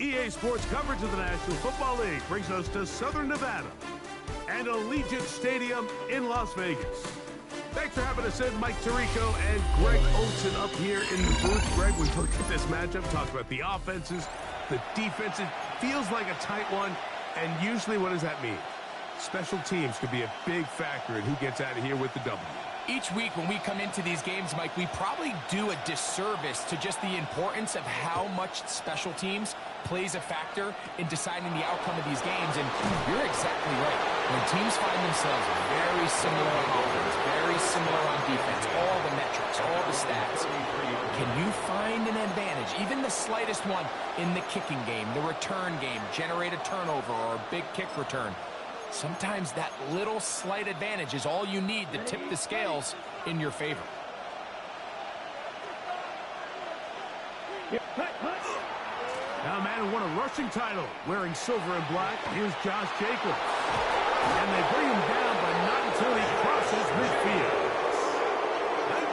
EA Sports coverage of the National Football League brings us to Southern Nevada and Allegiant Stadium in Las Vegas. Thanks for having us in, Mike Tirico and Greg Olson up here in the booth. Greg, we've looked at this matchup, talked about the offenses, the defenses. Feels like a tight one, and usually what does that mean? Special teams could be a big factor in who gets out of here with the W. Each week when we come into these games, Mike, we probably do a disservice to just the importance of how much special teams plays a factor in deciding the outcome of these games. And you're exactly right. When teams find themselves very similar on offense, very similar on defense, all the metrics, all the stats, can you find an advantage, even the slightest one, in the kicking game, the return game, generate a turnover or a big kick return? Sometimes that little slight advantage is all you need to tip the scales in your favor. Now, Madden won a rushing title wearing silver and black. Here's Josh Jacobs. And they bring him down, but not until he crosses midfield.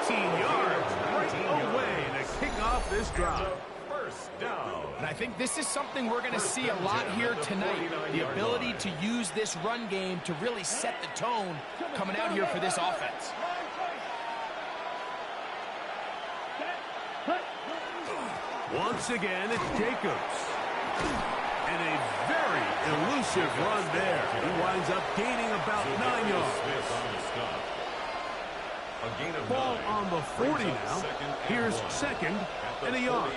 19 yards right away to kick off this drive. And I think this is something we're going to see a lot here tonight. The ability to use this run game to really set the tone coming out here for this offense. Once again, it's Jacobs. And a very elusive run there. He winds up gaining about 9 yards. Ball on the 40 now. Here's second and a yard.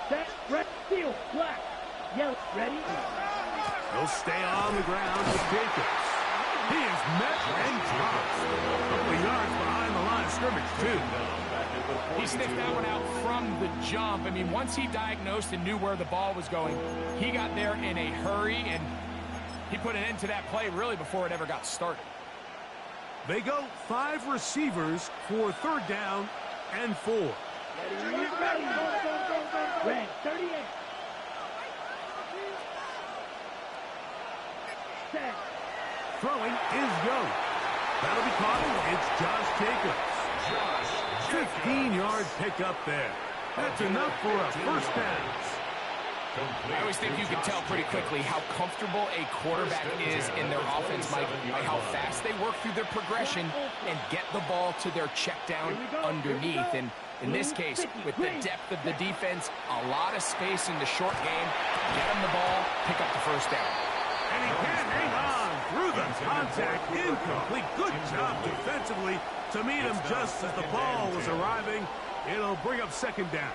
Set, red, field, black, yellow, ready? He'll stay on the ground with Jacobs. He is met and dropped. A couple of yards behind the line of scrimmage, too. He sniffed that one out from the jump. I mean, once he diagnosed and knew where the ball was going, he got there in a hurry, and he put an end to that play really before it ever got started. They go 5 receivers for third down and 4. Ready. Red, 38. Set. Throwing is Young. That'll be caught. It's Josh Jacobs. 15-yard pickup there. That's enough for a first down. I always think you can tell pretty quickly how comfortable a quarterback is in their offense, Mike, by how fast they work through their progression and get the ball to their check down underneath. And in this case, with the depth of the defense, a lot of space in the short game, get him the ball, pick up the first down. And he can't hang on through the contact. Incomplete. Good job defensively to meet him just as the ball was arriving. It'll bring up second down.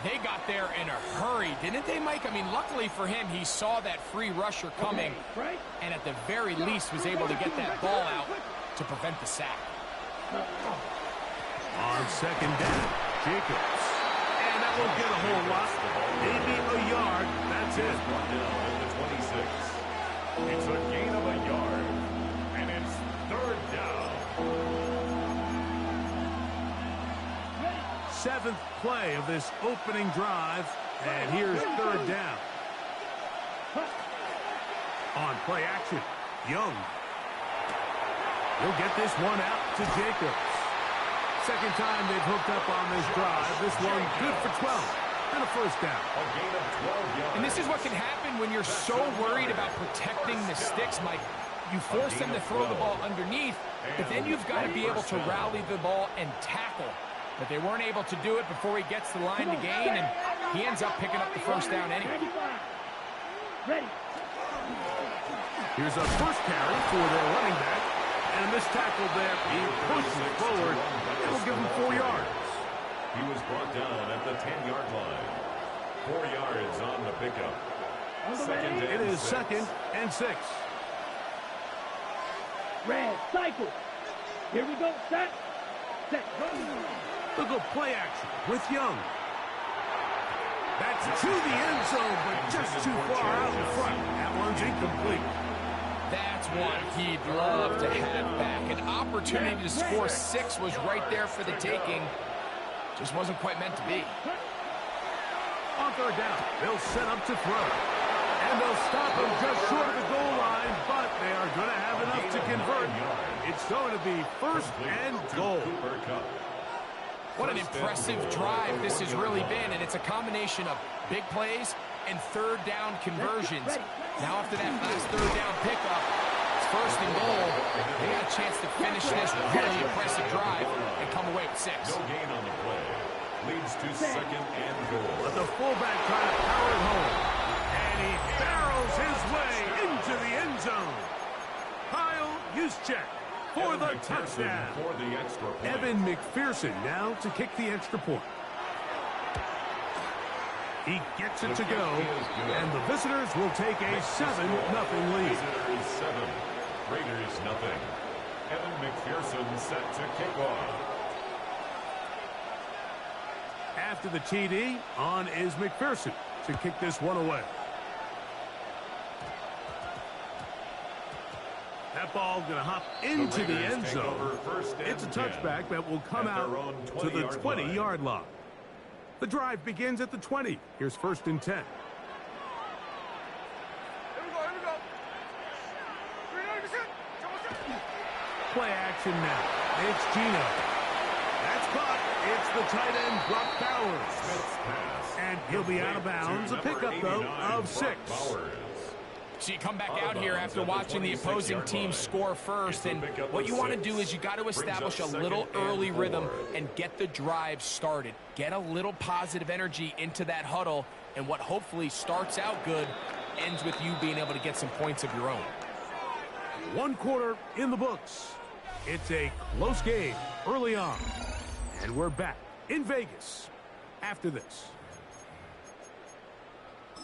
They got there in a hurry, didn't they, Mike? I mean, luckily for him, he saw that free rusher coming, and at the very least was able to get that ball out to prevent the sack. On second down, Jacobs. And that won't get a whole lot. Maybe a yard. That's it. It's a gain of a yard, and it's third down. 7th play of this opening drive, and here's third down. On play action, Young. He'll get this one out to Jacobs. Second time they've hooked up on this drive. This one good for 12 and a first down. And this is what can happen when you're so worried about protecting the sticks, Mike. You force them to throw the ball underneath, but then you've got to be able to rally the ball and tackle. But they weren't able to do it before he gets the line to gain, and he ends up picking up the first down anyway. Ready. Here's a first carry for their running back, and a missed tackle there. He pushes forward. It'll give him 4 yards. He was brought down at the 10-yard line. 4 yards on the pickup. It is second and 6. Red, cycle. Here we go. Set. Look at play action with Young. That's to the end zone, but just too far out in front. That one's incomplete. That's one he'd love to have back. An opportunity to score 6 was right there for the taking. Just wasn't quite meant to be. On third down, they'll set up to throw. And they'll stop him just short of the goal line, but they are going to have enough to convert. It's going to be first and goal. What an impressive drive this has really been, and it's a combination of big plays and third down conversions. Now after that last third down pickup, it's first and goal. They got a chance to finish this really impressive drive and come away with 6. No gain on the play. Leads to second and goal. But the fullback trying to power it home. And he barrels his way into the end zone. Kyle Juszczyk for the touchdown. For the extra point. Evan McPherson now to kick the extra point. He gets it to go, and the visitors will take a 7-0 lead. Visitors 7, Raiders nothing. Evan McPherson set to kick off. After the TD, on is McPherson to kick this one away. That ball going to hop into the end zone. It's a touchback that will come out to the 20-yard line. The drive begins at the 20. Here's first and 10. Play action now. It's Gino. That's caught. It's the tight end, Brock Bowers. And he'll be out of bounds. A pickup, though, of 6. So you come back out here after watching the opposing team score first, and what you want to do is you got to establish a little early rhythm and get the drive started. Get a little positive energy into that huddle, and what hopefully starts out good ends with you being able to get some points of your own. 1 quarter in the books. It's a close game early on. And we're back in Vegas after this.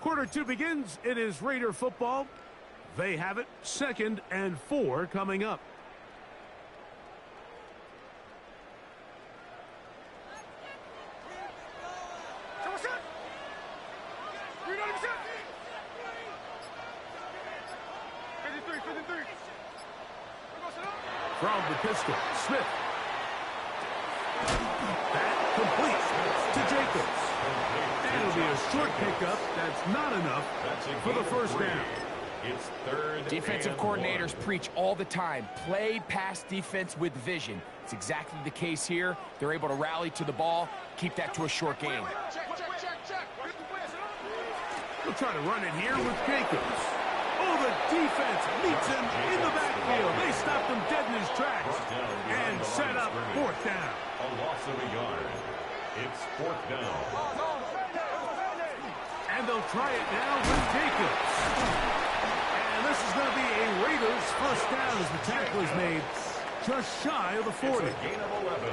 Quarter 2 begins. It is Raider football. They have it. 2nd and 4 coming up. From the pistol, Smith. That completes to Jacobs. And it'll be a short pickup. That's not enough for the first down. It's third. Defensive coordinators preach all the time. Play pass defense with vision. It's exactly the case here. They're able to rally to the ball, keep that to a short game. We'll try to run it here with Jacobs. Oh, the defense meets him in the backfield. They stopped him dead in his tracks and set up 4th down. A loss of a yard. It's 4th down. And they'll try it now with Jacobs. And this is going to be a Raiders first down as the tackle is made just shy of the 40. It's a gain of 11.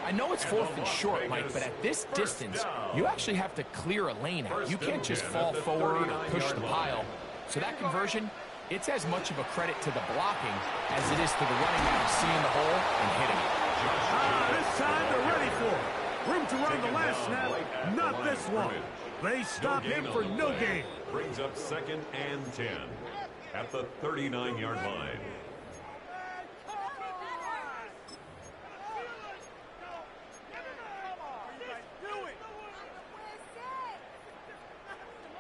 I know it's 4th and short, Mike, but at this distance, you actually have to clear a lane out. You can't just fall forward or push the pile. So that conversion, it's as much of a credit to the blocking as it is to the running back seeing the hole and hitting it. This time they're ready for it. Room to run the last snap, not this one. They stop him for no gain. Brings up 2nd and 10 at the 39-yard line.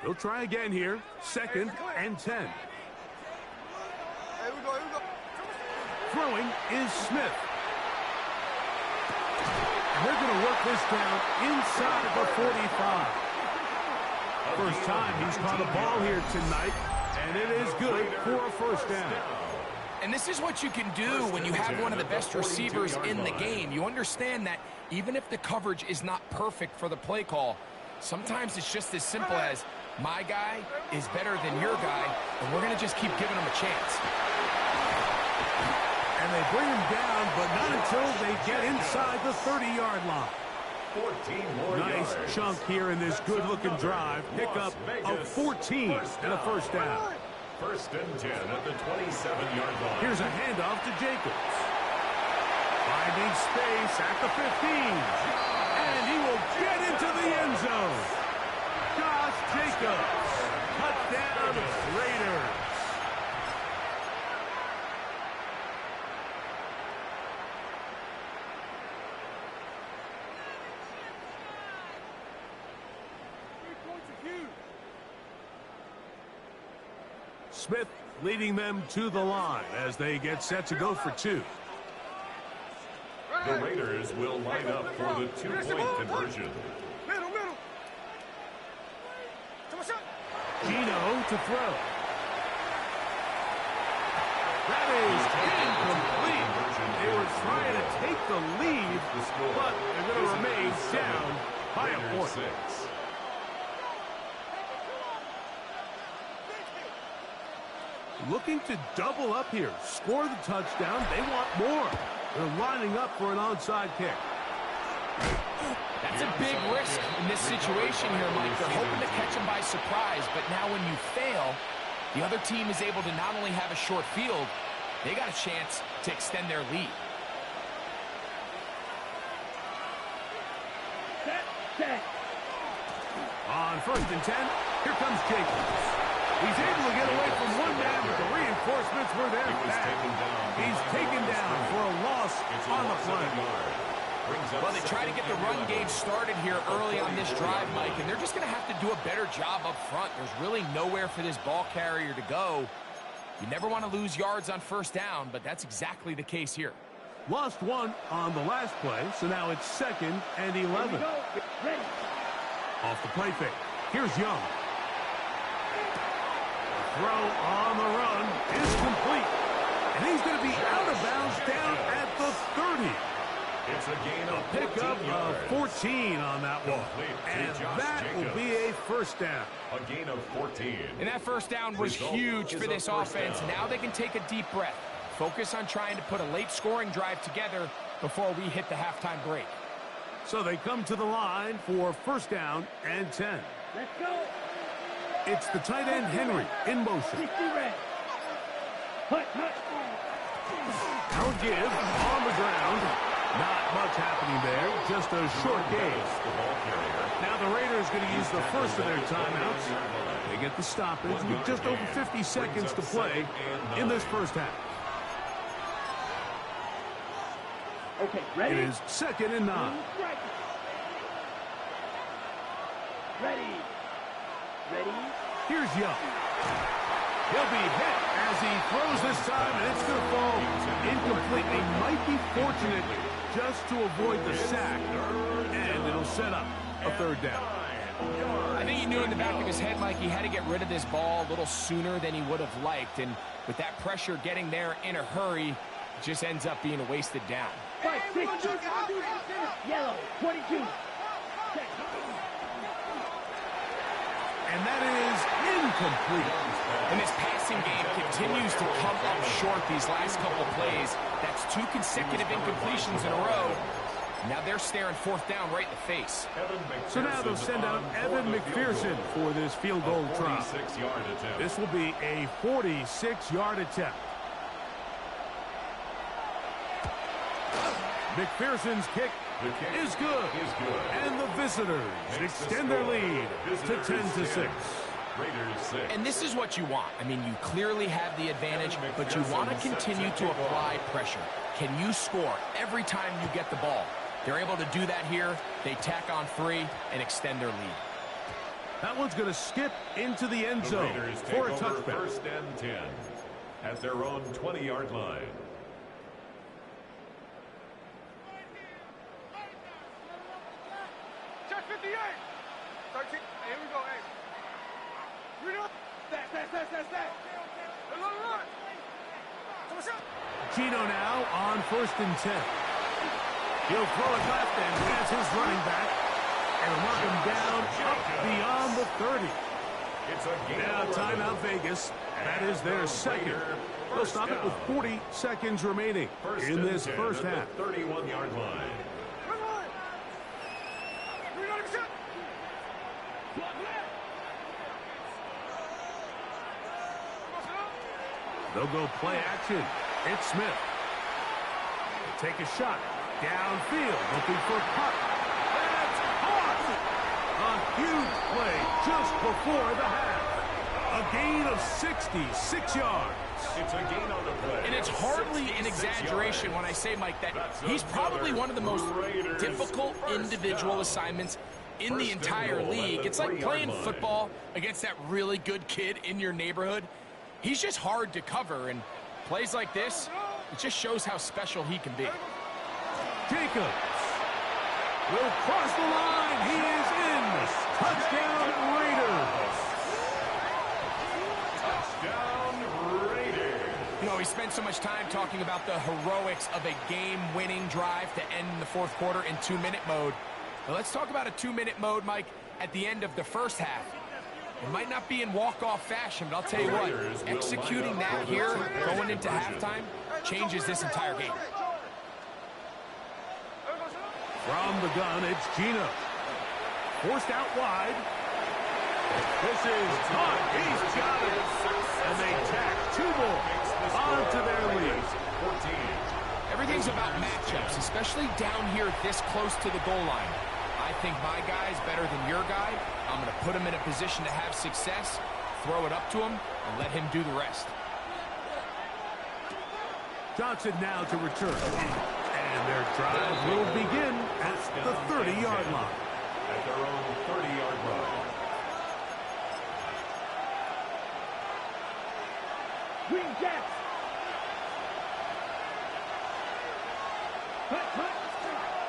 He'll try again here. 2nd and 10. Throwing is Smith. And they're going to work this down inside of the 45. First time he's caught a ball here tonight, and it is good for a first down. And this is what you can do when you have one of the best receivers in the game. You understand that even if the coverage is not perfect for the play call, sometimes it's just as simple as, my guy is better than your guy, and we're going to just keep giving him a chance. And they bring him down, but not until they get inside the 30-yard line. 14 more nice yards. chunk here in this good-looking drive. Pickup of 14 and a first down. 1st and 10 at the 27-yard line. Here's a handoff to Jacobs. Finding space at the 15. And he will get into the end zone. Josh Jacobs. Touchdown, Raiders. Smith leading them to the line as they get set to go for 2. The Raiders will line up for the two-point conversion. Gino to throw. That is incomplete. They were trying to take the lead, but they're going to remain down by a point. Looking to double up here, score the touchdown. They want more. They're lining up for an onside kick. That's a big risk in this situation here, Mike. They're hoping to catch him by surprise, but now when you fail, the other team is able to not only have a short field, they got a chance to extend their lead. On 1st and 10, here comes Jacobs. He's able to get away from one man, but the reinforcements were there fast. He's taken down for a loss on the play. Well, they try to get the run game started here early on this drive, Mike, and they're just going to have to do a better job up front. There's really nowhere for this ball carrier to go. You never want to lose yards on 1st down, but that's exactly the case here. Lost one on the last play, so now it's 2nd and 11. Off the play fake. Here's Young. Throw on the run is complete. And he's going to be out of bounds down at the 30. It's a gain of pickup of 14 on that one. And that will be a 1st down. A gain of 14. And that 1st down was huge for this offense. Now they can take a deep breath. Focus on trying to put a late scoring drive together before we hit the halftime break. So they come to the line for 1st down and 10. Let's go. It's the tight end Henry in motion. Now give on the ground. Not much happening there. Just a short game. Now the Raiders going to use the first of their timeouts. They get the stoppage with just over 50 seconds to play in this 1st half. Okay, ready? It is 2nd and 9. Ready. Here's Young. He'll be hit as he throws this time, and it's going to fall incomplete. They might be fortunate just to avoid the sack, and it'll set up a 3rd down. I think he knew in the back of his head, Mike, he had to get rid of this ball a little sooner than he would have liked, and with that pressure getting there in a hurry, it just ends up being a wasted down. 5, 6, yellow, 22. And that is incomplete. And this passing game continues to come up short these last couple plays. That's 2 consecutive incompletions in a row. Now they're staring 4th down right in the face. So now they'll send out Evan McPherson for this field goal try. This will be a 46-yard attempt. McPherson's kick is good. And the visitors extend their lead to 10-6. And this is what you want. I mean, you clearly have the advantage, but you want to continue to apply pressure. Can you score every time you get the ball? They're able to do that here. They tack on 3 and extend their lead. That one's going to skip into the end zone for a touchback. 1st and 10 at their own 20-yard line. Check 58. 13. Here we go. Hey. Read up. That. Run. Gino now on 1st and 10. He'll throw it left and pass his running back. And mark him down up beyond the 30. Now timeout Vegas. That is their 2nd. They'll stop it with 40 seconds remaining in this 1st half. 31-yard line. They'll go play action. It's Smith. They take a shot. Downfield, looking for a puck. That's caught! A huge play just before the half. A gain of 66 yards. It's a gain on the play. And it's hardly an exaggeration when I say, Mike, that he's probably one of the most difficult individual assignments in the entire league. It's like playing football against that really good kid in your neighborhood. He's just hard to cover, and plays like this, it just shows how special he can be. Jacobs will cross the line. He is in. Touchdown, Raiders. Touchdown, Raiders. You know, we spent so much time talking about the heroics of a game-winning drive to end the fourth quarter in 2-minute mode. Now let's talk about a 2-minute mode, Mike, at the end of the first half. It might not be in walk-off fashion, but I'll tell you what, executing that here, going into halftime, changes this entire game. From the gun, it's Gino. Forced out wide. This is caught. He's got it. And they tack 2 more onto their lead. Everything's about matchups, especially down here this close to the goal line. I think my guy's better than your guy. I'm going to put him in a position to have success, throw it up to him, and let him do the rest. Johnson now to return. And their drive will begin at the 30-yard line. At their own 30-yard line. Green Jacks.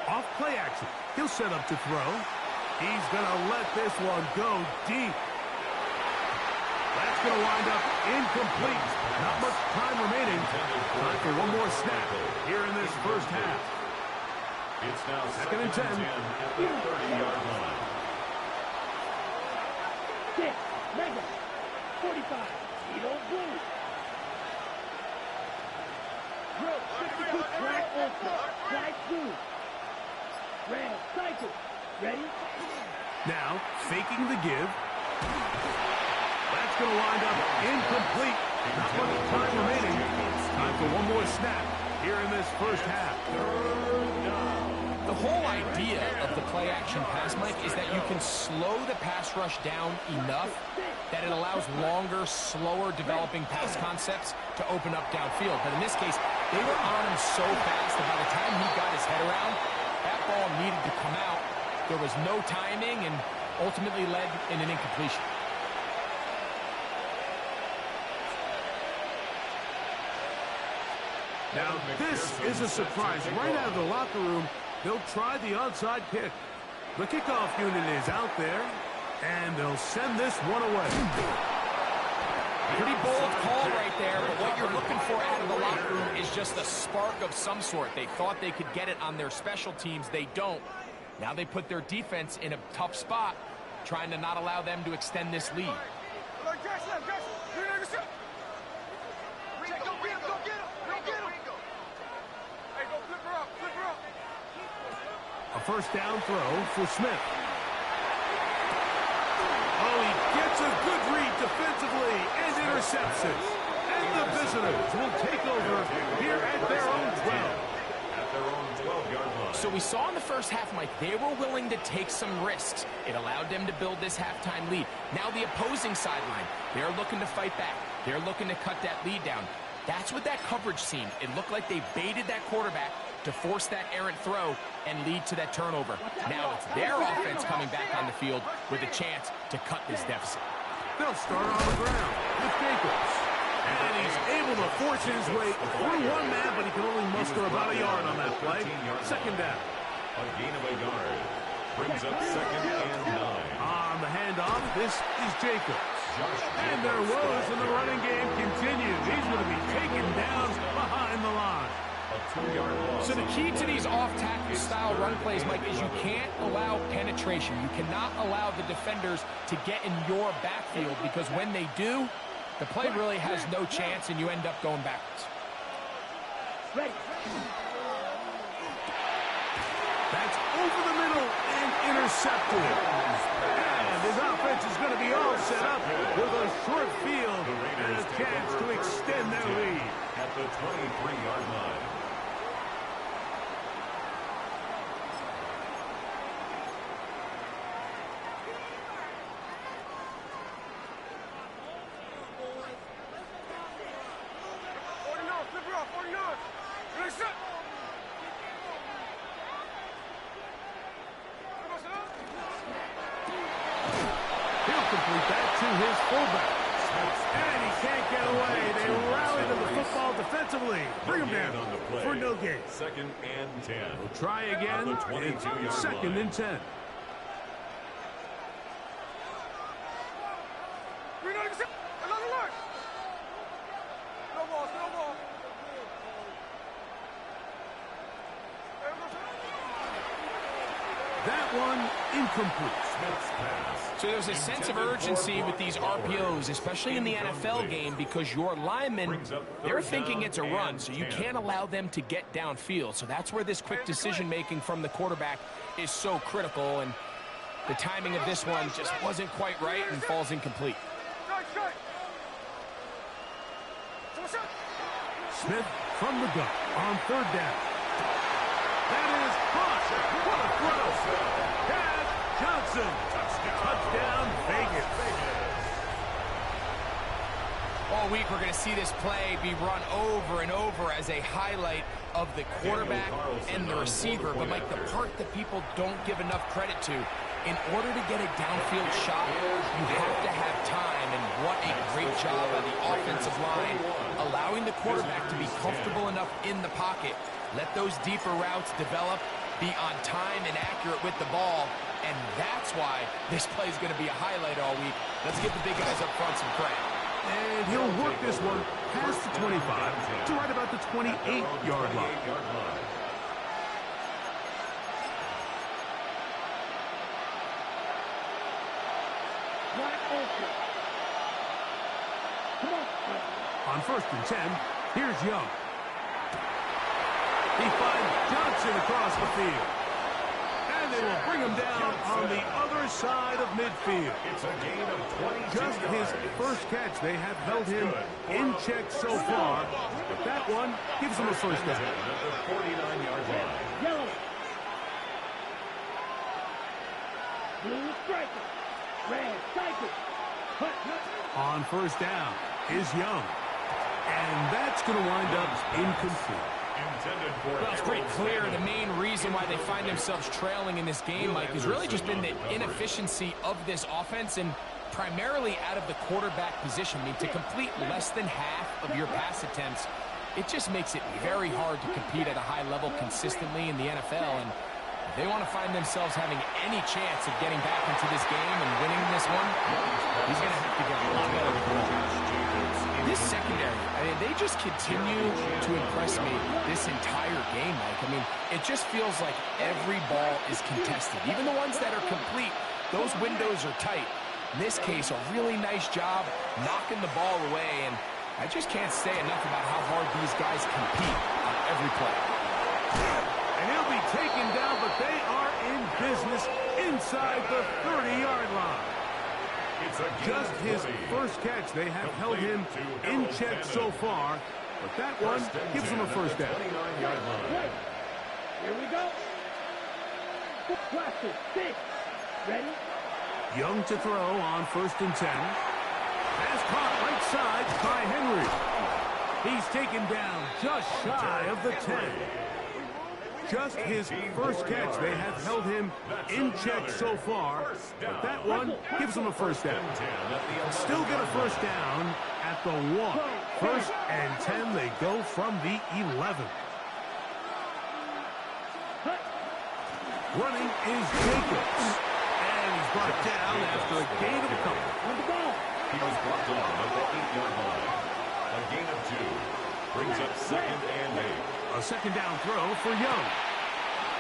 Off play action. He'll set up to throw. He's going to let this one go deep. That's going to wind up incomplete. Not much time remaining. Time for one more snap here in this first half. It's now Second and 10. At the 30-yard line. 6, Mega, 45, Edo Blue. Road, 62, Black Ultra, Black Blue. Red, Cycle, ready? Now, faking the give. That's going to wind up incomplete. Not much time remaining. Time for one more snap here in this first half. The whole idea of the play-action pass, Mike, is that you can slow the pass rush down enough that it allows longer, slower developing pass concepts to open up downfield. But in this case, they were on him so fast that by the time he got his head around, that ball needed to come out. There was no timing and ultimately led in an incompletion. Now, this is a surprise. Right out of the locker room, they'll try the onside kick. The kickoff unit is out there, and they'll send this one away. Pretty bold call right there, but what you're looking for out of the locker room is just a spark of some sort. They thought they could get it on their special teams. They don't. Now they put their defense in a tough spot, trying to not allow them to extend this lead. A first down throw for Smith. Oh, he gets a good read defensively and intercepts it. And the visitors will take over here at their own 12. At their own 12-yard line. So we saw in the first half, Mike, they were willing to take some risks. It allowed them to build this halftime lead. Now the opposing sideline, they're looking to fight back. They're looking to cut that lead down. That's what that coverage seemed. It looked like they baited that quarterback to force that errant throw and lead to that turnover. Now it's their offense coming back on the field with a chance to cut this deficit. They'll start on the ground with Jacobs. And he's able to force his way through one man, but he can only muster about a yard on that play. Second down. A gain of a yard. Brings up 2nd and 9. On the handoff, this is Jacobs. And their woes in the running game continue. He's going to be taken down behind the line. So the key to these off-tackle style run plays, Mike, is you can't allow penetration. You cannot allow the defenders to get in your backfield, because when they do, the play really has no chance and you end up going backwards. That's over the middle and intercepted. And his offense is going to be all set up with a short field and a chance to extend their lead. At the 23-yard line. He'll complete that to his fullback. And he can't get away. They rallied to the football defensively. Bring him down for no gain. 2nd and 10. We'll try again. It's 2nd and 10. That one incomplete. So there's a sense of urgency with these RPOs, especially in the NFL game, because your linemen, they're thinking it's a run, so you can't allow them to get downfield. So that's where this quick decision-making from the quarterback is so critical, and the timing of this one just wasn't quite right and falls incomplete. Smith from the gun on 3rd down. That is caught. What a throw. Chad Johnson. Touchdown Vegas. All week we're going to see this play be run over and over as a highlight of the quarterback and the receiver. But like the part that people don't give enough credit to, in order to get a downfield shot, you have to have time. And what a great job by the offensive line, allowing the quarterback to be comfortable enough in the pocket. Let those deeper routes develop, be on time and accurate with the ball, and that's why this play is going to be a highlight all week. Let's give the big guys up front some credit. And he'll work this one past the 25 to right about the 28-yard line. On 1st and 10, here's Young. He finds Johnson across the field. And they will bring him down on the other side of midfield. It's a gain of 22 Just his first catch. They have held him in check so far. But that one gives him a first down. At the 49-yard line. Yellow. Blue striker. Red cycle. On 1st down is Young. And that's going to wind up incomplete. Well, it's pretty clear the main reason why they find themselves trailing in this game, Mike, has really just been the inefficiency of this offense and primarily out of the quarterback position. I mean, to complete less than half of your pass attempts, it just makes it very hard to compete at a high level consistently in the NFL. And if they want to find themselves having any chance of getting back into this game and winning this one, he's going to have to get a lot better. This secondary, I mean, they just continue to impress me this entire game, Mike. I mean, it just feels like every ball is contested. Even the ones that are complete, those windows are tight. In this case, a really nice job knocking the ball away, and I just can't say enough about how hard these guys compete on every play. And he'll be taken down, but they are in business inside the 30-yard line. Just his first catch. They have held him in check so far, but that one gives him a first down. Here we go. Blaster, 6. Ready? Young to throw on 1st and 10. Pass caught right side by Henry. He's taken down just shy of the 10. Just his first catch. They have held him in check so far, but that one gives him a first down. Still get a first down at the 1. 1st and 10. They go from the 11. Running is Jacobs. And he's brought down after a gain of a couple. He was brought down at the 8-yard line. A gain of 2 brings up 2nd and 8. A second down throw for Young.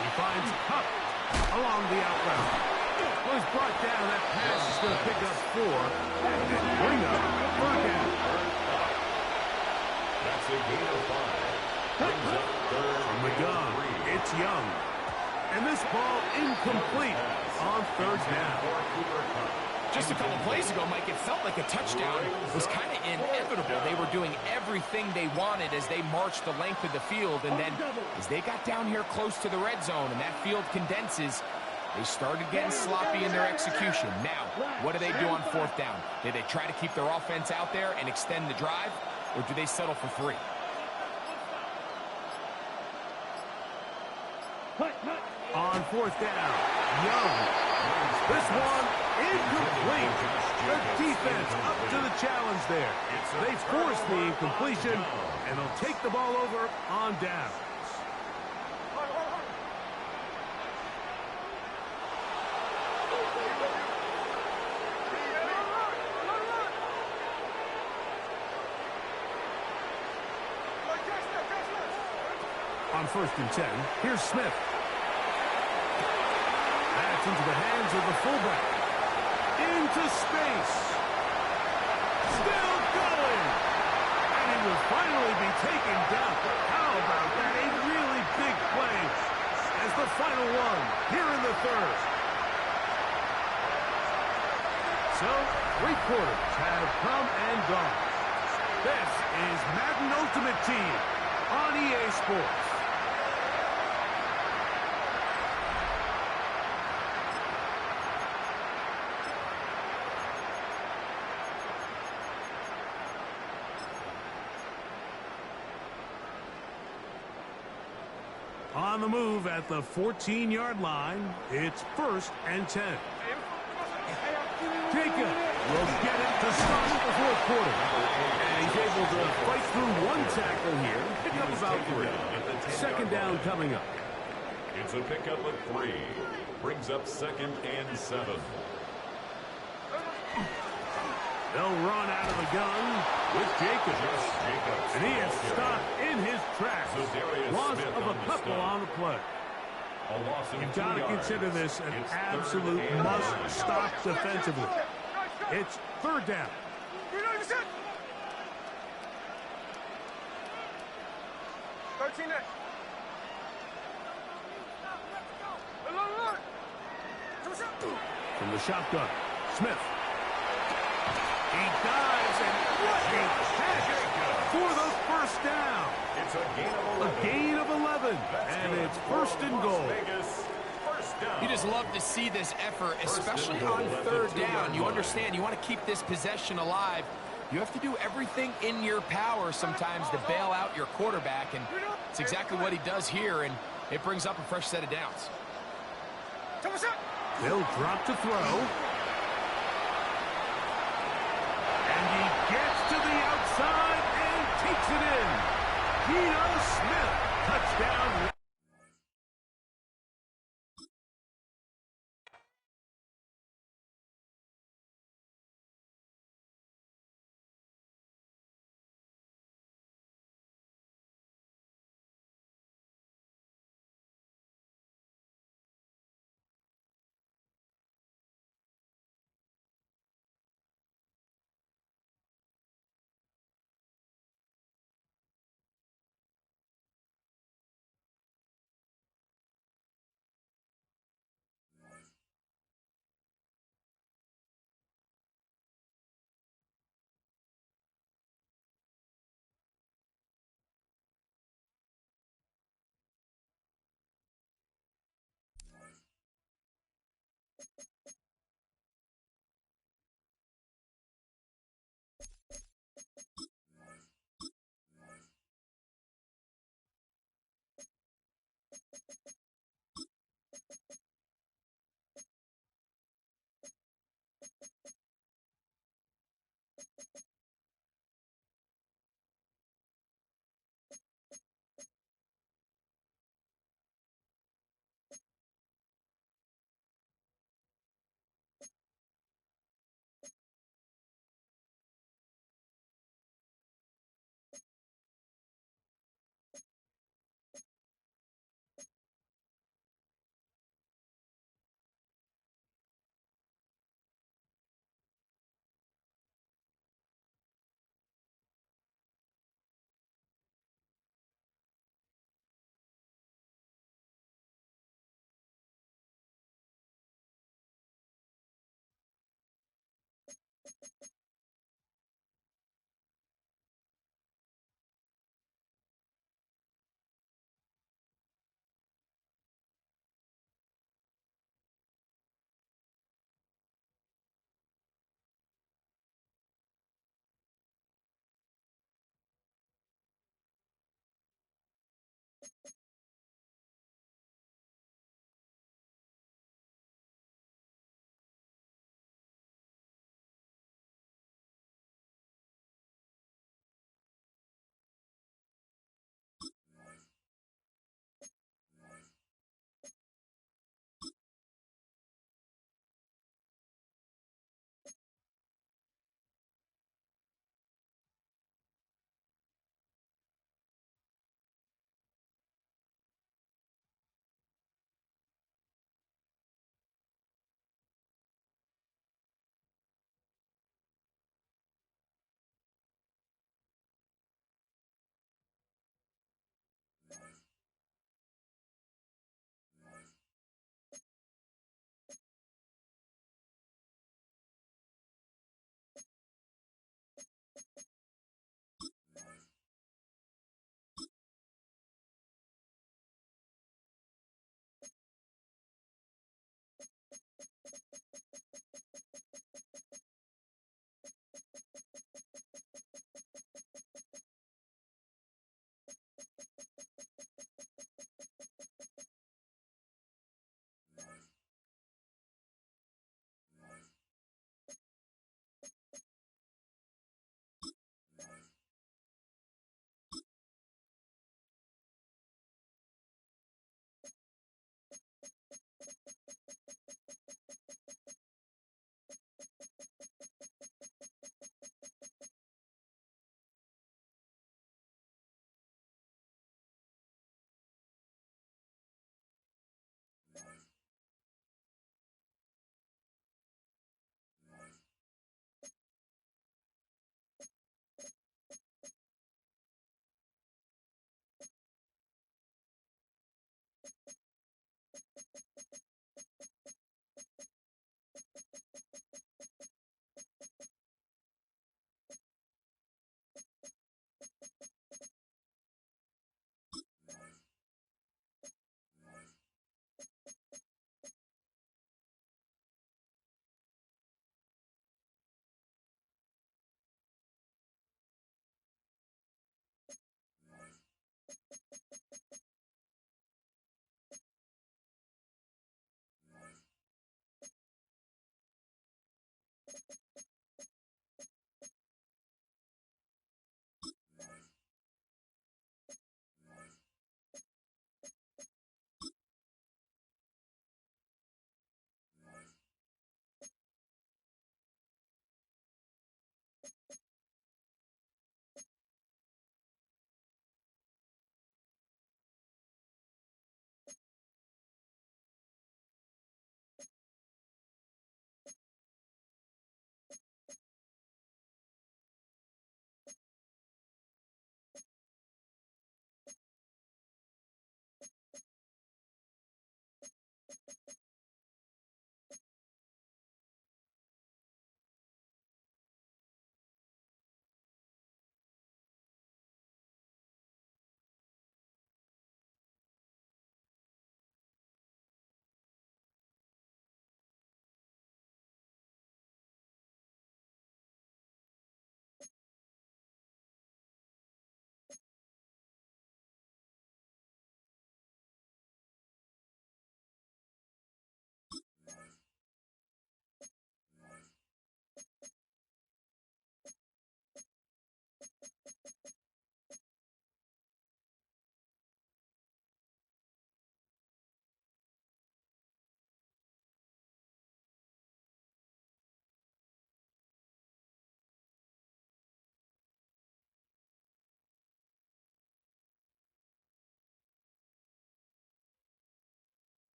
He finds Hupp along the out route. Well, he's brought down. That pass is going to pick up 4 and bring up 3rd down. That's a gain of 5. Brings up 3rd From the gun, it's Young. And this ball incomplete on 3rd down. Just a couple plays ago, Mike, it felt like a touchdown was kind of inevitable. They were doing everything they wanted as they marched the length of the field, and then as they got down here close to the red zone and that field condenses, they started getting sloppy in their execution. Now, what do they do on 4th down? Do they try to keep their offense out there and extend the drive, or do they settle for 3? On fourth down, Young. This one incomplete. The defense up to the challenge there. They force the incompletion, and they'll take the ball over on down. On 1st and 10, here's Smith. That's into the hands of the fullback. Into space. Still going. And he will finally be taken down. How about that? A really big play as the final one here in the third. So, 3 quarters have come and gone. This is Madden Ultimate Team on EA Sports. On the move at the 14-yard line, it's 1st and 10. Jacob will get it to start the 4th quarter. And he's able to fight through 1 tackle here, pick up about 3. 2nd down coming up. It's a pickup of 3. Brings up 2nd and 7. They'll run out of the gun with Jacobs. And he is stopped in his tracks. Loss of a couple on the play. You've got to consider this an absolute must-stop defensively. It's 3rd down. 13 there. From the shotgun, Smith. He dives, and what a catch for the 1st down. It's a gain of 11. A gain of 11, and it's 1st and goal. You just love to see this effort, especially on 3rd down. You understand, you want to keep this possession alive. You have to do everything in your power sometimes to bail out your quarterback, and it's exactly what he does here, and it brings up a fresh set of downs. They'll drop to throw. And he gets to the outside and takes it in. Geno Smith, touchdown.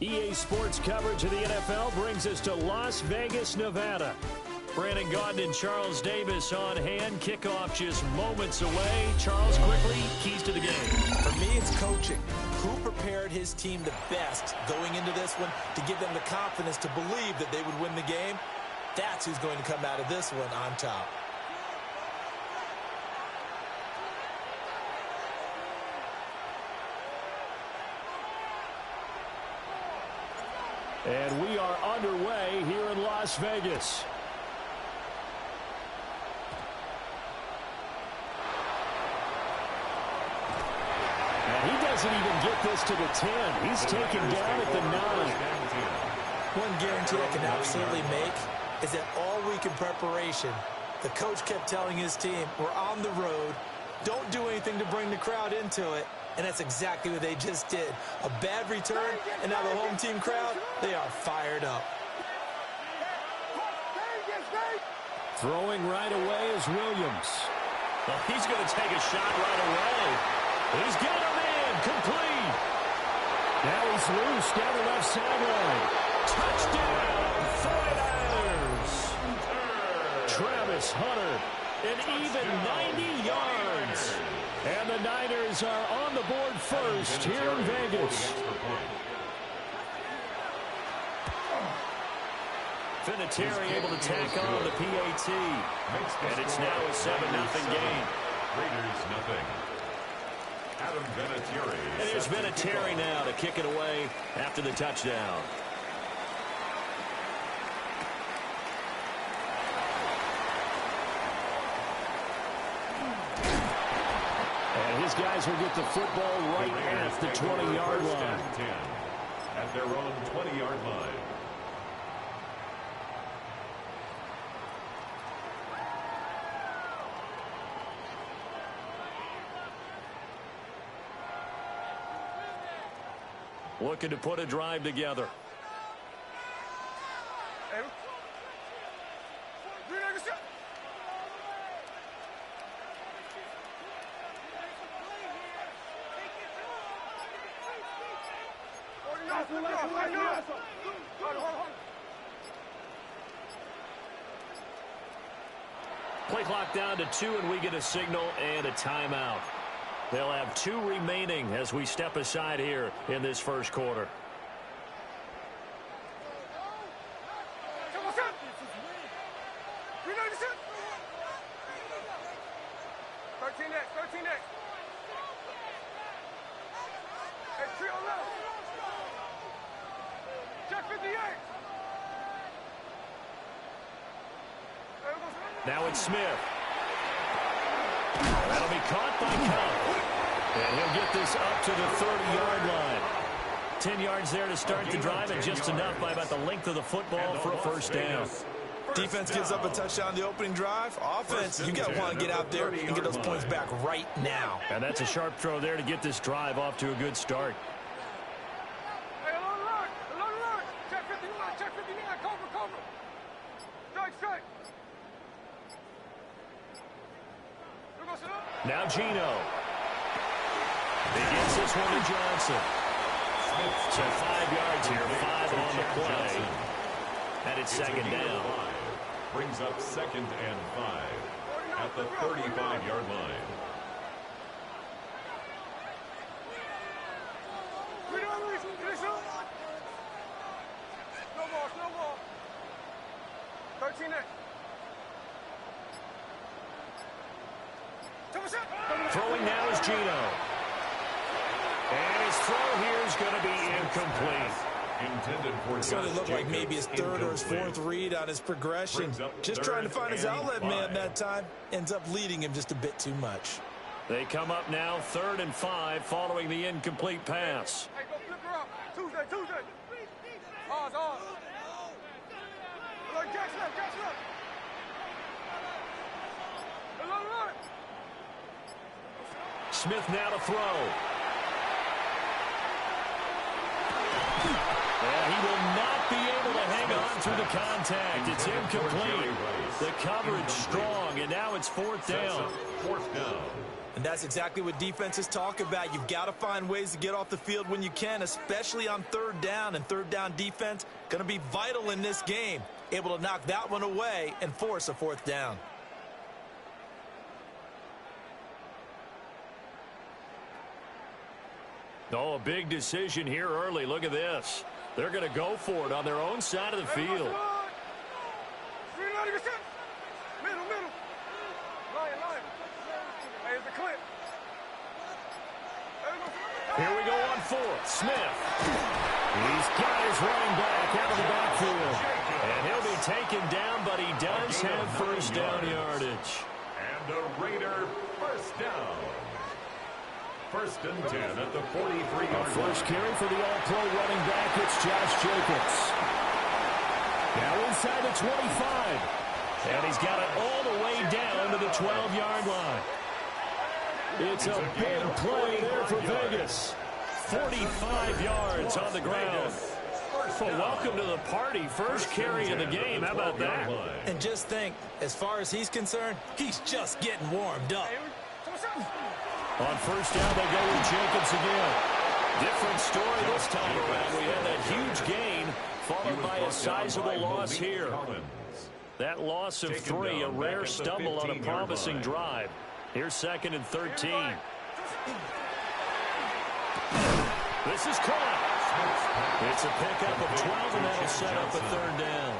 EA Sports coverage of the NFL brings us to Las Vegas, Nevada. Brandon Gaudin and Charles Davis on hand. Kickoff just moments away. Charles, quickly, keys to the game. For me, it's coaching. Who prepared his team the best going into this one to give them the confidence to believe that they would win the game? That's who's going to come out of this one on top. And we are underway here in Las Vegas. And he doesn't even get this to the 10. He's taken down at the 9. One guarantee I can absolutely make is that all week in preparation, the coach kept telling his team, we're on the road, don't do anything to bring the crowd into it. And that's exactly what they just did. A bad return, and now the home team crowd, they are fired up. Throwing right away is Williams. Well, he's going to take a shot right away. He's got him in, complete. Now he's loose down the left sideline. Touchdown, 49ers. Travis Hunter, an even 90 yards. And the Niners are on the board first here in Vegas. Vinatieri able to tack on the PAT. And it's now a 7-0 game. Raiders nothing. Adam Vinatieri. And here's Vinatieri now to kick it away after the touchdown. And his guys will get the football right at the 20-yard line. At their own 20-yard line. Looking to put a drive together. Play clock down to 2, and we get a signal and a timeout. They'll have 2 remaining as we step aside here in this first quarter. Now it's Smith. That'll be caught by Cup. And he'll get this up to the 30-yard line. 10 yards there to start the drive, and just enough by about the length of the football for a first down. Defense gives up a touchdown on the opening drive. Offense, you got to want to get out there and get those points back right now. And that's a sharp throw there to get this drive off to a good start. Check 59, cover. Strike. Now Gino. He gets this one to Johnson. So 5 yards here, 5 on the play. And it's second down. Brings up 2nd and 5 at the 35-yard line. No more. 13 next. Throwing now is Gino. And his throw here is going to be incomplete. Intended for So it looked like maybe his 3rd or his 4th read on his progression. Just trying to find his outlet man that time. Ends up leading him just a bit too much. They come up now 3rd and 5 following the incomplete pass. Hey, go flip her up. Tuesday. Ours. Look, Jackson up. Look. Smith now to throw. And he will not be able to hang on through the contact. It's incomplete. The coverage strong, and now it's fourth down. And that's exactly what defenses talk about. You've got to find ways to get off the field when you can, especially on third down. And third down defense going to be vital in this game. Able to knock that one away and force a fourth down. Oh, a big decision here early. Look at this. They're going to go for it on their own side of the field. Here we go on fourth. Smith. He's got his running back out of the backfield. And he'll be taken down, but he does have first down yardage. And the Raider first down. First and 10 at the 43-yard line. First carry for the all-pro running back. It's Josh Jacobs. Now inside the 25. And he's got it all the way down to the 12-yard line. It's a big play there for Vegas. 45 yards on the ground. Well, welcome to the party. First carry of the game. How about that? And just think, as far as he's concerned, he's just getting warmed up. On first down, they go with Jacobs again. Different story this time around. We had that huge gain, followed by a sizable loss here. That loss of 3, a rare stumble on a promising drive. Here's second and 13. This is caught. It's a pickup of 12, and that'll set up a third down.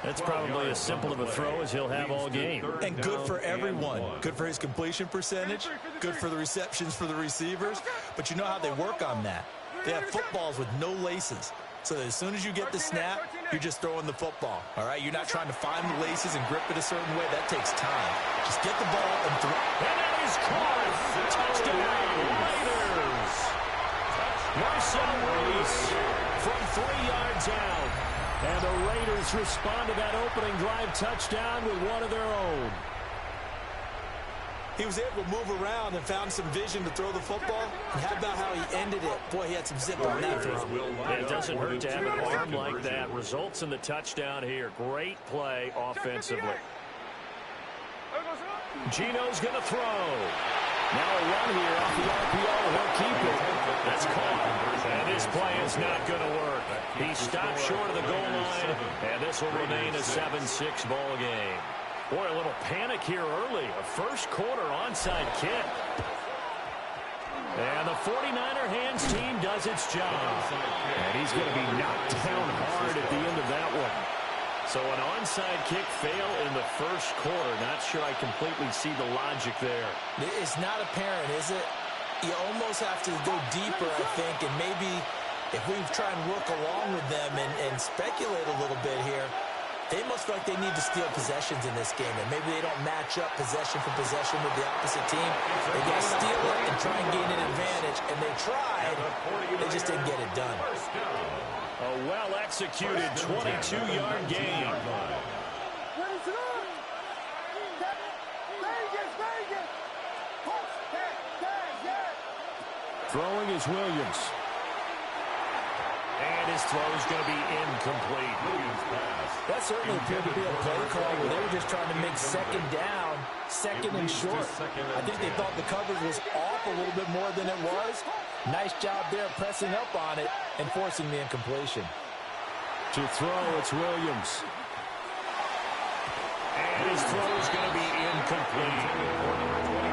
That's probably as simple of a throw as he'll have all game. And good for everyone. Good for his completion percentage. Good for the receptions for the receivers. But you know how they work on that. They have footballs with no laces. So that as soon as you get the snap, you're just throwing the football. All right? You're not trying to find the laces and grip it a certain way. That takes time. Just get the ball and throw. And that is caught. Touchdown, Raiders. Marcel Reese from 3 yards out. And the Raiders respond to that opening drive touchdown with one of their own. He was able to move around and found some vision to throw the football. And how about how he ended it? Boy, he had some zip on that throw. It doesn't hurt to have an arm like that. Results in the touchdown here. Great play offensively. Gino's going to throw. Now a run here off the RPO. He'll keep it. That's caught. And this play is not going to work. He stopped short of the goal line, and this will remain a 7-6 ball game. Boy, a little panic here early. A first quarter onside kick. And the 49er hands team does its job. And he's going to be knocked down hard at the end of that one. So an onside kick fail in the first quarter. Not sure I completely see the logic there. It's not apparent, is it? You almost have to go deeper, I think, and maybe if we try and work along with them and speculate a little bit here, they must feel like they need to steal possessions in this game, and maybe they don't match up possession for possession with the opposite team. They got to steal it and try and gain an advantage, and they tried. They just didn't get it done. A well-executed 22-yard gain. Throwing is Williams. And his throw is going to be incomplete. That certainly appeared to be a play call where they were just trying to make second down, second and short. I think they thought the coverage was off a little bit more than it was. Nice job there pressing up on it and forcing the incompletion. To throw, it's Williams. And his throw is going to be incomplete.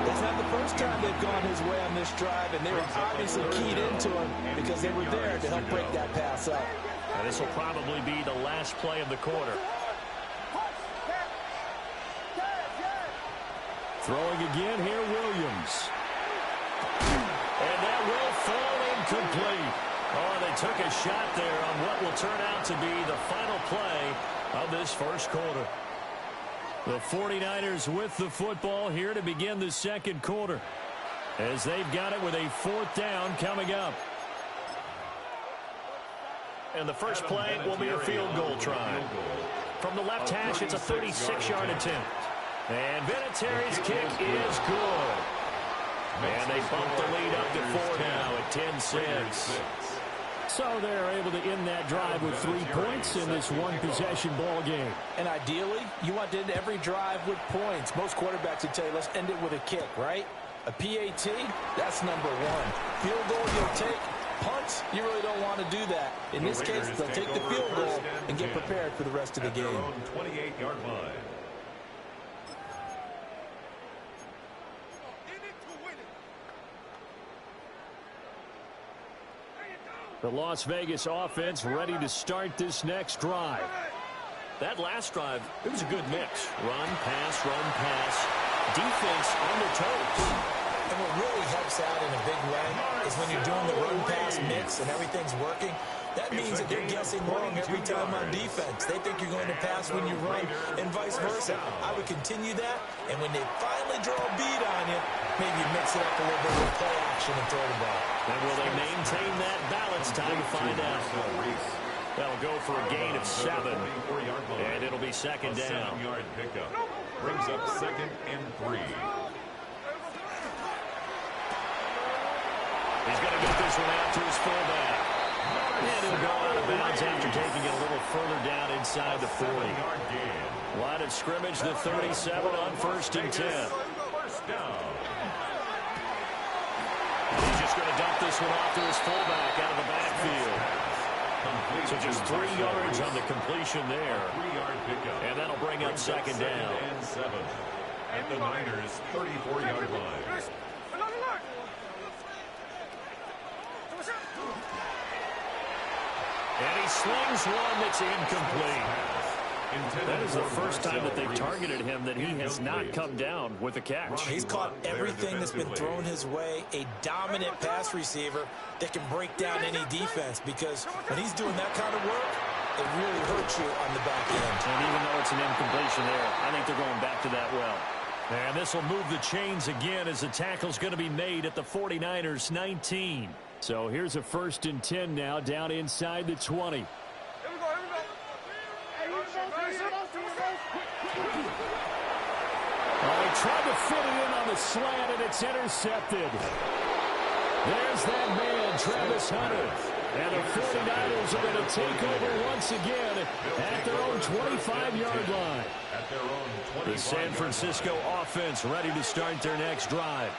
It's not the first time they've gone his way on this drive, and they were obviously keyed into him because they were there to help break that pass up. And this will probably be the last play of the quarter. Throwing again here, Williams. And that will fall incomplete. Oh, they took a shot there on what will turn out to be the final play of this first quarter. The 49ers with the football here to begin the second quarter, as they've got it with a fourth down coming up. And the first play will be a field goal try. From the left hash, it's a 36-yard attempt. And Vinatieri's kick is good. And they bump the lead up to 4 now at 10-6. So they're able to end that drive with 3 points in this one-possession ball game. And ideally, you want to end every drive with points. Most quarterbacks would tell you, let's end it with a kick, right? A PAT, that's number 1. Field goal you'll take. Punts, you really don't want to do that. In this case, they'll take the field goal and get prepared for the rest of the game. 28-yard line. The Las Vegas offense ready to start this next drive. That last drive, it was a good mix. Run, pass, defense on their toes. And what really helps out in a big way is when you're doing the run-pass mix and everything's working, that means that they're guessing wrong every time on defense. They think you're going to pass when you run and vice versa. I would continue that, and when they finally draw a bead on you, maybe you mix it up a little bit with play action and throw the ball. And will they maintain that balance? Time to find out. They'll go for a gain of 7, and it'll be second down. 7-yard pickup. Brings up 2nd and 3. He's going to get this one out to his fullback. And he'll go out of bounds after taking it a little further down inside the 40. Line of scrimmage, the 37 on 1st and 10. He's just going to dump this one off to his fullback out of the backfield. So just 3 yards on the completion there. 3-yard pickup. And that'll bring up second down. And 7 at the Niners' 34-yard line. And he slings one that's incomplete. That is the first time that they've targeted him that he has not come down with a catch. He's caught everything that's been thrown his way, a dominant pass receiver that can break down any defense, because when he's doing that kind of work, it really hurts you on the back end. And even though it's an incompletion there, I think they're going back to that well. And this will move the chains again as the tackle's going to be made at the 49ers 19. So here's a 1st and 10 now, down inside the 20. Oh, he tried to fit it in on the slant, and it's intercepted. There's that man, Travis Hunter. And the 49ers are going to take over once again at their own 25-yard line. The San Francisco offense ready to start their next drive.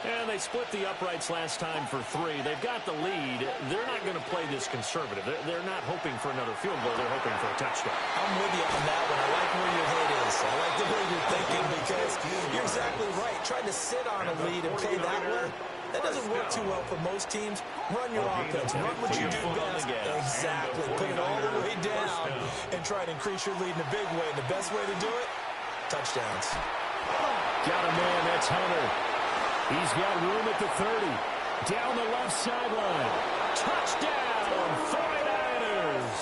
And they split the uprights last time for 3. They've got the lead. They're not going to play this conservative. They're not hoping for another field goal. They're hoping for a touchdown. I'm with you on that one. I like where your head is. I like the way you're thinking, because you're exactly right. Trying to sit on a lead and play that way, that doesn't work too well for most teams. Run your offense. Run what you do best. Exactly. Put it all the way down and try to increase your lead in a big way. And the best way to do it, touchdowns. Got a man. That's Hunter. He's got room at the 30. Down the left sideline. Touchdown, 49ers.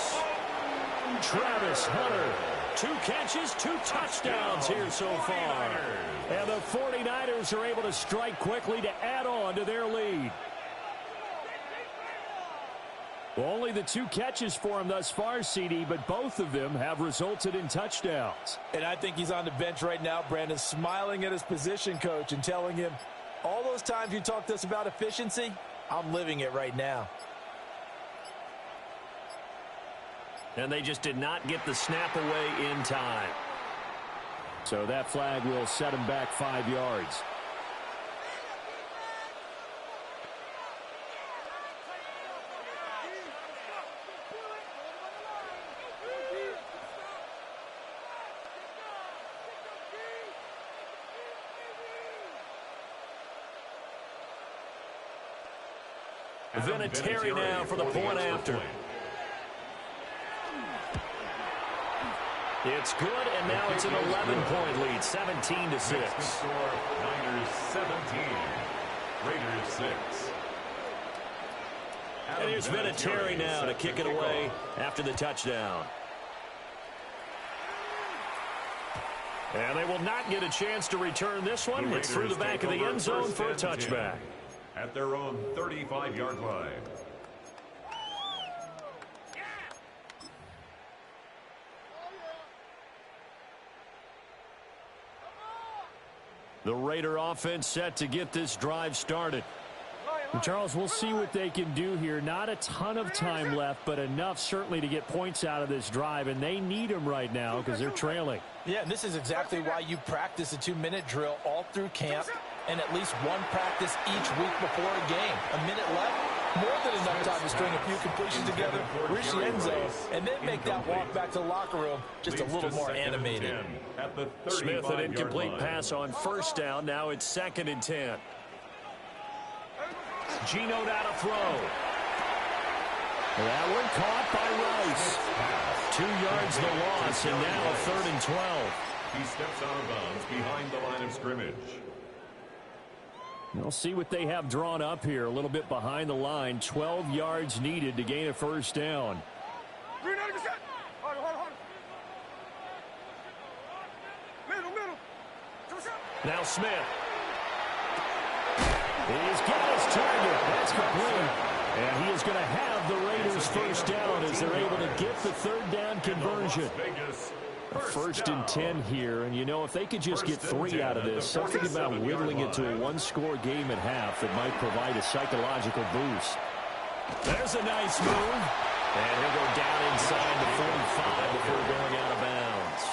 Travis Hunter. 2 catches, 2 touchdowns here so far. And the 49ers are able to strike quickly to add on to their lead. Well, only the 2 catches for him thus far, CD, but both of them have resulted in touchdowns. And I think he's on the bench right now, Brandon, smiling at his position coach and telling him, all those times you talked to us about efficiency, I'm living it right now. And they just did not get the snap away in time. So that flag will set him back 5 yards. Vinatieri now for the point after. It's good, and now it's an 11-point lead, 17-6. Niners 17, Raiders 6. And here's Vinatieri now to kick it away after the touchdown. And they will not get a chance to return this one. It's through the back of the end zone for a touchback. At their own 35-yard line. The Raider offense set to get this drive started. Charles, we'll see what they can do here. Not a ton of time left, but enough certainly to get points out of this drive, and they need them right now because they're trailing. Yeah, and this is exactly why you practice a 2-minute drill all through camp and at least one practice each week before a game. A minute left, more than enough time to string a few completions together, reach the end zone, and then make that walk back to the locker room just a little more animated. Smith, an incomplete pass on first down. Now it's 2nd and 10. Geno now to throw. That one caught by Rice. 2 yards the loss, and now a 3rd and 12. He steps out of bounds behind the line of scrimmage. We'll see what they have drawn up here. A little bit behind the line. 12 yards needed to gain a first down. Now Smith. He's got his target. That's complete. And he is going to have the Raiders first down as they're able to get the 3rd down conversion. First and 10 here, and you know, if they could just get 3 out of this, something about whittling it to a 1-score game at half that might provide a psychological boost. There's a nice move. And he'll go down inside the 45 before going out of bounds.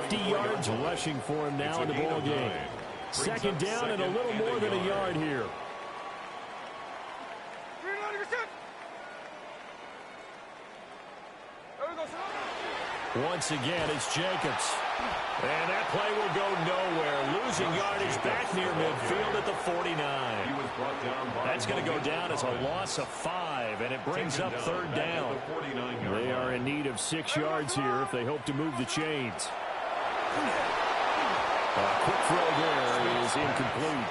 50 yards rushing for him now in the ball game. 2nd down and a little more than a yard here. Once again, it's Jacobs. And that play will go nowhere. Losing yardage back near midfield at the 49. That's going to go down as a loss of 5, and it brings up 3rd down. They are in need of 6 yards here if they hope to move the chains. A quick throw there is incomplete.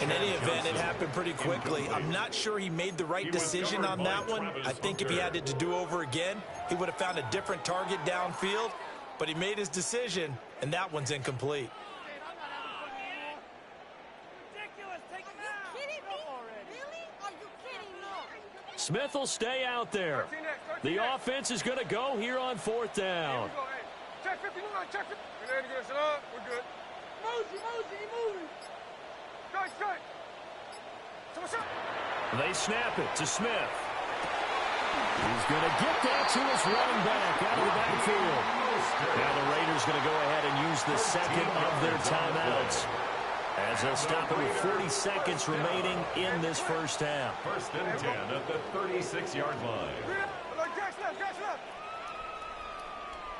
In any event, it happened pretty quickly. I'm not sure he made the right decision on that one. I think if he had it to do over again, he would have found a different target downfield. But he made his decision, and that one's incomplete. Smith will stay out there. The offense is going to go here on 4th down. Check 50, check 50. We're good. Moving. Strike. They snap it to Smith. He's going to get that to his running back out of the backfield. Now the Raiders going to go ahead and use the 2nd of their timeouts as they'll stop it with 40 seconds remaining in this first half. 1st and 10 at the 36-yard line. Catch left.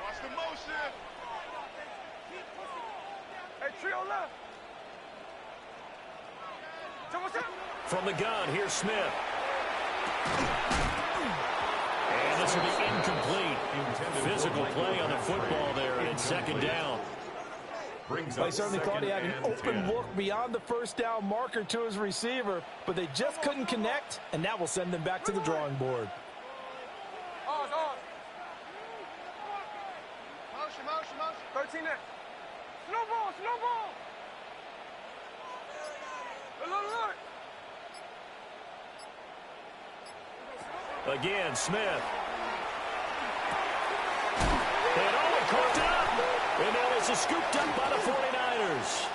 Watch the motion. Hey, trio left. From the gun, here's Smith. And this will be incomplete. Physical play on the football there, and it's 2nd down. They certainly thought he had an open look beyond the first down marker to his receiver, but they just couldn't connect, and that will send them back to the drawing board. Motion. 13 next. Slow ball. Look. Again, Smith. And it caught up. And now it's scooped up by the 49ers.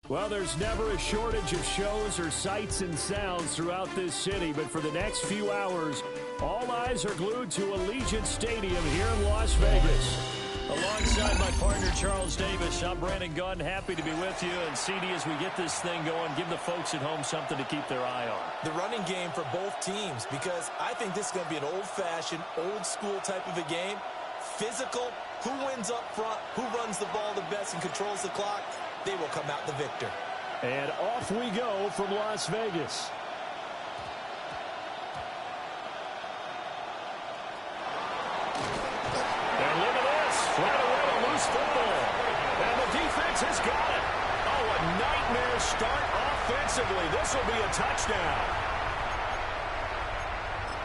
Well, there's never a shortage of shows or sights and sounds throughout this city, but for the next few hours, all eyes are glued to Allegiant Stadium here in Las Vegas. Alongside my partner, Charles Davis, I'm Brandon Gunn. Happy to be with you. And, CD, as we get this thing going, give the folks at home something to keep their eye on. The running game for both teams, because I think this is going to be an old-fashioned, old-school type of a game. Physical, who wins up front, who runs the ball the best and controls the clock, they will come out the victor. And off we go from Las Vegas. And look at this. Right away, a loose football. And the defense has got it. Oh, a nightmare start offensively. This will be a touchdown.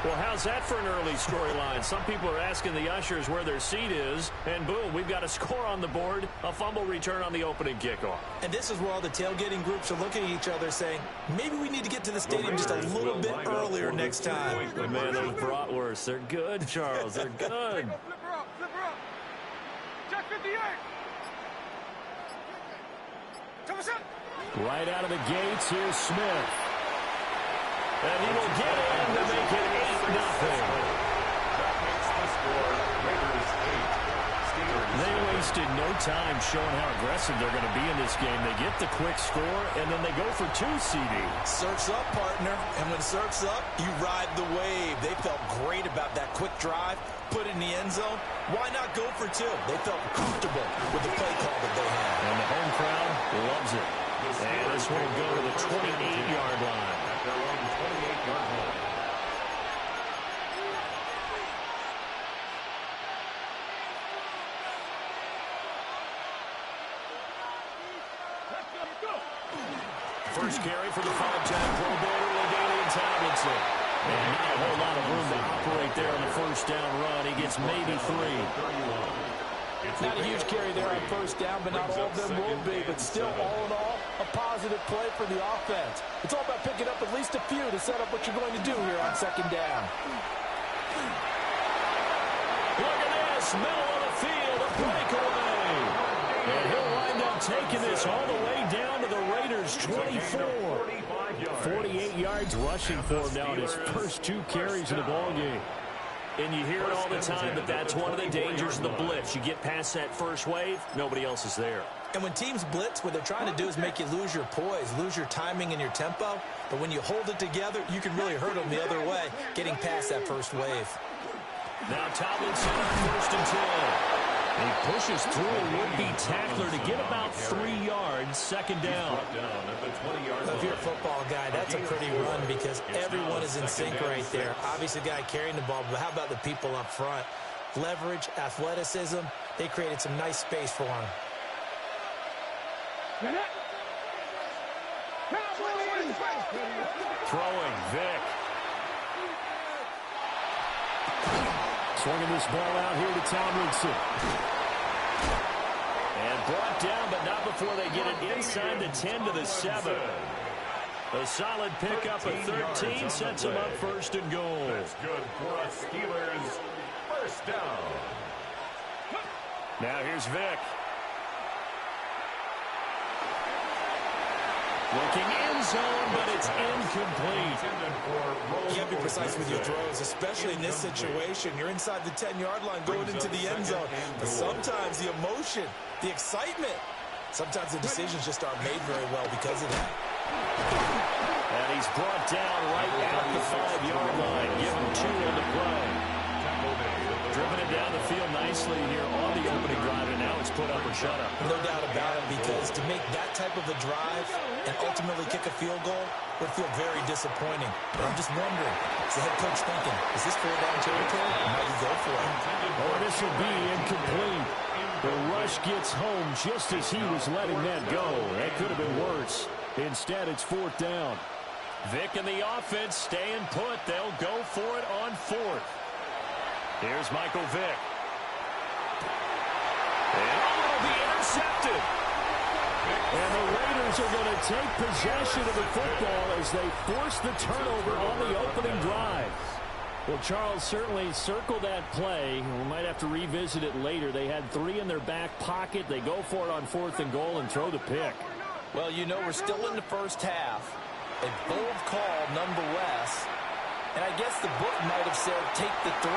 Well, how's that for an early storyline? Some people are asking the ushers where their seat is, and boom, we've got a score on the board, a fumble return on the opening kickoff. And this is where all the tailgating groups are looking at each other saying, maybe we need to get to the stadium just a little bit earlier next time. Man, those bratwursts, they're good, Charles. They're good. Flip her up, flip her up. Check 58. Right out of the gates, here's Smith. And he will get in to make it 8-0. That makes the score Raiders 8, Steelers. They wasted no time showing how aggressive they're going to be in this game. They get the quick score, and then they go for 2, CD. Surf's up, partner. And when surf's up, you ride the wave. They felt great about that quick drive, put it in the end zone. Why not go for 2? They felt comfortable with the play call that they had. And the home crowd loves it. And as This will go to the 28-yard line. At their own 28-yard line. First carry for the five-time Pro Bowler, LaDainian Tomlinson. And not a whole lot of room to operate there on the first down run. He gets maybe 3. Not a huge carry there on first down, but not all of them will be. But still, all in all, a positive play for the offense. It's all about picking up at least a few to set up what you're going to do here on second down. Look at this, middle of the field, a breakaway. And he'll wind up taking this all the way down to the Raiders' 24. 48 yards rushing for him now in his first 2 carries in the ballgame. And you hear it all the time, but that's one of the dangers of the blitz. You get past that first wave, nobody else is there. And when teams blitz, what they're trying to do is make you lose your poise, lose your timing and your tempo. But when you hold it together, you can really hurt them the other way, getting past that first wave. Now Tomlinson on first and 10. He pushes through a would-be tackler to get about 3 yards, second down. If you're a football guy, that's a pretty run because everyone is in sync right there. Obviously, the guy carrying the ball, but how about the people up front? Leverage, athleticism, they created some nice space for him. Throwing, Vic. Swinging this ball out here to Tomlinson. And brought down, but not before they get it inside the 10 to the 7. A solid pickup of 13 sets them up first and goal. That's good for us Steelers. First down. Now here's Vic. Looking end zone, but it's incomplete. You have to be precise with your throws, especially in this situation. You're inside the 10-yard line going into the end zone. But sometimes the emotion, the excitement, sometimes the decisions just aren't made very well because of that. And he's brought down right at the 5-yard line. Give him 2 on the play. Driven it down the field nicely here on the opening drive, and now it's put up or shut up. No doubt about it, because to make that type of a drive and ultimately kick a field goal would feel very disappointing. But I'm just wondering, is the head coach thinking, is this 4-down territory? Or might you go for it? Oh, this will be incomplete. The rush gets home just as he was letting that go. That could have been worse. Instead, it's 4th down. Vic and the offense staying put. They'll go for it on 4th. Here's Michael Vick. And it'll be intercepted. And the Raiders are going to take possession of the football as they force the turnover on the opening drive. Well, Charles, certainly circle that play. We might have to revisit it later. They had 3 in their back pocket. They go for it on 4th and goal and throw the pick. Well, you know, we're still in the first half. A bold call nonetheless. And I guess the book might have said take the 3.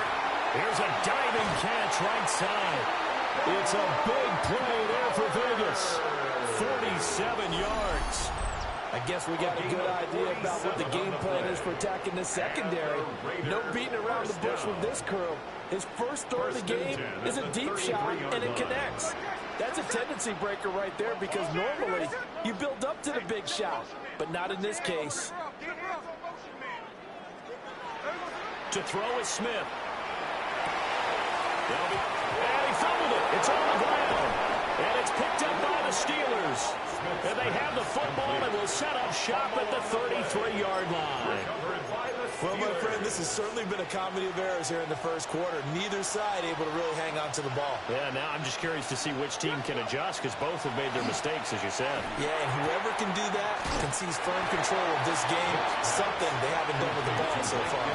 Here's a diving catch right side. It's a big play there for Vegas. 47 yards. I guess we got a good idea about what the game plan is for attacking this secondary. No beating around the bush with this curl. His first throw of the game is a deep shot, and it connects. That's a tendency breaker right there because normally you build up to the big shot, but not in this case. To throw is Smith. And he fumbled it. It's on the ground. And it's picked up by the Steelers. And they have the football and will set up shop at the 33-yard line. Well, my friend, this has certainly been a comedy of errors here in the first quarter. Neither side able to really hang on to the ball. Yeah, now I'm just curious to see which team can adjust because both have made their mistakes, as you said. Yeah, and whoever can do that can seize firm control of this game. Something they haven't done with the ball so far.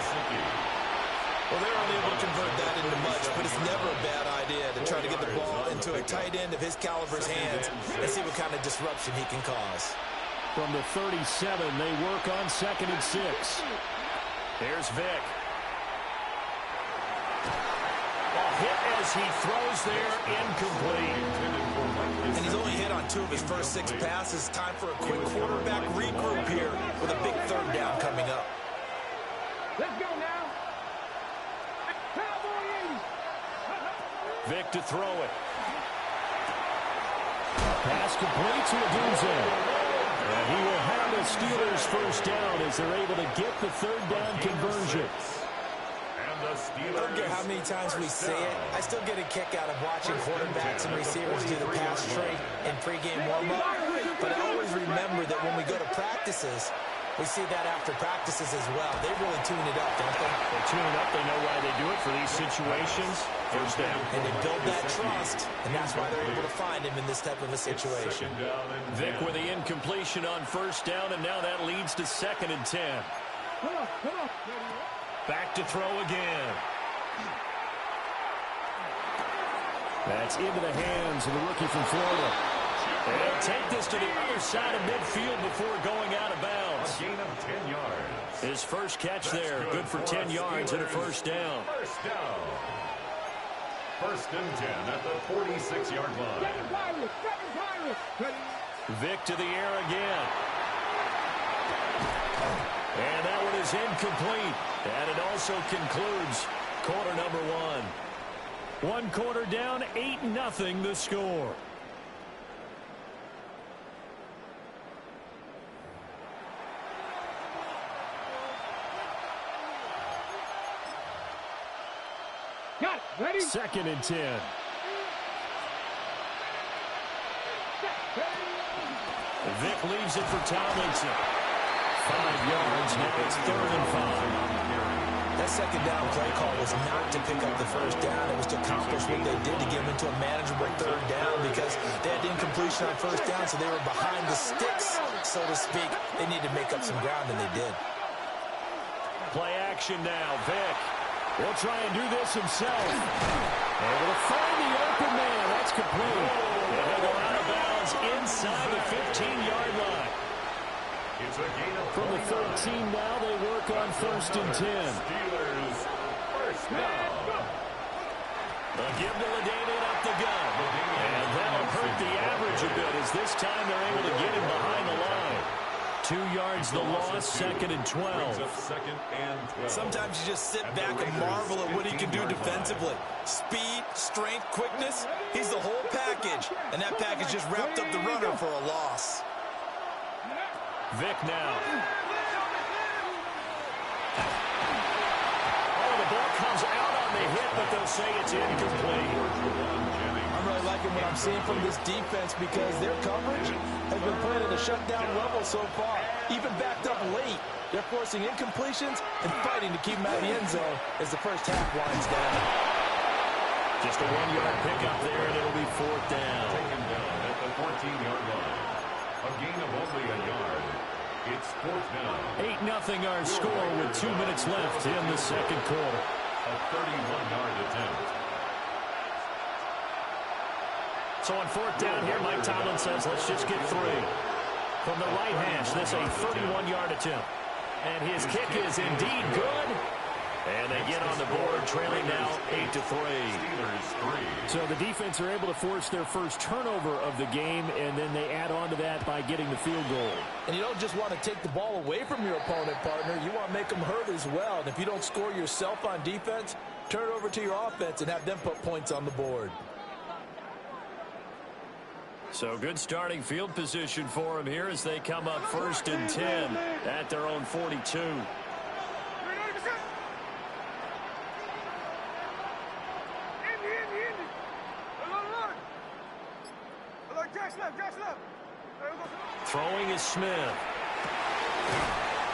Well, they're only able to convert that into much, but it's never a bad idea to try to get the ball into a tight end of his caliber's hands and see what kind of disruption he can cause. From the 37, they work on 2nd and 6. Here's Vic. A hit as he throws there, incomplete. And he's only hit on 2 of his first 6 passes. Time for a quick quarterback regroup here with a big 3rd down coming up. Let's go now. Vic to throw it. Pass complete to Adunze. And he will have the Steelers first down as they're able to get the third down conversion. I don't care how many times we say it, I still get a kick out of watching quarterbacks and receivers do the pass trade in pregame warm-up. But I always remember that when we go to practices, we see that after practices as well. They really tune it up, don't they? They tune it up. They know why they do it for these situations. First down. And they build that trust, and that's why they're able to find him in this type of a situation. Vic with the incompletion on first down, and now that leads to 2nd and 10. Come on. Back to throw again. That's into the hands of the rookie from Florida. They'll take this to the other side of midfield before going out of bounds. A gain of 10 yards. His first catch there, good for 10 yards and a first down. First down. 1st and 10 at the 46-yard line. Vic to the air again. And that one is incomplete. And it also concludes quarter number 1. 1 quarter down, 8-0 the score. Got it. Ready? 2nd and 10. Vic leaves it for Tomlinson. 5 yards. Now it's 3rd and 5. That second down play call was not to pick up the first down. It was to accomplish what they did to get them into a manageable 3rd down because they had incompletion on first down, so they were behind the sticks, so to speak. They needed to make up some ground, and they did. Play action now. Vic will try and do this himself. Able to find the open man. That's complete. And they go out of bounds inside the 15-yard line. It's a gain of From the 13 now, they work on 1st and 10. Steelers first down. They'll give to LaDavid up the gun. And that'll hurt the average a bit as this time they're able to get him behind the line. 2 yards the loss, 2nd and 12. Sometimes you just sit back and marvel at what he can do defensively. Speed, strength, quickness, he's the whole package. And that package just wrapped up the runner for a loss. Vic now. Oh, the ball comes out on the hit, but they'll say it's incomplete. I'm really liking what I'm seeing from this defense because their coverage has been playing at a shutdown level so far. Even backed up late, they're forcing incompletions and fighting to keep them out of the end zone as the first half winds down. Just a 1-yard pickup there, and it'll be 4th down. Taken down at the 14-yard line. A gain of only a yard. It's 4th down. 8-0 our score with 2 minutes left in the 2nd quarter. A 31-yard attempt. So on 4th down here, Mike Tomlin says, let's just get 3. From the right hash, this a 31-yard attempt. And his kick is indeed good. And they get on the board, trailing now 8-3. So the defense are able to force their first turnover of the game, and then they add on to that by getting the field goal. And you don't just want to take the ball away from your opponent, partner. You want to make them hurt as well. And if you don't score yourself on defense, turn it over to your offense and have them put points on the board. So good starting field position for them here as they come up 1st and 10 at their own 42. Throwing is Smith.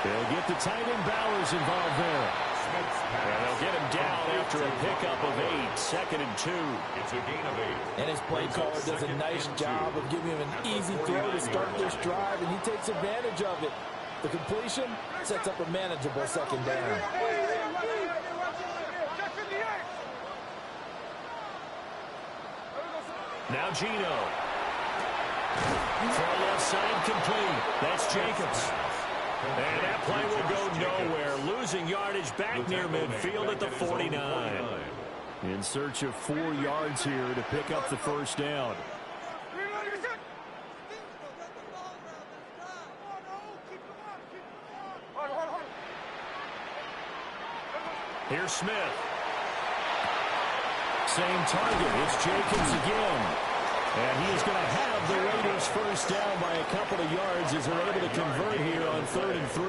They'll get the tight end Bowers involved there. And they'll get him down after a pickup of 8, 2nd and 2. It's a gain of 8. And his play caller does a nice job of giving him an easy throw to start this drive, and he takes advantage of it. The completion sets up a manageable 2nd down. Now Gino. Throw left side complete. That's Jacobs. And that play will go nowhere. Losing yardage back near midfield at the 49. In search of 4 yards here to pick up the first down. Here's Smith. Same target. It's Jacobs again. And he is going to have the Raiders first down by a couple of yards as they're able to convert here on 3rd and 3.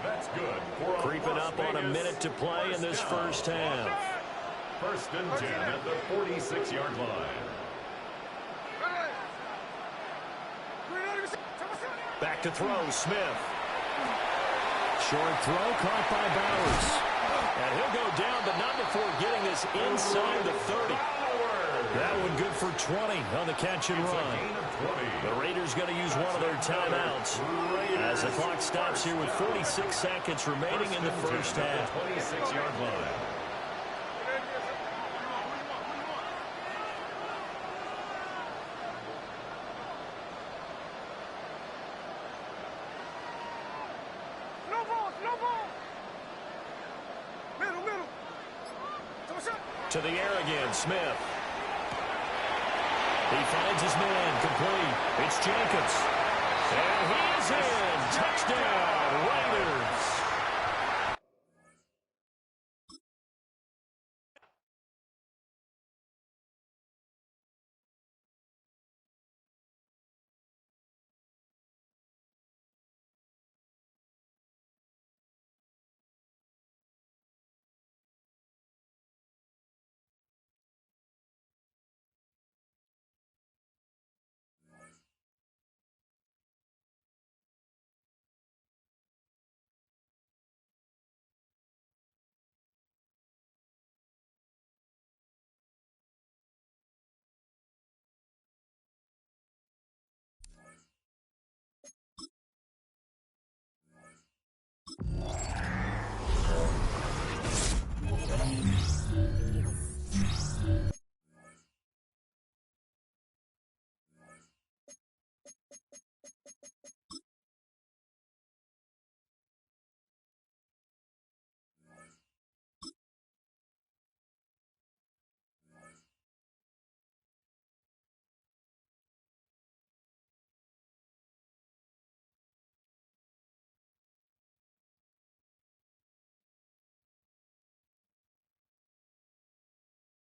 That's good. Creeping up on a minute to play in this first half. 1st and 10 at the 46-yard line. Back to throw, Smith. Short throw caught by Bowers. And he'll go down, but not before getting this inside the 30. That one good for 20 on the catch and run. The Raiders going to use one of their timeouts as the clock stops here with 46 seconds remaining in the first half. 26-yard line. To the air again, Smith. He finds his man, complete. It's Jacobs. And he is in. Touchdown, Raiders.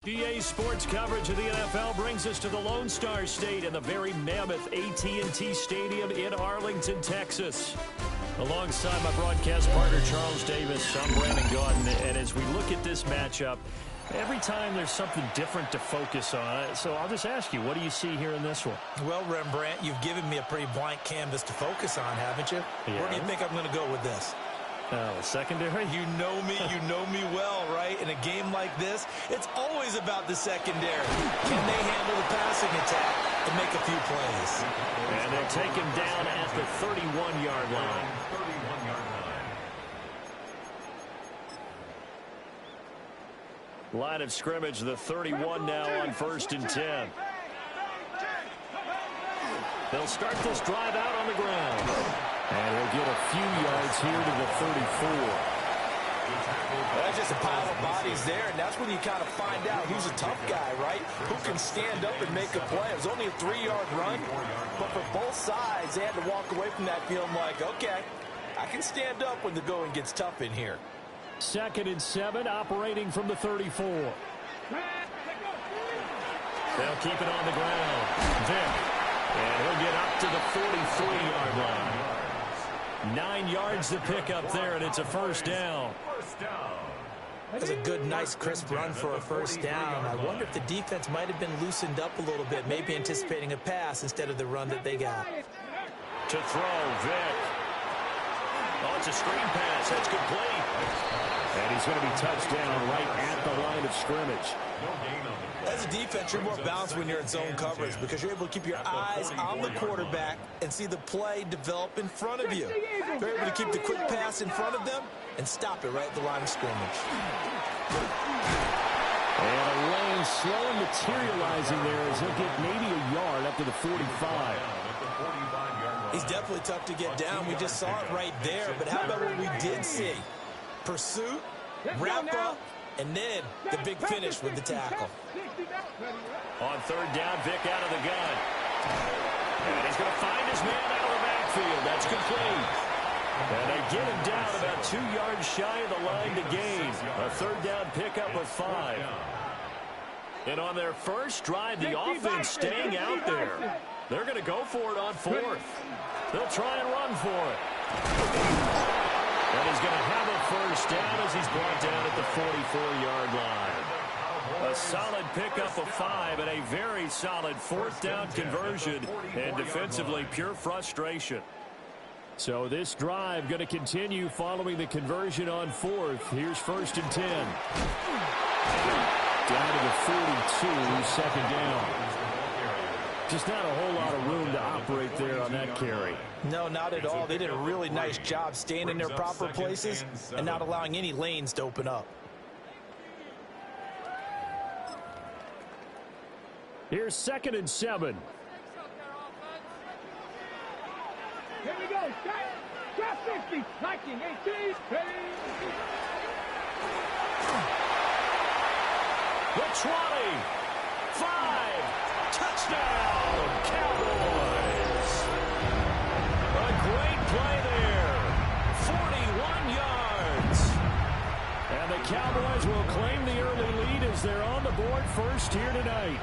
DA Sports coverage of the NFL brings us to the Lone Star State and the very mammoth AT&T Stadium in Arlington, Texas. Alongside my broadcast partner, Charles Davis, I'm Brandon Gaudin, and as we look at this matchup, every time there's something different to focus on. So I'll just ask you, what do you see here in this one? Well, Rembrandt, you've given me a pretty blank canvas to focus on, haven't you? Yeah. Where do you think I'm going to go with this? Secondary? You know me well, right? In a game like this, it's always about the secondary. Can they handle the passing attack and make a few plays? And they're taken down at the 31-yard line. Line of scrimmage, the 31 now on 1st and 10. They'll start this drive out on the ground. And he'll get a few yards here to the 34. There's just a pile of bodies there, and that's when you kind of find out who's a tough guy, right? Who can stand up and make a play. It was only a 3-yard run, but for both sides, they had to walk away from that feeling like, okay, I can stand up when the going gets tough in here. 2nd and 7, operating from the 34. They'll keep it on the ground. Vick. And he'll get up to the 43-yard line. 9 yards to pick up there, and it's a first down. That's a good, nice, crisp run for a first down. I wonder if the defense might have been loosened up a little bit, maybe anticipating a pass instead of the run that they got. To throw, Vick. Oh, it's a screen pass. That's complete. And he's going to be touched down right at the line of scrimmage. As a defense, you're more balanced when you're in zone coverage because you're able to keep your eyes on the quarterback and see the play develop in front of you. You're able to keep the quick pass in front of them and stop it right at the line of scrimmage. And a lane slow materializing there as he'll get maybe a yard up to the 45. He's definitely tough to get down. We just saw it right there. But how about what we did see? Pursuit, wrap up, and then the big finish with the tackle. On 3rd down, Vick out of the gun. And he's going to find his man out of the backfield. That's complete. And they get him down about 2 yards shy of the line to gain. A 3rd down pickup of 5. And on their first drive, the offense staying out there. They're going to go for it on fourth. They'll try and run for it. And he's going to have a first down as he's brought down at the 44-yard line. A solid pickup of 5 and a very solid fourth down conversion, and defensively pure frustration. So this drive going to continue following the conversion on fourth. Here's 1st and 10. Down to the 42, second down. Just not a whole lot of room to operate there on that carry. No, not at all. They did a really nice job staying in their proper places and not allowing any lanes to open up. Here's 2nd and 7. Here we go. Shot 50. Liking 18. The 20. 5. Touchdown, Cowboys. A great play there. 41 yards. And the Cowboys will claim the early lead as they're on the board first here tonight.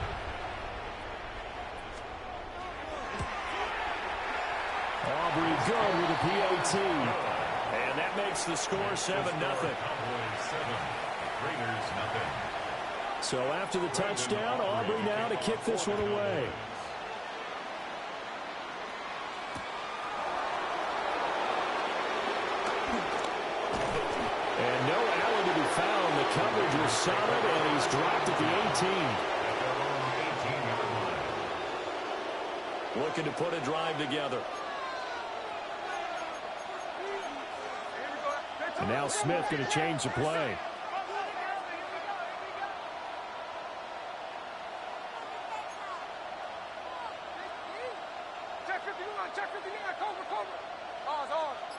Aubrey good with a PAT. And that makes the score 7-0. So after the touchdown, Aubrey now to kick this one away. And no Allen to be found. The coverage was solid, and he's dropped at the 18. Looking to put a drive together. And now Smith going to change the play. Check 51, check 59, cover. Ours.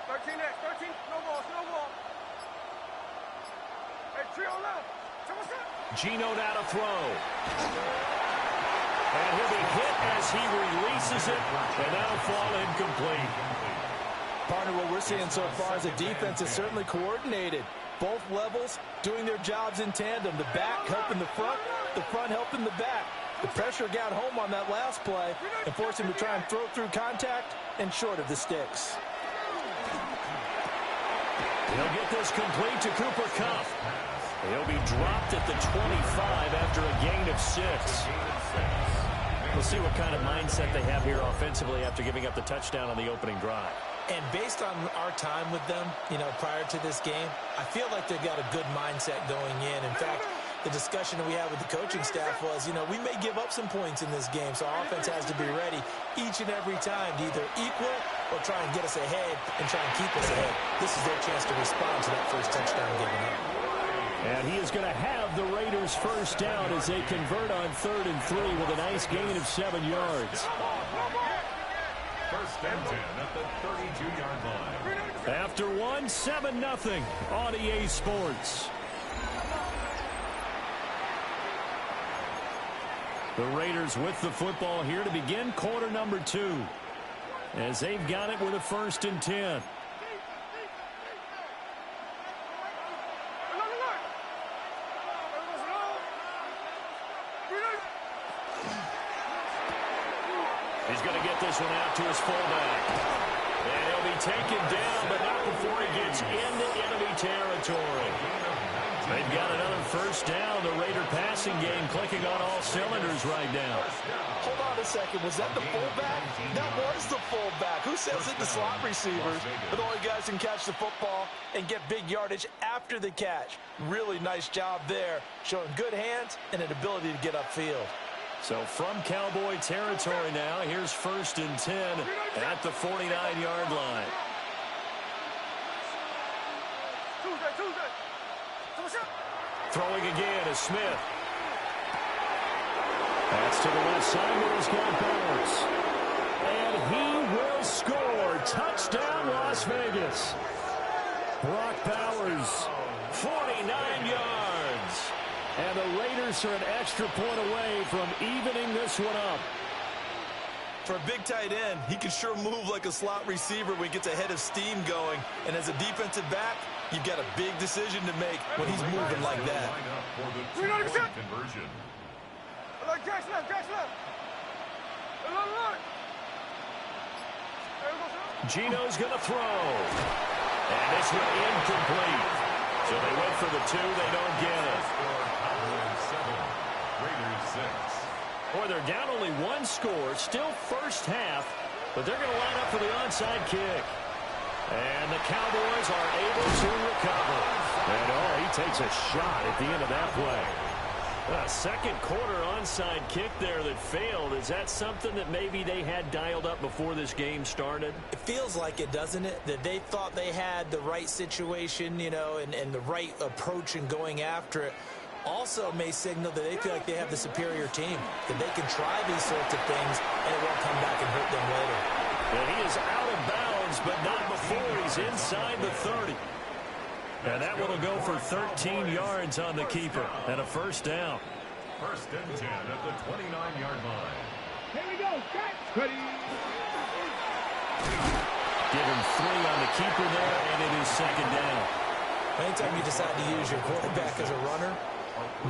13X, 13, no ball. Hey, trio left. What's up? Gino now to throw. And he'll be hit as he releases it, and that'll fall incomplete. Partner, what we're seeing so far is the defense is certainly coordinated. Both levels doing their jobs in tandem. The back helping the front helping the back. The pressure got home on that last play and forced him to try and throw through contact and short of the sticks. He'll get this complete to Cooper Kupp. He'll be dropped at the 25 after a gain of 6. We'll see what kind of mindset they have here offensively after giving up the touchdown on the opening drive. And based on our time with them, prior to this game, I feel like they've got a good mindset going in. In fact, the discussion that we had with the coaching staff was, we may give up some points in this game, so our offense has to be ready each and every time to either equal or try and get us ahead and try and keep us ahead. This is their chance to respond to that first touchdown given up. And he is going to have the Raiders first down as they convert on 3rd and 3 with a nice gain of 7 yards. First and 10 at the 32-yard line. After 7-0 on EA Sports. The Raiders with the football here to begin quarter number 2. As they've got it with a 1st and 10. He's going to get this one out to his fullback. And he'll be taken down, but not before he gets into enemy territory. They've got another first down. The Raider passing game clicking on all cylinders right now. Hold on a second. Was that the fullback? That was the fullback. Who says it? The slot receivers. But the only guys can catch the football and get big yardage after the catch. Really nice job there. Showing good hands and an ability to get upfield. So from Cowboy territory now, here's 1st and 10 at the 49-yard line. Throwing again is Smith. That's to the left side where he's got Bowers. And he will score. Touchdown, Las Vegas. Brock Bowers, 49 yards. And the Raiders are an extra point away from evening this one up. For a big tight end, he can sure move like a slot receiver when he gets a head of steam going. And as a defensive back, You've got a big decision to make when he's moving like that. Conversion. Jack's left, Jack's left. Look. Gino's going to throw. And this one incomplete. So they went for the 2. They don't get it. Raiders 6. Boy, they're down only 1 score. Still first half. But they're going to line up for the onside kick. And the Cowboys are able to recover. And, he takes a shot at the end of that play. A second quarter onside kick there that failed. Is that something that maybe they had dialed up before this game started? It feels like it, doesn't it? That they thought they had the right situation, and the right approach in going after it. Also may signal that they feel like they have the superior team, that they can try these sorts of things, and it won't come back and hurt them later. And he is out of bounds, but not before he's inside the 30. And that one will go for 13 yards on the keeper and a first down. First and 10 at the 29-yard line. Here we go. Ready. Give him 3 on the keeper there, and it is second down. Anytime you decide to use your quarterback as a runner,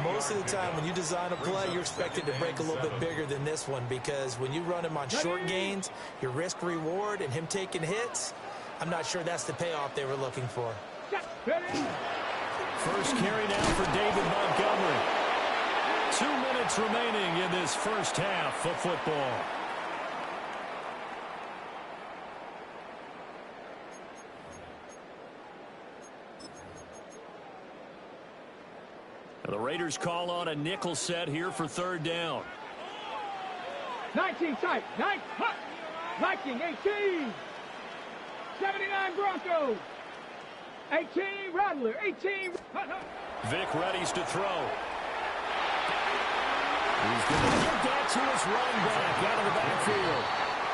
most of the time when you design a play, you're expected to break a little bit bigger than this one, because when you run him on short gains, your risk-reward and him taking hits, I'm not sure that's the payoff they were looking for. First carry now for David Montgomery. 2 minutes remaining in this first half of football. The Raiders call on a nickel set here for third down. 19 tight. 9 hot. Viking 18. 79 Broncos. 18 Rattler. 18 hot. Vic readies to throw. He's going to get that to his run back out of the backfield.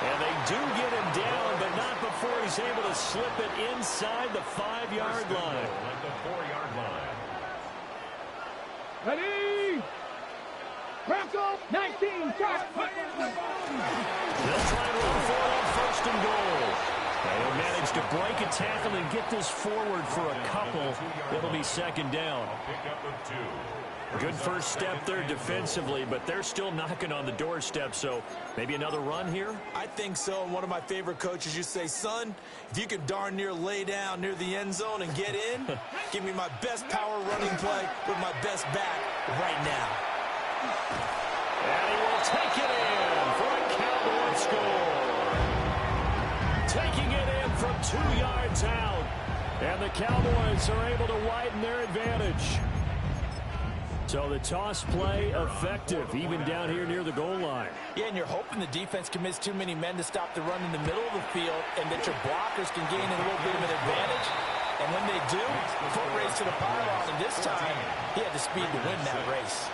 And they do get him down, but not before he's able to slip it inside the 5-yard line. At the 4-yard line. Ready. Broncos 19 tight. They'll try and run for it on first and goal. They'll manage to break a tackle and get this forward for a couple. It'll be second down. Pickup of 2. Good first step there defensively, but they're still knocking on the doorstep, so maybe another run here? I think so. And one of my favorite coaches used to say, son, if you can darn near lay down near the end zone and get in, give me my best power running play with my best back right now. And he will take it in for a Cowboy score. Taking it in from 2 yards out. And the Cowboys are able to widen their advantage. So the toss play effective, even down here near the goal line. Yeah, and you're hoping the defense commits too many men to stop the run in the middle of the field and that your blockers can gain a little bit of an advantage. And when they do, foot race to the pylon, and this time, he had the speed to win that race.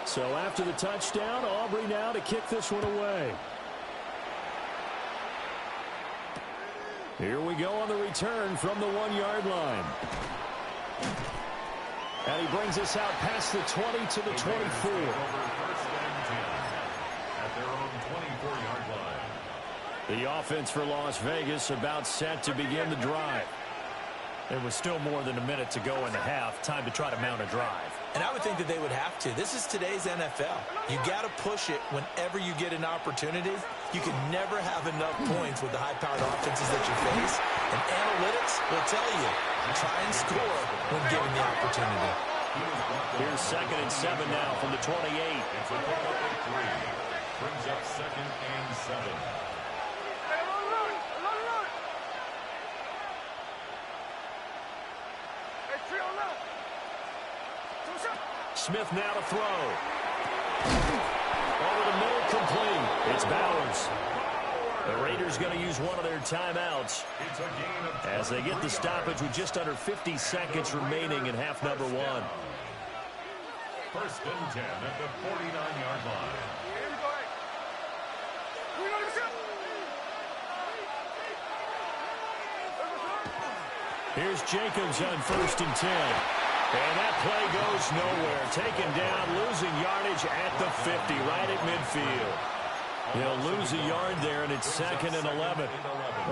So after the touchdown, Aubrey now to kick this one away. Here we go on the return from the 1-yard line. And he brings us out past the 20 to the 24. At their own 24-yard line. The offense for Las Vegas about set to begin the drive. There was still more than a minute to go in the half. Time to try to mount a drive. And I would think that they would have to. This is today's NFL. You got to push it whenever you get an opportunity. You can never have enough points with the high-powered offenses that you face. And analytics will tell you, try and score when given the opportunity. Here's 2nd and 7 now from the 28. It's a pickup of 3. Brings up 2nd and 7. Smith now to throw. Over the middle, complete. It's Bowers. The Raiders going to use one of their timeouts as they get the stoppage with just under 50 seconds remaining in half number 1. First and 10 at the 49-yard line. Here's Jacobs on 1st and 10. And that play goes nowhere. Taken down, losing yardage at the 50, right at midfield. He'll lose a yard there, and it's 2nd and 11.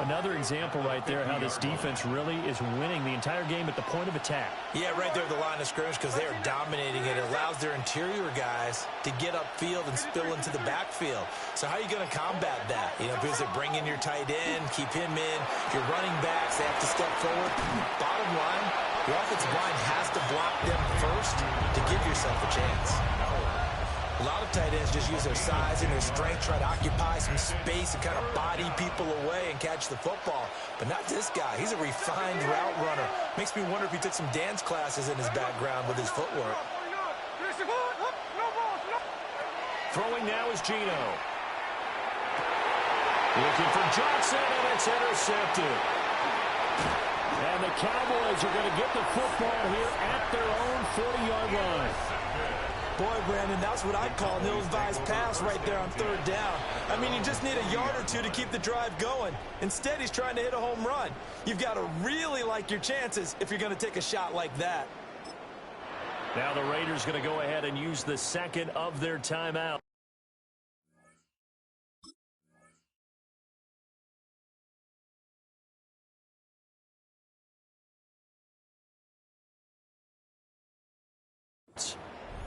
Another example right there how this defense really is winning the entire game at the point of attack. Yeah, right there at the line of scrimmage because they are dominating it. It allows their interior guys to get upfield and spill into the backfield. So how are you going to combat that? You know, because they bring in your tight end, keep him in. Your running backs, they have to step forward. Bottom line, your offensive line has to block them first to give yourself a chance. A lot of tight ends just use their size and their strength, try to occupy some space and kind of body people away and catch the football. But not this guy. He's a refined route runner. Makes me wonder if he took some dance classes in his background with his footwork. Throwing now is Gino. Looking for Johnson, and it's intercepted. And the Cowboys are going to get the football here at their own 40-yard line. Boy, Brandon, that's what I'd call an ill-advised pass right there on 3rd down. I mean, you just need a yard or two to keep the drive going. Instead, he's trying to hit a home run. You've got to really like your chances if you're going to take a shot like that. Now the Raiders going to go ahead and use the 2nd of their timeout.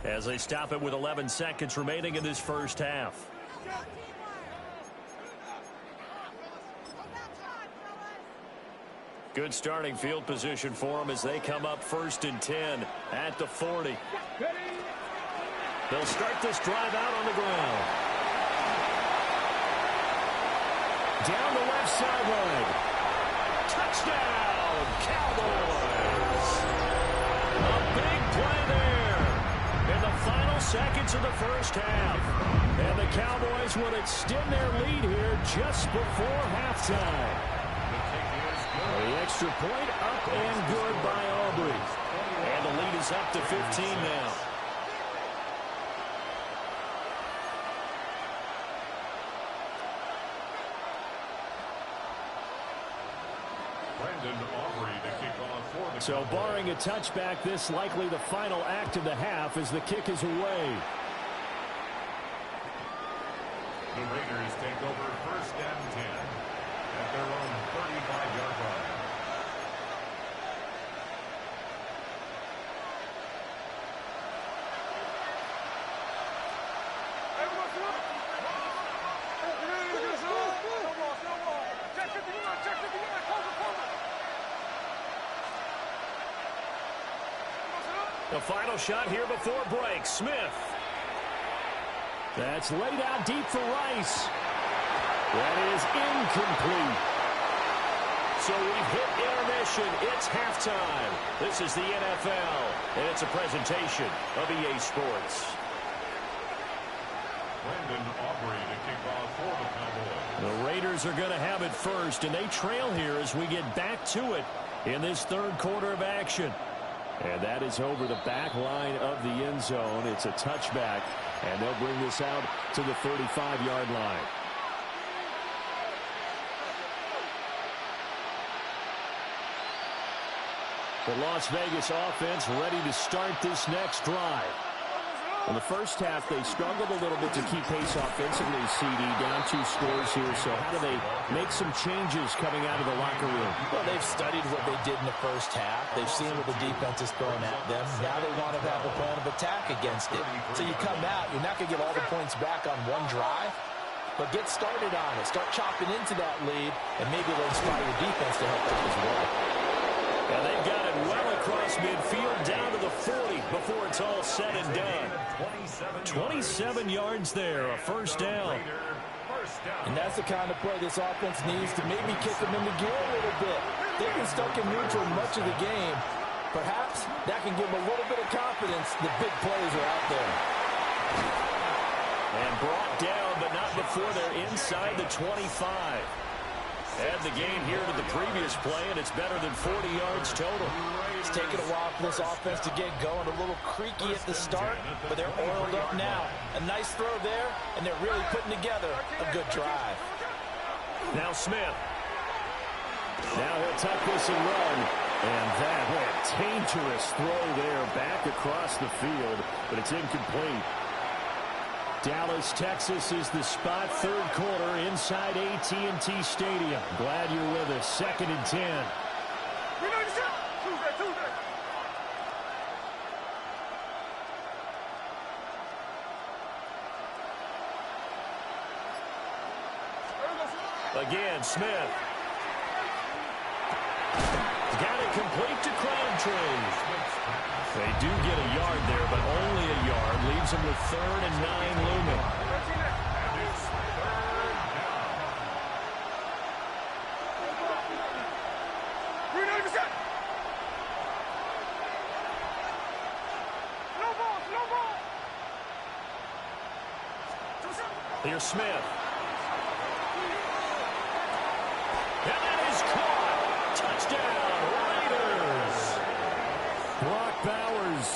As they stop it with 11 seconds remaining in this first half. Good starting field position for them as they come up 1st and 10 at the 40. They'll start this drive out on the ground. Down the left sideline. Touchdown, Cowboys. A big play there in the final seconds of the first half. And the Cowboys would extend their lead here just before halftime. The extra point up and good by Aubrey. And the lead is up to 15 now. So barring a touchback, this likely the final act of the half as the kick is away. The Raiders take over 1st and 10 at their own 35-yard line. The final shot here before break. Smith. That's laid out deep for Rice. That is incomplete. So we've hit intermission. It's halftime. This is the NFL, and it's a presentation of EA Sports. Brandon Aubrey to kick off for the Cowboys. The Raiders are going to have it first, and they trail here as we get back to it in this 3rd quarter of action. And that is over the back line of the end zone. It's a touchback, and they'll bring this out to the 35-yard line. The Las Vegas offense ready to start this next drive. In the first half, they struggled a little bit to keep pace offensively, CD, down 2 scores here. So how do they make some changes coming out of the locker room? Well, they've studied what they did in the first half. They've seen what the defense is throwing at them. Now they want to have a plan of attack against it. So you come out, you're not going to get all the points back on one drive, but get started on it. Start chopping into that lead, and maybe it'll inspire your defense to help out as well. And they've got it well across midfield down to the 40 before it's all said and done. 27 yards there, a first down. And that's the kind of play this offense needs to maybe kick them into gear a little bit. They've been stuck in neutral much of the game. Perhaps that can give them a little bit of confidence. The big plays are out there. And brought down, but not before they're inside the 25. Add the gain here to the previous play, and it's better than 40 yards total. It's taken a while for this offense to get going. A little creaky at the start, but they're oiled up now. A nice throw there, and they're really putting together a good drive. Now Smith. Now he'll tuck this and run. And that dangerous throw there back across the field, but it's incomplete. Dallas, Texas is the spot. Third quarter inside AT&T Stadium. Glad you're with us. 2nd and 10. Again, Smith. Got it complete to Crabtree. They do get a yard there, but only a yard. Leaves them with 3rd and 9 looming. Here's Smith. And that is caught. Touchdown, Raiders. Brock Bowers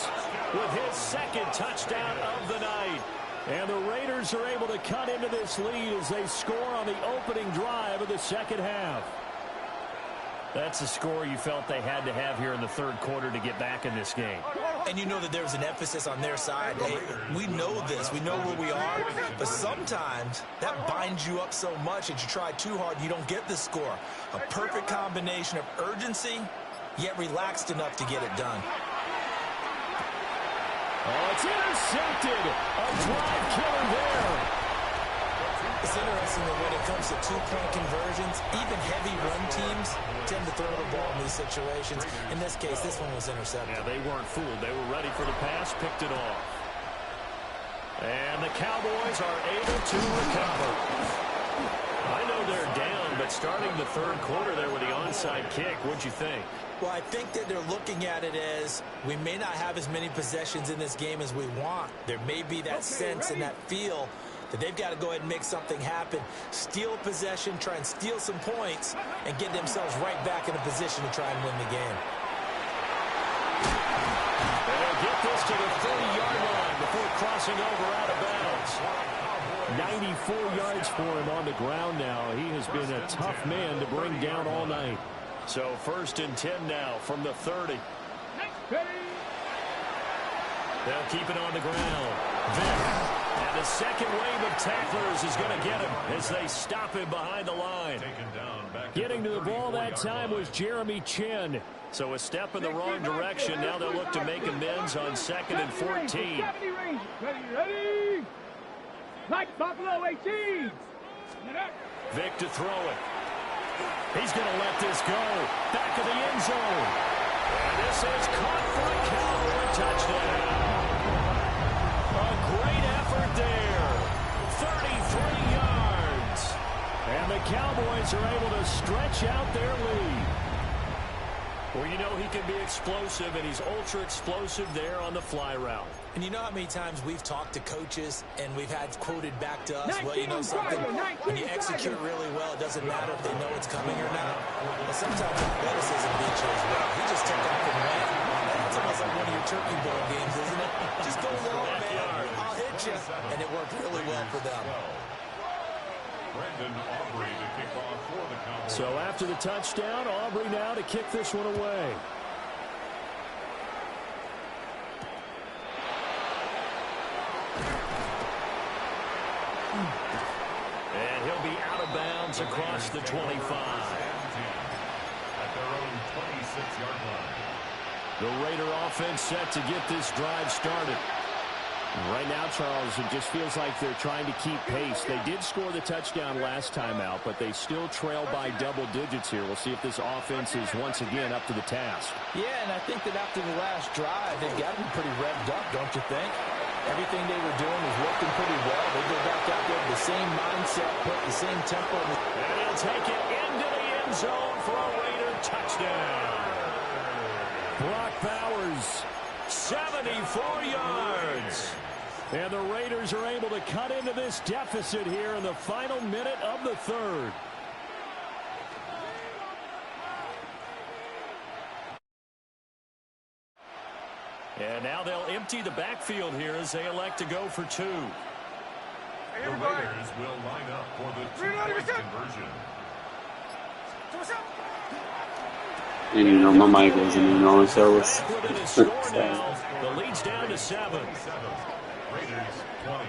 With his 2nd touchdown of the night. And the Raiders are able to cut into this lead as they score on the opening drive of the 2nd half. That's the score you felt they had to have here in the 3rd quarter to get back in this game. And you know that there was an emphasis on their side. Hey, we know this. We know where we are. But sometimes that binds you up so much that you try too hard, you don't get the score. A perfect combination of urgency, yet relaxed enough to get it done. Oh, it's intercepted. A drive killer there. It's interesting that when it comes to two-point conversions, even heavy run teams tend to throw the ball in these situations. In this case, this one was intercepted. Yeah, they weren't fooled. They were ready for the pass, picked it off. And the Cowboys are able to recover. I know they're down, but starting the 3rd quarter there with the onside kick, what'd you think? Well, I think that they're looking at it as we may not have as many possessions in this game as we want. There may be that sense and that feel that they've got to go ahead and make something happen, steal possession, try and steal some points, and get themselves right back in a position to try and win the game. They'll get this to the 30-yard line before crossing over out of bounds. 94 yards for him on the ground now. He has been a tough man to bring down all night. So 1st and 10 now from the 30. They'll keep it on the ground. Vick. And the second wave of tacklers is going to get him as they stop him behind the line. Getting to the ball that time was Jeremy Chin. So a step in the wrong direction. Now they'll look to make amends on 2nd and 14. Ready? Like Buffalo 18. Vick to throw it. He's going to let this go. Back of the end zone. And this is caught for a Cowboy touchdown. A great effort there. 33 yards. And the Cowboys are able to stretch out their lead. Well, you know he can be explosive, and he's ultra-explosive there on the fly route. And you know how many times we've talked to coaches and we've had quoted back to us, well, you know something, when you execute really well, it doesn't matter if they know it's coming or not. But sometimes athleticism beats you as well. He just took off and ran. That's almost like one of your Turkey Bowl games, isn't it? Just go low, man. I'll hit you. And it worked really well for them. So after the touchdown, Aubrey now to kick this one away. And he'll be out of bounds across the 25. At their own 26-yard line. The Raider offense set to get this drive started. Right now, Charles, it just feels like they're trying to keep pace. They did score the touchdown last time out, but they still trail by double digits here. We'll see if this offense is once again up to the task. Yeah, and I think that after the last drive, they've got to be pretty revved up, don't you think? Everything they were doing was working pretty well. They go back out there with the same mindset, put the same tempo. And he'll take it into the end zone for a Raider touchdown. Brock Bowers, 74 yards. and the Raiders are able to cut into this deficit here in the final minute of the third. And now they'll empty the backfield here as they elect to go for two. The Raiders will line up for the two-point conversion. And you know, my mic wasn't even on, so it's Back within a score now. The lead's down to 7. Raiders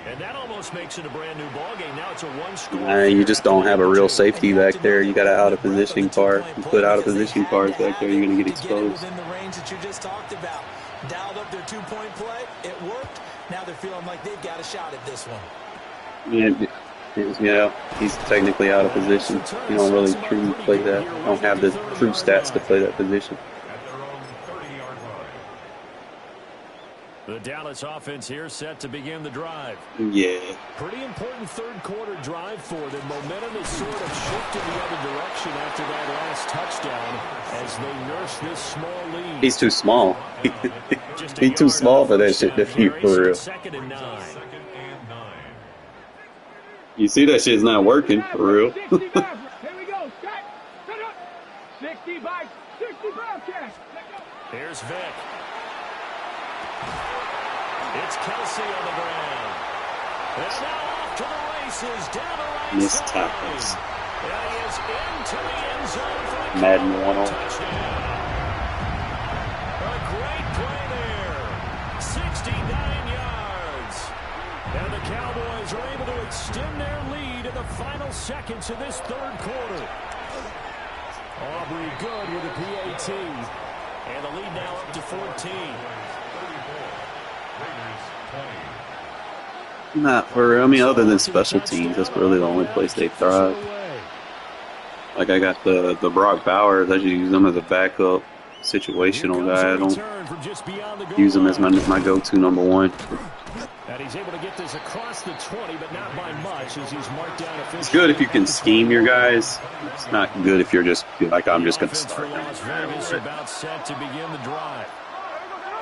And that almost makes it a brand new ball game. Now it's a one-score. Nah, you just don't have a real safety back there. You got an out of position card. You put out of position cards back there, you're gonna get exposed. Within the range that you just talked about. Dialed up their two-point play. It worked. Now they're feeling like they've got a shot at this one. Yeah, he's technically out of position. You don't really truly play that. You don't have the true stats to play that position. The Dallas offense here set to begin the drive. Yeah. Pretty important third-quarter drive for them. Momentum is sort of shifted the other direction after that last touchdown as they nurse this small lead. He's too small. He's too small for that shit to be for real. Second and 9. You see that shit's not working for real. 60 here we go. Set up. 60 by 60 broadcast. Here's Vic. It's Kelsey on the ground. And now off to the races down the right Missed side. tackles. And he is into the end zone for the Madden 1 touchdown. A great play there. 69 yards. And the Cowboys are able to extend their lead in the final seconds of this third quarter. Aubrey good with a PAT. And the lead now up to 14. Not for real. I mean, other than special teams, that's really the only place they thrive. Like, I got the Brock Bowers. I just use them as a backup situational guy. I don't use them as my go-to number one. And he's able to get this across the 20, but not by much as he's marked down officially. It's good if you can scheme your guys. It's not good if you're just like, I'm just going to start. Las Vegas about set to begin the drive.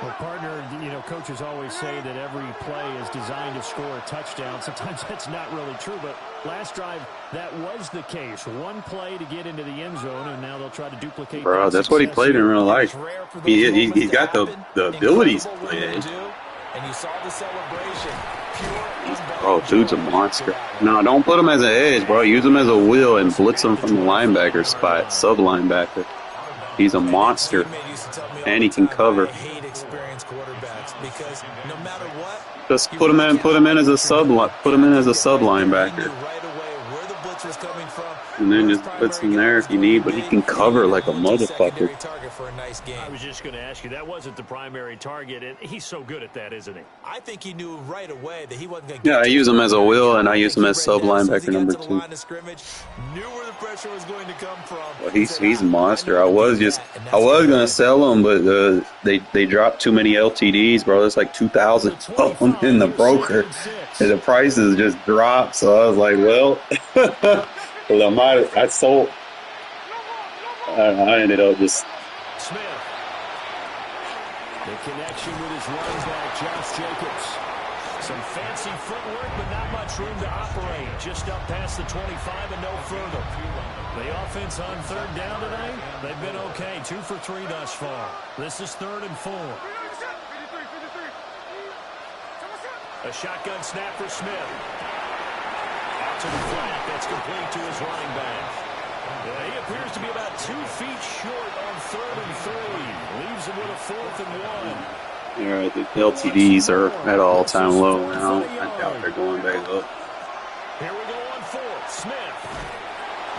Well, partner, coaches always say that every play is designed to score a touchdown. Sometimes that's not really true, but last drive, that was the case. One play to get into the end zone, and now they'll try to duplicate. Bro, that's what he played in real life. He's got the abilities to play it. And you saw the celebration. Bro, dude's a monster. No, don't put him as an edge, bro. Use him as a wheel and blitz him from the linebacker spot, sub-linebacker. He's a monster, and he can cover. Because no matter what, just put him in as a sub linebacker, and then just puts him there if you need. But he can cover like a motherfucker. I was just going to ask you, that wasn't the primary target, and he's so good at that, isn't he? I think he knew right away that he wasn't going to. Yeah, I use him as a wheel, and I use him as sub linebacker number 2. Knew where the pressure was going to come from. Well, he's a monster. I was gonna sell him, but they dropped too many LTDs, bro. It's like 2,000 of them in the broker, and the prices just dropped. So I was like, well, I sold. I ended up just. Smith. The connection with his running back, Josh Jacobs. Some fancy footwork, but not much room to operate. Just up past the 25 and no further. The offense on third down tonight, they've been okay. 2 for 3 thus far. This is 3rd and 4. A shotgun snap for Smith. Out to the flat. That's complete to his running back. He appears to be about 2 feet short on 3rd and 3. Leaves him with a 4th and 1. All right, the LTDs are at an all-time low now. I doubt they're going back up. Here we go on 4th. Smith.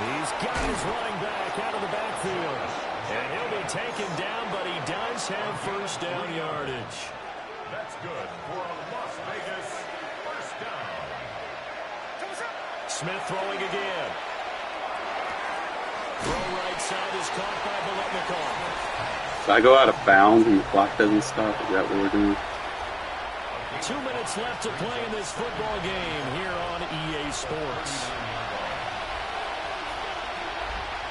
He's got his running back out of the backfield. And he'll be taken down, but he does have first down yardage. That's good for a Las Vegas first down. Smith throwing again. Throw right side is caught by Biletnikoff. So I go out of bounds and the clock doesn't stop. Is that what we're doing? 2 minutes left to play in this football game here on EA Sports.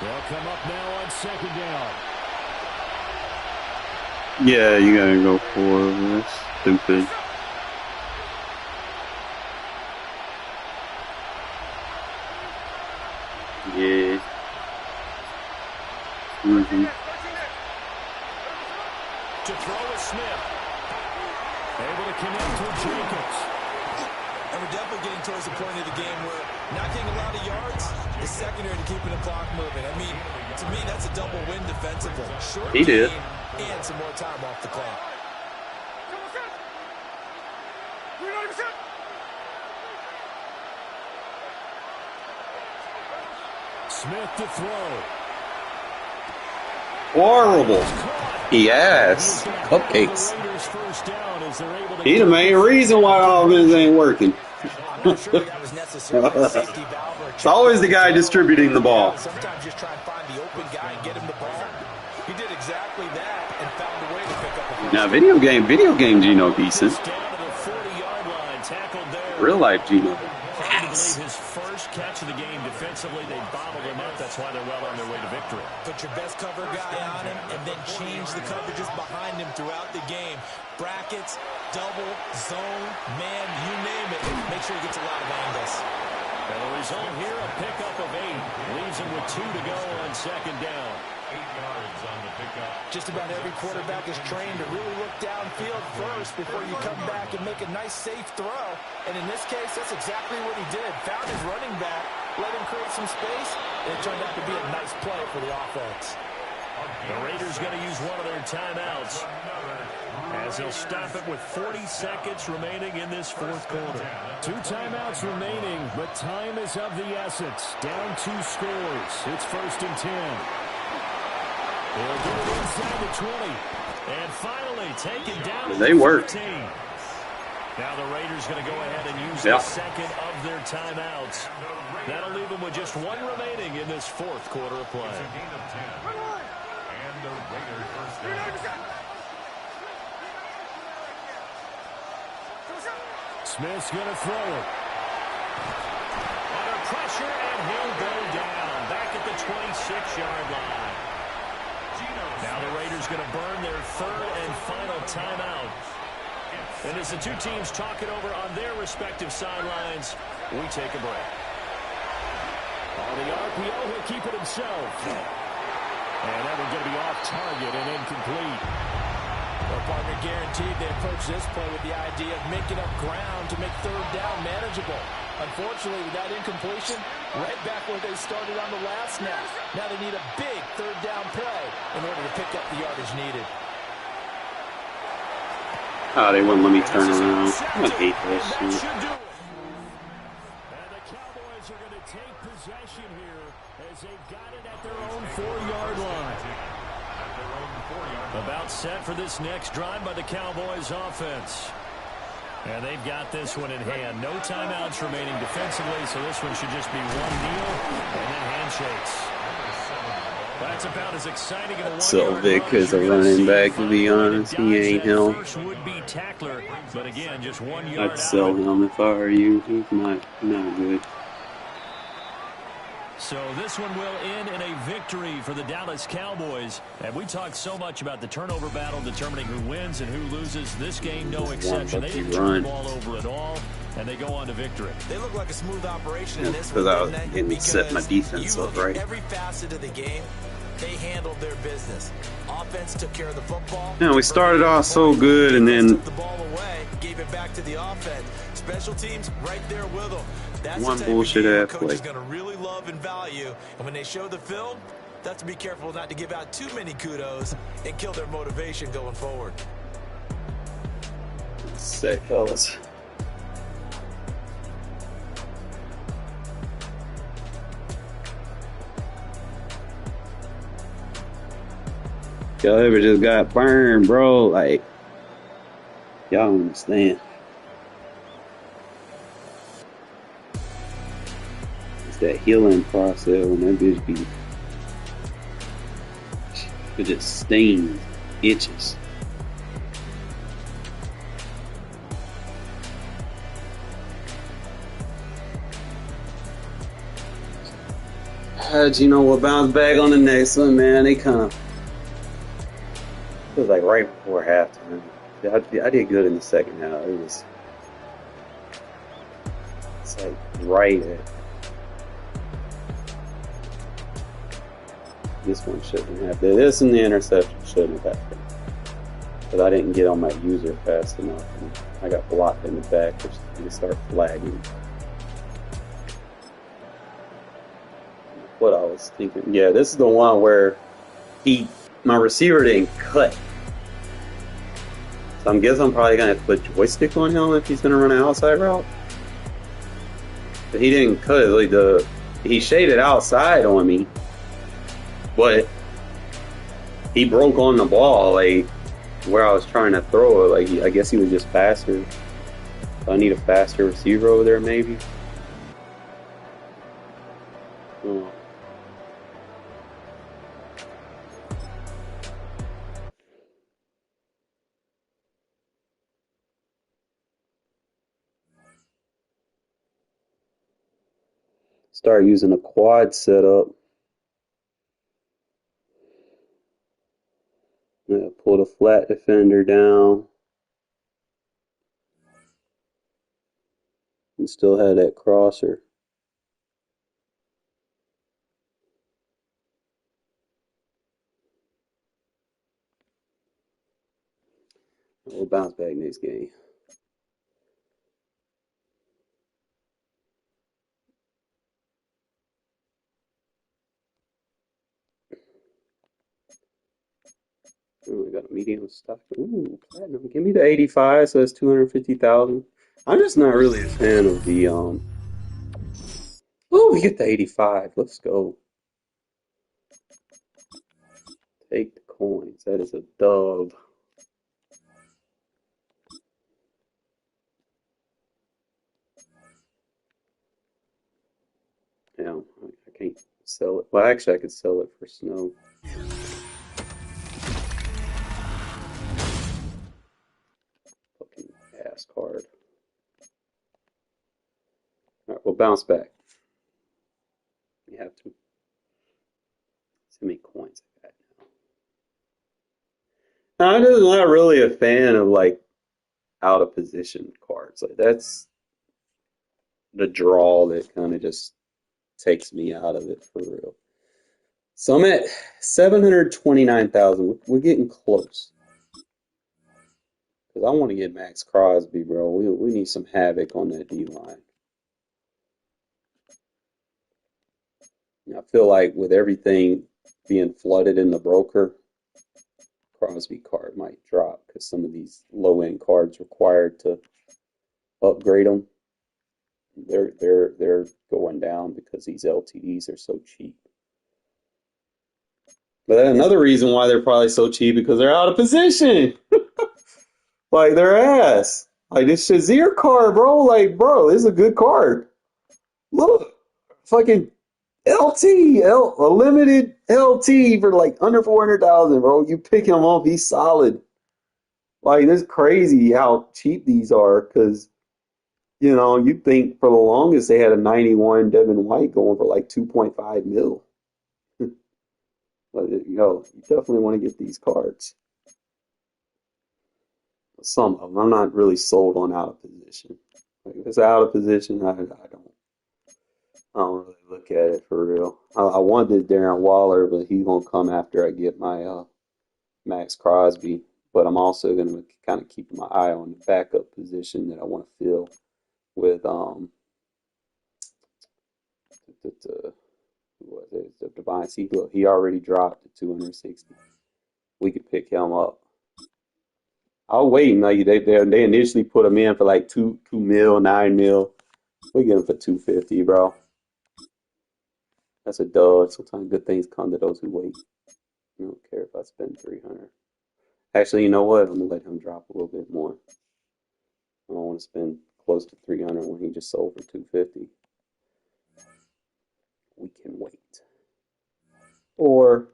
They'll come up now on 2nd down. Yeah, you gotta go for it. That's stupid. Yeah. To throw is Smith. Able to connect with Jacobs. And we're definitely getting towards the point of the game where not getting a lot of yards is secondary to keeping the clock moving. I mean, to me, that's a double win defensively. Short he did. And some more time off the clock. Smith to throw. Horrible. Yes. Cupcakes. He the main reason why offense ain't working. It's always the guy distributing the ball. Sometimes just try and find the open guy and get him the ball. He did exactly that and found a way to pick up a Now, video game Gino decent. Real life Gino. His first catch of the game defensively, they bottled him up. That's why they're well on their way to victory. Put your best cover guy on him and then change the coverages behind him throughout the game. Brackets, double, zone, man, you name it. Make sure he gets a lot of angles. And the result here, a pickup of 8. Leaves him with 2 to go on second down. 8 yards on the pickup. Just about every quarterback is trained to really look downfield first before you come back and make a nice, safe throw. And in this case, that's exactly what he did. Found his running back, let him create some space, and it turned out to be a nice play for the offense. The Raiders going to use one of their timeouts as they'll stop it with 40 seconds remaining in this fourth quarter. 2 timeouts remaining, but time is of the essence. Down 2 scores. It's 1st and 10. They'll get it inside the 20. And finally taken down. They work. Now the Raiders going to go ahead and use the second of their timeouts. That'll leave them with just 1 remaining in this fourth quarter of play. It's a gain of 10. And the Raiders first down. Smith's going to throw it. Under pressure, and he'll go down. Back at the 26-yard line. Now the Raiders going to burn their 3rd and final timeout. And as the two teams talk it over on their respective sidelines, we take a break. On the RPO, he'll keep it himself. And that one's going to be off target and incomplete. Well, partner, guaranteed they approach this play with the idea of making up ground to make 3rd down manageable. Unfortunately, with that incompletion, right back where they started on the last snap. Now they need a big 3rd down play in order to pick up the yardage needed. Oh, they wouldn't let me turn around. I hate this shit. And the Cowboys are going to take possession here as they've got it at their own 4-yard line. About set for this next drive by the Cowboys offense. And they've got this one in hand. No timeouts remaining defensively, so this one should just be 1 kneel and then handshakes. That's about as exciting as a 1-yard So Vic is a running back, to be honest. He ain't him. Would-be tackler, but again, just 1 yard I'd sell him if I were you. He's not good. So this one will end in a victory for the Dallas Cowboys. And we talked so much about the turnover battle determining who wins and who loses. This game, no exception. They didn't turn the ball over at all, and they go on to victory. They look like a smooth operation in this one. Because I didn't set my defense up right. Every facet of the game, they handled their business. Offense took care of the football. Yeah, we started off so good, and then took the ball away, gave it back to the offense. Special teams right there with them. That's one the type bullshit of game ass coach play. is going to really love and value. And when they show the film, they have to be careful not to give out too many kudos and kill their motivation going forward. Sick, fellas. Y'all ever just got burned, bro? Like, y'all don't understand. It's that healing process when that bitch be, it just stings, itches. You know, we'll bounce back on the next one, man. They kind of, it was like right before halftime. I did good in the second half. It's like right at, this one shouldn't have. This and the interception shouldn't have happened. But I didn't get on my user fast enough. And I got blocked in the back, which they start flagging. What I was thinking. Yeah, this is the one where my receiver didn't cut. So I'm guessing I'm probably going to have to put joystick on him if he's going to run an outside route. But he didn't cut it. Like he shaded outside on me, but he broke on the ball like where I was trying to throw it. Like I guess he was just faster. I need a faster receiver over there, maybe. Oh. Start using a quad setup. Yeah, pull the flat defender down. And still had that crosser. We'll bounce back next game. Oh, we got a medium stock. Ooh, platinum. Give me the 85, so that's 250,000. I'm just not really a fan of the Oh, we get the 85. Let's go. Take the coins. That is a dub. Damn, I can't sell it. Well, actually, I could sell it for snow. Fucking ass card. All right, we'll bounce back. You have to. See how many coins I got now. I'm just not really a fan of like out of position cards. Like that's the draw that kind of just takes me out of it for real. So I'm at 729,000. We're getting close. Because I want to get Max Crosby, bro. We need some havoc on that D line. I feel like with everything being flooded in the broker, Crosby card might drop because some of these low end cards required to upgrade them, they're going down because these LTDs are so cheap. But then another reason why they're probably so cheap because they're out of position. Like their ass. Like this Shazier card, bro. Like, bro, this is a good card. Look, fucking a limited LT for like under 400,000, bro. You pick him up, he's solid. Like, this is crazy how cheap these are because, you know, you think for the longest they had a 91 Devin White going for like 2.5 mil. But, you know, you definitely want to get these cards. Some of them. I'm not really sold on out of position. Like, if it's out of position, I don't really look at it for real. I wanted Darren Waller, but he's gonna come after I get my Max Crosby. But I'm also gonna kind of keep my eye on the backup position that I want to fill with who was it? The Divine C. Look, he already dropped to 260. We could pick him up. I'll wait. Like they initially put him in for like 2 mil, 9 mil. We get him for 250, bro. That's a dud. Sometimes good things come to those who wait. I don't care if I spend 300. Actually, you know what? I'm gonna let him drop a little bit more. I don't want to spend close to 300 when he just sold for 250. We can wait. Or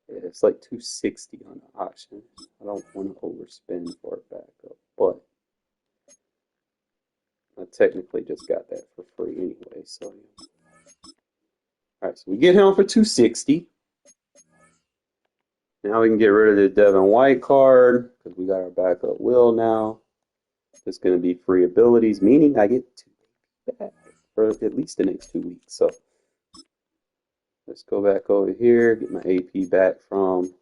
yeah, it's like 260 on the auction. I don't want to overspend for a backup, but I technically just got that for free anyway. So yeah. All right, so we get him for 260. Now we can get rid of the Devin White card because we got our backup Will now. It's going to be free abilities, meaning I get 2 back for at least the next 2 weeks. So let's go back over here, get my AP back from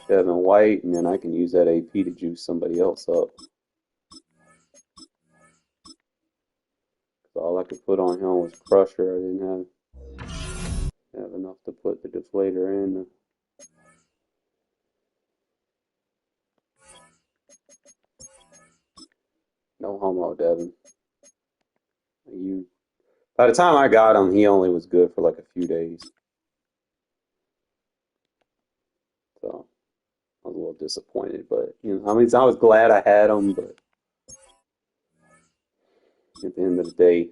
Devin White, and then I can use that AP to juice somebody else up. All I could put on him was Crusher. I didn't have enough to put the deflator in. No homo, Devin. You By the time I got him, he only was good for like a few days. So I was a little disappointed, but you know, I mean, I was glad I had him, but at the end of the day,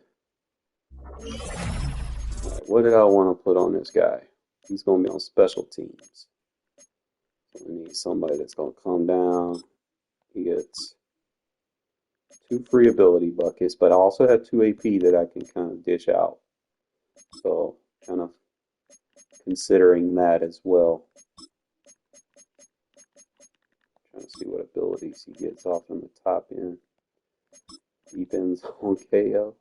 all right, what did I want to put on this guy? He's going to be on special teams. So we need somebody that's going to come down. He gets 2 free ability buckets, but I also have 2 AP that I can kind of dish out. So kind of considering that as well. Trying to see what abilities he gets off in the top end. Deep ends on KO.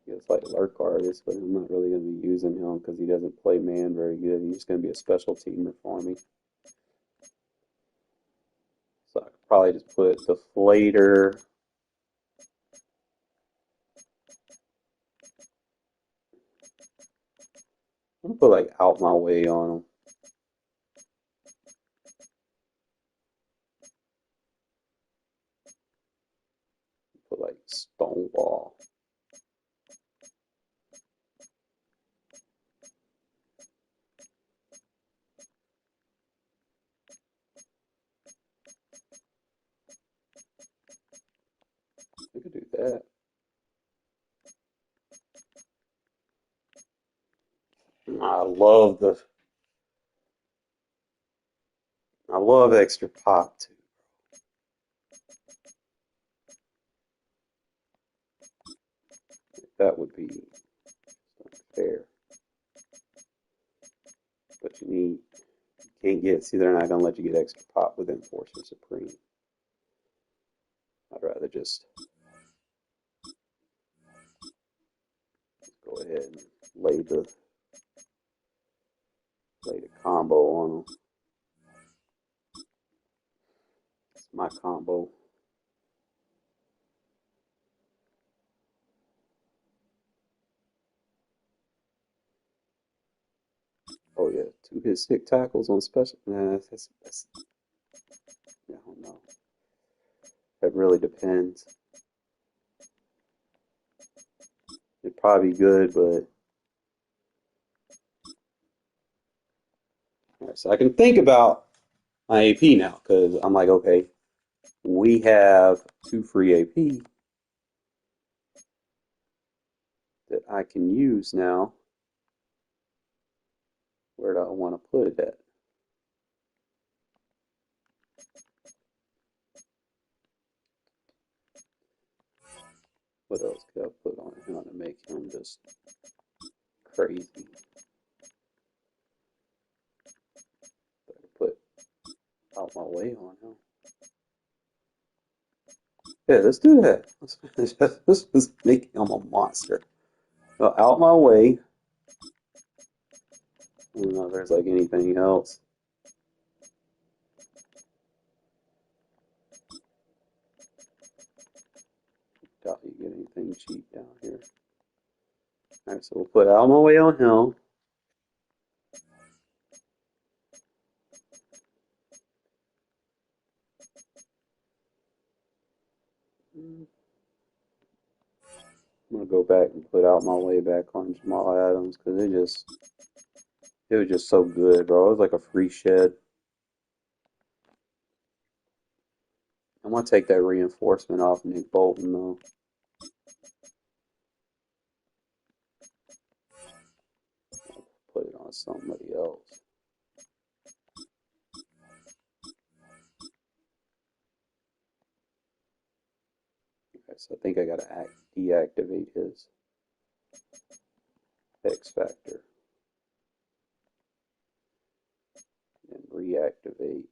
It's like lurk artist, but I'm not really going to be using him because he doesn't play man very good. He's just going to be a special teamer for me. So I could probably just put Deflator. I'm going to put like Out My Way on him. Put like Stonewall. I could do that. I love extra pop too. That would be unfair. But you can't get, see, they're not going to let you get extra pop with Enforcer Supreme. I'd rather just go ahead and lay the combo on them. It's my combo. Oh yeah, 2 hit stick tackles on special. Nah, that's I don't know. That really depends. It'd probably be good, but all right, so I can think about my AP now because I'm like, okay, we have 2 free AP that I can use now. Where do I want to put it at? What else could I put on him to make him just crazy? I could put Out My Way on him. Yeah, let's do that. Let's just make him a monster. Out My Way. I don't know if there's like anything else. Doubt you get anything cheap down here. Alright, so we'll put Out My Way on him. I'm gonna go back and put Out My Way back on Jamal Adams because it was just so good, bro. It was like a free shed. I'm gonna take that reinforcement off Nick Bolton though. I'll put it on somebody else. Okay, so I think I gotta deactivate his X Factor and reactivate.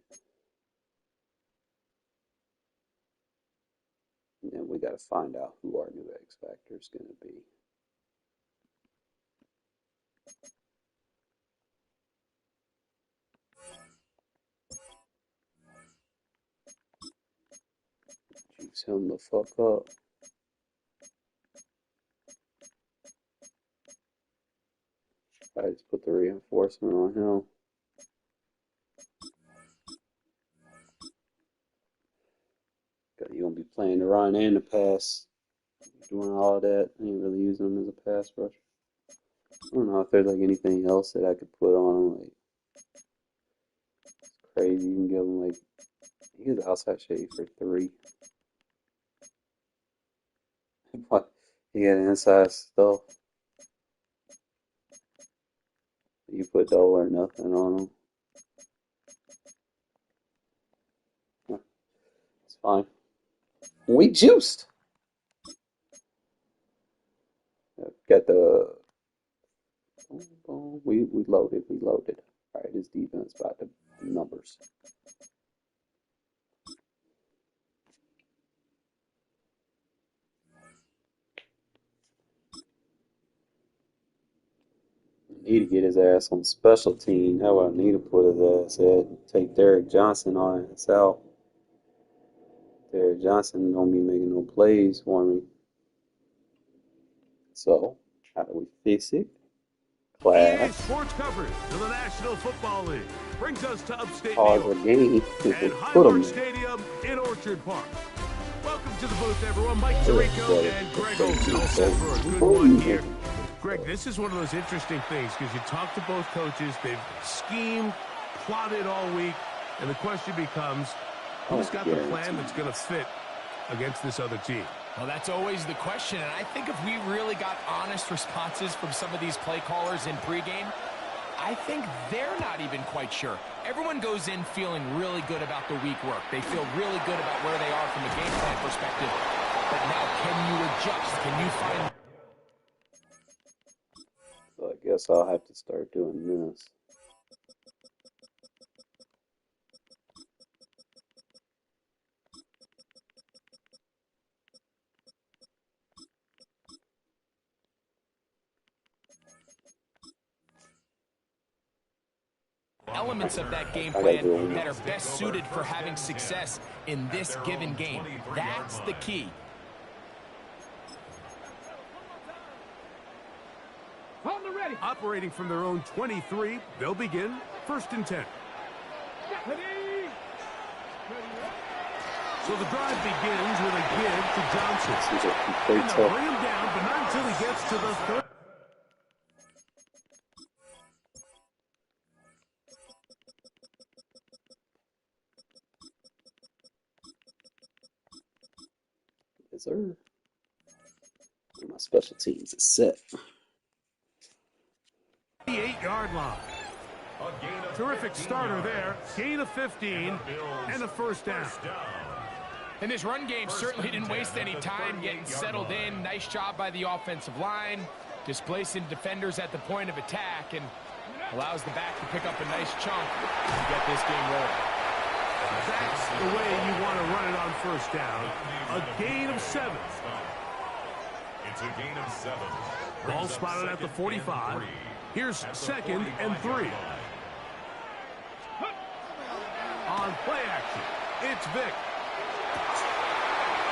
And then we gotta find out who our new X Factor is gonna be. Juice him the fuck up. I just put the reinforcement on him. You're gonna be playing the run and the pass. Doing all that, I ain't really using him as a pass rusher. I don't know if there's like anything else that I could put on him. Like, it's crazy. You can give him like, he gets outside shade for 3. What? He got inside stuff. You put double or nothing on him. It's fine. We juiced. Got the. We loaded. We loaded. All right, his defense about the numbers. Need to get his ass on special team. That's what I need to put his ass at. Take Derek Johnson on his out. Derek Johnson don't be making no plays for me. So, how do we fix it? EA Sports coverage of the National Football League brings us to upstate New York and Highmark Stadium in Orchard Park. Welcome to the booth, everyone. Mike Tirico and Greg Olson all set for a good one here. Greg, this is one of those interesting things because you talk to both coaches. They've schemed, plotted all week, and the question becomes, who's got the plan that's going to fit against this other team? Well, that's always the question, and I think if we really got honest responses from some of these play callers in pregame, I think they're not even quite sure. Everyone goes in feeling really good about the week work. They feel really good about where they are from a game plan perspective. But now, can you adjust? Can you find... So I guess I'll have to start doing this. Elements of that game plan that are best suited for having success in this given game. That's the key. Operating from their own 23, they'll begin 1st and 10. So the drive begins with a give to Johnson. And they'll bring him down, but not until he gets to the 3rd. Yes, sir. My special teams is set. 8-yard line. Terrific starter there. Gain of 15 and a 1st down. And this run game certainly didn't waste any time getting settled in. Nice job by the offensive line, displacing defenders at the point of attack, and allows the back to pick up a nice chunk to get this game rolling. That's the way you want to run it on 1st down. A gain of 7. It's a gain of 7. Ball spotted at the 45. Here's 2nd and 3. On play action, it's Vick.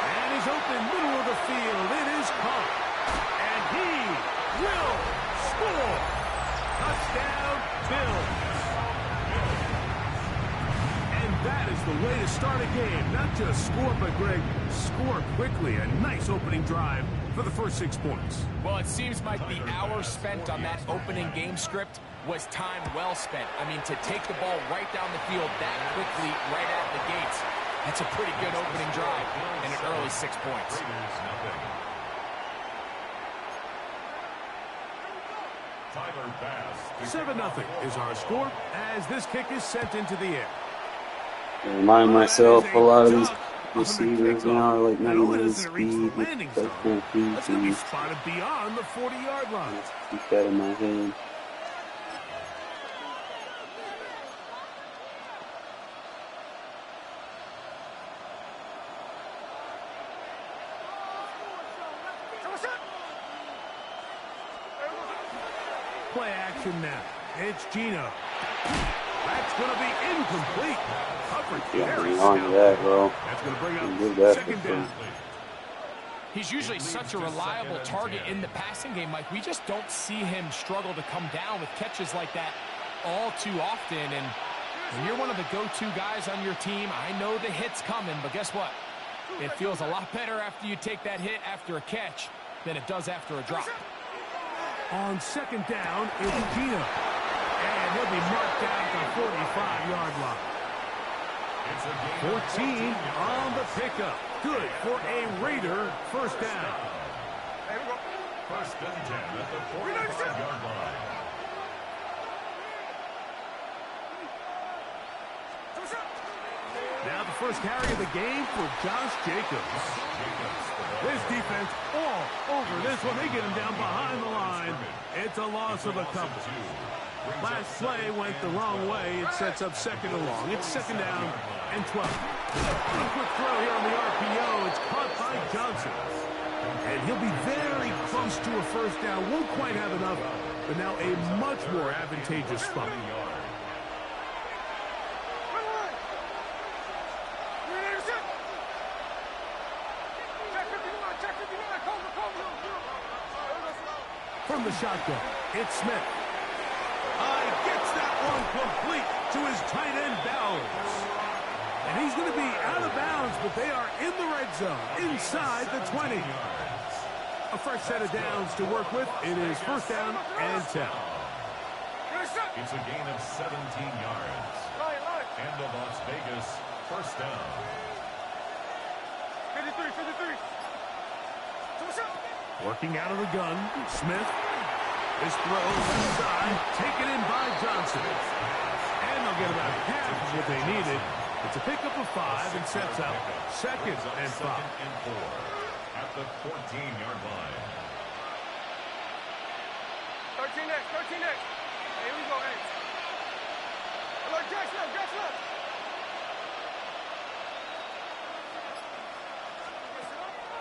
And he's open middle of the field. It is caught. And he will score. Touchdown, Bills. And that is the way to start a game. Not just score, but, Greg, score quickly. A nice opening drive for the first 6 points. Well, it seems like the hour spent on that opening game script was time well spent. I mean, to take the ball right down the field that quickly, right out the gates, that's a pretty good opening drive and an early 6 points. 7-0 is our score as this kick is sent into the air. I remind myself a lot of these receivers now are like 99 speed with that full feet. That's going to be spotted beyond the 40-yard line. Let's keep that in my head. Play action now. It's Gino. That's going to be incomplete. Coverage very stout. That's going to bring up 2nd down. He's usually such a reliable target in the passing game, Mike. We just don't see him struggle to come down with catches like that all too often. And when you're one of the go-to guys on your team, I know the hit's coming, but guess what? It feels a lot better after you take that hit after a catch than it does after a drop. On second down, it's Gino. And he'll be marked down at the 45-yard line. 14 on the pickup. Good for a Raider first down. First and 10 at the 45-yard line. Now the first carry of the game for Josh Jacobs. This defense all over this one. They get him down behind the line. It's a loss of a couple. Last play went the wrong way. It sets up second and long. It's second down and 12. A quick throw here on the RPO. It's caught by Johnson. And he'll be very close to a first down. Won't quite have enough, but now a much more advantageous spot. From the shotgun, it's Smith. Gets that one complete to his tight end, Bowers. And he's going to be out of bounds, but they are in the red zone, inside the 20. A fresh set of downs to work with. It is first down and 10. It's a gain of 17 yards. And the Las Vegas first down. 53. Working out of the gun, Smith. This throw inside, taken in by Johnson. And they'll get about half of what they needed. It's a pickup of 5 and sets up second and 5. And 4 at the 14-yard line. 13 next. Hey, here we go, hey. Look, Jack's left.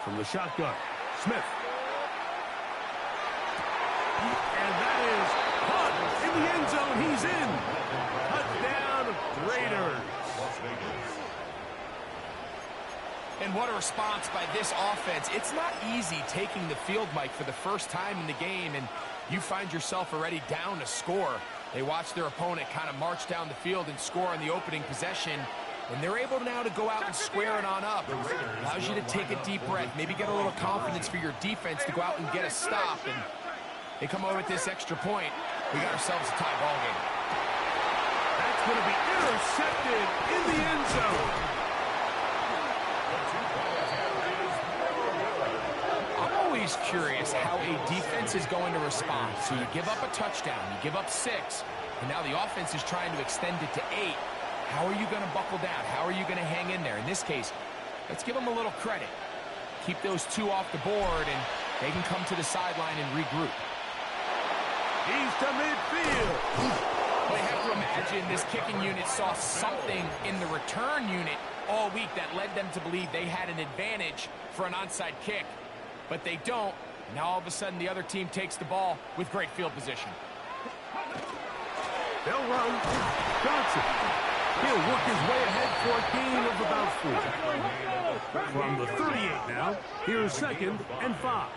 From the shotgun, Smith. And that is caught in the end zone. He's in. Touchdown, Raiders. Las Vegas. And what a response by this offense. It's not easy taking the field, Mike, for the first time in the game, and you find yourself already down a score. They watch their opponent kind of march down the field and score on the opening possession. And they're able now to go out and square it on up. Allows you to take a deep breath, maybe get a little confidence for your defense to go out and get a stop. And they come over with this extra point. We got ourselves a tie ball game. That's going to be intercepted in the end zone. I'm always curious how a defense is going to respond. So you give up a touchdown, you give up 6, and now the offense is trying to extend it to 8. How are you going to buckle down? How are you going to hang in there? In this case, let's give them a little credit. Keep those 2 off the board, and they can come to the sideline and regroup. He's to midfield. Well, you have to imagine this kicking unit saw something in the return unit all week that led them to believe they had an advantage for an onside kick. But they don't. Now all of a sudden the other team takes the ball with great field position. They'll run. Johnson. He'll work his way ahead for a gain of about 4. From the 38 now, here's second and 5.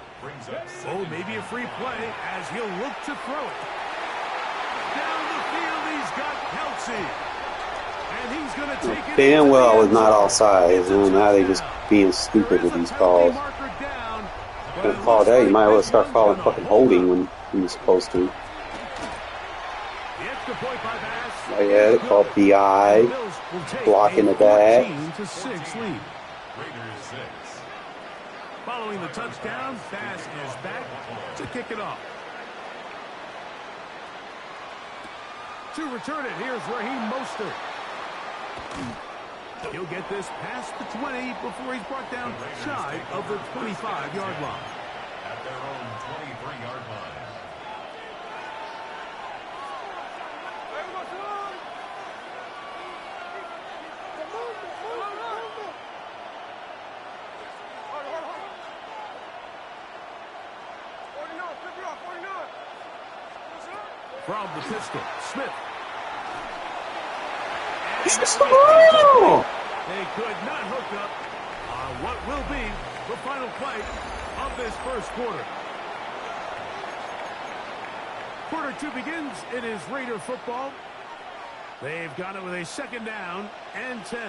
Oh, maybe a free play as he'll look to throw it. Down the field, he's got Kelsey. And he's going to take it. Damn well I was not offside. Now they just being stupid with these calls. Don't call that. You might as well start calling fucking holding when you're supposed to. Like that, it's called PI, blocking the bag. 14-6 lead. Following the touchdown, Bass is back to kick it off. To return it, here's Raheem Mostert. He'll get this past the 20 before he's brought down shy of the 25-yard line. At their own 23-yard line. From the pistol, Smith. They could not hook up on what will be the final play of this first quarter. Quarter 2 begins. It is Raider football. They've got it with a second down and 10.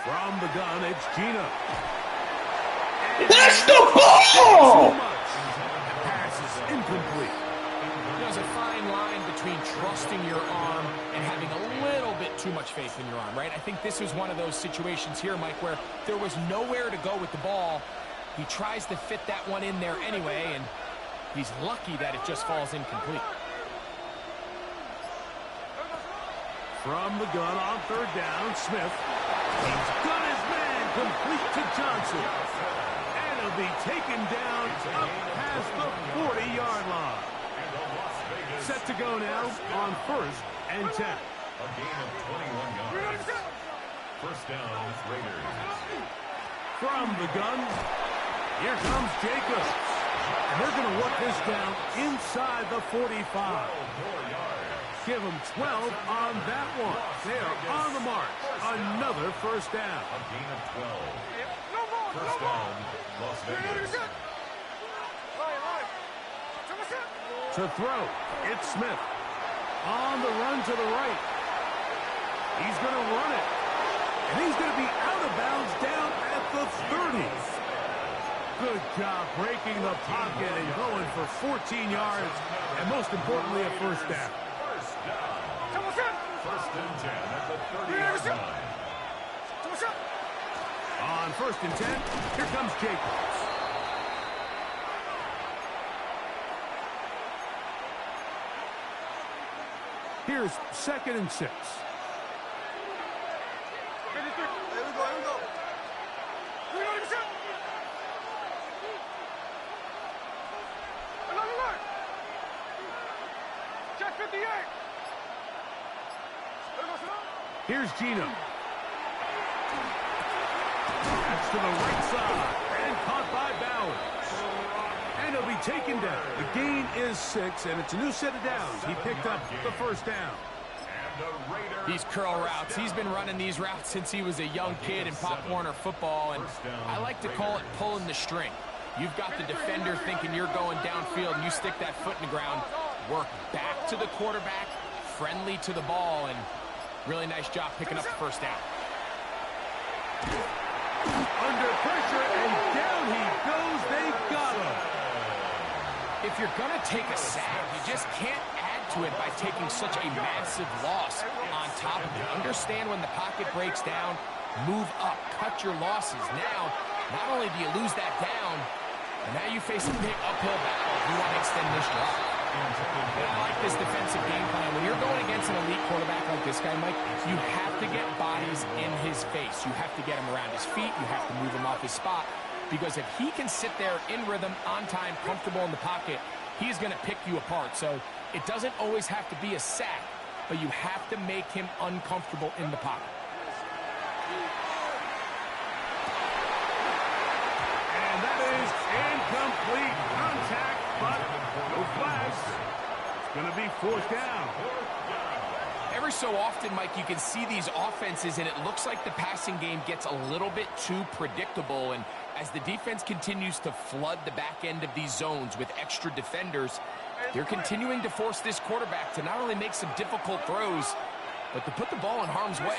From the gun, it's Gina. That's the ball! The pass is incomplete. There's a fine line between trusting your arm and having a little bit too much faith in your arm, right? I think this was one of those situations here, Mike, where there was nowhere to go with the ball. He tries to fit that one in there anyway, and he's lucky that it just falls incomplete. From the gun on third down, Smith. He's got his man complete to Johnson. And he'll be taken down up past the 40-yard line. Set to go now on 1st and 10. A gain of 21 yards. First down, Raiders. From the gun, here comes Jacobs. And they're going to work this down inside the 45. Give them 12 on that one. They are on the mark. Another first down. A gain of 12. First down, Las Vegas. To throw, it's Smith. On the run to the right. He's going to run it. And he's going to be out of bounds down at the 30s. Good job breaking the pocket and going for 14 yards. And most importantly, a first down. First and 10 at the 30-yard line. On 1st and 10, here comes Jacobs. Here's 2nd and 6. Here's Gino. That's to the right side. And caught by Bowers. And he'll be taken down. The gain is 6, and it's a new set of downs. He picked up the first down. These curl routes, he's been running these routes since he was a young kid in Pop Warner football, and I like to call it pulling the string. You've got the defender thinking you're going downfield, and you stick that foot in the ground, work back to the quarterback, friendly to the ball, and really nice job picking up the first down. Under pressure, and down he goes. They got him. If you're going to take a sack, you just can't add to it by taking such a massive loss on top of it. Understand when the pocket breaks down, move up, cut your losses. Now, not only do you lose that down, but now you face a big uphill battle if you want to extend this drive. I like this defensive game plan. When you're going against an elite quarterback like this guy, Mike, you have to get bodies in his face. You have to get him around his feet. You have to move him off his spot. Because if he can sit there in rhythm, on time, comfortable in the pocket, he's going to pick you apart. So it doesn't always have to be a sack, but you have to make him uncomfortable in the pocket. And that is incomplete contact, but no flags. It's going to be 4th down. Every so often, Mike, you can see these offenses, and it looks like the passing game gets a little bit too predictable. And as the defense continues to flood the back end of these zones with extra defenders, they're continuing to force this quarterback to not only make some difficult throws, but to put the ball in harm's way.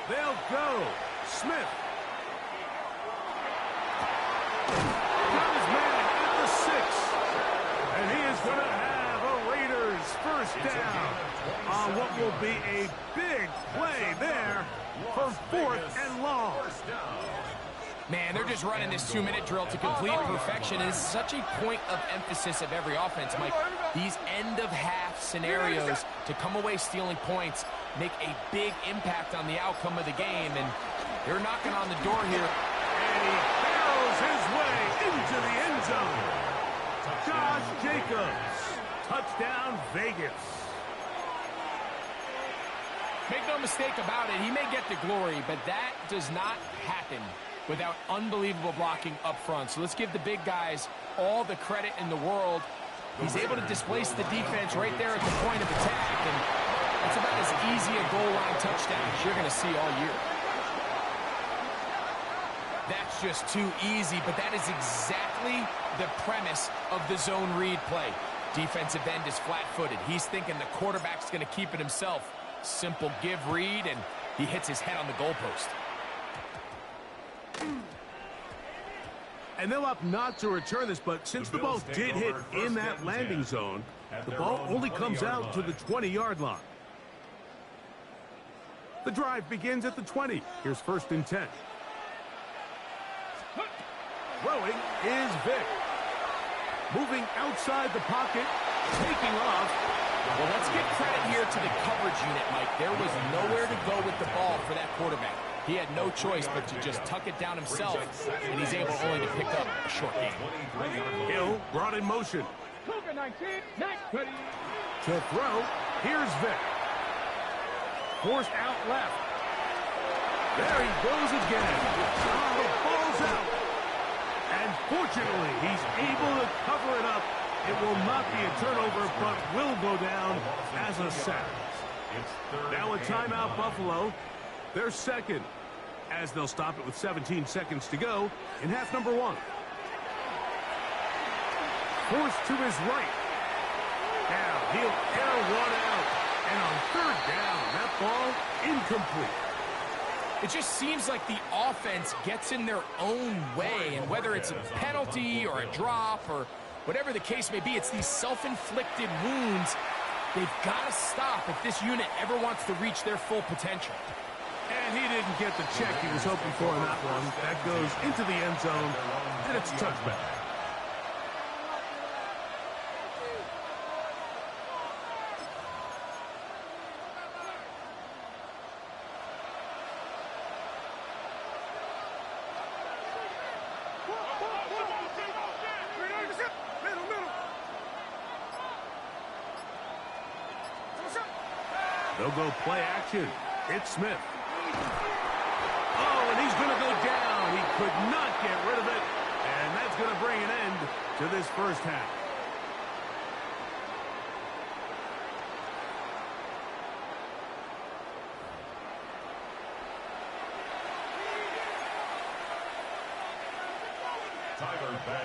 They'll go. Smith. Got his man at the 6. And he is going to have a Raiders first down on what will be a big play there for 4th and long. Man, they're just running this 2-minute drill to complete perfection. It is such a point of emphasis of every offense, Mike. These end-of-half scenarios to come away stealing points make a big impact on the outcome of the game, and they're knocking on the door here. And he barrels his way into the end zone. Josh Jacobs, touchdown Vegas. Make no mistake about it, he may get the glory, but that does not happen without unbelievable blocking up front. So let's give the big guys all the credit in the world. He's able to displace the defense right there at the point of attack, and that's about as easy a goal line touchdown as you're going to see all year. That's just too easy, but that is exactly the premise of the zone read play. Defensive end is flat-footed. He's thinking the quarterback's going to keep it himself. Simple give read, and he hits his head on the goalpost. And they'll opt not to return this, but since the ball did hit in that landing zone, the ball only comes out to the 20-yard line. The drive begins at the 20. Here's 1st and 10. Throwing is Vic. Moving outside the pocket, taking off. Well, let's give credit here to the coverage unit, Mike. There was nowhere to go with the ball for that quarterback. He had no choice but to just tuck it down himself, and he's able only to pick up a short gain. Hill brought in motion. To throw, here's Vic. Forced out left. There he goes again. Oh, the ball's out. And fortunately, he's able to cover it up. It will not be a turnover, but will go down as a sack. Now a timeout, Buffalo. They're second, as they'll stop it with 17 seconds to go in half number 1. Forced to his right. Now he'll air one out. And on 3rd down, that ball incomplete. It just seems like the offense gets in their own way, and whether it's a penalty or a drop or whatever the case may be, it's these self-inflicted wounds. They've got to stop if this unit ever wants to reach their full potential. And he didn't get the check he was hoping for in that one. That goes into the end zone, and it's a touchback. They'll go play action. It's Smith. Oh, and he's going to go down. He could not get rid of it. And that's going to bring an end to this first half.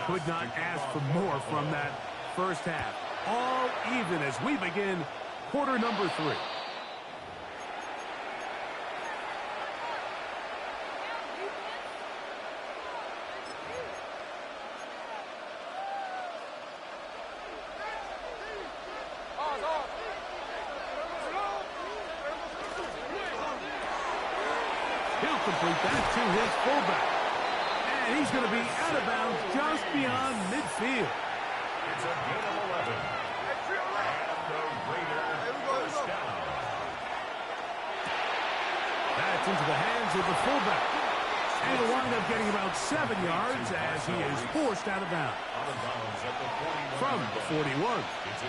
Could not ask for more from that first half. All even as we begin quarter number 3. He'll complete that to his fullback. And he's going to be out of bounds just beyond midfield. It's a gain of 11. And the Raiders first down. That's into the hands of the fullback. And he'll wind up getting about 7 yards as he is forced out of bounds. From the 41,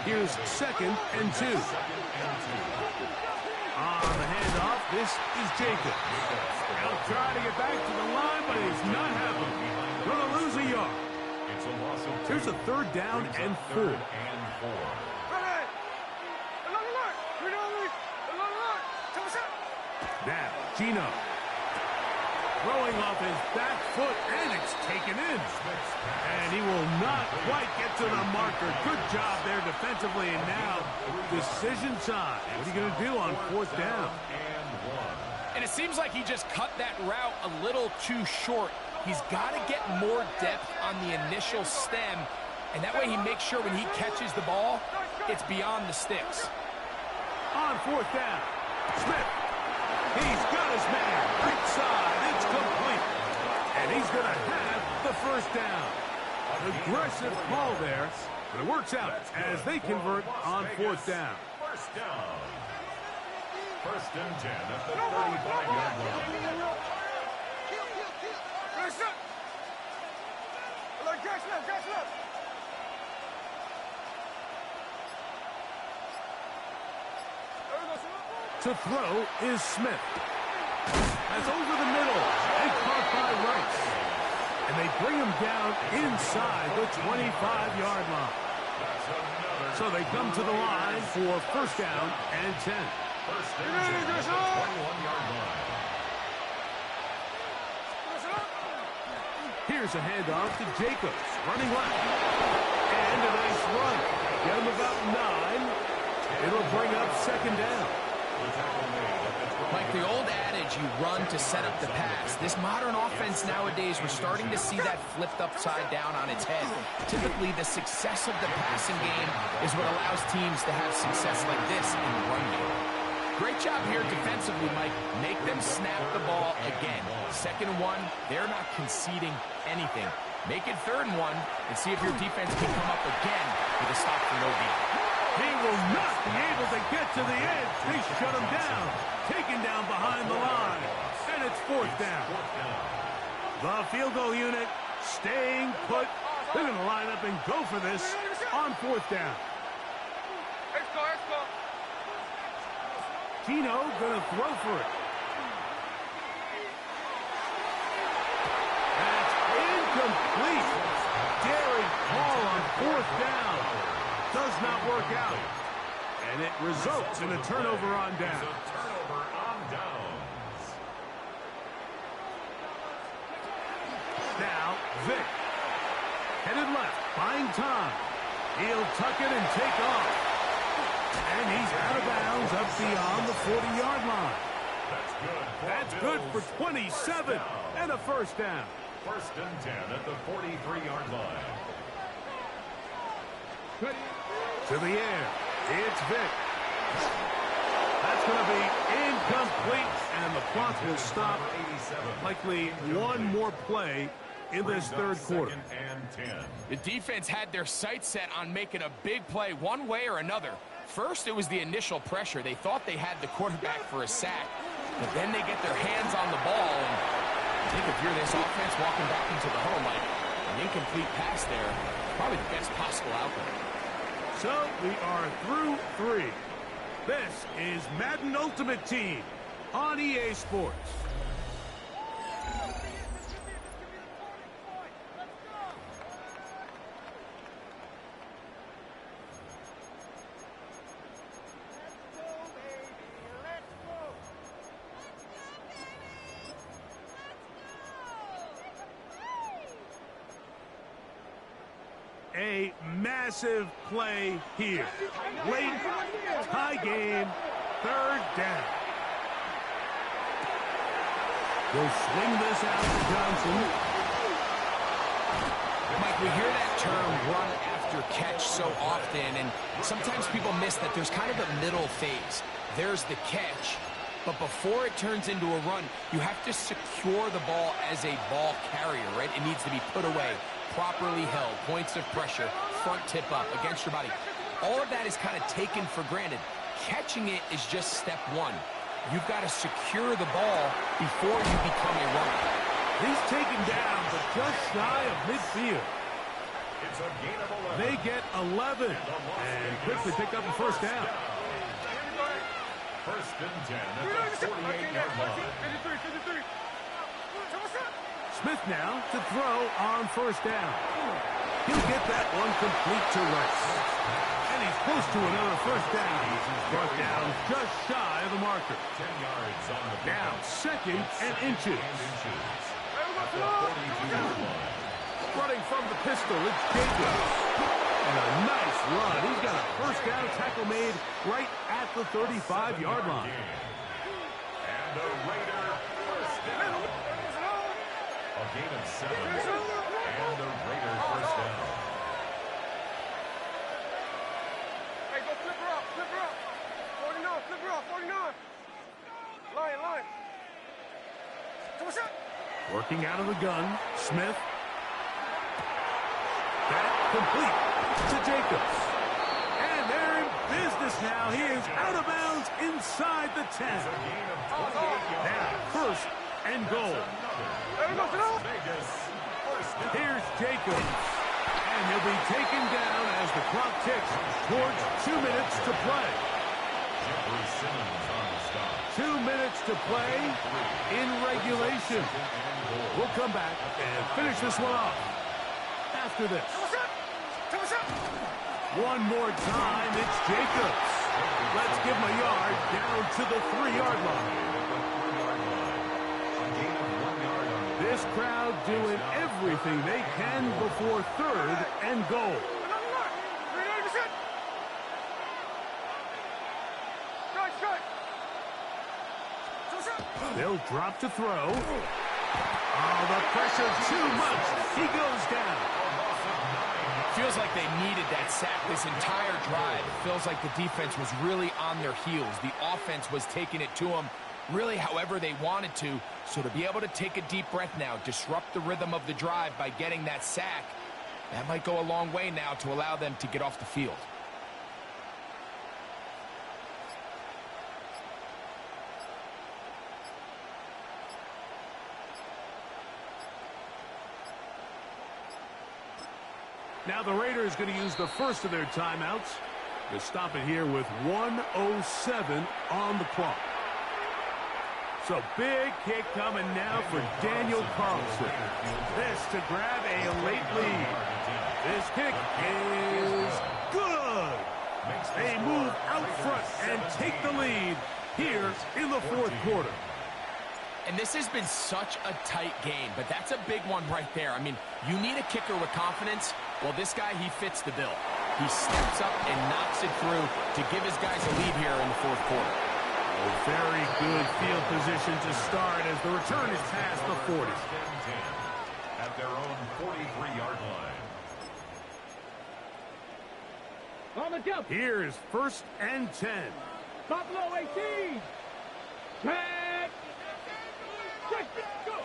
here's 2nd and 2. On the handoff, this is Jacob. He'll try to get back to the line, but it's not happening. Going to lose a yard. Here's a 3rd down and 4. Now, Gino. Throwing off his back foot, and it's taken in. And he will not quite get to the marker. Good job there defensively, and now decision time. What are you going to do on 4th down? And it seems like he just cut that route a little too short. He's got to get more depth on the initial stem, and that way he makes sure when he catches the ball, it's beyond the sticks. On 4th down, Smith. He's got his man right side. It's complete. And he's going to have the first down. An aggressive call there, but it works out as they convert on 4th down. First down. 1st and 10 at the 35-yard line. To throw is Smith. That's over the middle. And caught by Rice. And they bring him down inside the 25-yard line. So they come to the line for 1st down and 10. 1st and 10 at the 21-yard line. Here's a handoff to Jacobs, running left. And a nice run. Get him about 9. It'll bring up second down. Like the old adage, you run to set up the pass. This modern offense nowadays, we're starting to see that flipped upside down on its head. Typically, the success of the passing game is what allows teams to have success like this in the run game. Great job here defensively, Mike. Make them snap the ball again. 2nd and 1, they're not conceding anything. Make it 3rd and 1 and see if your defense can come up again with a stop for no gain. He will not be able to get to the edge. They shut him down. Taken down behind the line. And it's 4th down. The field goal unit staying put. They're going to line up and go for this on 4th down. Let's go, let's go. Gino going to throw for it. That's incomplete. Daring call on 4th down. Does not work out. And it results in a turnover on down. Now, Vic. Headed left, buying time. He'll tuck it and take off. And he's out of bounds up beyond the 40-yard line. That's good for 27 and a 1st down. 1st and 10 at the 43-yard line. To the air. It's Vic. That's going to be incomplete, and the clock will stop. Likely one more play in this 3rd quarter. The defense had their sights set on making a big play one way or another. First, it was the initial pressure. They thought they had the quarterback for a sack, but then they get their hands on the ball, and I think if you're this offense walking back into the home, like an incomplete pass there, probably the best possible outcome. So we are through 3. This is Madden Ultimate Team on EA Sports. A massive play here. Late, tie game, 3rd down. We'll swing this out to Johnson. Mike, we hear that term run after catch so often, and sometimes people miss that there's kind of a middle phase. There's the catch, but before it turns into a run, you have to secure the ball as a ball carrier, right? It needs to be put away, properly held, points of pressure, front tip up against your body. All of that is kind of taken for granted. Catching it is just step 1. You've got to secure the ball before you become a runner. He's taken down, but just shy of midfield. It's a gain of 11. They get 11 and quickly pick up a 1st down. 1st and 10 at the 48-yard line. 53. Smith now to throw on 1st down. He'll get that one complete to Rice. And he's close to another 1st down. Brought down just shy of the marker. 10 yards on the Now 2nd and inches. Running from the pistol, it's Jacobs. And a nice run. He's got a 1st down tackle made right at the 35-yard line. And the Raider 1st down. A gain of 7. And the Raider 1st down. Hey, go flip her up, flip her up. 49, flip her up, 49. Line. Come on, Working out of the gun, Smith. That complete to Jacobs. And they're in business now. He is out of bounds inside the 10. Now, 1st and goal. Here's Jacobs. And he'll be taken down as the clock ticks towards 2 minutes to play. 2 minutes to play in regulation. We'll come back and finish this one off after this. One more time, it's Jacobs. Let's give him a yard down to the 3-yard line. This This crowd doing everything they can before third and goal. They'll drop to throw. Oh, the pressure too much. He goes down. Feels like they needed that sack this entire drive. It feels like the defense was really on their heels. The offense was taking it to them really however they wanted to. So to be able to take a deep breath now, disrupt the rhythm of the drive by getting that sack, that might go a long way now to allow them to get off the field. Now the Raiders going to use the first of their timeouts to stop it here with 1:07 on the clock. So big kick coming now for Daniel Carlson. This to grab a late lead. This kick is good. They move out front and take the lead here in the fourth quarter. And this has been such a tight game, but that's a big one right there. I mean, you need a kicker with confidence. Well, this guy, he fits the bill. He steps up and knocks it through to give his guys a lead here in the fourth quarter. A very good field position to start as the return is past the 40. At their own 43-yard line. On the jump. Here's 1st and 10. Buffalo 18. 10. Go.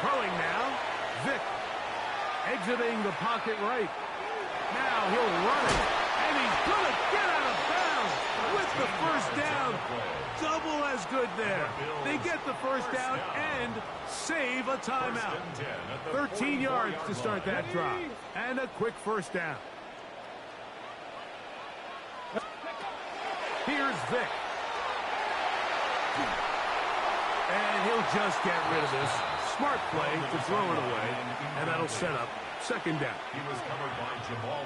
Throwing now. Vick exiting the pocket right. Now he'll run it. And he's going to get out of bounds with the first down. Double as good there. They get the first down and save a timeout. 13 yards to start that drive. And a quick first down. Here's Vick. And he'll just get rid of this. Smart play to throw it away. And that'll set up 2nd down.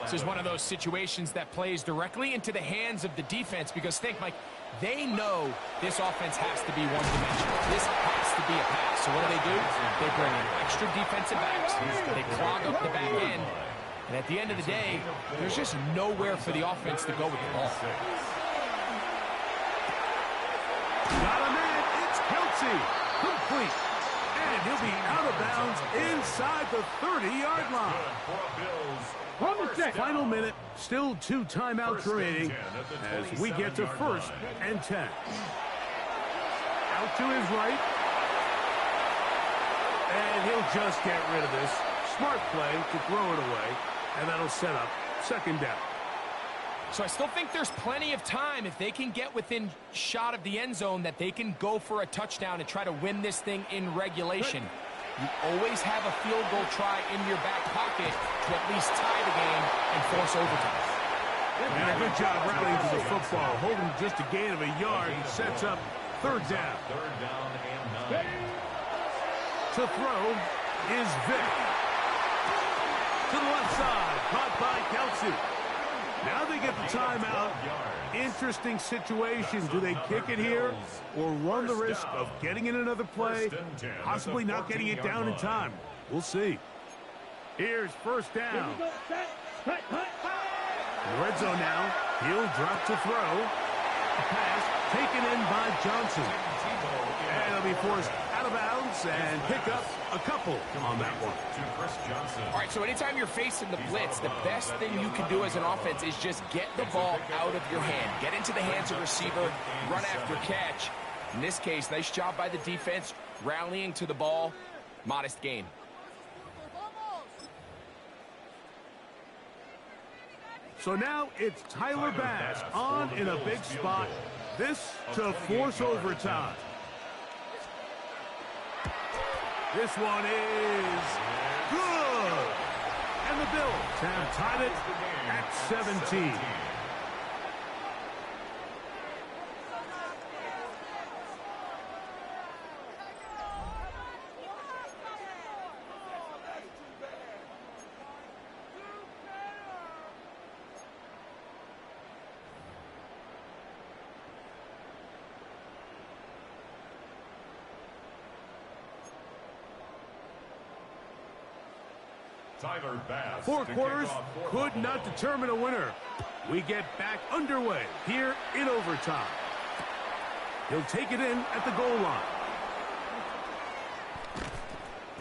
This is one of those situations that plays directly into the hands of the defense because think, Mike, they know this offense has to be one-dimensional. This has to be a pass. So what do? They bring in extra defensive backs. They clog up the back end. And at the end of the day, there's just nowhere for the offense to go with the ball. Got a man. It's Kelsey. Complete. And he'll be out of bounds inside the 30-yard line. Final minute, still 2 timeouts remaining as we get to 1st and 10. Out to his right. And he'll just get rid of this. Smart play to throw it away. And that'll set up 2nd down. So I still think there's plenty of time if they can get within shot of the end zone that they can go for a touchdown and try to win this thing in regulation. You always have a field goal try in your back pocket to at least tie the game and force overtime. And a good job rallying to the football. Holding just a gain of a yard. He sets up 3rd down. 3rd down and 9. To throw is Vick. To the left side. Caught by Kelsey. Now they get the timeout. Interesting situation. Do they kick it here or run the risk of getting in another play, possibly not getting it down in time? We'll see. Here's 1st down. In the red zone now. He'll drop to throw. A pass taken in by Johnson. And he'll be forced out of bounds and pick up a couple on that one. All right, so anytime you're facing the blitz, the best thing you can do as an offense is just get the ball out of your hand. Get into the hands of the receiver, run after catch. In this case, nice job by the defense, rallying to the ball. Modest gain. So now it's Tyler Bass on in a big spot. This to force overtime. This one is good. And the Bills have tied it at 17. Tyler Bass. Four quarters could not determine a winner. We get back underway here in overtime. He'll take it in at the goal line.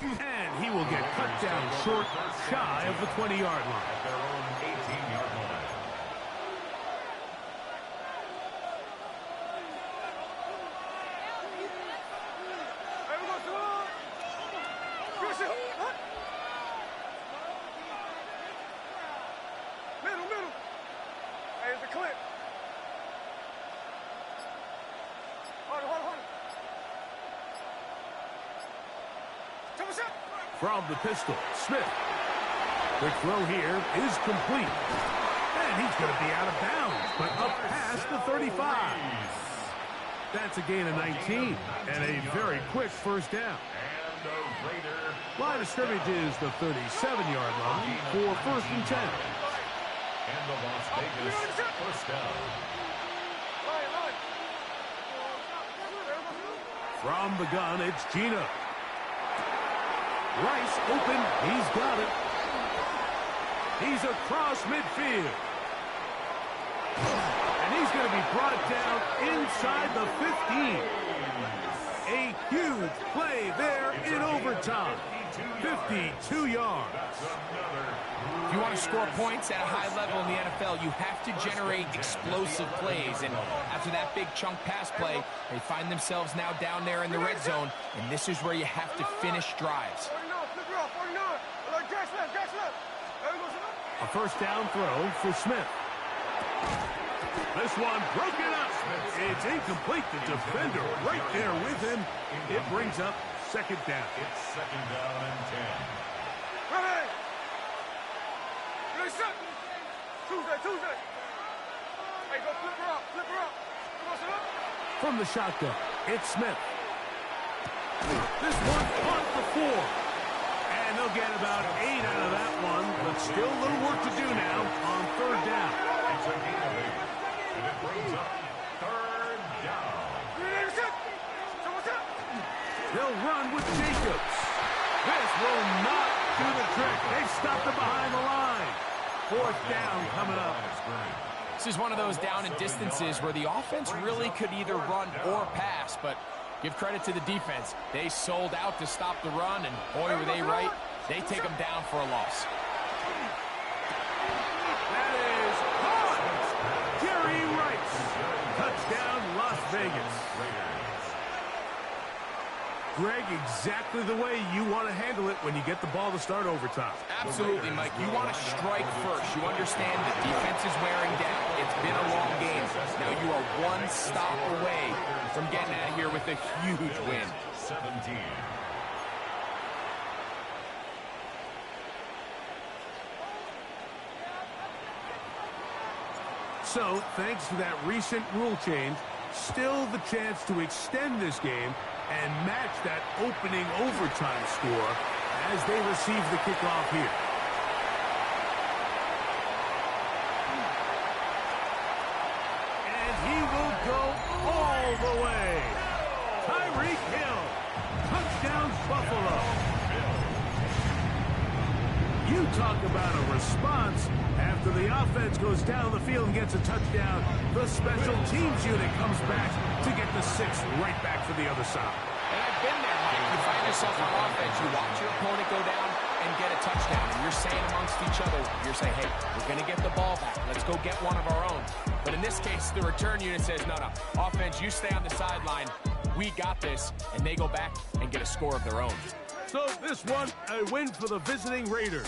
And he will get cut down short, shy of the 20-yard line. At their own 18-yard line. Hey, we go to push it. Middle. Hey, it's a clip. Hold it. Double shot. From the pistol, Smith. The throw here is complete. And he's going to be out of bounds, but up past the 35. That's a gain of 19 and a very quick first down. And the Raider. Line of scrimmage is the 37-yard line for 1st and 10. And the Las Vegas first down. Line. From the gun, it's Gino. Rice open. He's got it. He's across midfield. And he's going to be brought down inside the 15. A huge play there in overtime. 52 yards. If you want to score points at a high level in the NFL, you have to generate explosive plays. And after that big chunk pass play, they find themselves now down there in the red zone. And this is where you have to finish drives. 49, flip it off, 49. Like, dash left. Hey, we go to A first down throw for Smith. This one broken up. It's incomplete. The defender right there with him. It brings up 2nd down. It's 2nd down and 10. Ready. Ready, set. Tuesday. Hey, go flip her up. Come on, set up. From the shotgun, it's Smith. This one caught the 4. And they'll get about 8 out of that one, but still a little work to do now on 3rd down. It's a gain of 8. And it brings up 3rd down. Ready, set. Someone set. They'll run with Jacobs. This will not do the trick. They've stopped him behind the line. 4th down coming up. This is one of those down and distances where the offense really could either run or pass, but give credit to the defense. They sold out to stop the run, and boy, were they right. They take them down for a loss. That is caught. Jerry Rice. Touchdown, Las Vegas. Greg, exactly the way you want to handle it when you get the ball to start overtime. Absolutely, Mike. You want to strike first. You understand the defense is wearing down. It's been a long game. Now you are one stop away from getting out of here with a huge win. 17. So, thanks to that recent rule change, still the chance to extend this game and match that opening overtime score as they receive the kickoff here. And he will go all the way. Tyreek Hill. Touchdown, Buffalo. You talk about a response. After the offense goes down the field and gets a touchdown, the special teams unit comes back to get the 6th right back for the other side. And I've been there, Mike. You find yourself on offense, you watch your opponent go down and get a touchdown, and you're saying amongst each other, you're saying, hey, we're going to get the ball back. Let's go get one of our own. But in this case, the return unit says, no, offense, you stay on the sideline. We got this, and they go back and get a score of their own. So this one, a win for the visiting Raiders.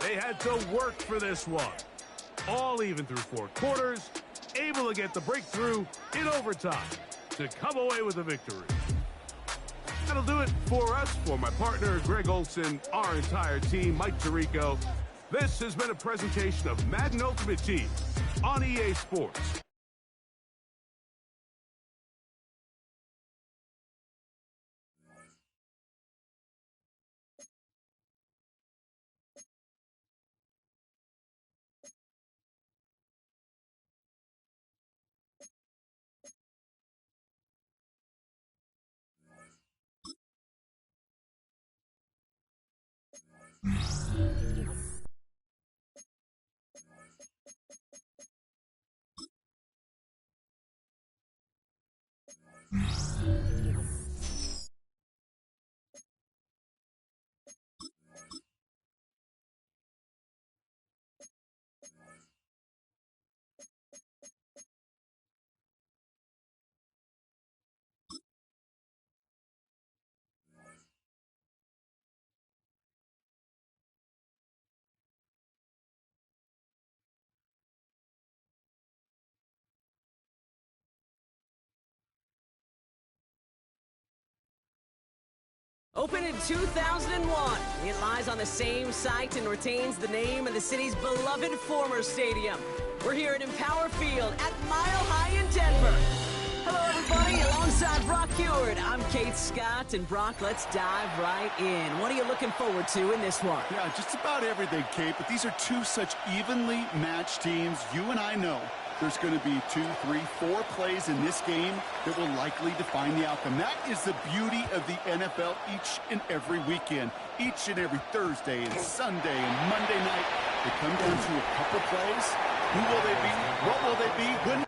They had to work for this one. All even through 4 quarters, able to get the breakthrough in overtime to come away with a victory. That'll do it for us. For my partner, Greg Olson, our entire team, Mike Tirico, this has been a presentation of Madden Ultimate Team on EA Sports. Opened in 2001, it lies on the same site and retains the name of the city's beloved former stadium. We're here at Empower Field at Mile High in Denver. Hello, everybody. Alongside Brock Heward, I'm Kate Scott. And Brock, let's dive right in. What are you looking forward to in this one? Yeah, just about everything, Kate. But these are two such evenly matched teams. You and I know there's going to be 2, 3, 4 plays in this game that will likely define the outcome. That is the beauty of the NFL each and every weekend. Each and every Thursday and Sunday and Monday night, they come down to a couple plays. Who will they be? What will they be? When?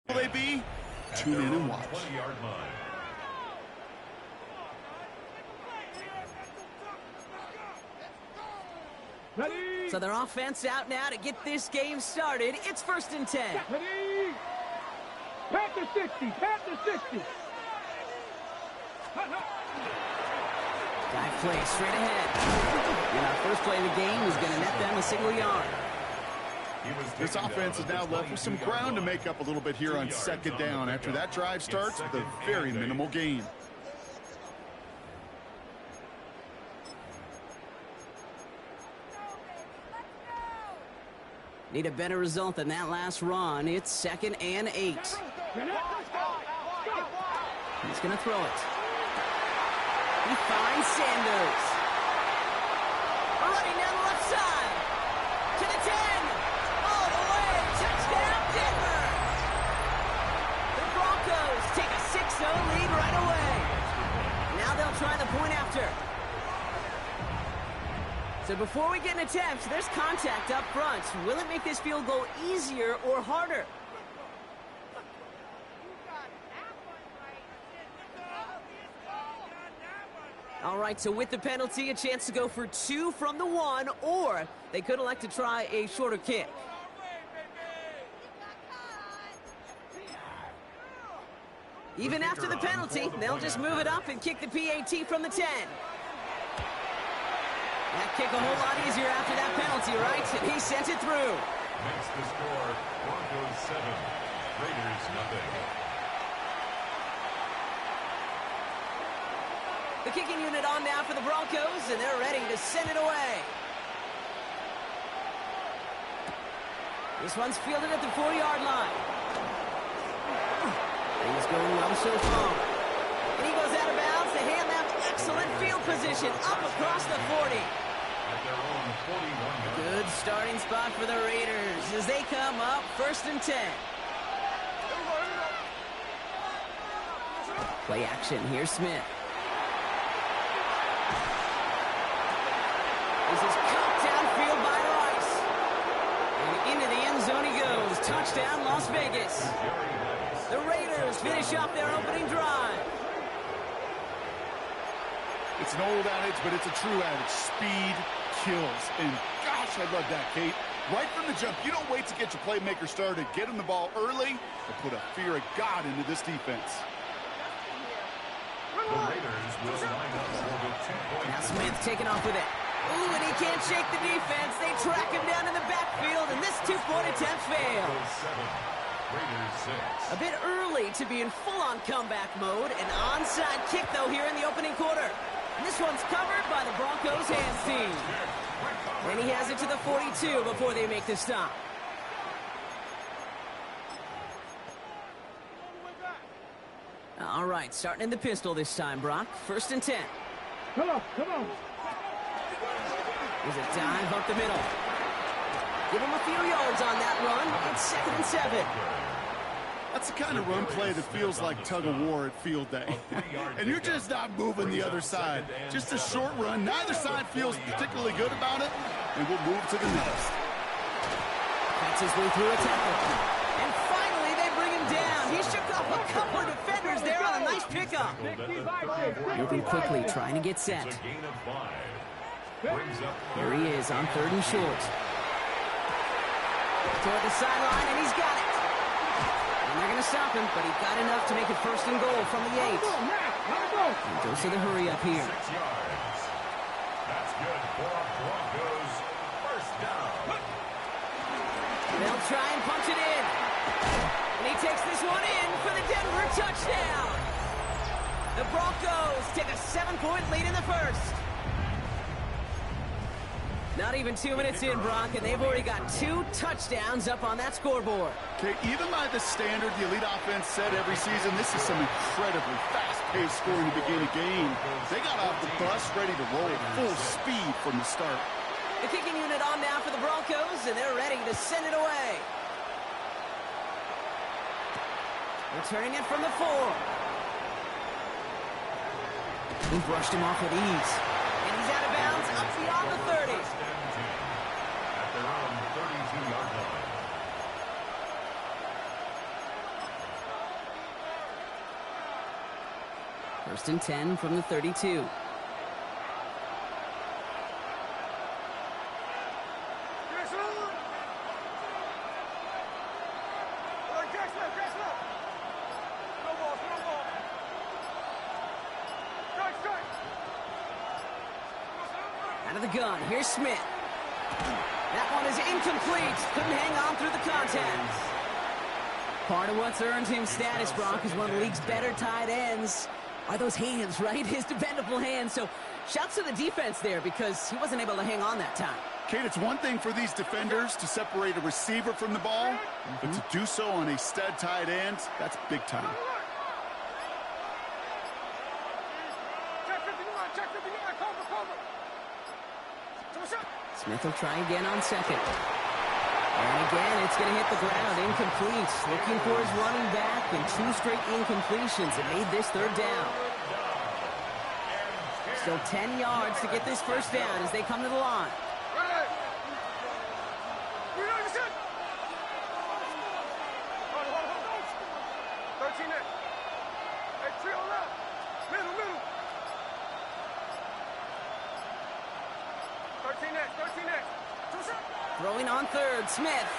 Will they be? Tune in and watch. 20-yard line. Ready? So their offense out now to get this game started. It's 1st and 10. Ready? Pat the 60. Pat the 60. Dive play straight ahead. And our first play of the game is going to net them a single yard. This offense is now left with some ground to make up a little bit here on 2nd down after that drive starts with a very minimal gain. Need a better result than that last run. It's 2nd and 8. He's going to throw it. He finds Sanders. Running down the left side. To the 10. All the way. Touchdown, Denver. The Broncos take a 6-0 lead right away. Now they'll try the point after. So before we get an attempt, there's contact up front. Will it make this field goal easier or harder? All right, so with the penalty, a chance to go for 2 from the 1, or they could elect to try a shorter kick. Even after the penalty, they'll just move it up and kick the PAT from the 10. That kick a whole lot easier after that penalty, right? And he sent it through. Makes the score Broncos 7, Raiders nothing. The kicking unit on now for the Broncos, and they're ready to send it away. This one's fielded at the 4-yard line. Things going well so far. And he goes out of bounds to hand them excellent field position up across the 40. Good starting spot for the Raiders as they come up 1st and 10. Play action. Here's Smith. This is cut downfield by Rice. And into the end zone he goes. Touchdown, Las Vegas. The Raiders finish off their opening drive. It's an old adage, but it's a true adage. Speed kills. And gosh, I love that, Kate. Right from the jump, you don't wait to get your playmaker started. Get him the ball early and put a fear of God into this defense. The Raiders will line up for the 2-point. Now Smith taking off with it. Ooh, and he can't shake the defense. They track him down in the backfield, and this 2-point attempt fails. 7, Raiders 6. A bit early to be in full-on comeback mode. An onside kick, though, here in the opening quarter. And this one's covered by the Broncos hands team. And he has it to the 42 before they make the stop. All right, starting in the pistol this time, Brock. 1st and 10. Come on, come on. There's a dive up the middle. Give him a few yards on that run. It's 2nd and 7. That's the kind of run play that feels like tug-of-war at field day. And you're just not moving the other side. Just a short run. Neither side feels particularly good about it. And we'll move to the next. Fights his way through a tackle. And finally, they bring him down. He's shook off a couple of defenders there on a nice pickup. Moving quickly, trying to get set. Here he is on 3rd and short. Toward the sideline, and he's got it. And they're going to stop him, but he got enough to make it 1st and goal from the 8. And goes to the hurry up here. 6 yards. That's good for a Broncos first down. They'll try and punch it in. And he takes this one in for the Denver touchdown. The Broncos take a 7-point lead in the first. Not even 2 minutes in, Brock, and they've already got 2 touchdowns up on that scoreboard. Okay, even by the standard the elite offense set every season, this is some incredibly fast-paced scoring to begin a game. They got off the bus ready to roll full speed from the start. The kicking unit on now for the Broncos, and they're ready to send it away. Returning it from the 4. He brushed him off with ease. And he's out of bounds up beyond the 30. At their own 32-yard line. First and 10 from the 32. Out of the gun, here's Smith. That one is incomplete. Couldn't hang on through the contact. Part of what's earned him status, Brock, is one of the league's better tight ends. Are those hands, right? His dependable hands. So shouts to the defense there because he wasn't able to hang on that time. Kate, it's one thing for these defenders to separate a receiver from the ball, but to do so on a stud tight end, that's big time. Smith will try again on 2nd. And again, it's going to hit the ground. Incomplete. Looking for his running back, and 2 straight incompletions that made this 3rd down. Still 10 yards to get this first down as they come to the line. Throwing on 3rd, Smith.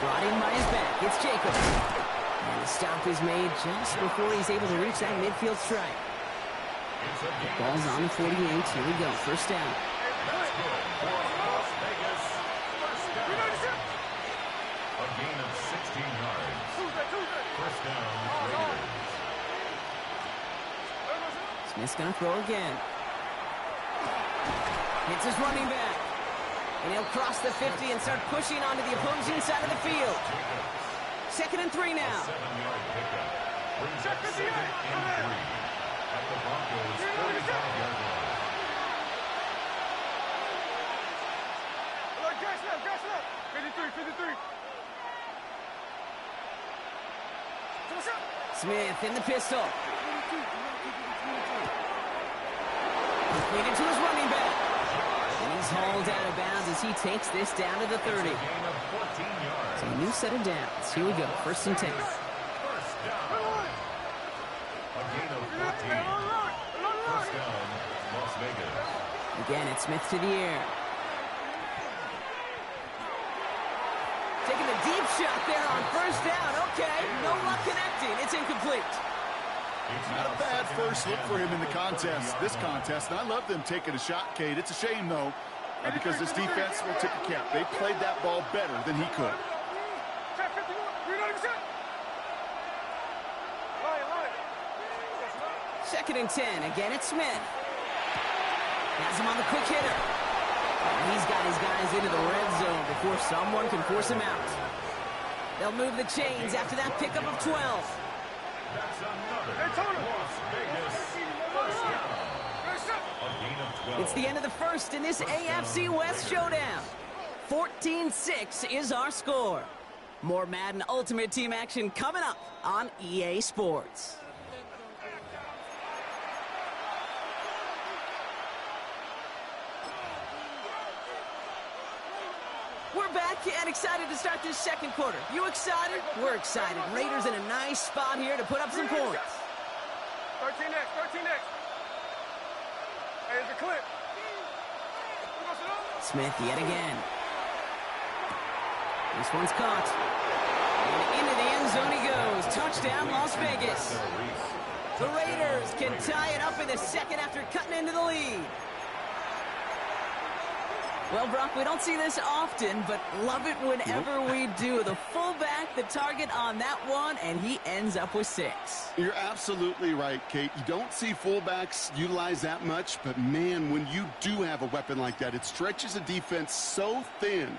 Brought in by his back. It's Jacob. And the stop is made just before he's able to reach that midfield strike. Ball's on the 48. Here we go. First down. That's good for Las Vegas. First down. A gain of 16 yards. First down, Raiders. Smith's going to throw again. Hits his running back. And he'll cross the 50 and start pushing onto the opposing side of the field. 2nd and 3 now. 7-yard pickup. Brings up 2nd and 3 at the Broncos' 45-yard line. Gas left. 53. Smith in the pistol. Completed to his running back. And he's hauled out of bounds as he takes this down to the 30. Gain of 14 yards. So a new set of downs. Here we go. First and 10. First down. A gain of 14. First down, Las Vegas. Again, it's Smith to the air. Taking a deep shot there on first down. Okay, no luck connecting. It's incomplete. Not a bad first look for him in the contest, this contest. And I love them taking a shot, Kate. It's a shame, though, because this defense will tip the cap. They played that ball better than he could. Second and 10. Again, it's Smith. Has him on the quick hitter. And he's got his guys into the red zone before someone can force him out. They'll move the chains after that pickup of 12. That's another Las Vegas first down. A gain of 12. It's the end of the first in this AFC West showdown. 14-6 is our score. More Madden Ultimate Team action coming up on EA Sports. We're we're back and excited to start this second quarter. You excited? We're excited. Raiders in a nice spot here to put up some points. 13 next, 13 next. Hey, there's a clip. Smith yet again. This one's caught. And into the end zone he goes. Touchdown, Las Vegas. The Raiders can tie it up in the second after cutting into the lead. Well, Brock, we don't see this often, but love it whenever we do. The fullback, the target on that one, and he ends up with 6. You're absolutely right, Kate. You don't see fullbacks utilize that much, but man, when you do have a weapon like that, it stretches a defense so thin.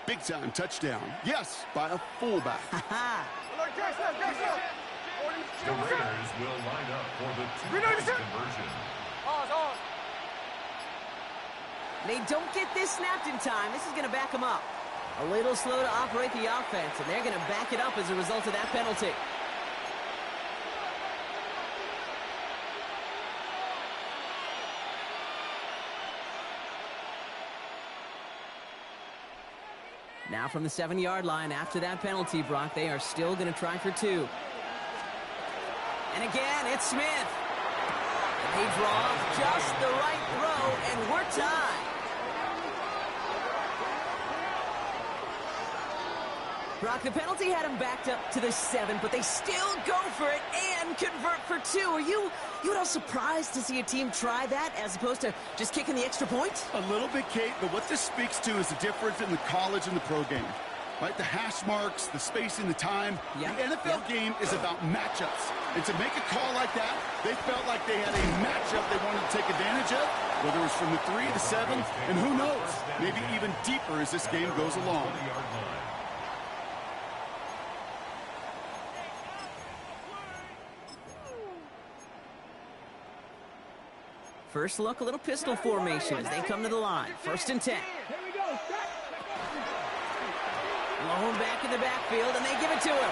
Big time touchdown. Yes, by a fullback. The Raiders will line up for the two-point conversion. They don't get this snapped in time. This is going to back them up. A little slow to operate the offense, and they're going to back it up as a result of that penalty. Now from the 7-yard line after that penalty, Brock, they are still going to try for 2. And again, it's Smith. And they draw just the right throw, and we're tied. Brock, the penalty had him backed up to the 7, but they still go for it and convert for 2. Are you at all surprised to see a team try that as opposed to just kicking the extra point? A little bit, Kate, but what this speaks to is the difference in the college and the pro game. Right, the hash marks, the spacing, the time. Yeah. The NFL game is about matchups. And to make a call like that, they felt like they had a matchup they wanted to take advantage of, whether it was from the 3 to 7, and who knows, maybe even deeper as this game goes along. First look, a little pistol formation as they come to the line. 1st and 10. Here we go. Blown back in the backfield, and they give it to him.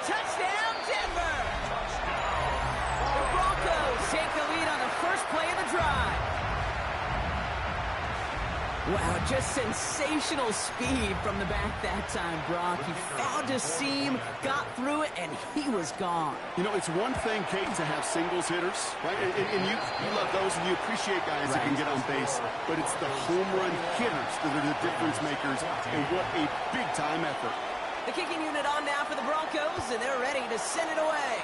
Touchdown, Denver! The Broncos take the lead on the first play of the drive. Wow, just sensational speed from the back that time, Brock. He found a seam, got through it, and he was gone. You know, it's one thing, Kate, to have singles hitters, right? And you love those, and you appreciate guys that can get on base. But it's the home run hitters that are the difference makers, and what a big-time effort. The kicking unit on now for the Broncos, and they're ready to send it away.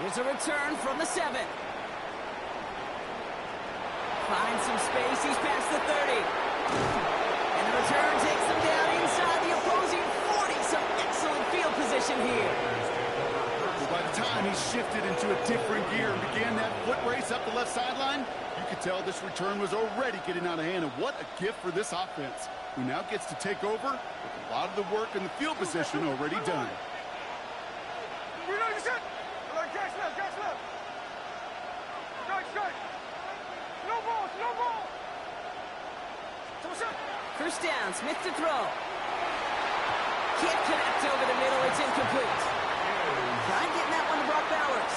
Here's a return from the 7. Finds some space, he's past the 30. And the return takes them down inside the opposing 40. Some excellent field position here. By the time he shifted into a different gear and began that foot race up the left sideline, you could tell this return was already getting out of hand. And what a gift for this offense, who now gets to take over with a lot of the work in the field position already done. First down, Smith to throw. Can't connect over the middle, it's incomplete. Trying getting that one to Brock Bowers.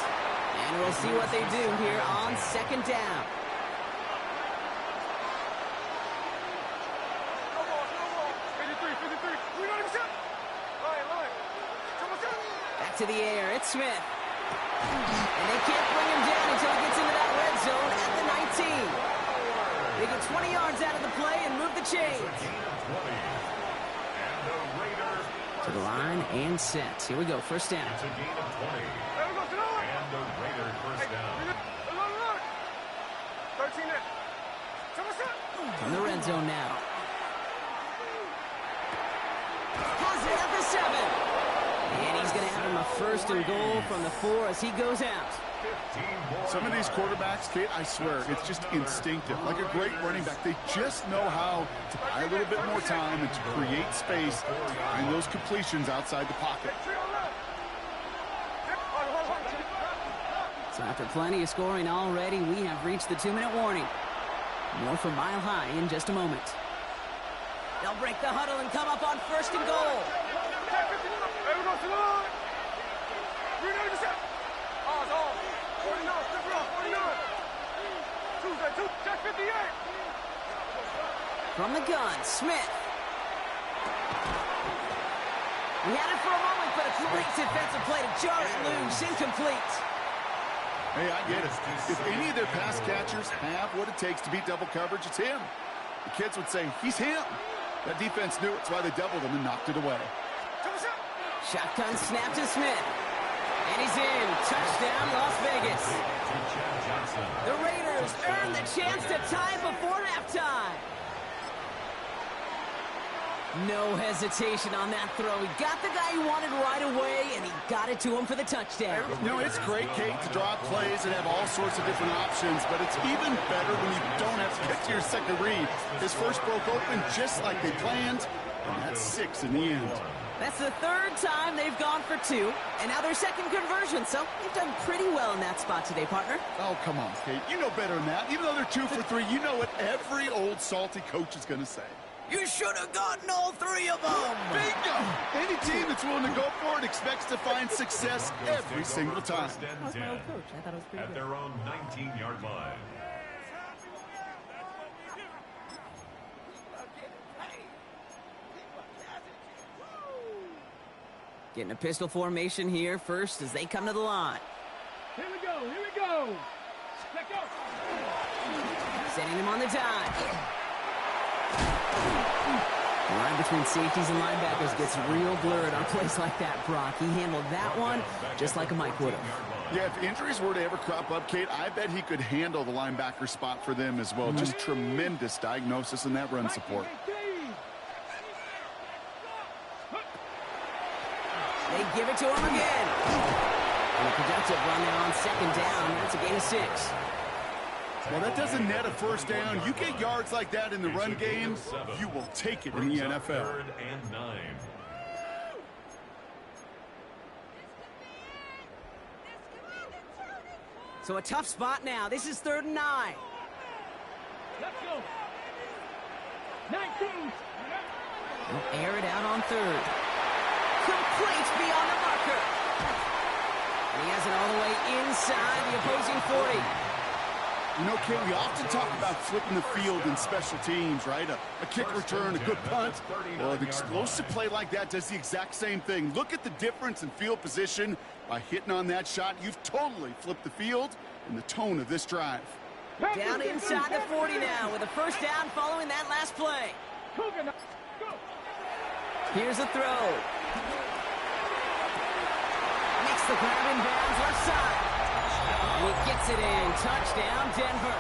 And we'll see what they do here on 2nd down. Back to the air, it's Smith. And they can't bring him down until he gets into that red zone at the 19. They get 20 yards out of the play and move the chains. To the line and set. Here we go, first down. It's a gain of 20. And the Raiders first down. 13 From the red zone now. Has it at the 7. And he's going to have him a 1st and goal from the 4 as he goes out. Some of these quarterbacks, Kate, I swear, it's just instinctive. Like a great running back, they just know how to buy a little bit more time and to create space to find those completions outside the pocket. So after plenty of scoring already, we have reached the 2-minute warning. More from Mile High in just a moment. They'll break the huddle and come up on 1st and goal. all. 49, flip her up, 49. Tuesday, check 58. From the gun, Smith. He had it for a moment, but a great defensive play to jar it loose. Incomplete. Hey, I get it. If any of their pass catchers have what it takes to beat double coverage, it's him. The kids would say, he's him. That defense knew it. That's why they doubled him and knocked it away. Shotgun snap to Smith. And he's in. Touchdown, Las Vegas. The Raiders earn the chance to tie before halftime. No hesitation on that throw. He got the guy he wanted right away, and he got it to him for the touchdown. You know, it's great, Kate, to draw up plays and have all sorts of different options, but it's even better when you don't have to get to your second read. His first broke open just like they planned, and that's 6 in the end. That's the third time they've gone for 2, and now their second conversion, so they've done pretty well in that spot today, partner. Oh, come on, Kate. You know better than that. Even though they're 2 for 3, you know what every old salty coach is going to say. You should have gotten all 3 of them. Bingo! Any team that's willing to go for it expects to find success every single time. That was my old coach. I thought it was pretty At good. their own 19-yard line. Getting a pistol formation here first as they come to the line. Here we go, here we go. Let go. Setting him on the dime. The line between safeties and linebackers gets real blurred on plays like that, Brock. He handled that one just like a Mike would have. Yeah, if injuries were to ever crop up, Kate, I bet he could handle the linebacker spot for them as well. Just tremendous diagnosis in that run support. They give it to him again. And a productive run there on second down. That's a gain of 6. Well, that doesn't net a first down. You get yards like that in the run game, you will take it in the NFL. 3rd and 9. So a tough spot now. This is 3rd and 9. Let's go. 19. They'll air it out on 3rd. Complete beyond the marker. And he has it all the way inside the opposing 40. You know, Kate, we often talk about flipping the field in special teams, right? A kick return, a good punt. Well, an explosive play like that does the exact same thing. Look at the difference in field position. By hitting on that shot, you've totally flipped the field and the tone of this drive. Down inside the 40 now with a first down following that last play. Here's a throw. Makes the grab in bounds left side. And he gets it in. Touchdown, Denver.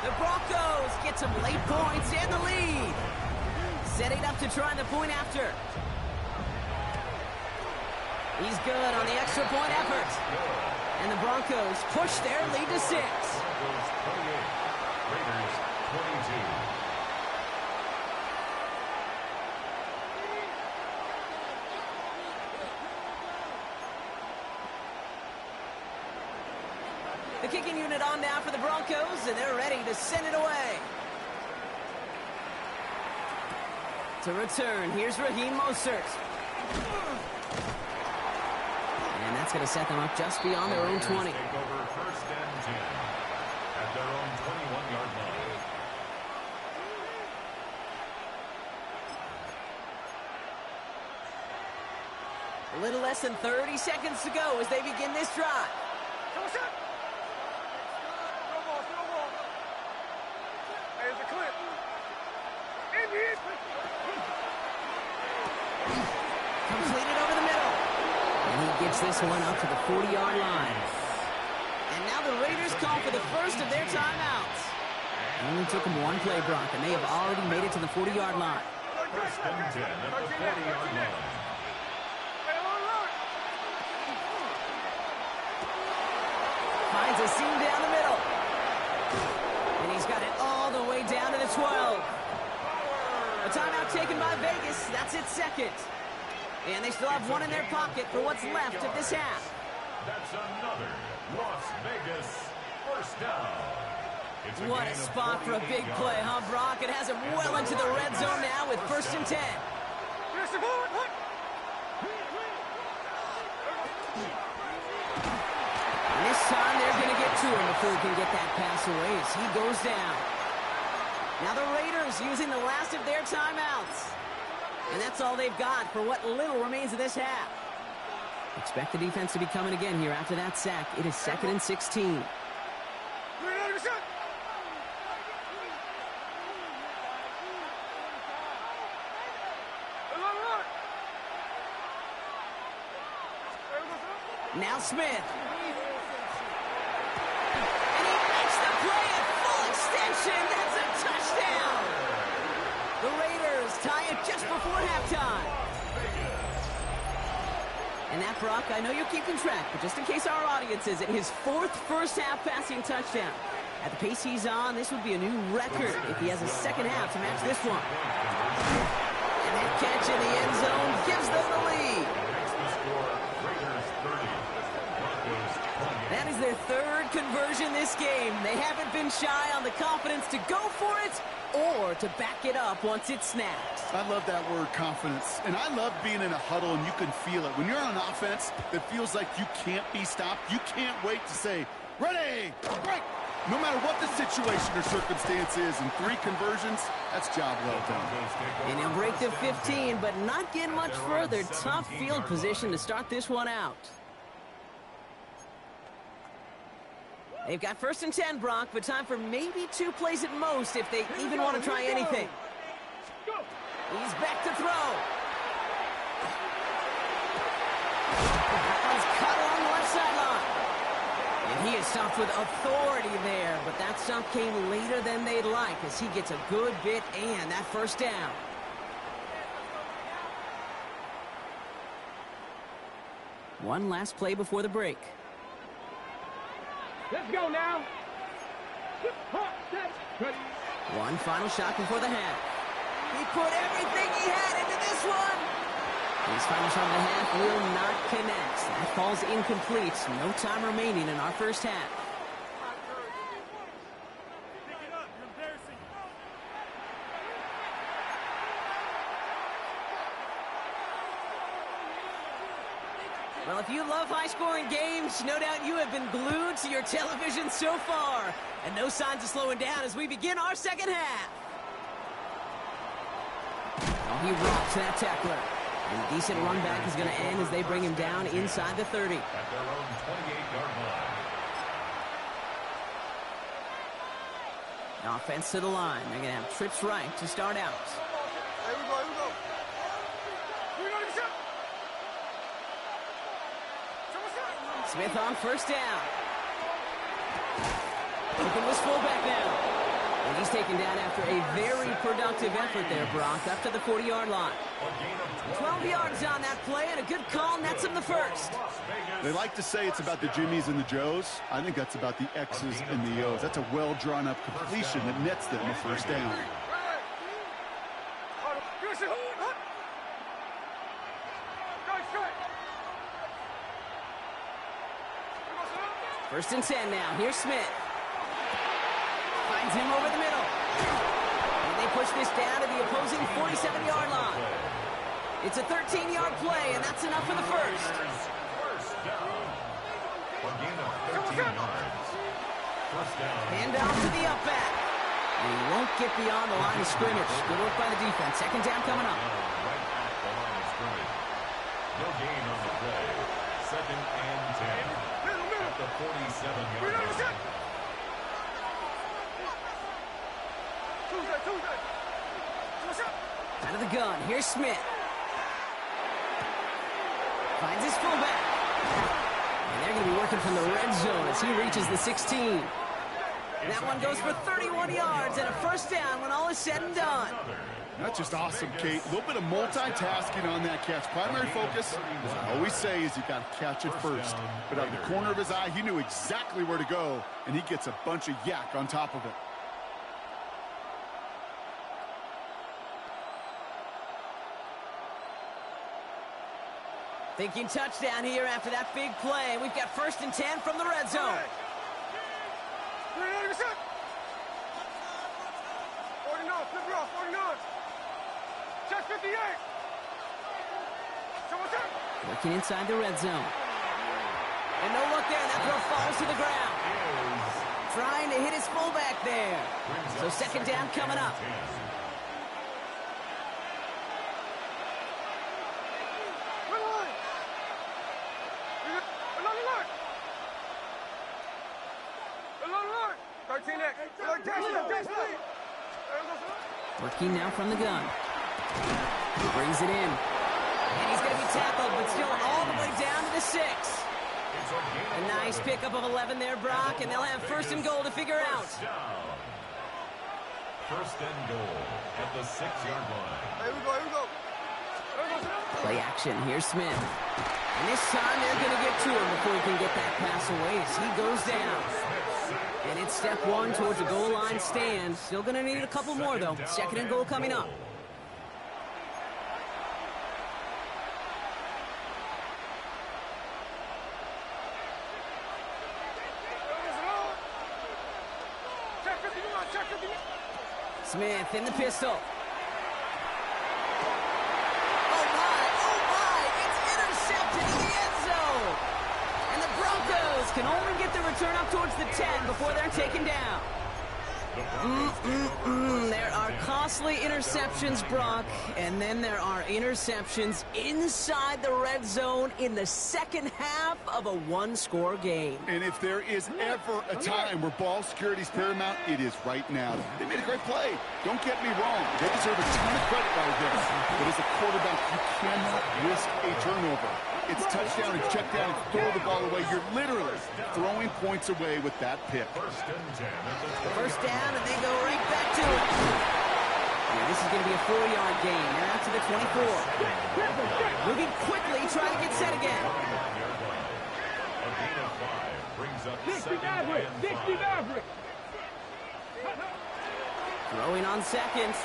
The Broncos get some late points and the lead. Setting up to try the point after. He's good on the extra point effort. And the Broncos push their lead to 6. Broncos 28, Raiders 22. The kicking unit on now for the Broncos, and they're ready to send it away. To return, here's Raheem Mostert. And that's going to set them up just beyond their own 20. Take over 1st and 10 at their own 21-yard line. A little less than 30 seconds to go as they begin this drive. There's the clip. Completed over the middle. And he gets this one up to the 40-yard line. And now the Raiders call for the first of their timeouts. It only took them one play, Brock, and they have already made it to the 40-yard line. 1st and 10 at the 40-yard line. Finds a seam down the middle. And he's got it all the way down to the 12. A timeout taken by Vegas. That's its second. And they still have one in their pocket for what's left of this half. That's another Las Vegas first down. It's What a spot for a big play, huh, Brock? It has him well into the red zone now with 1st and 10. Hopefully can get that pass away as he goes down. Now the Raiders using the last of their timeouts. And that's all they've got for what little remains of this half. Expect the defense to be coming again here after that sack. It is 2nd and 16. Now Smith. And he makes the play at full extension. That's a touchdown. The Raiders tie it just before halftime. And that, Brock, I know you're keeping track, but just in case our audience isn't, his 4th first-half passing touchdown. At the pace he's on, this would be a new record if he has a second half to match this one. And that catch in the end zone gives them the lead. That is their 3rd conversion this game. They haven't been shy on the confidence to go for it or to back it up once it's snapped. I love that word, confidence. And I love being in a huddle and you can feel it. When you're on offense, it feels like you can't be stopped. You can't wait to say, ready, break. No matter what the situation or circumstance is, in 3 conversions, that's job well done. And he'll break the 15, but not get much further. Tough field position to start this one out. They've got 1st and 10, Brock, but time for maybe 2 plays at most if they even want to try anything. He's back to throw. That one's cut along the left sideline. And he is stopped with authority there, but that stop came later than they'd like as he gets a good bit and that first down. One last play before the break. Let's go now. One final shot before the half. He put everything he had into this one. His final shot of the half will not connect. That falls incomplete. No time remaining in our first half. Well, if you love high-scoring games, no doubt you have been glued to your television so far. And no signs of slowing down as we begin our second half. Oh, he rocks that tackler. And a decent run back is going to end as they bring him down inside the 30. At their own 28-yard line. Offense to the line. They're going to have trips right to start out. Here we go, here we go. Here we go, get shot. Smith on first down. Looking this fullback now. And he's taken down after a very productive effort there, Brock, up to the 40-yard line. 12 yards on that play, and a good call nets him the first. They like to say it's about the Jimmies and the Joes. I think that's about the X's and the O's. That's a well-drawn-up completion that nets them a first down. First and 10 now. Here's Smith. Finds him over the middle. And they push this down to the opposing 47-yard line. It's a 13-yard play, and that's enough for the first. First down. A gain of 13 yards. First down. Hand off to the up back. And he won't get beyond the line of scrimmage. Good work by the defense. Second down coming up. Right at the line of scrimmage. No gain on the play. 2nd and 10. At the 47-yard line. Out of the gun. Here's Smith. Finds his fullback. And they're going to be working from the red zone as he reaches the 16. That one goes for 31 yards and a first down when all is said and done. That's just awesome, Kate. A little bit of multitasking on that catch. Primary focus, as I always say, is you got to catch it first. But out of the corner of his eye, he knew exactly where to go, and he gets a bunch of yak on top of it. Thinking touchdown here after that big play. We've got 1st and 10 from the red zone. 49, flip it off, 49. Check 58. Working inside the red zone. And no look there. That throw falls to the ground. trying to hit his fullback there. So second down coming up. Working now from the gun. He brings it in. And he's going to be tackled, but still all the way down to the 6. A nice pickup of 11 there, Brock, and they'll have first and goal to figure out. First and goal at the 6-yard line. Here we go. Play action. Here's Smith. And this time they're going to get to him before he can get that pass away as he goes down. And it's step one towards a goal line stand. Still going to need a couple more, though. Second and goal coming up. Smith in the pistol. Oh my, it's intercepted in the end zone. And the Broncos can only get the return up towards the 10 before they're taken down. There are costly interceptions, Brock, and then there are interceptions inside the red zone in the second half of a one-score game. And if there is ever a time where ball security is paramount, it is right now. They made a great play. Don't get me wrong. They deserve a ton of credit right there. But as a quarterback, you cannot risk a turnover. It's touchdown and check down and throw the ball away. You're literally throwing points away with that pick. First down, and they go right back to it. Yeah, this is going to be a 4-yard gain. They're out to the 24. Moving quickly, trying to get set again. A gain of 5 brings up 60 Maverick. 60 Maverick. Throwing on seconds.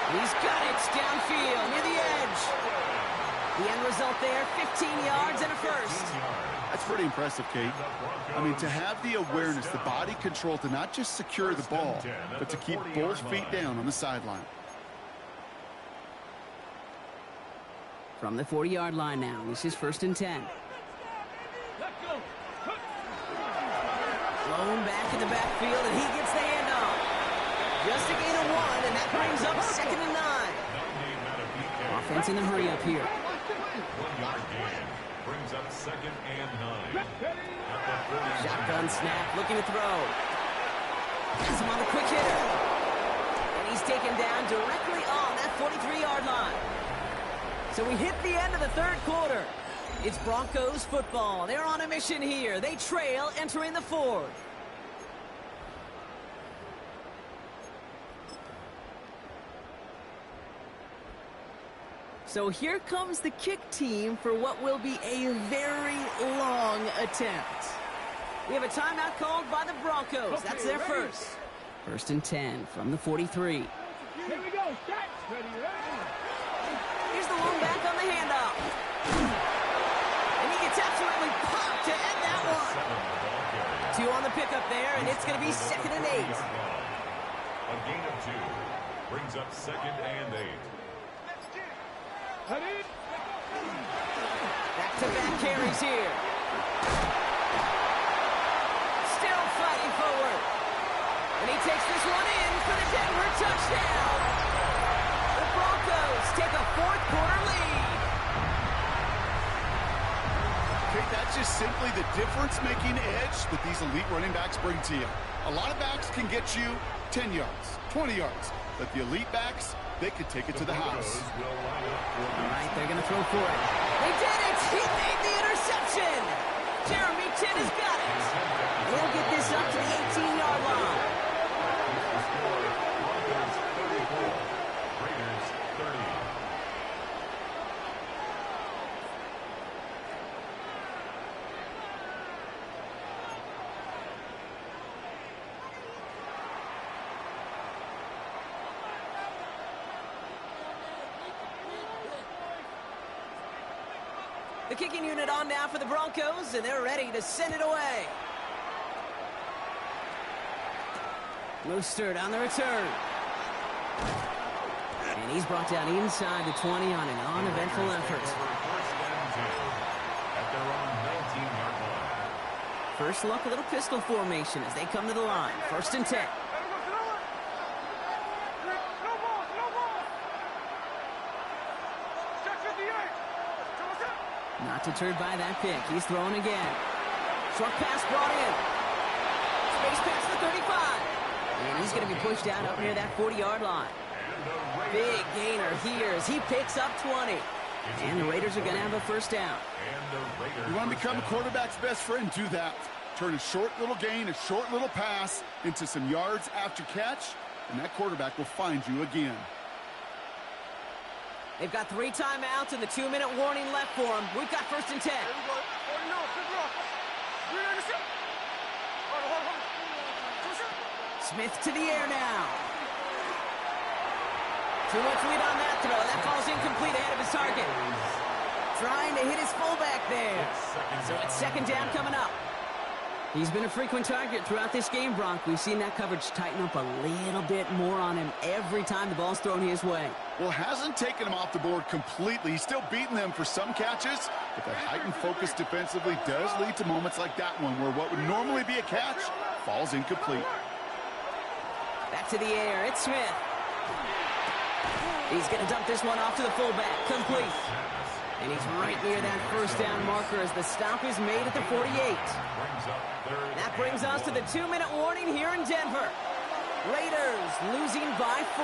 He's got it downfield near the edge. The end result there, 15 yards and a first. That's pretty impressive, Kate. I mean, to have the awareness, the body control to not just secure the ball, but to keep both feet down on the sideline. From the 40-yard line now, this is first and 10. Blown back in the backfield, and he gets the handoff. Just a gain of 1, and that brings up second and 9. Offense in the hurry up here. 1-yard gain brings up second and 9. Shotgun snap, looking to throw. Has him on the quick hitter. And he's taken down directly on that 43-yard line. So we hit the end of the third quarter. It's Broncos football. They're on a mission here. They trail entering the fourth. So here comes the kick team for what will be a very long attempt. We have a timeout called by the Broncos. That's their first. First and 10 from the 43. Here we go. Set. Here's the long back on the handoff. And he gets absolutely popped to end that one. 2 on the pickup there, and it's going to be second and 8. A gain of 2 brings up second and 8. Back-to-back carries here. Still fighting forward. And he takes this one in for the Denver touchdown. The Broncos take a fourth-quarter lead. Okay, that's just simply the difference-making edge that these elite running backs bring to you. A lot of backs can get you 10 yards, 20 yards, but the elite backs, they could take it to the house. All right, they're going to throw for it. They did it! He made the interception! Jeremy Chin has got it! They'll get this up to the 18-yard line. Raiders 30. The kicking unit on now for the Broncos, and they're ready to send it away. Mostert on the return. And he's brought down inside the 20 on an uneventful effort. First and 10 at their own 19-yard line. First look, a little pistol formation as they come to the line. 1st and 10. Not deterred by that pick. He's throwing again. Short pass brought in. Space past the 35. And he's going to be pushed out up near that 40-yard line. Big gainer here as he picks up 20. And the Raiders are going to have a first down. You want to become a quarterback's best friend, do that. Turn a short little gain, a short little pass into some yards after catch, and that quarterback will find you again. They've got 3 timeouts and the 2-minute warning left for them. We've got 1st and 10. Smith to the air now. Too much lead on that throw. That falls incomplete ahead of his target. Trying to hit his fullback there. So it's 2nd down coming up. He's been a frequent target throughout this game, Bronk. We've seen that coverage tighten up a little bit more on him every time the ball's thrown his way. Well, hasn't taken him off the board completely. He's still beating them for some catches, but that heightened focus defensively does lead to moments like that one where what would normally be a catch falls incomplete. Back to the air. It's Smith. He's going to dump this one off to the fullback. Complete. And he's right near that 1st down marker as the stop is made at the 48. That brings us to the 2-minute warning here in Denver. Raiders losing by 4.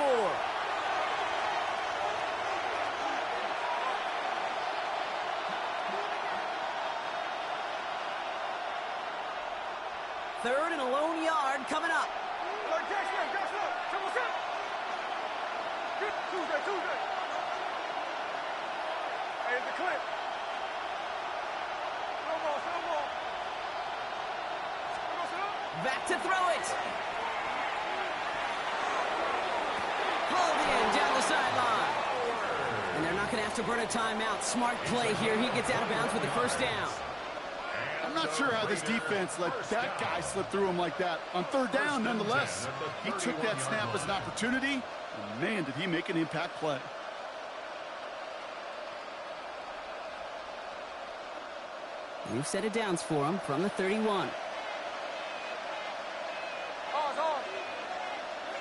Third and a lone yard coming up. Tuesday. Hey, it's the clip. Slow ball. Back to throw it. Hauled in down the sideline. And they're not going to have to burn a timeout. Smart play here. He gets out of bounds with the 1st down. I'm not sure how this defense let that guy slip through him like that. On 3rd down, nonetheless, he took that snap as an opportunity, and man, did he make an impact play. New set of downs for him from the 31. Hold.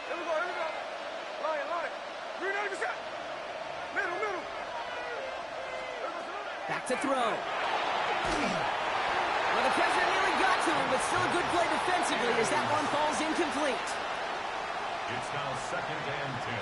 Here we go. Line. 390%. Middle. Back to throw. Well, the pressure nearly got to him, but still a good play defensively as that one falls incomplete. It's now 2nd and 10.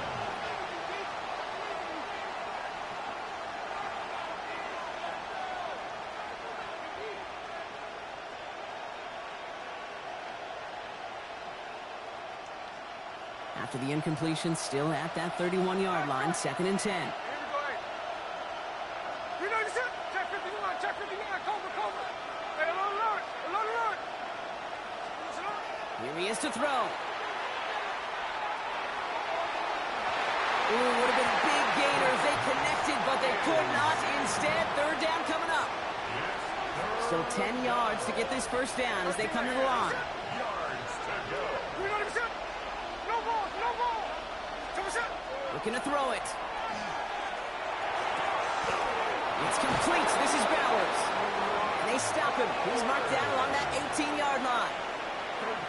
After the incompletion, still at that 31-yard line, 2nd and 10. Check 59, cover. Hey, along the line. Here he is to throw. Ooh, would have been big gainers. They connected, but they could not. Instead, 3rd down coming up. So 10 yards to get this 1st down as they come to the line. Looking to throw it. It's complete. This is Bowers. And they stop him. He's marked down along that 18-yard line.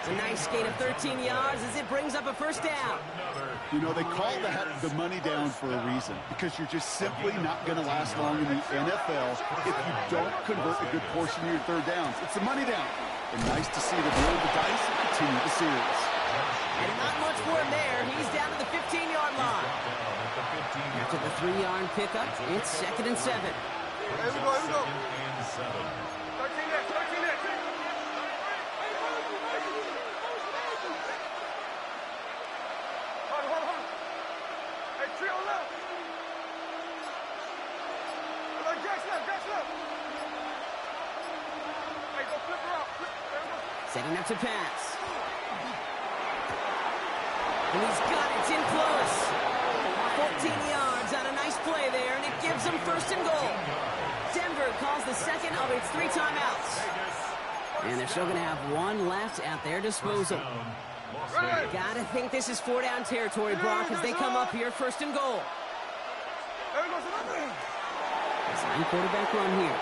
It's a nice gain of 13 yards as it brings up a 1st down. You know, they call that the money down for a reason, because you're just simply not going to last long in the NFL if you don't convert a good portion of your 3rd downs. It's a money down. And nice to see them roll the dice and continue the series. And not much for him there. He's down to the 15-yard line. After the 3-yard pickup, it's 2nd and 7. Here we go. 13 next. Hold. Hey, trio left. Jack's left. Hey, go flip her out. Setting up to pass. And he's got it. It's in close. 14 yards on a nice play there, and it gives them 1st and goal. Denver calls the 2nd of its 3 timeouts. And they're still going to have 1 left at their disposal. Gotta think this is 4-down territory, Brock, as they come up here 1st and goal. Design quarterback run here.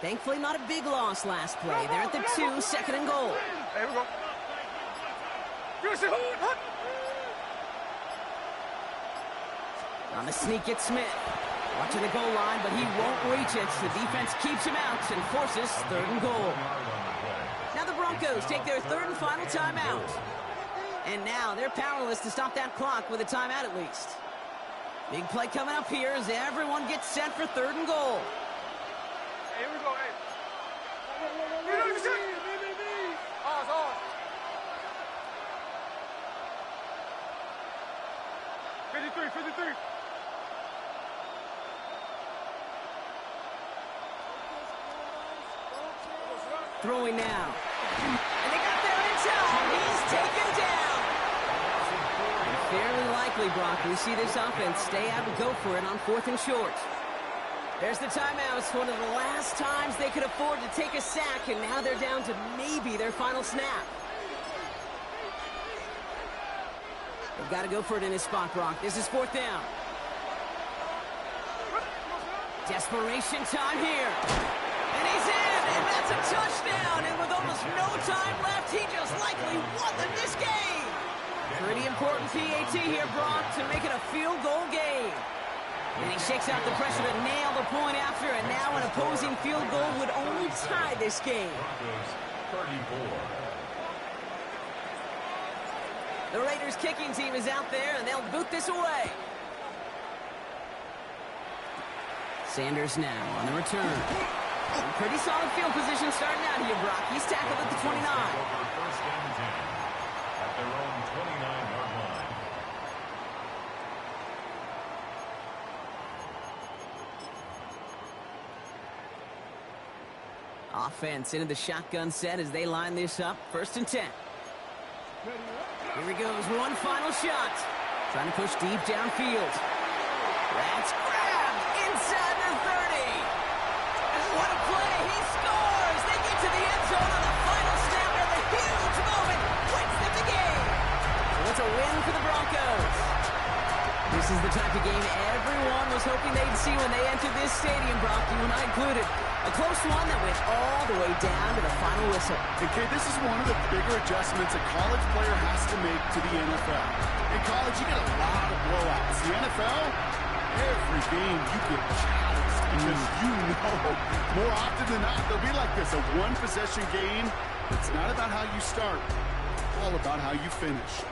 Thankfully, not a big loss last play. They're at the 2, second and goal. There we go. On the sneak, it's Smith. Watching the goal line, but he won't reach it. The defense keeps him out and forces third and goal. Now the Broncos take their third and final timeout. And now they're powerless to stop that clock with a timeout at least. Big play coming up here as everyone gets set for third and goal. Here we go, hey. Ours. 53. Throwing now. And they got there in time. He's taken down. And fairly likely, Brock, we see this offense stay out and go for it on 4th and short. There's the timeout. It's one of the last times they could afford to take a sack, and now they're down to maybe their final snap. They've got to go for it in this spot, Brock. This is 4th down. Desperation time here. And he's in, and that's a touchdown. And with almost no time left, he just likely won this game. Pretty important PAT here, Brock, to make it a field goal game. And he shakes out the pressure to nail the point after, and now an opposing field goal would only tie this game. 34. The Raiders kicking team is out there, and they'll boot this away. Sanders now on the return. Pretty solid field position starting out here, Brock. He's tackled at the 29. First and 10 at their own 29-yard line. Offense into the shotgun set as they line this up. 1st and 10. Here he goes. One final shot. Trying to push deep downfield. That's grabbed inside the 30. And what a play. He scores. They get to the end zone on the final snap, and the huge moment wins them the game. So it's a win for the Broncos. This is the type of game everyone was hoping they'd see when they entered this stadium, Brock, you and I included. A close one that went all the way down to the final whistle. And Kay, this is one of the bigger adjustments a college player has to make to the NFL. In college, you get a lot of blowouts. The NFL, every game you get challenged because you know more often than not they'll be like this, a one-possession game. It's not about how you start, all about how you finish.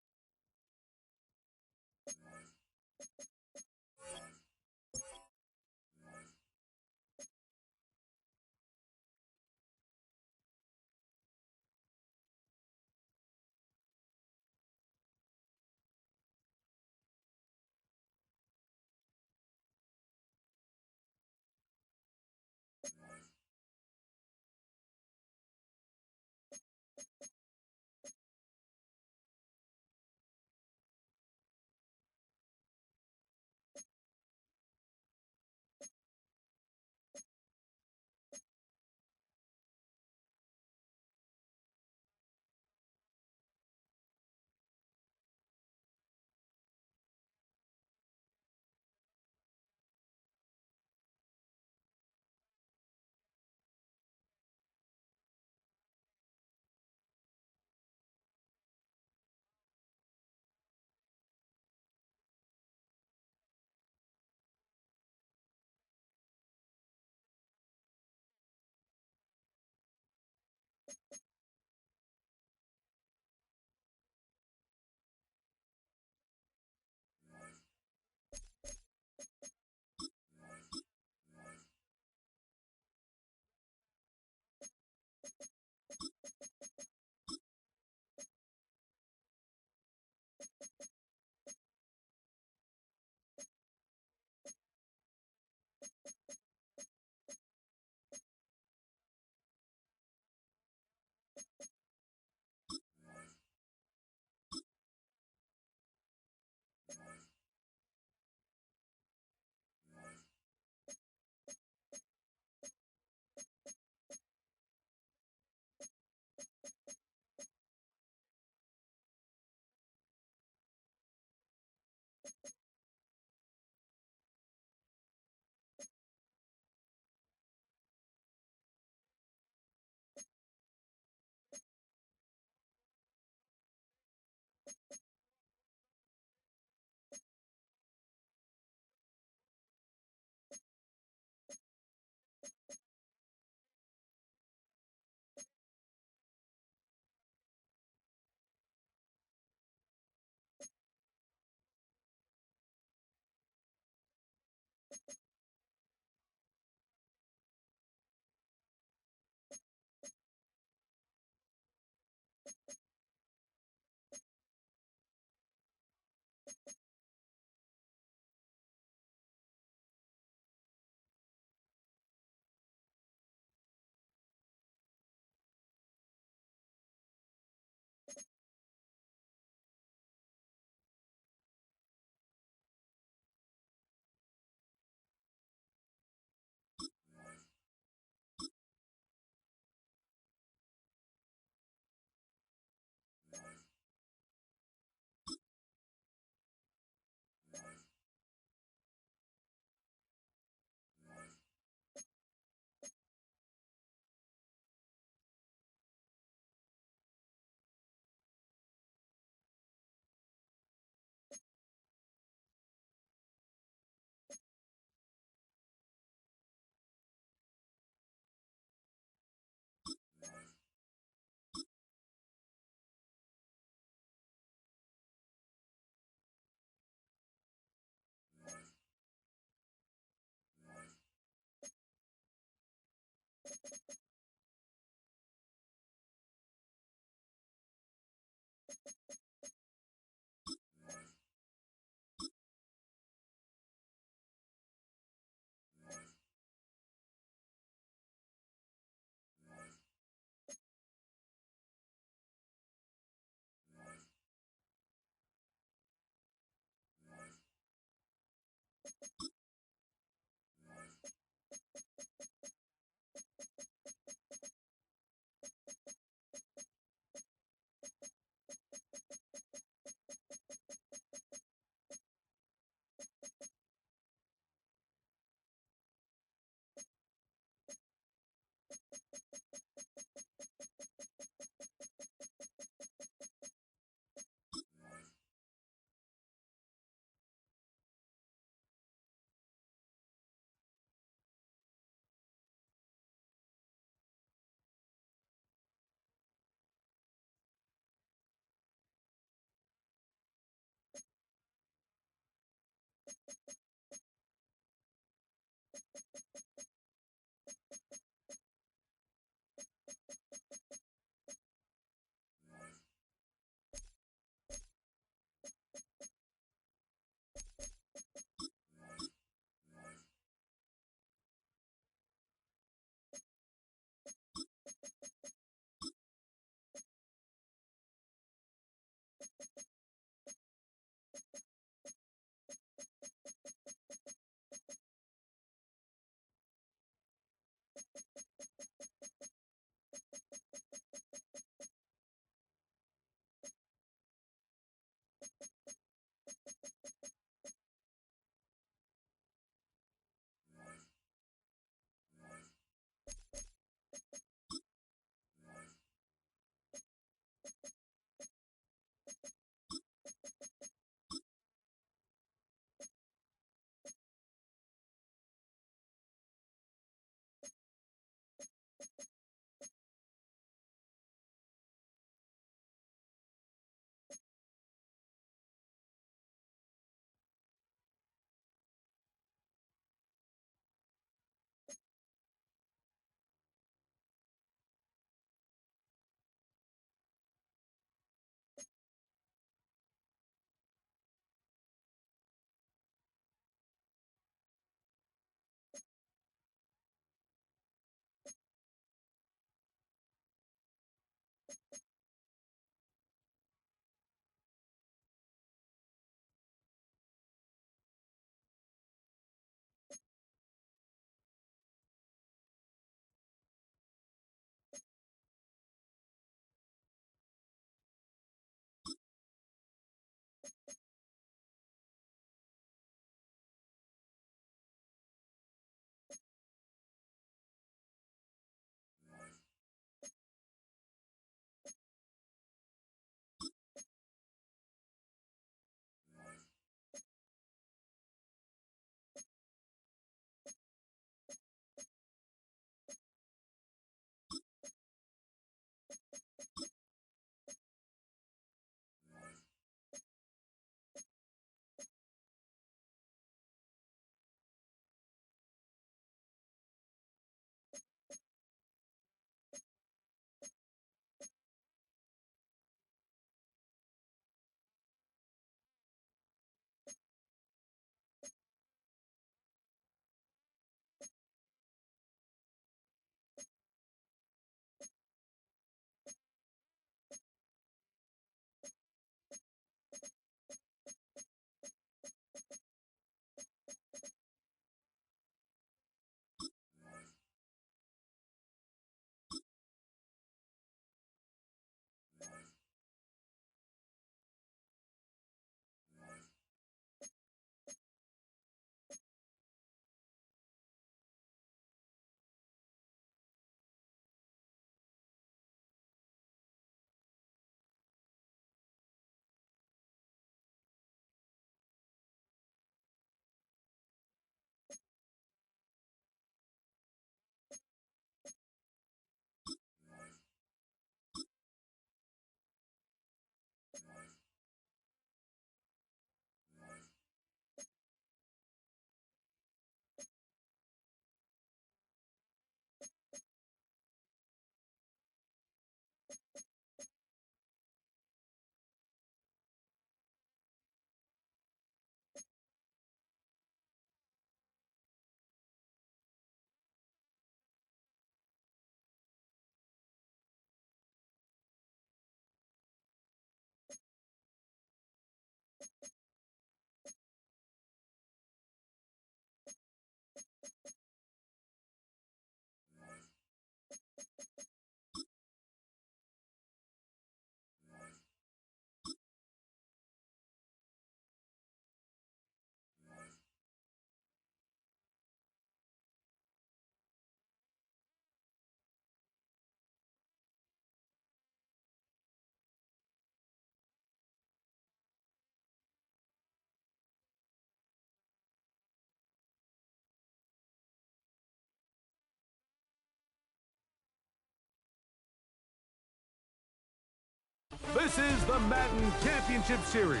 This is the Madden Championship Series,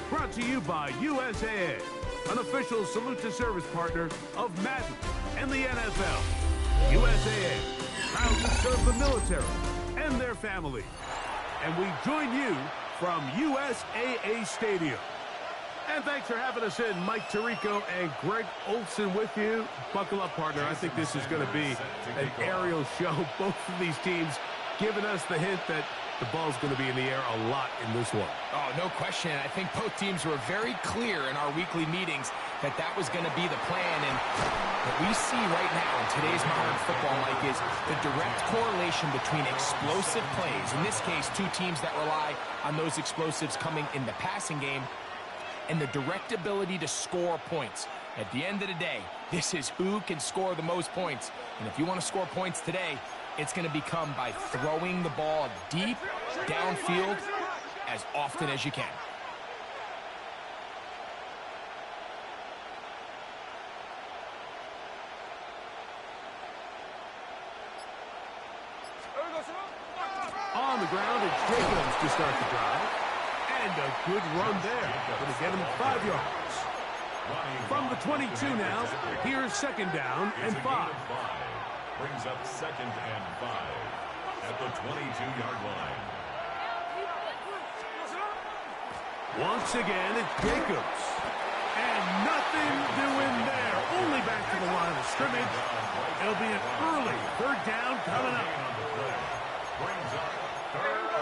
brought to you by USAA, an official salute-to-service partner of Madden and the NFL. USAA, proud to serve the military and their families. And we join you from USAA Stadium. And thanks for having us in, Mike Tirico and Greg Olson with you. Buckle up, partner. I think this is going to be an aerial show. Both of these teams giving us the hint that the ball's going to be in the air a lot in this one. Oh, no question. I think both teams were very clear in our weekly meetings that was going to be the plan. And what we see right now in today's modern football, Mike, is the direct correlation between explosive plays, in this case, two teams that rely on those explosives coming in the passing game, and the direct ability to score points. At the end of the day, this is who can score the most points. And if you want to score points today, it's going to become by throwing the ball deep, downfield, as often as you can. On the ground, it's Jacobs to start the drive. And a good run there. Going to get him 5 yards. From the 22 now, here's second down and 5. Brings up second and 5 at the 22-yard line. Once again, it's Jacobs. And nothing doing there. Only back to the line of scrimmage. It'll be an early third down coming up. Brings up third down.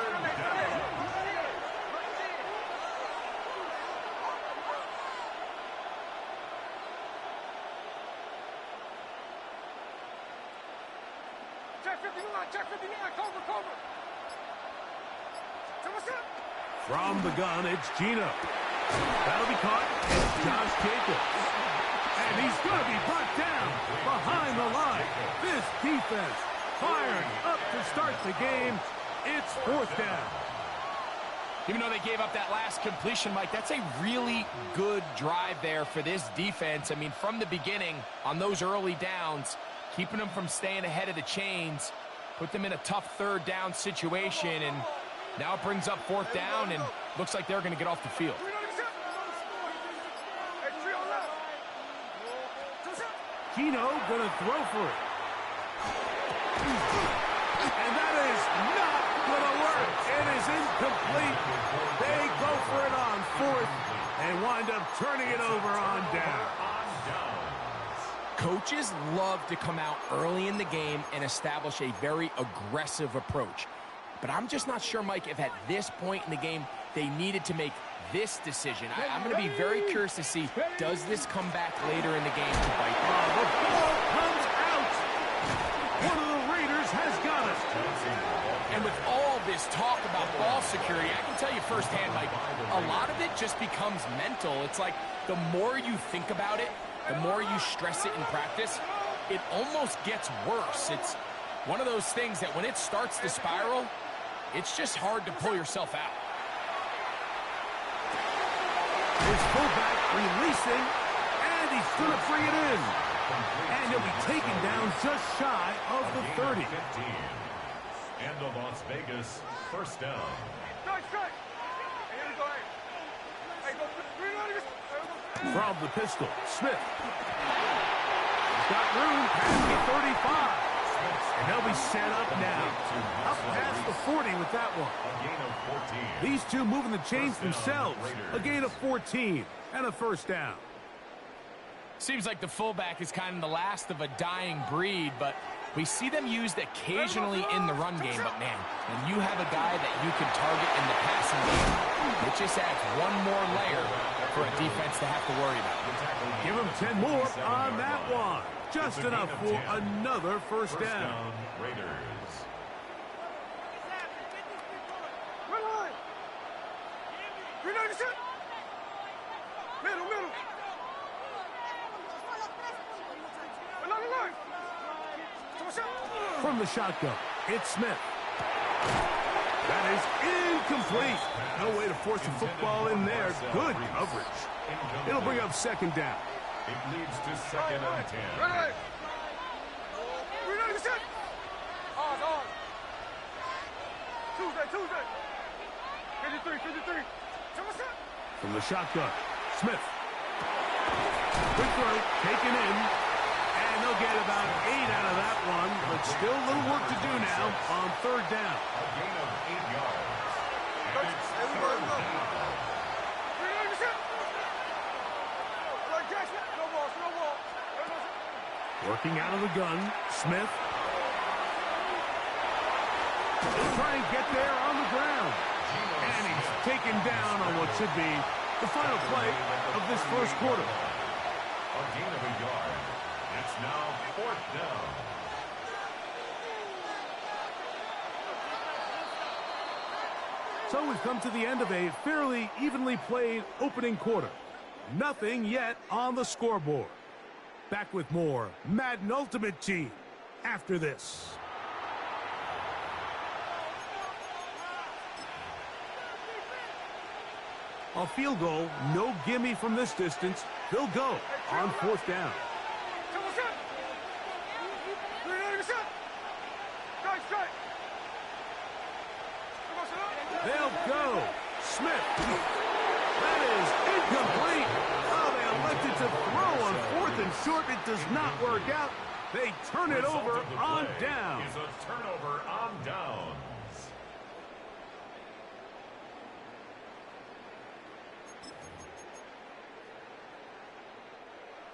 Check 59, cover. From the gun, it's Gino. That'll be caught. It's Josh Jacobs. And he's going to be brought down behind the line. This defense firing up to start the game. It's fourth down. Even though they gave up that last completion, Mike, that's a really good drive there for this defense. I mean, from the beginning, on those early downs, keeping them from staying ahead of the chains, put them in a tough third down situation, and now it brings up fourth down, and looks like they're going to get off the field. Gino going to throw for it. And that is not going to work. It is incomplete. They go for it on fourth and wind up turning it over on down. Coaches love to come out early in the game and establish a very aggressive approach. But I'm just not sure, Mike, if at this point in the game they needed to make this decision. I'm going to be very curious to see, does this come back later in the game to bite them? The ball comes out. One of the Raiders has got it. And with all this talk about ball security, I can tell you firsthand, Mike, a lot of it just becomes mental. It's like the more you think about it, the more you stress it in practice, it almost gets worse. It's one of those things that when it starts to spiral, it's just hard to pull yourself out. His fullback releasing, and he's going to bring it in. And he'll be taken down just shy of the 30. And the Las Vegas first down. From the pistol, Smith. He's got room past the 35. And they'll be set up now. Up past the 40 with that one. A gain of 14. These two moving the chains themselves. A gain of 14 and a first down. Seems like the fullback is kind of the last of a dying breed, but we see them used occasionally in the run game. But, man, when you have a guy that you can target in the passing game, it just adds one more layer for a defense to have to worry about. Give him 10 more on that one. Just enough for another first down. Raiders. Middle. From the shotgun, it's Smith. That is incomplete. No way to force the football in there. Good coverage. It'll bring up second down. It leads to second and 10. Tuesday. 53. From the shotgun, Smith. Quick throw, taken in. And they'll get about 8 out of that one, but still a little work to do now on third down. A gain of 8 yards. And it's third down. Working out of the gun, Smith. He'll try and get there on the ground. And he's taken down on what should be the final play of this first quarter. A gain of a yard. It's now 4th down. So we've come to the end of a fairly evenly played opening quarter. Nothing yet on the scoreboard. Back with more Madden Ultimate Team after this. A field goal, no gimme from this distance. They'll go on 4th down. They'll go. Smith. That is incomplete. Oh, they elected to throw on 4th and short. It does not work out. They turn it over on down. Is a turnover on downs.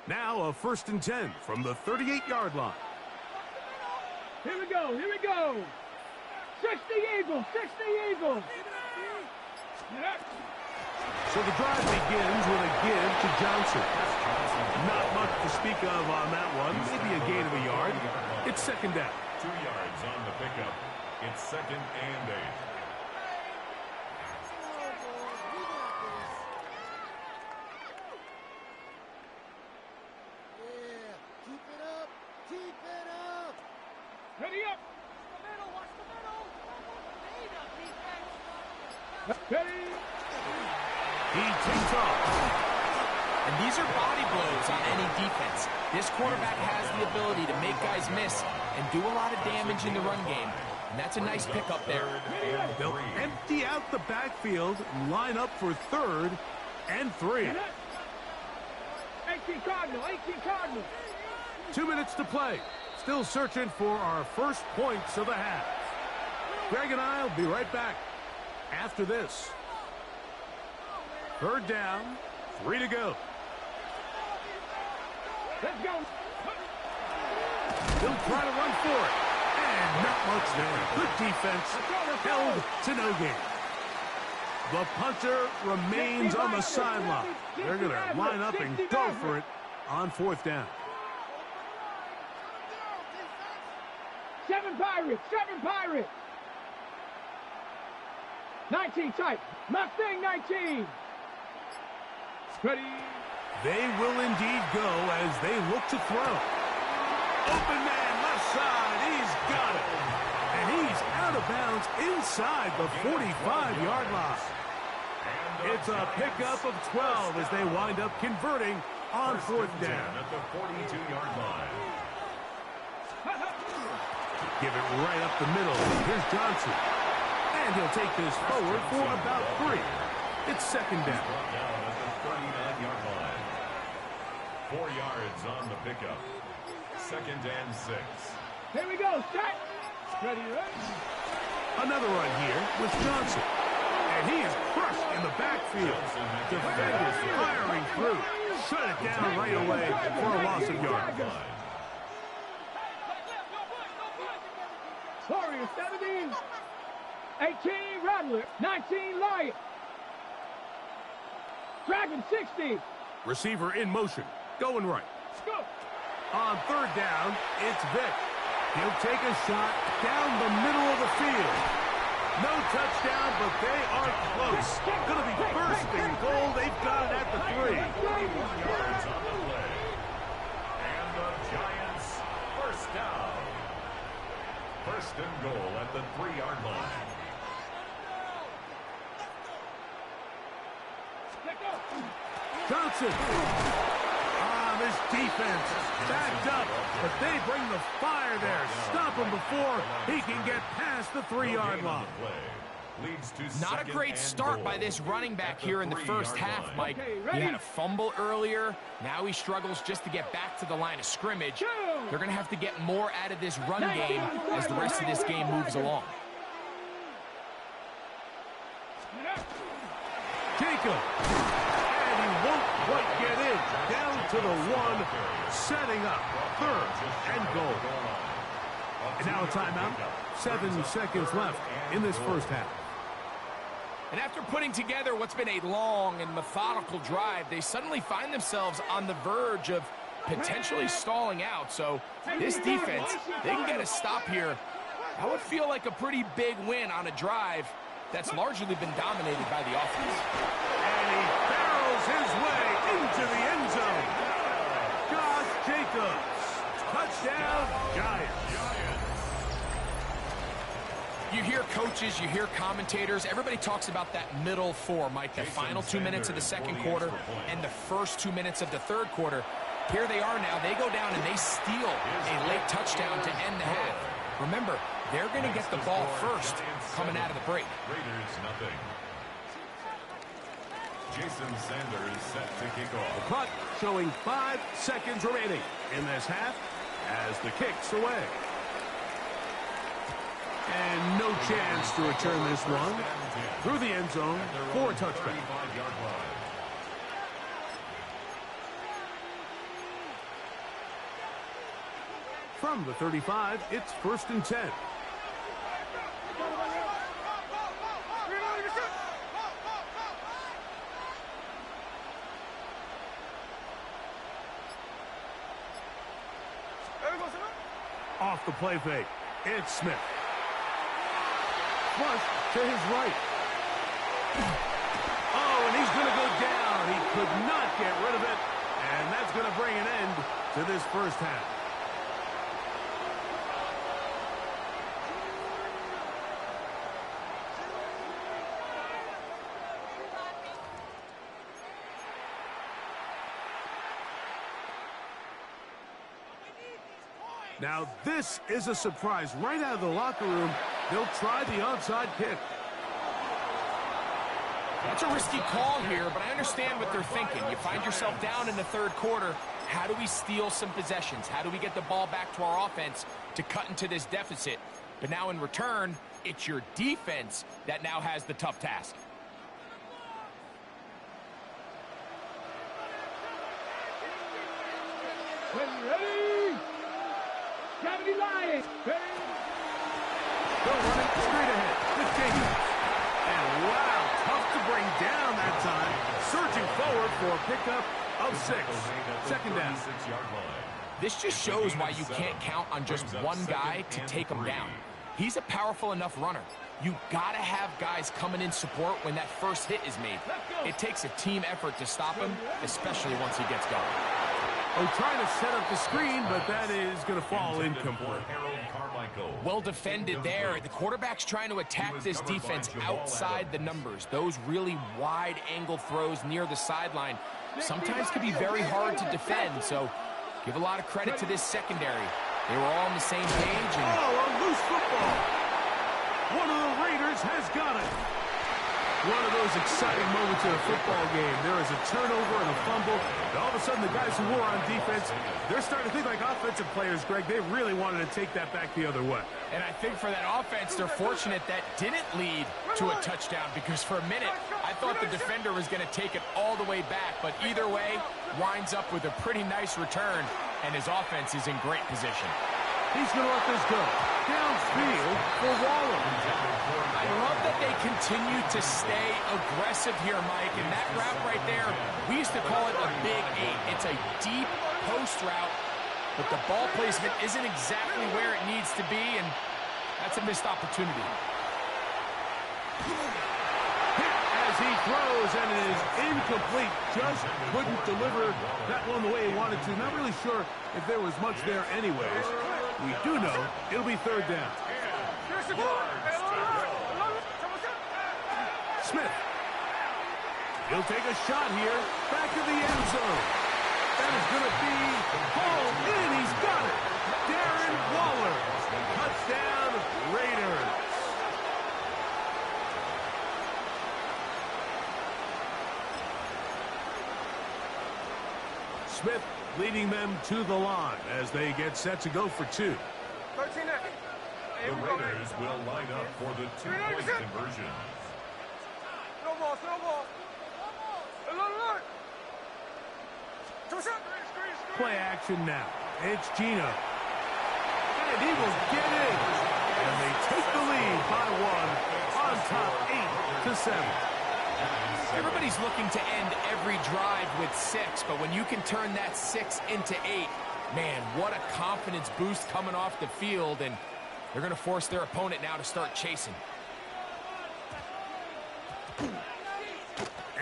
Now a 1st and 10 from the 38-yard line. Here we go. Here we go. 60 Eagles. 60 Eagles. So the drive begins with a give to Johnson. Not much to speak of on that one. Maybe a gain of a yard. It's 2nd down. 2 yards on the pickup. It's 2nd and 8. Ready up. Ready. He takes off. And these are body blows on any defense. This quarterback has the ability to make guys miss and do a lot of damage in the run game. And that's a nice pickup there. They'll empty out the backfield, line up for 3rd and 3. 18 Cardinal. 18 Cardinal. 2 minutes to play. Still searching for our first points of the half. Greg and I will be right back after this. 3rd down, 3 to go. Let's go. He'll try to run for it. And not much there. Good defense. Held to no gain. The punter remains on the sideline. They're going to line up and go for it on 4th down. 7 Pirates. 7 Pirates. 19 tight. Mustang 19. Ready. They will indeed go as they look to throw. Open man left side. He's got it. And he's out of bounds inside the 45-yard line. It's a pickup of 12 as they wind up converting on 4th down. At the 42-yard line. Give it right up the middle. Here's Johnson. And he'll take this forward for about 3. It's 2nd down. Brought down at the 39-yard line. 4 yards on the pickup. 2nd and 6. Here we go. Set. Ready, ready. Another run here with Johnson. And he is crushed in the backfield. Defenders firing through. Shut it down right away for a loss of yards. Warrior 17. 18 Rattler. 19 Lion. Dragon 60. Receiver in motion. Going right. Go. On 3rd down, it's Vic. He'll take a shot down the middle of the field. No touchdown, but they are close. Going to be first and goal. They've got it at the 3. 1 yards on the play. And the Giants 1st down. 1st and goal at the 3-yard line. Johnson. This defense backed up, but they bring the fire there. Stop him before he can get past the 3-yard line. Not a great start by this running back here in the first half, Mike. He had a fumble earlier. Now he struggles just to get back to the line of scrimmage. They're going to have to get more out of this run game as the rest of this game moves along. Jacob. And he won't quite get in. Down to the 1, setting up 3rd and goal. And now a timeout. 7 seconds left in this first half. And after putting together what's been a long and methodical drive, they suddenly find themselves on the verge of potentially stalling out. So this defense, they can get a stop here. That would feel like a pretty big win on a drive that's largely been dominated by the offense. And he barrels his way into the end zone. Josh Jacobs. Touchdown, Giants. You hear coaches, you hear commentators, everybody talks about that middle four, Mike, the final 2 minutes of the second quarter and the first 2 minutes of the third quarter. Here they are now. They go down and they steal a late touchdown to end the half. Remember, they're going to get the ball first coming out of the break. Raiders nothing. Jason Sanders set to kick The off. clock showing 5 seconds remaining in this half as the kick's away. And no chance to return this one through the end zone for a touchback. From the 35, it's 1st and 10. Off the play fake, it's Smith. Flush to his right. Oh, and he's going to go down. He could not get rid of it. And that's going to bring an end to this first half. Now, this is a surprise. Right out of the locker room, they'll try the onside kick. That's a risky call here, but I understand what they're thinking. You find yourself down in the third quarter. How do we steal some possessions? How do we get the ball back to our offense to cut into this deficit? But now in return, it's your defense that now has the tough task. Ready? Gravity Lions. They're running straight ahead with Jacobs. And wow, tough to bring down that time. Surging forward for a pickup of 6. Second down. This just shows why you can't count on just one guy to take him down. He's a powerful enough runner. You gotta have guys coming in support when that first hit is made. It takes a team effort to stop him, especially once he gets going. Oh, trying to set up the screen, but that is going to fall incomplete. Well defended there. The quarterback's trying to attack this defense outside the numbers. Those really wide angle throws near the sideline sometimes can be very hard to defend, so give a lot of credit to this secondary. They were all on the same page. And oh, a loose football. One of the Raiders has got it. One of those exciting moments in a football game. There is a turnover and a fumble. And all of a sudden, the guys who were on defense, they're starting to think like offensive players, Greg. They really wanted to take that back the other way. And I think for that offense, they're fortunate that didn't lead to a touchdown, because for a minute, I thought the defender was going to take it all the way back. But either way, winds up with a pretty nice return, and his offense is in great position. He's going to let this go. Downfield for Waller. I love that they continue to stay aggressive here, Mike. And that route right there, we used to call it a big 8. It's a deep post route, but the ball placement isn't exactly where it needs to be, and that's a missed opportunity. As he throws, and it is incomplete. Just couldn't deliver that one the way he wanted to. Not really sure if there was much there anyways. We do know it'll be third down. Smith. He'll take a shot here. Back to the end zone. That is going to be hauled in. He's got it. Darren Waller. Touchdown, Raiders. Smith leading them to the line as they get set to go for 2. The Raiders will line up for the 2-point conversion. Snowball. Play action now. It's Gino. And he will get in. And they take the lead by 1 on on top 8-7. Everybody's looking to end every drive with 6, but when you can turn that 6 into 8, man, what a confidence boost coming off the field, and they're going to force their opponent now to start chasing.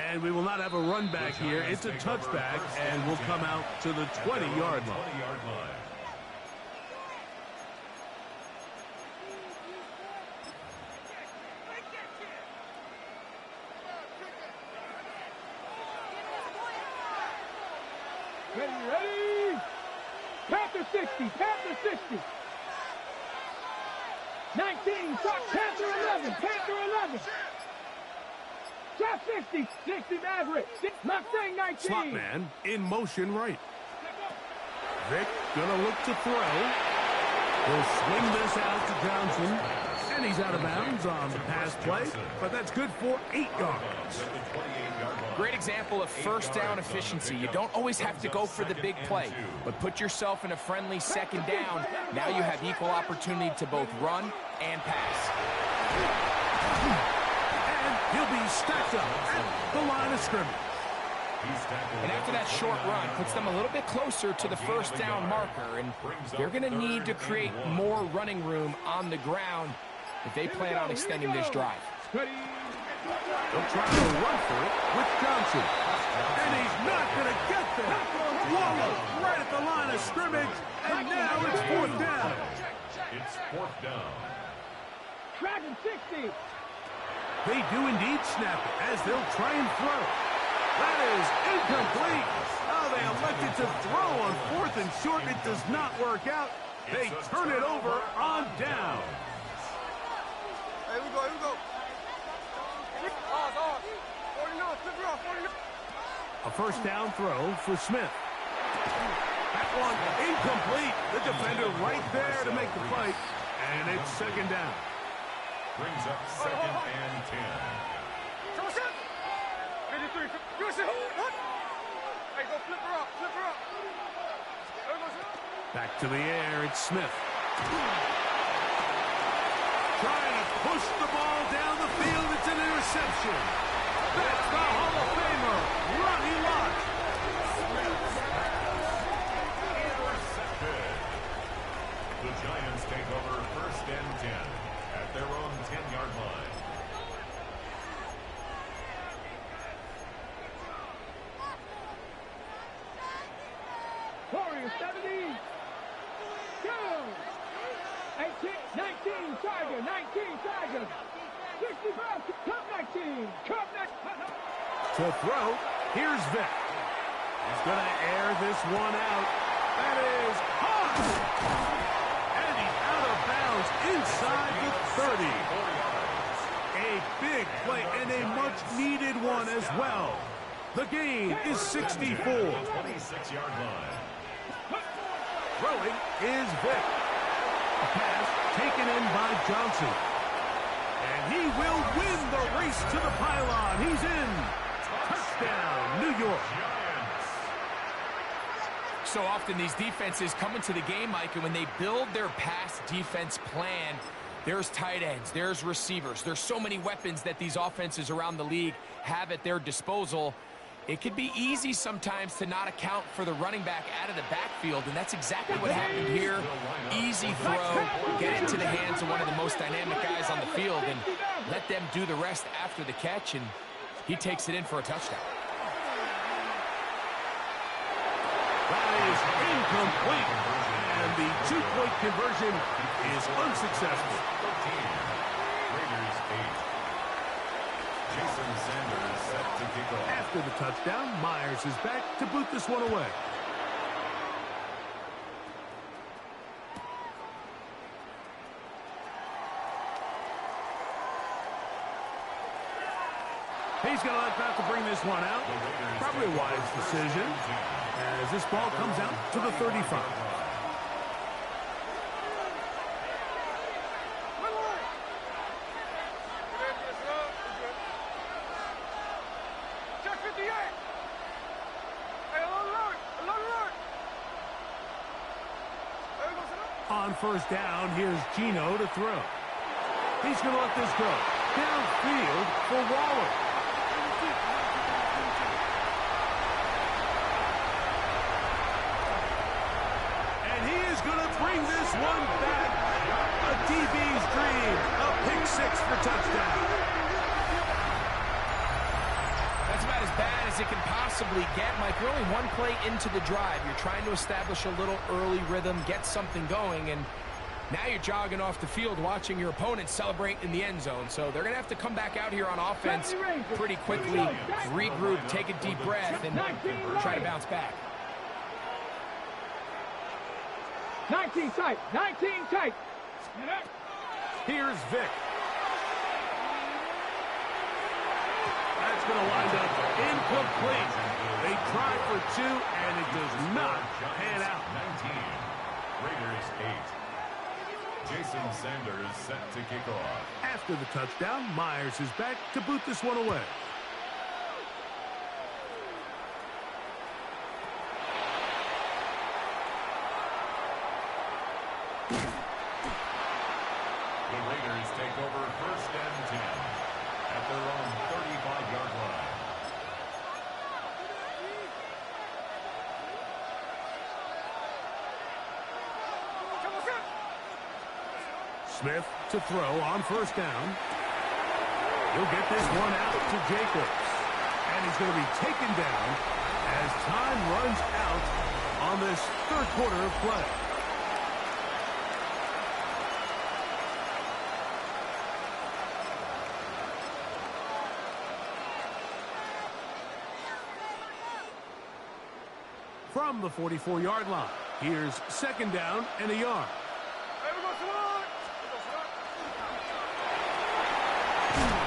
And we will not have a run back here. It's a touchback, and will come out to the 20-yard line. Ready? Panther 60, Panther 60. 19, Panther 11, Panther 11. Shot 60, 60 Maverick. Mustang 19. Slot man in motion right. Vic gonna look to throw. He'll swing this out to Johnson. And he's out of bounds on the pass play, but that's good for 8 yards. Great example of first down efficiency. You don't always have to go for the big play, but put yourself in a friendly second down. Now you have equal opportunity to both run and pass. And he'll be stacked up at the line of scrimmage. And after that short run, puts them a little bit closer to the first down marker, and they're going to need to create more running room on the ground if they plan on extending this drive. They'll try to run for it with Johnson. And he's not going to get there. Waller right at the line of scrimmage, and now it's 4th down. It's 4th down. Dragon 60. They do indeed snap it as they'll try and throw. That is incomplete. Oh, they elected to throw on 4th and short. It does not work out. They turn it over on down. Here we go, here we go. Ours. 49, flip it off, 49. A first down throw for Smith. That one incomplete. The defender right there to make the play. And it's 2nd down. Brings up 2nd and 10. 53, hey, go flip her up, flip her up. Back to the air, it's Smith. Trying to push the ball down the field. It's an interception. That's the Hall of Famer, Ronnie Lott. Intercepted. The Giants take over 1st and 10 at their own 10-yard line. Warriors 70. Go. 18, 19, Tiger, 19, Tiger. 65, Cup 19, Cup 19. To throw, here's Vic. He's going to air this one out. That is hot. And he's out of bounds inside the 30. A big play and a much-needed one as well. The gain is 64. 26-yard line. Throwing is Vic. A pass taken in by Johnson. And he will win the race to the pylon. He's in. Touchdown, New York. So often these defenses come into the game, Mike, and when they build their pass defense plan, there's tight ends, there's receivers. There's so many weapons that these offenses around the league have at their disposal. It could be easy sometimes to not account for the running back out of the backfield, and that's exactly what happened here. Easy throw, get it to the hands of one of the most dynamic guys on the field, and let them do the rest after the catch, and he takes it in for a touchdown. That is incomplete, and the 2-point conversion is unsuccessful. Raiders 8. Jason Sanders set to kick off. After the touchdown, Myers is back to boot this one away. He's going to let that to bring this one out. Probably a wise decision as this ball comes out to the 35. On first down, here's Gino to throw. He's going to let this go. downfield for Waller. And he is going to bring this one back. A DB's dream. A pick six for touchdown. That's about as bad as it can possibly get, Mike. You're only one play into the drive. You're trying to establish a little early rhythm, get something going, and now you're jogging off the field watching your opponent celebrate in the end zone. So they're going to have to come back out here on offense pretty quickly, regroup, take a deep breath, and try to bounce back. 19 tight, 19 tight. Here's Vic. That's going to wind up incomplete. They try for two, and it does not pan out. 19. Raiders 8. Jason Sanders set to kick off. After the touchdown, Myers is back to boot this one away. The Raiders take over 1st and 10 at their own 35-yard line. Smith to throw on 1st down. He'll get this one out to Jacobs. And he's going to be taken down as time runs out on this 3rd quarter of play. From the 44-yard line, here's 2nd down and a yard.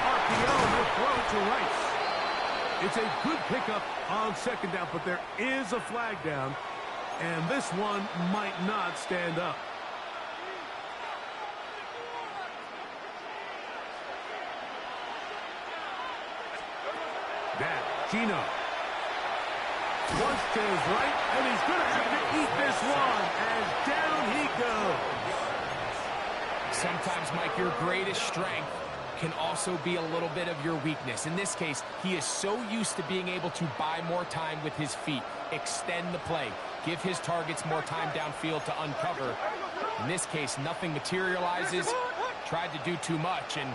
RPO will throw to Rice. It's a good pickup on 2nd down, but there is a flag down, and this one might not stand up. That Gino. Once to his right, and he's going to have to eat this one, and down he goes. Sometimes, Mike, your greatest strength can also be a little bit of your weakness. In this case, he is so used to being able to buy more time with his feet, extend the play, give his targets more time downfield to uncover. In this case, nothing materializes, tried to do too much, and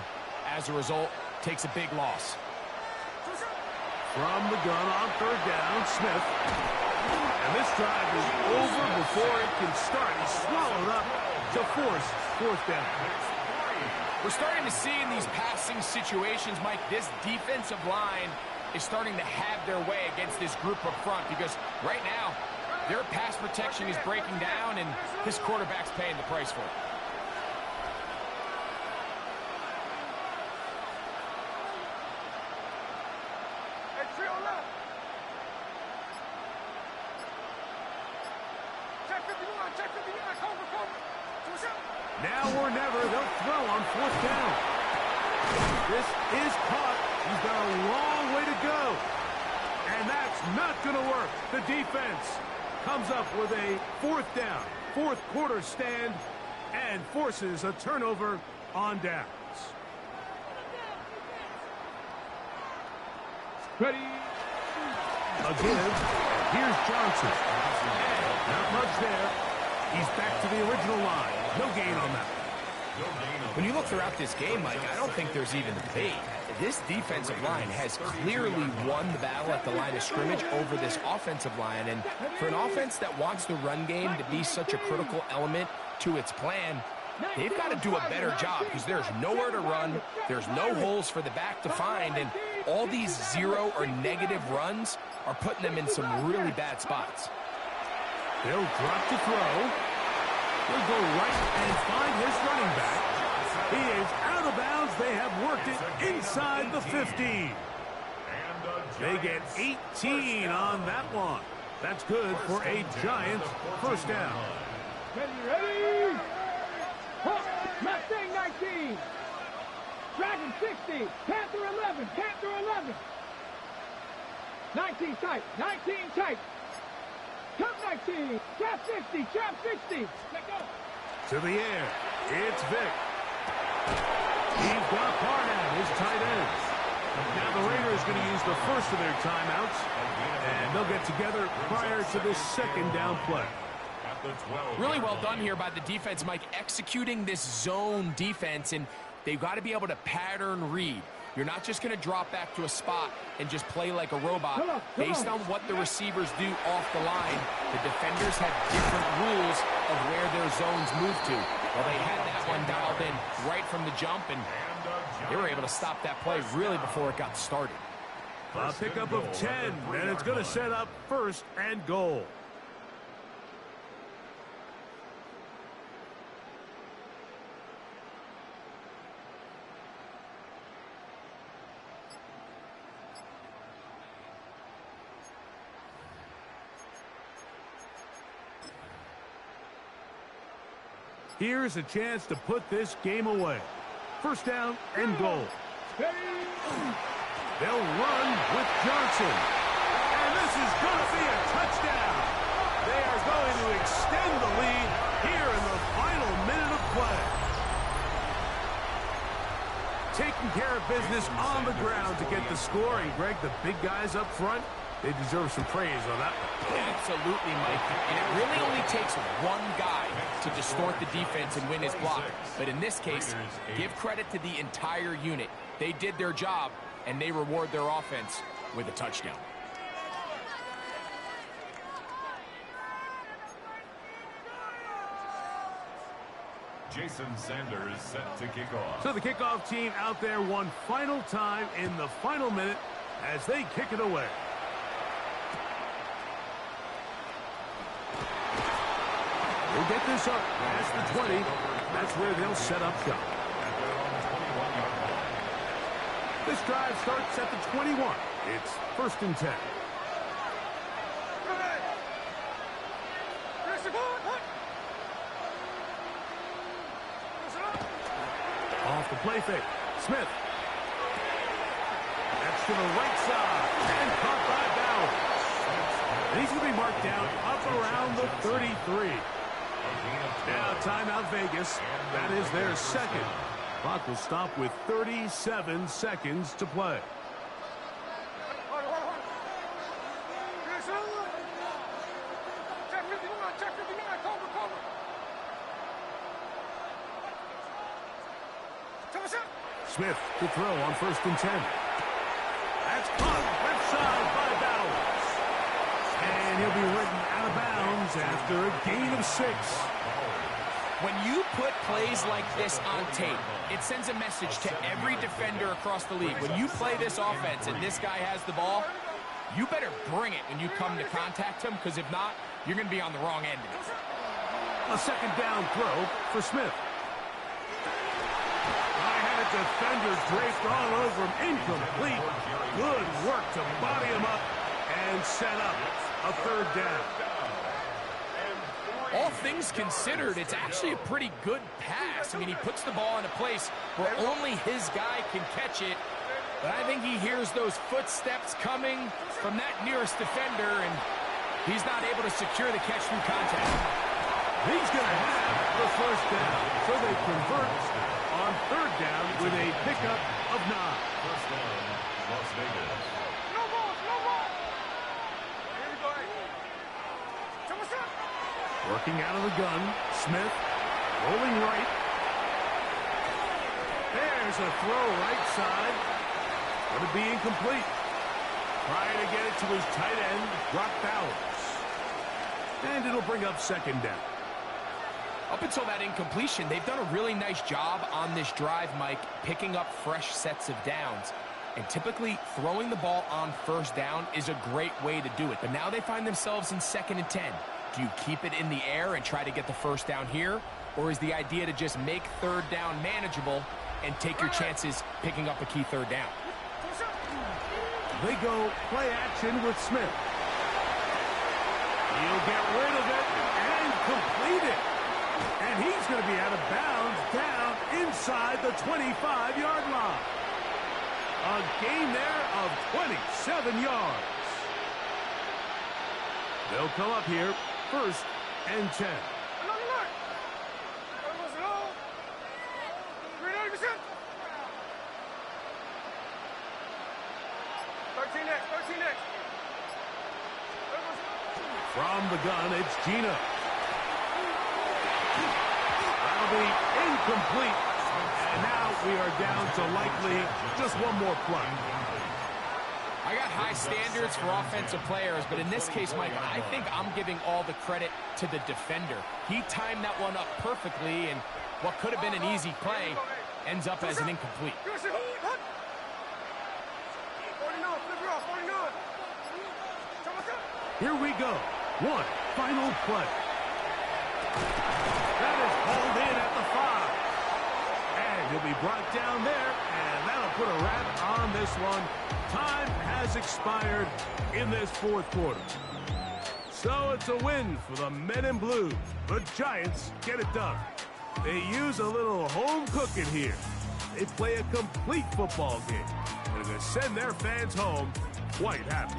as a result, takes a big loss. From the gun on 3rd down, Smith. And this drive is over before it can start. He's swallowed up to force 4th down. We're starting to see in these passing situations, Mike, this defensive line is starting to have their way against this group up front because right now, their pass protection is breaking down and this quarterback's paying the price for it. Now or never, they'll throw on 4th down. This is caught. He's got a long way to go. And that's not going to work. The defense comes up with a 4th down, 4th quarter stand, and forces a turnover on downs. Ready. Again, here's Johnson. Not much there. He's back to the original line. No gain on that. When you look throughout this game, Mike, I don't think there's even debate. This defensive line has clearly won the battle at the line of scrimmage over this offensive line. And for an offense that wants the run game to be such a critical element to its plan, they've got to do a better job because there's nowhere to run. There's no holes for the back to find. And all these 0 or negative runs are putting them in some really bad spots. They'll drop to throw. He'll go right and find his running back. He is out of bounds. They have worked it inside the 15. They get 18 on that one. That's good for a Giants 1st down. Ready. Mustang 19. Dragon 60. Panther 11. Panther 11. 19 tight. 19 tight. Trap 19. Trap 60. Trap 60. Let go. To the air. It's Vic. He's got Barnett, his tight end. Now the Raiders going to use the first of their timeouts, and they'll get together prior to this second down play. Really well done here by the defense, Mike, executing this zone defense, and they've got to be able to pattern read. You're not just going to drop back to a spot and just play like a robot. Based on what the receivers do off the line, the defenders have different rules of where their zones move to. Well, they had that one dialed in right from the jump, and they were able to stop that play really before it got started. A pickup of 10, and it's going to set up first and goal. Here's a chance to put this game away. First down and goal. They'll run with Johnson. And this is going to be a touchdown. They are going to extend the lead here in the final minute of play. Taking care of business on the ground to get the score. And, Greg, the big guys up front, they deserve some praise on that one. Absolutely, Mike. And it really only takes one guy to distort the defense and win his block. But in this case, give credit to the entire unit. They did their job, and they reward their offense with a touchdown. Jason Sanders set to kick off. So the kickoff team out there one final time in the final minute as they kick it away. We'll get this up past the 20. That's where they'll set up shop. This drive starts at the 21. It's first and 10. Off the play fake. Smith. That's to the right side. And caught by Bowers. And he's going to be marked down up around the 33. Now timeout Vegas. That is their second. Clock will stop with 37 seconds to play. Smith to throw on first and 10. That's caught left side by Bowers. And he'll be ridden out of bounds after a gain of 6. When you put plays like this on tape, it sends a message to every defender across the league. When you play this offense and this guy has the ball, you better bring it when you come to contact him, because if not, you're going to be on the wrong end of it. A second down throw for Smith. Defender draped all over him. Incomplete. Good work to body him up and set up a third down. All things considered, it's actually a pretty good pass. I mean, he puts the ball in a place where only his guy can catch it. But I think he hears those footsteps coming from that nearest defender, and he's not able to secure the catch through contact. He's going to have the first down. So they convert on third down with a pickup of 9. First down, Las Vegas. No ball, no ball. Here we go. Working out of the gun, Smith rolling right. There's a throw right side. Going to be incomplete. Trying to get it to his tight end, Brock Bowers. And it'll bring up second down. Up until that incompletion, they've done a really nice job on this drive, Mike, picking up fresh sets of downs. And typically, throwing the ball on first down is a great way to do it. But now they find themselves in second and 10. Do you keep it in the air and try to get the first down here? Or is the idea to just make third down manageable and take your chances picking up a key third down? They go play action with Smith. He'll get rid of it and complete it. And he's going to be out of bounds down inside the 25-yard line. A gain there of 27 yards. They'll come up here first and 10. From the gun, it's Gino. That'll be incomplete. And now we are down to likely just one more play. I got high standards for offensive players, but in this case, Mike, I think I'm giving all the credit to the defender. He timed that one up perfectly, and what could have been an easy play ends up as an incomplete. Here we go. One final play. That is hauled in at the 5. And he'll be brought down there, and that'll put a wrap on this one. Time has expired in this fourth quarter. So it's a win for the Men in Blue. The Giants get it done. They use a little home cooking here. They play a complete football game. And they send their fans home quite happy.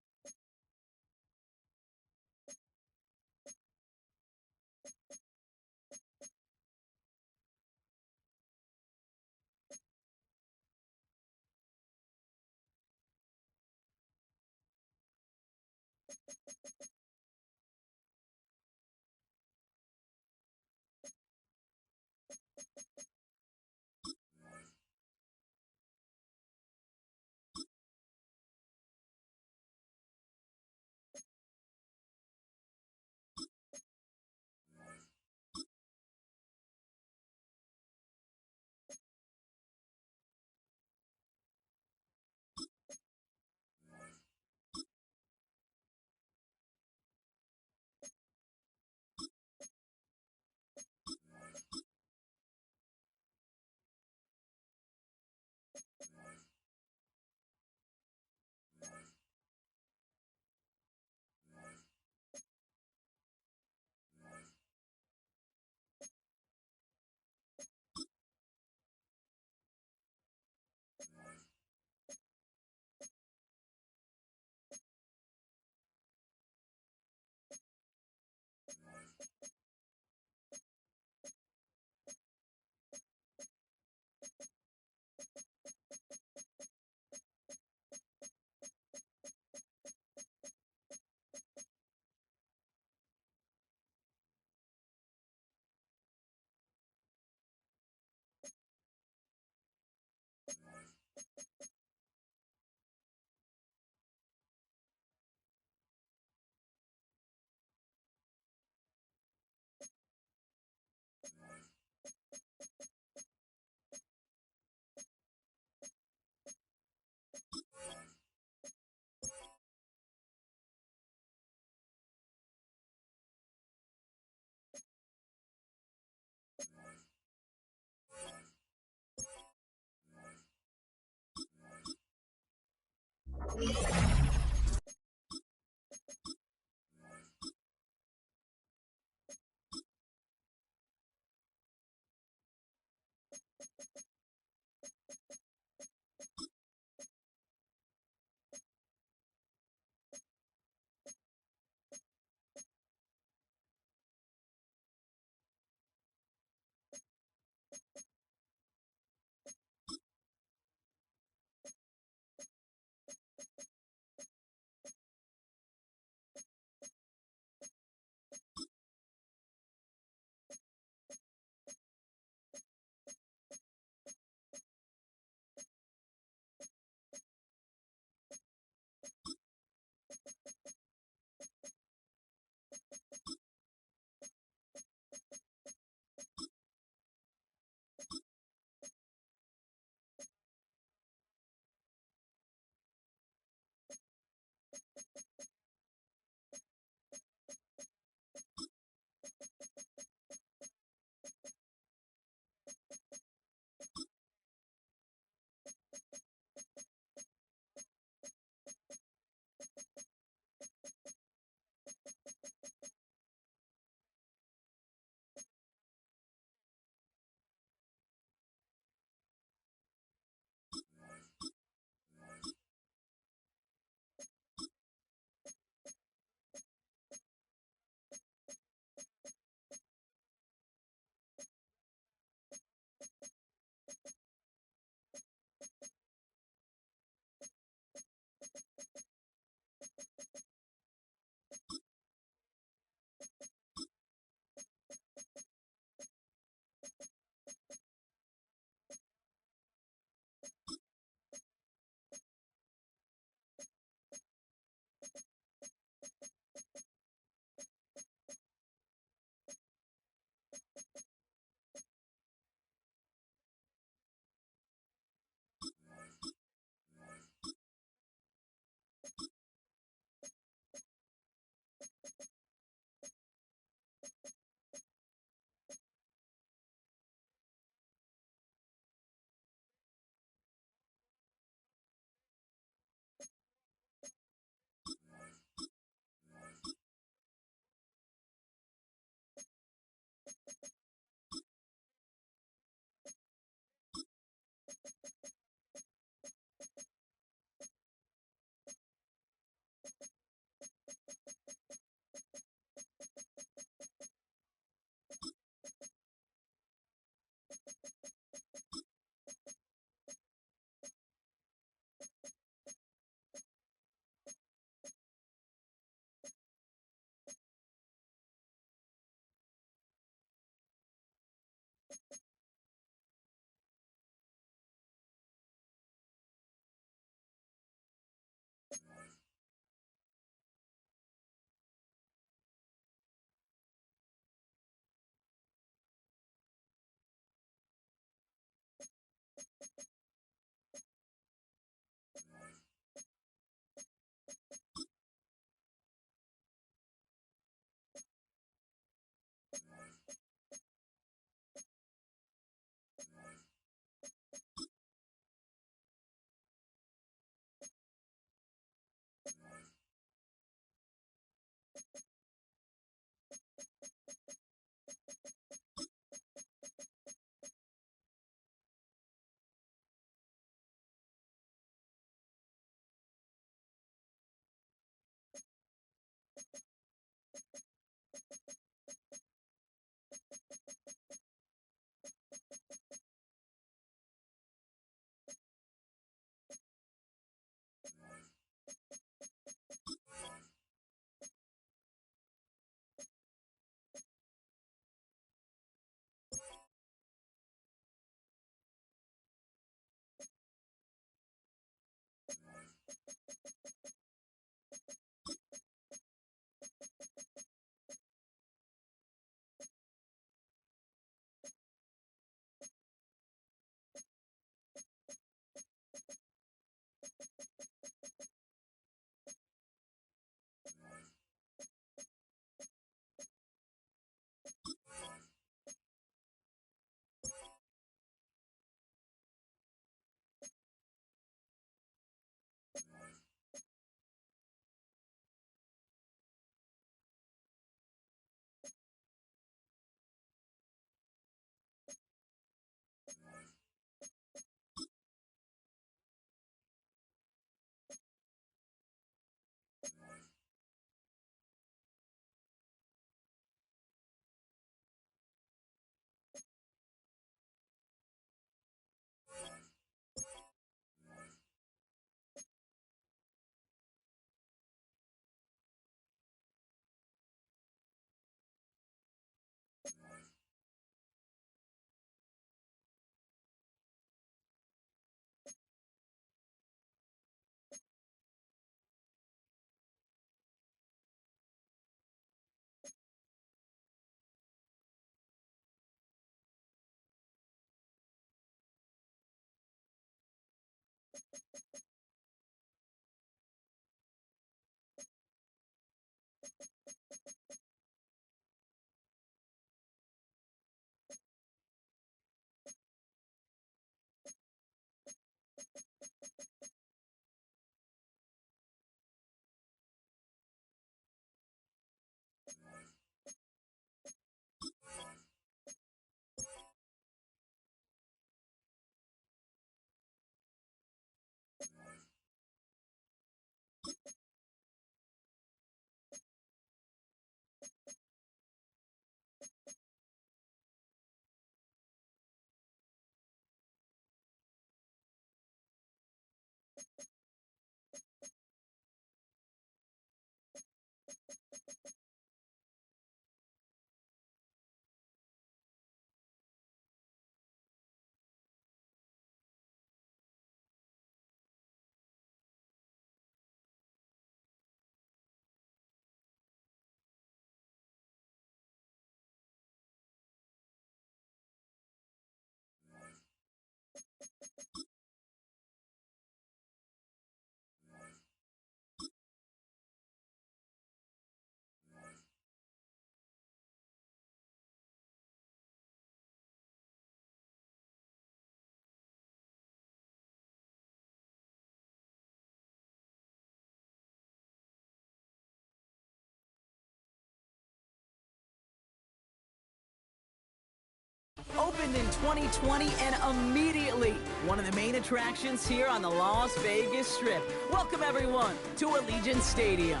opened in 2020 and immediately one of the main attractions here on the Las Vegas Strip. Welcome, everyone, to Allegiant Stadium.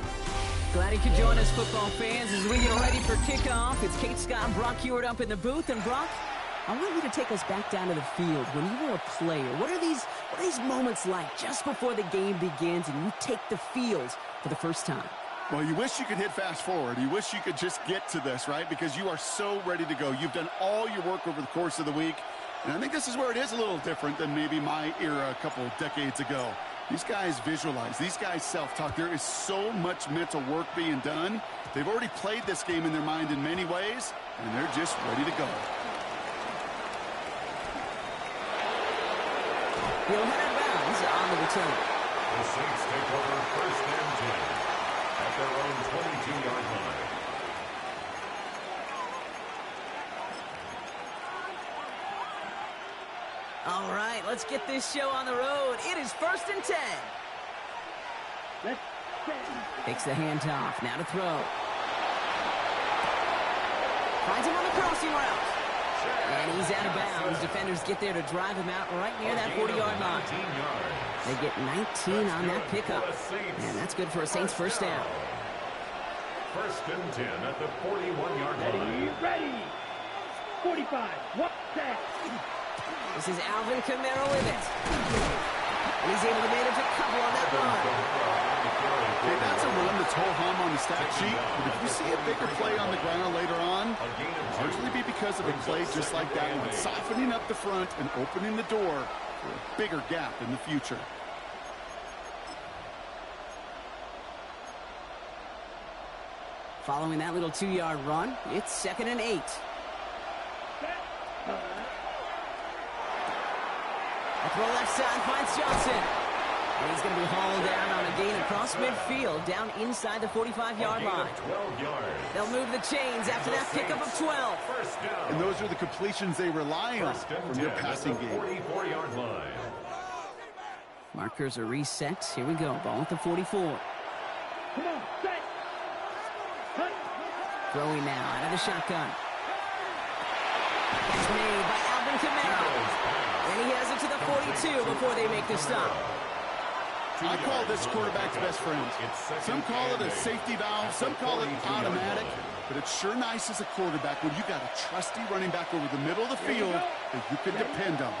Glad you could join us, football fans, as we get ready for kickoff. It's Kate Scott and Brock Hewitt up in the booth. And, Brock, I want you to take us back down to the field. When you were a player, what are these moments like just before the game begins and you take the field for the first time? Well, you wish you could hit fast forward. You wish you could just get to this, right? Because you are so ready to go. You've done all your work over the course of the week. And I think this is where it is a little different than maybe my era a couple decades ago. These guys visualize. These guys self-talk. There is so much mental work being done. They've already played this game in their mind in many ways, and they're just ready to go. He'll head out of bounds on the return. The Saints take over first and 10 at their own 22-yard line. All right, let's get this show on the road. It is first and 10. Takes the handoff. Now to throw. Finds him on the crossing route. And he's out of bounds. Defenders get there to drive him out right near that 40-yard line. They get 19 on that pickup. And that's good for a Saints first down. First and 10 at the 41-yard line. Ready. 45. What that? This is Alvin Kamara with it. And he's able to manage a couple on that run. Okay, that's a run that's ho-hum on the stat sheet, but if you see a bigger play on the ground later on, largely be because of a play just like that one, softening up the front and opening the door for a bigger gap in the future. Following that little 2-yard run, it's 2nd and 8. A throw left side finds Johnson. And he's going to be hauled down on a gain across midfield, down inside the 45-yard line. They'll move the chains after that pickup of 12. And those are the completions they rely on from their passing game. 44-yard line. Markers are reset. Here we go. Ball at the 44. Come on, set. Throwing now out of the shotgun. It's made by Alvin Kamara. And he has it to the 42 before they make the stop. I call this quarterback's best friend. Some call it a safety valve, some call it automatic, but it's sure nice as a quarterback when you got a trusty running back over the middle of the field that you can depend on.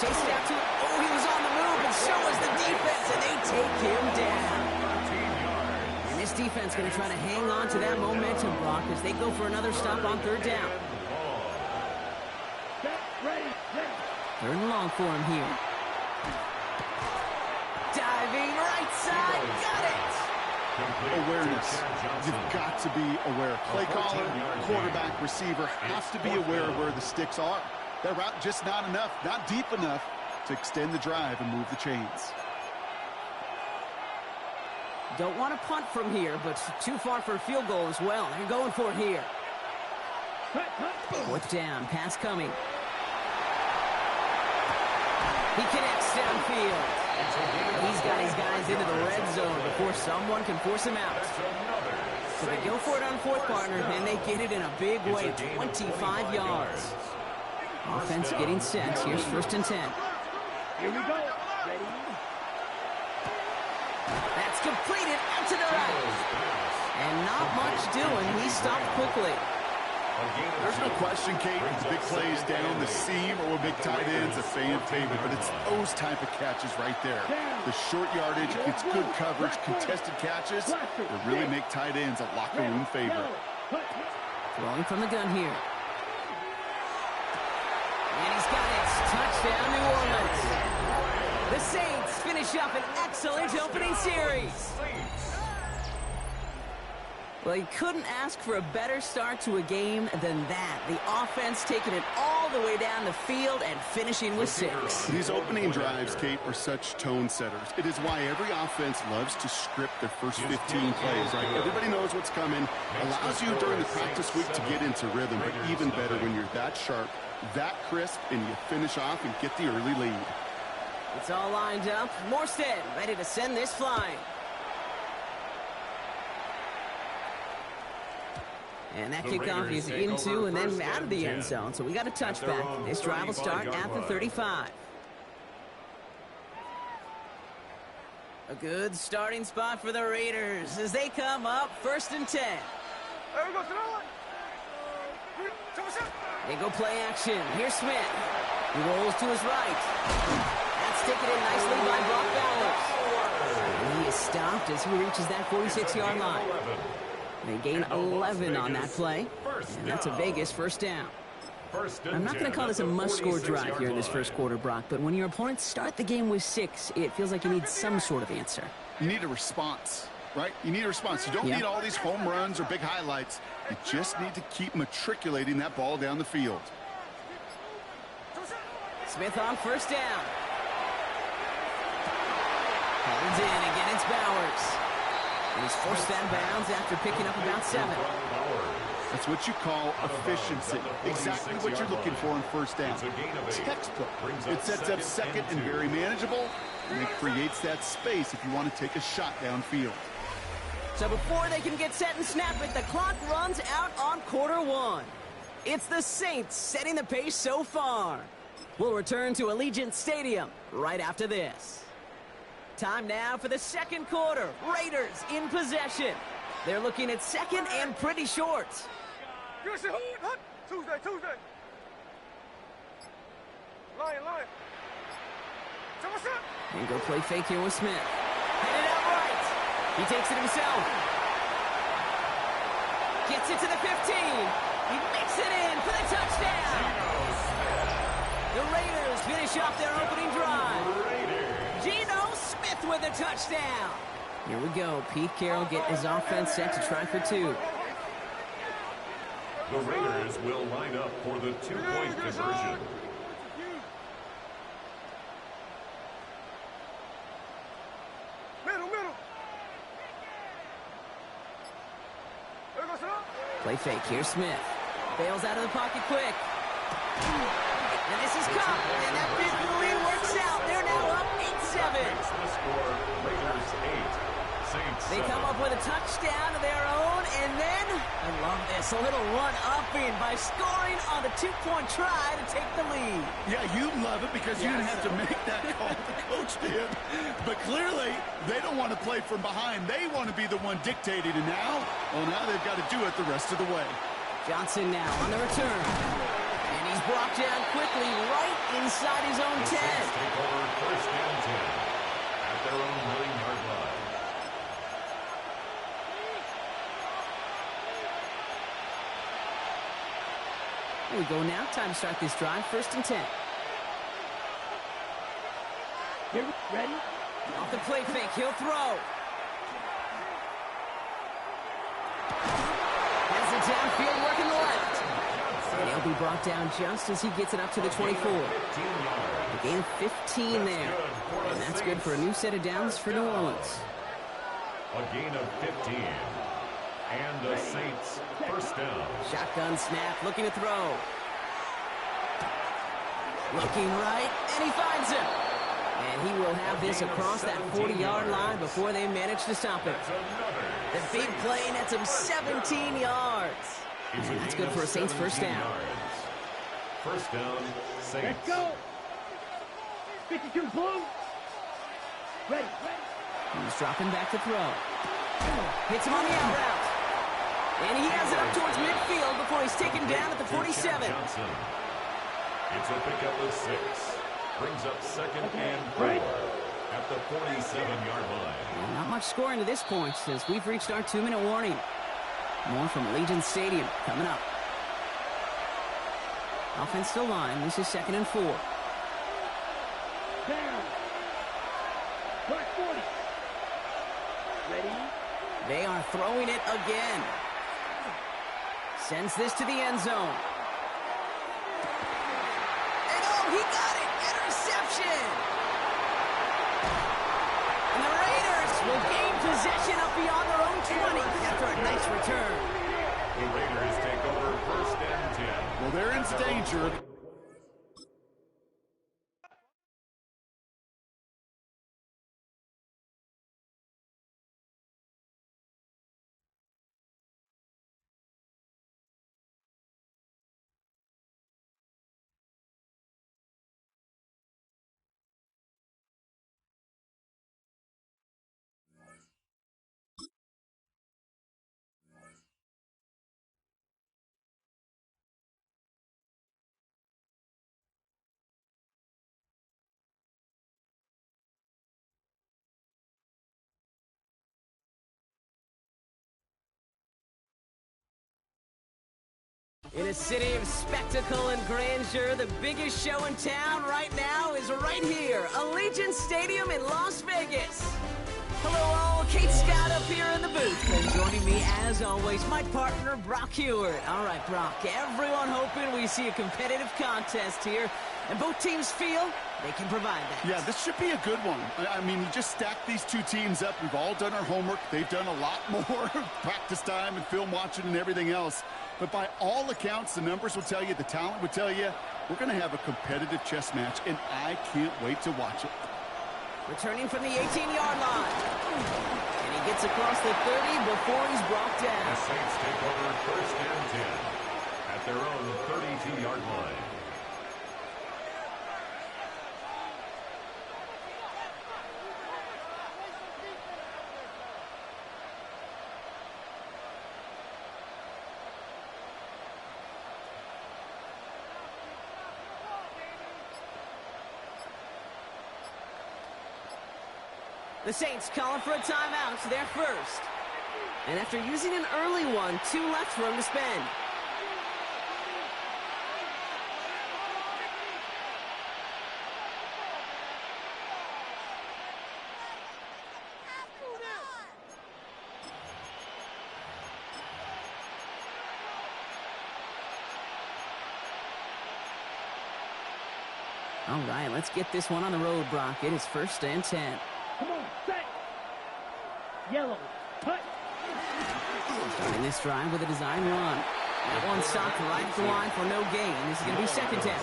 Chased out to, he was on the move, and so was the defense, and they take him down. And this defense going to try to hang on to that momentum, Brock, as they go for another stop on 3rd down. 3rd and long for him here. Diving right side, got it! Awareness. You've got to be aware. Play caller, quarterback, receiver have to be aware of where the sticks are. That route just not enough, not deep enough to extend the drive and move the chains. Don't want to punt from here, but too far for a field goal as well. They're going for it here. 4th down, pass coming. He connects downfield. He's got his guys into the red zone before someone can force him out. So they go for it on 4th, partner, and they get it in a big way, 25 yards. Offense getting set. Here's 1st and 10. Here we go. Ready. That's completed out to the right. And not much doing. He stopped quickly. There's no question, Kate, big plays down the seam or big tight ends, a fan favorite, but it's those type of catches right there. The short yardage, it's good coverage, contested catches that really make tight ends a locker room favorite. Throwing from the gun here. And he's got it. Touchdown, New Orleans. The Saints finish up an excellent opening series. Well, you couldn't ask for a better start to a game than that. The offense taking it all the way down the field and finishing with 6. These opening drives, Kate, are such tone setters. It is why every offense loves to script their first 15 plays, right? Everybody knows what's coming. Allows you during the practice week to get into rhythm, but even better when you're that sharp, that crisp, and you finish off and get the early lead. It's all lined up. Morstead ready to send this flying. And that kickoff is into and then out of the end zone. So we got a touchback. This drive will start at the 35. A good starting spot for the Raiders as they come up 1st and 10. They go play action. Here's Smith. He rolls to his right. That's taken in nicely by Brock Bowers. And he is stopped as he reaches that 46-yard line. They gain 11 on that play. And that's a Vegas first down. I'm not going to call this a must-score drive here in this first quarter, Brock, but when your opponents start the game with 6, it feels like you need some sort of answer. You need a response, right? You need a response. You don't need all these home runs or big highlights. You just need to keep matriculating that ball down the field. Smith on first down. Holds in. Again, it's Bowers. And he's forced out of bounds after picking up about 7. That's what you call efficiency. Exactly what you're looking for on first down. Textbook. It sets up second and very manageable, and it creates that space if you want to take a shot downfield. So before they can get set and snap it, the clock runs out on quarter 1. It's the Saints setting the pace so far. We'll return to Allegiant Stadium right after this. Time now for the second quarter. Raiders in possession. They're looking at second and pretty short. Tuesday. Line. And go play fake here with Smith. Headed out right. He takes it himself. Gets it to the 15. He makes it in for the touchdown. The Raiders finish off their opening drive. Geno Smith with a touchdown. Here we go. Pete Carroll getting his offense set to try for 2. The Raiders will line up for the 2-point conversion. Middle. Play fake. Here's Smith. Bails out of the pocket quick. And this is Cup. And that big lead works out. They're now up 8-7. The score, Raiders 8. They come up with a touchdown of their own, and then, I love this, a little run-upping by scoring on the 2-point try to take the lead. Yeah, you love it because you didn't have to make that call. The coach did. But clearly, they don't want to play from behind. They want to be the one dictating, and now they've got to do it the rest of the way. Johnson now on the return. And he's brought down quickly right inside his own 10. Take over first and 10 at their own 9-yard line. Here we go now. Time to start this drive. 1st and 10. Here, ready? Off the play fake. He'll throw. Has it downfield working the left. And he'll be brought down just as he gets it up to the 24. A gain of 15 there. And that's good for a new set of downs for New Orleans. A gain of 15. And the Saints first down. Shotgun snap, looking to throw. Looking right, and he finds him. And he will have this across that 40-yard line before they manage to stop it. The big play nets him 17 yards. And that's good for a Saints first down. First down, Saints. Let's go. 52 blue. Ready. He's dropping back to throw. Hits him on the out route. And he has it up towards midfield before he's taken down at the 47. Johnson. It's a pickup of 6. Brings up second and 4 at the 47-yard line. Well, not much scoring to this point since we've reached our 2-minute warning. More from Allegiant Stadium coming up. Offensive line. This is 2nd and 4. Down. Mark 40. Ready? They are throwing it again. Sends this to the end zone. And oh, he got it! Interception! And the Raiders will gain possession up beyond their own 20 after a nice return. The Raiders take over first and 10. Well, they're in danger. In a city of spectacle and grandeur, the biggest show in town right now is right here, Allegiant Stadium in Las Vegas. Hello all, Kate Scott up here in the booth. And joining me as always, my partner, Brock Hewitt. All right, Brock, everyone hoping we see a competitive contest here. And both teams feel they can provide that. Yeah, this should be a good one. I mean, you just stack these two teams up. We've all done our homework. They've done a lot more practice time and film watching and everything else. But by all accounts, the numbers will tell you, the talent would tell you, we're going to have a competitive chess match, and I can't wait to watch it. Returning from the 18-yard line. And he gets across the 30 before he's brought down. The Saints take over 1st and 10 at their own 32-yard line. The Saints calling for a timeout, so they're first. And after using an early one, 2 left for him to spend. All right, let's get this one on the road, Brock. It is 1st and 10. Come on, set. Yellow, cut. Starting this drive with a design run. That one stopped right at the line for no gain. This is going to be 2nd down.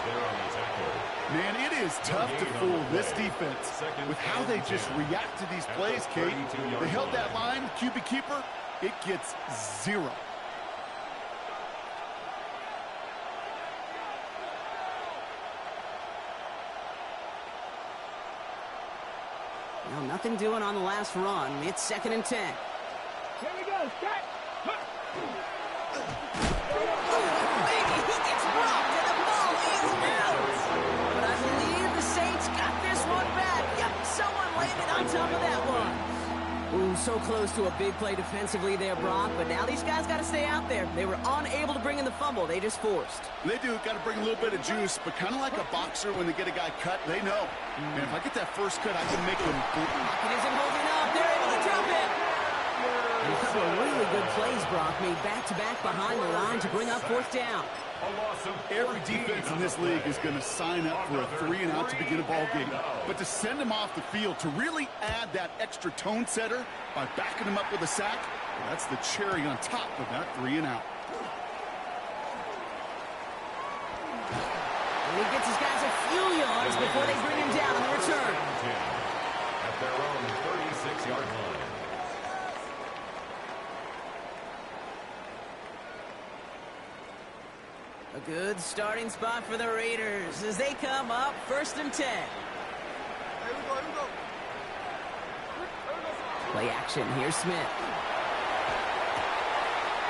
Man, it is tough to fool this defense with how they just react to these plays, Kate. They held that line, QB keeper, it gets 0. Well, nothing doing on the last run. It's 2nd and 10. Here we go, set. Baby, he gets blocked and the ball is out. But I believe the Saints got this one back. Yep, someone landed on top of that one. Ooh, so close to a big play defensively there, Brock. But now these guys got to stay out there. They were unable to bring in the fumble. They just forced. They do. Got to bring a little bit of juice, but kind of like a boxer when they get a guy cut, they know. And if I get that first cut, I can make them bleed. It isn't holding up. They're able to drop it. And a couple of really good plays, Brock, made back-to-back behind the line to bring up 4th down. Every defense in this league is going to sign up for a 3-and-out to begin a ball game. But to send them off the field, to really add that extra tone setter by backing them up with a sack, well, that's the cherry on top of that 3-and-out. And he gets his guys a few yards before they bring him down on the return. At their own 36-yard line. A good starting spot for the Raiders as they come up 1st and 10. Here we go, here we go. Play action. Here's Smith.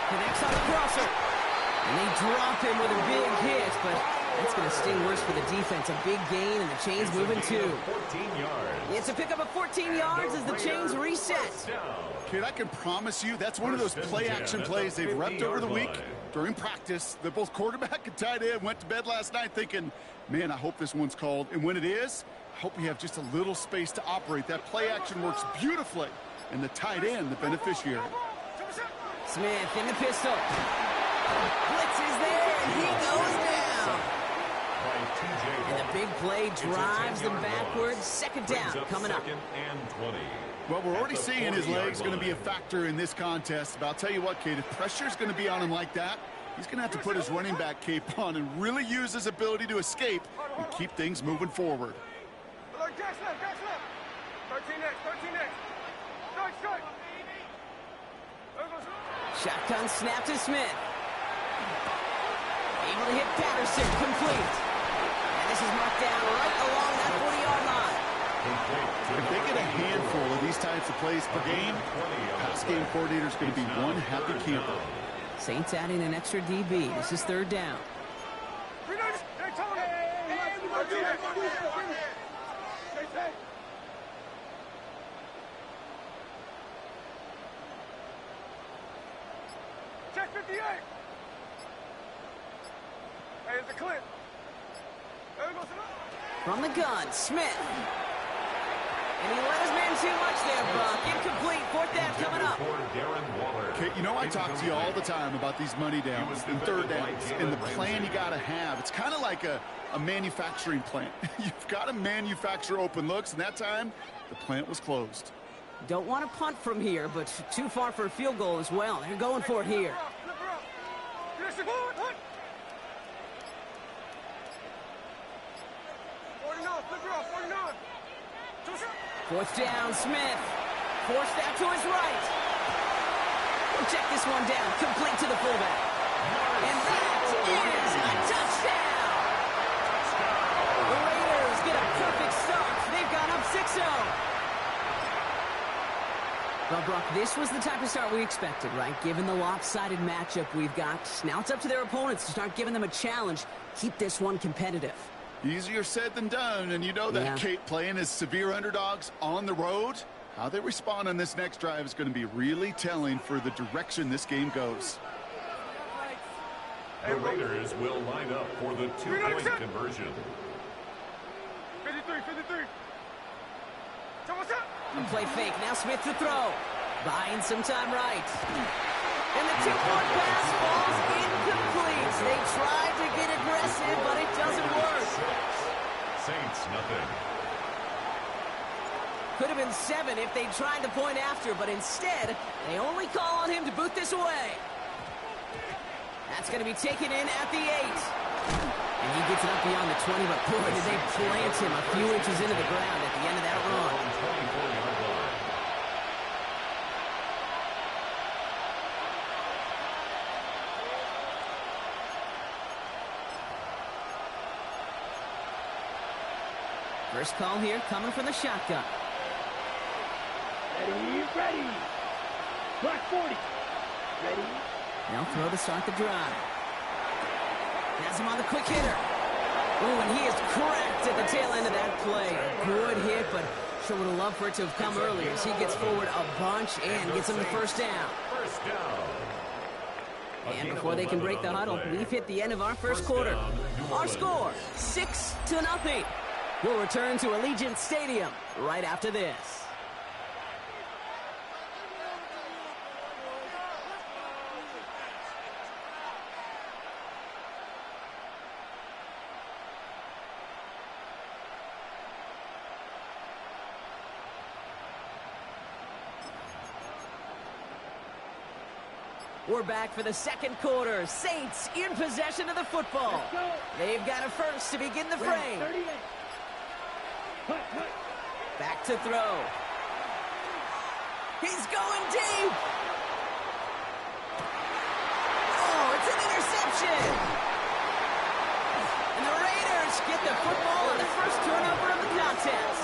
Connects on the crosser. And they drop him with a big hit, but that's going to sting worse for the defense. A big gain, and the chain's moving too. 14 yards. It's a pickup of 14 yards as the chains reset. Kid, I can promise you that's one of those play-action plays they've repped over the week. During practice, the both quarterback and tight end went to bed last night thinking, man, I hope this one's called. And when it is, I hope we have just a little space to operate. That play action works beautifully. And the tight end, the beneficiary. Smith in the pistol. Blitz is there, and he goes down. And the big play drives them backwards. 2nd down coming up. Well, we're already seeing his legs going to be a factor in this contest. But I'll tell you what, Kate, if pressure's going to be on him like that, he's going to have to put his running back cape on and really use his ability to escape and keep things moving forward. Look, Jack's left, Jack's left. 13 next, 13 next. Strike. Shotgun snap to Smith. Able to hit Patterson, complete. And this is marked down right along that 40-yard line. If they get a handful of these types of plays per game, pass game coordinator's going to be one happy camper. Saints adding an extra DB. This is 3rd down. Check 58. Hey, it's a clip. There we go, From the gun, Smith. And he let his man too much there, Buck. Incomplete. Fourth down coming up. Okay, you know I talk to you all the time about these money downs and third downs and the plan you got to have. It's kind of like a manufacturing plant. You've got to manufacture open looks, and that time the plant was closed. Don't want to punt from here, but too far for a field goal as well. They're going for it here. Fourth down, Smith. Forced out to his right. We'll check this one down. Complete to the fullback. And that is a touchdown. The Raiders get a perfect start. They've gone up 6-0. Well, Brock, this was the type of start we expected, right? Given the lopsided matchup we've got. Now it's up to their opponents to start giving them a challenge. Keep this one competitive. Easier said than done, and you know that, Yeah. Kate, playing as severe underdogs on the road, how they respond on this next drive is going to be really telling for the direction this game goes. The Raiders will line up for the two-point conversion. 53. A play fake. Now Smith to throw. Buying some time right. And the two-point pass falls incomplete. They tried to get aggressive, but it doesn't work. Saints, nothing. Could have been 7 if they tried to point after, but instead, they only call on him to boot this away. That's going to be taken in at the 8. And he gets it up beyond the 20, but boy, did they plant him a few inches into the ground at the end of that run. 24-yard line. First call here coming from the shotgun. Ready. Black 40. Ready. They'll throw to start the drive. Has him on the quick hitter. Ooh, and he is cracked at the tail end of that play. A good hit, but sure would have loved for it to have come earlier as he gets forward a bunch and gets him the first down. First down. And before they can break the huddle, we've hit the end of our first quarter. Our score, 6-0. We'll return to Allegiant Stadium right after this. We're back for the second quarter. Saints in possession of the football. They've got a first to begin the frame. Back to throw. He's going deep. Oh, it's an interception. And the Raiders get the football on the first turnover of the contest.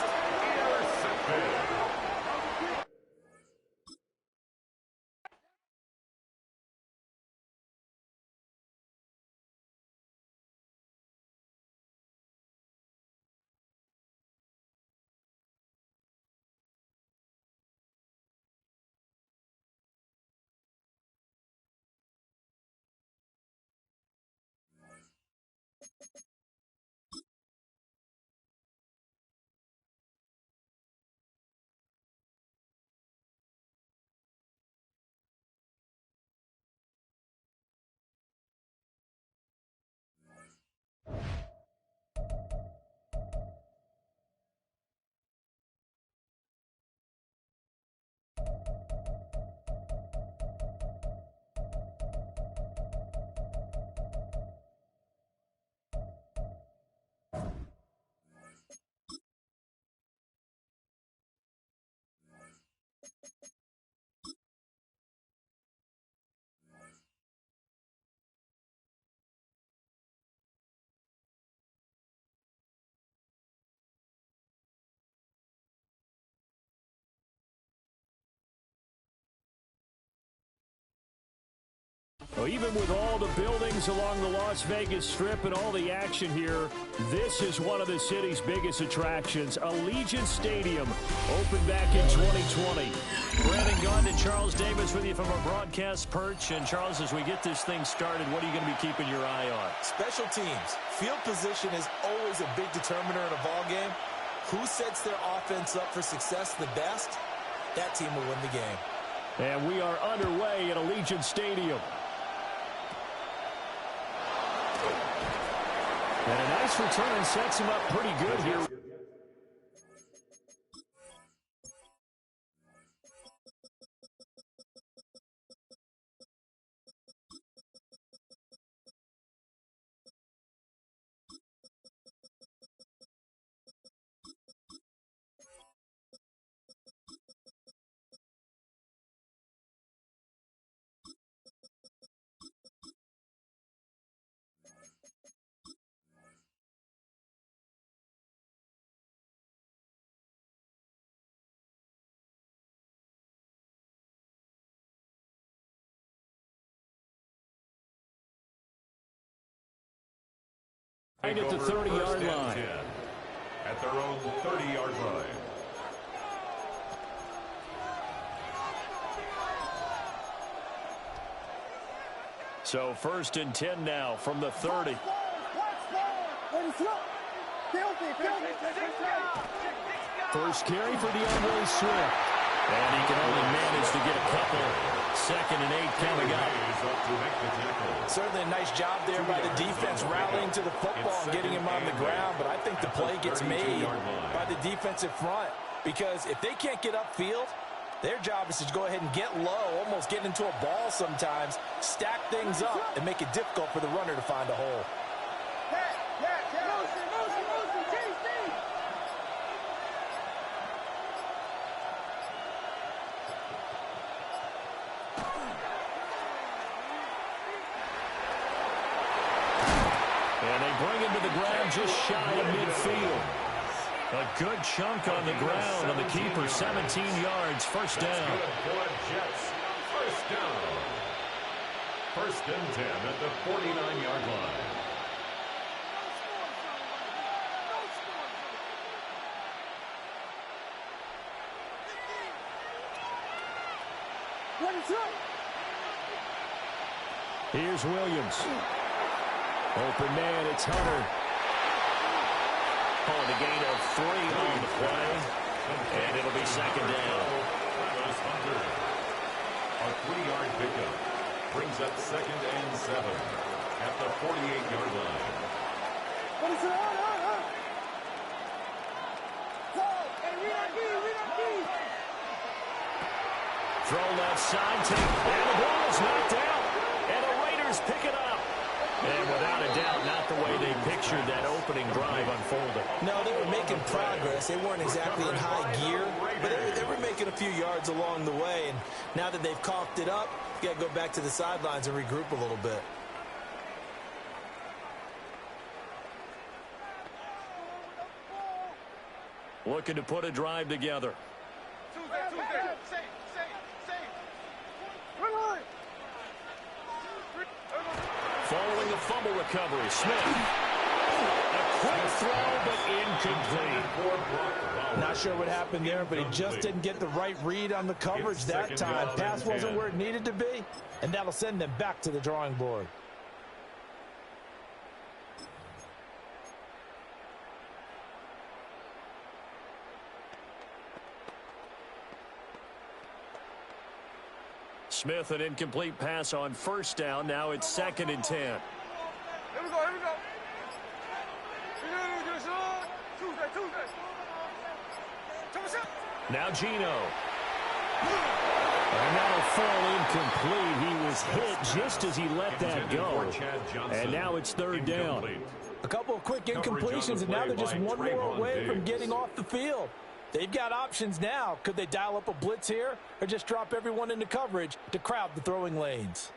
Well, even with all the buildings along the Las Vegas Strip and all the action here, this is one of the city's biggest attractions. Allegiant Stadium opened back in 2020. Brandon Gaudin and Charles Davis with you from our broadcast perch. And, Charles, as we get this thing started, what are you going to be keeping your eye on? Special teams. Field position is always a big determiner in a ball game. Who sets their offense up for success the best, that team will win the game. And we are underway at Allegiant Stadium. And a nice return sets him up pretty good here. Right at the 30-yard line. At their own 30-yard line. So 1st and 10 now from the 30. First carry for DeAndre Swift. And he can only manage to get a couple. 2nd and 8 coming up. Certainly a nice job there by the defense rallying to the football and getting him on the ground, but I think the play gets made by the defensive front because if they can't get upfield, their job is to go ahead and get low, almost get into a ball sometimes, stack things up, and make it difficult for the runner to find a hole. Bring him to the ground just shy of midfield. A good chunk on the ground on the keeper. 17 yards, first down. First down. 1st and 10 at the 49-yard line. Here's Williams. Open man, it's Hunter. On the gain of 3 on the play. And it'll be 2nd down. A 3-yard pickup brings up 2nd and 7 at the 48-yard line. Throw left side, take, and the ball is knocked out. And the Raiders pick it up. And without a doubt, not the way they pictured that opening drive unfolded. No, they were making progress. They weren't exactly in high gear, but they were making a few yards along the way. And now that they've coughed it up, you got to go back to the sidelines and regroup a little bit. Looking to put a drive together. Following a fumble recovery, Smith. A quick throw, but incomplete. Not sure what happened there, but he just didn't get the right read on the coverage that time. Pass wasn't where it needed to be, and that'll send them back to the drawing board. Smith, an incomplete pass on 1st down. Now it's 2nd and 10. Here we go, here we go. Now Gino. And that'll fall incomplete. He was hit just as he let that go. And now it's 3rd down. A couple of quick incompletions, and now they're just one more away from getting off the field. They've got options now. Could they dial up a blitz here or just drop everyone into coverage to crowd the throwing lanes?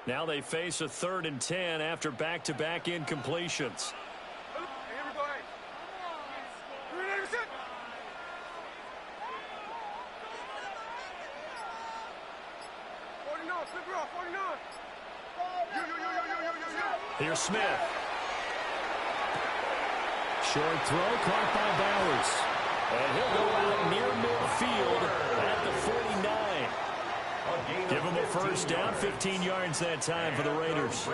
Now they face a 3rd and 10 after back-to-back incompletions. Here's Smith. Short throw caught by Bowers. And he'll go out near midfield at the 49. Give him a first down, 15 yards that time for the Raiders.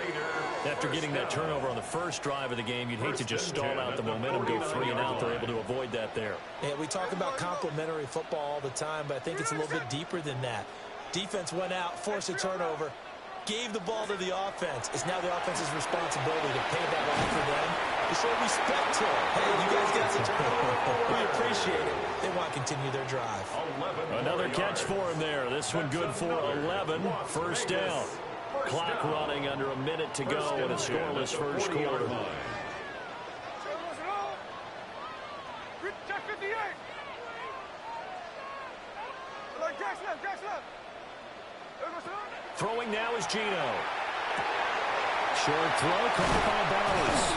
After getting that turnover on the first drive of the game, you'd hate to just stall out the momentum, go 3 and out. They're able to avoid that there. Yeah, we talk about complementary football all the time, but I think it's a little bit deeper than that. Defense went out, forced a turnover, gave the ball to the offense. It's now the offense's responsibility to pay that off for them, to show respect to it. Hey, you guys got the turnover. We appreciate it. They want to continue their drive. Another catch for him there. This one good for 11. First down. Clock running under a minute to go in a scoreless first quarter. Throwing now is Gino. Short throw caught by Bowers.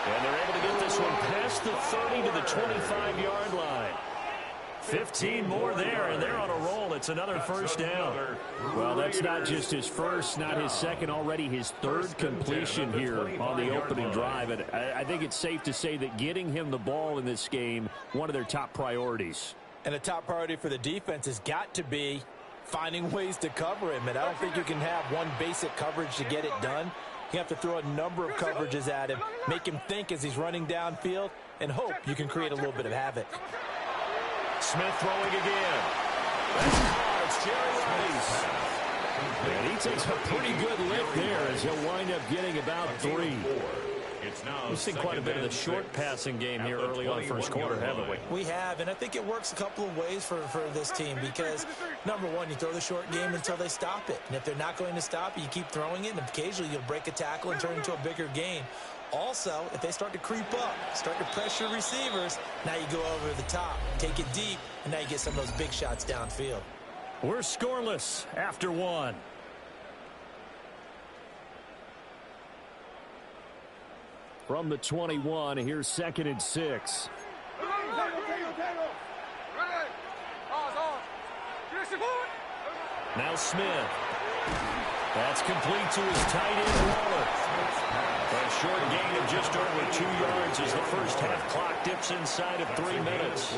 And they're able to get this one past the 30 to the 25-yard line. 15 more there, and they're on a roll. It's another first down. Well, that's not just his first, not his second, already his third completion here on the opening drive. And I think it's safe to say that getting him the ball in this game, one of their top priorities. And a top priority for the defense has got to be finding ways to cover him. And I don't think you can have one basic coverage to get it done. You have to throw a number of coverages at him, make him think as he's running downfield, and hope you can create a little bit of havoc. Smith throwing again. That's caught. It's Jerry Rice. And he takes a pretty good lift there as he'll wind up getting about 3. We've seen quite a bit of the short passing game here early on first quarter, haven't we? We have, and I think it works a couple of ways for this team because, number one, you throw the short game until they stop it. And if they're not going to stop it, you keep throwing it, and occasionally you'll break a tackle and turn it into a bigger gain. Also, if they start to creep up, start to pressure receivers, now you go over the top, take it deep, and now you get some of those big shots downfield. We're scoreless after 1. From the 21, here's 2nd and 6. Now Smith. That's complete to his tight end, Waller. A short gain of just over 2 yards as the first half clock dips inside of 3 minutes.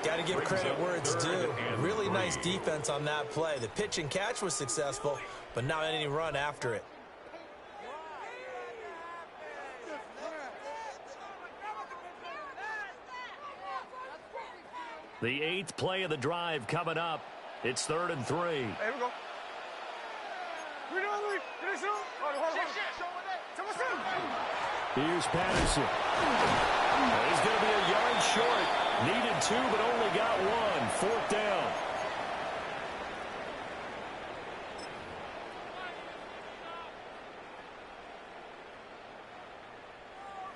Got to give credit where it's due. Really nice defense on that play. The pitch and catch was successful, but not any run after it. The 8th play of the drive coming up. It's 3rd and 3. Hey, here we go. Here's Patterson. He's going to be a yard short. Needed 2, but only got 1. 4th down.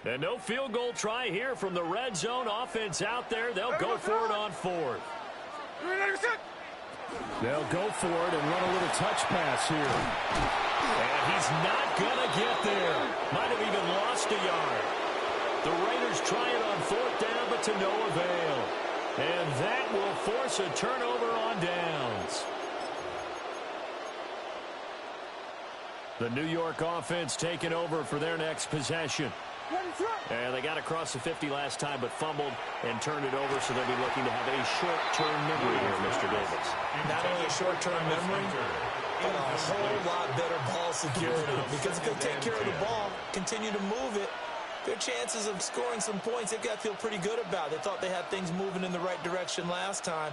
And no field goal try here from the red zone. Offense out there. They'll go for it on 4th. They'll go for it and run a little touch pass here. And he's not going to get there. Might have even lost a yard. The Raiders try it on 4th down, but to no avail. And that will force a turnover on downs. The New York offense taking over for their next possession. And they got across the 50 last time, but fumbled and turned it over, so they'll be looking to have a short-term memory here, Mr. Davis. Not only a short-term memory, but a whole lot better ball security. Because if they take care of the ball, continue to move it, their chances of scoring some points, they've got to feel pretty good about. They thought they had things moving in the right direction last time.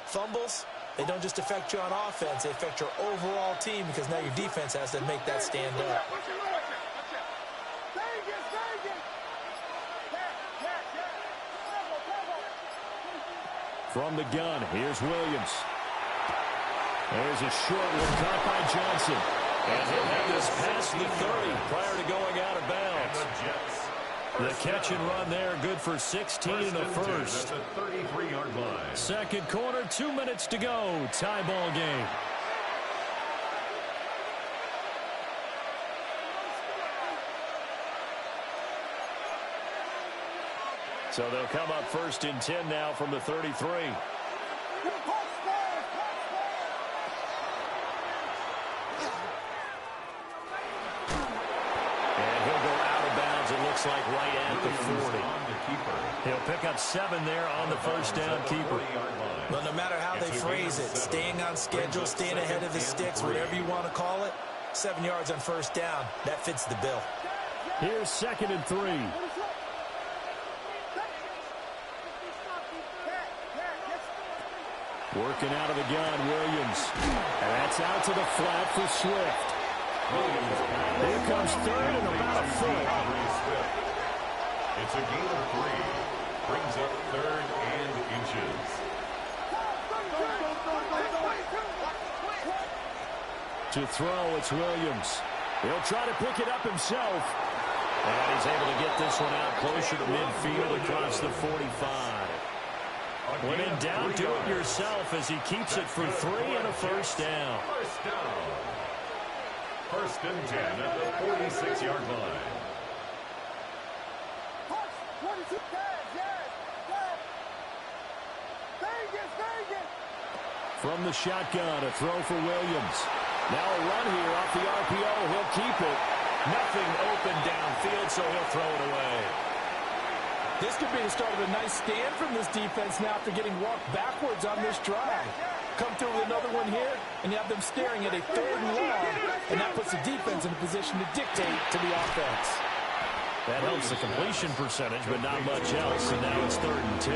Fumbles, they don't just affect you on offense, they affect your overall team because now your defense has to make that stand up. From the gun, here's Williams. There's a short one caught by Johnson. And he'll have this past the 30 prior to going out of bounds. The catch and run there, good for 16 in the first. 33-yard line. Second quarter, 2 minutes to go. Tie ball game. So they'll come up 1st and 10 now from the 33. And he'll go looks like right at the 40. He'll pick up 7 there on the first down keeper. Well, no matter how they phrase it, staying on schedule, staying ahead of the sticks, whatever you want to call it, 7 yards on first down, that fits the bill. Here's 2nd and 3. Working out of the gun, Williams. And that's out to the flat for Swift. Here comes 3rd and about a foot. It's a gain of 3. Brings up 3rd and inches. To throw, it's Williams. He'll try to pick it up himself. And he's able to get this one out closer to midfield across the 45. When in doubt, do it yourself as he keeps it for 3 and a first down. First down. 1st and 10 at the 46-yard line. From the shotgun, a throw for Williams. Now a run here off the RPO. He'll keep it. Nothing open downfield, so he'll throw it away. This could be the start of a nice stand from this defense now after getting walked backwards on this drive. Come through with another one here, and you have them staring at a 3rd and long, and that puts the defense in a position to dictate to the offense. That helps the completion percentage, but not much else, and now it's 3rd and 10.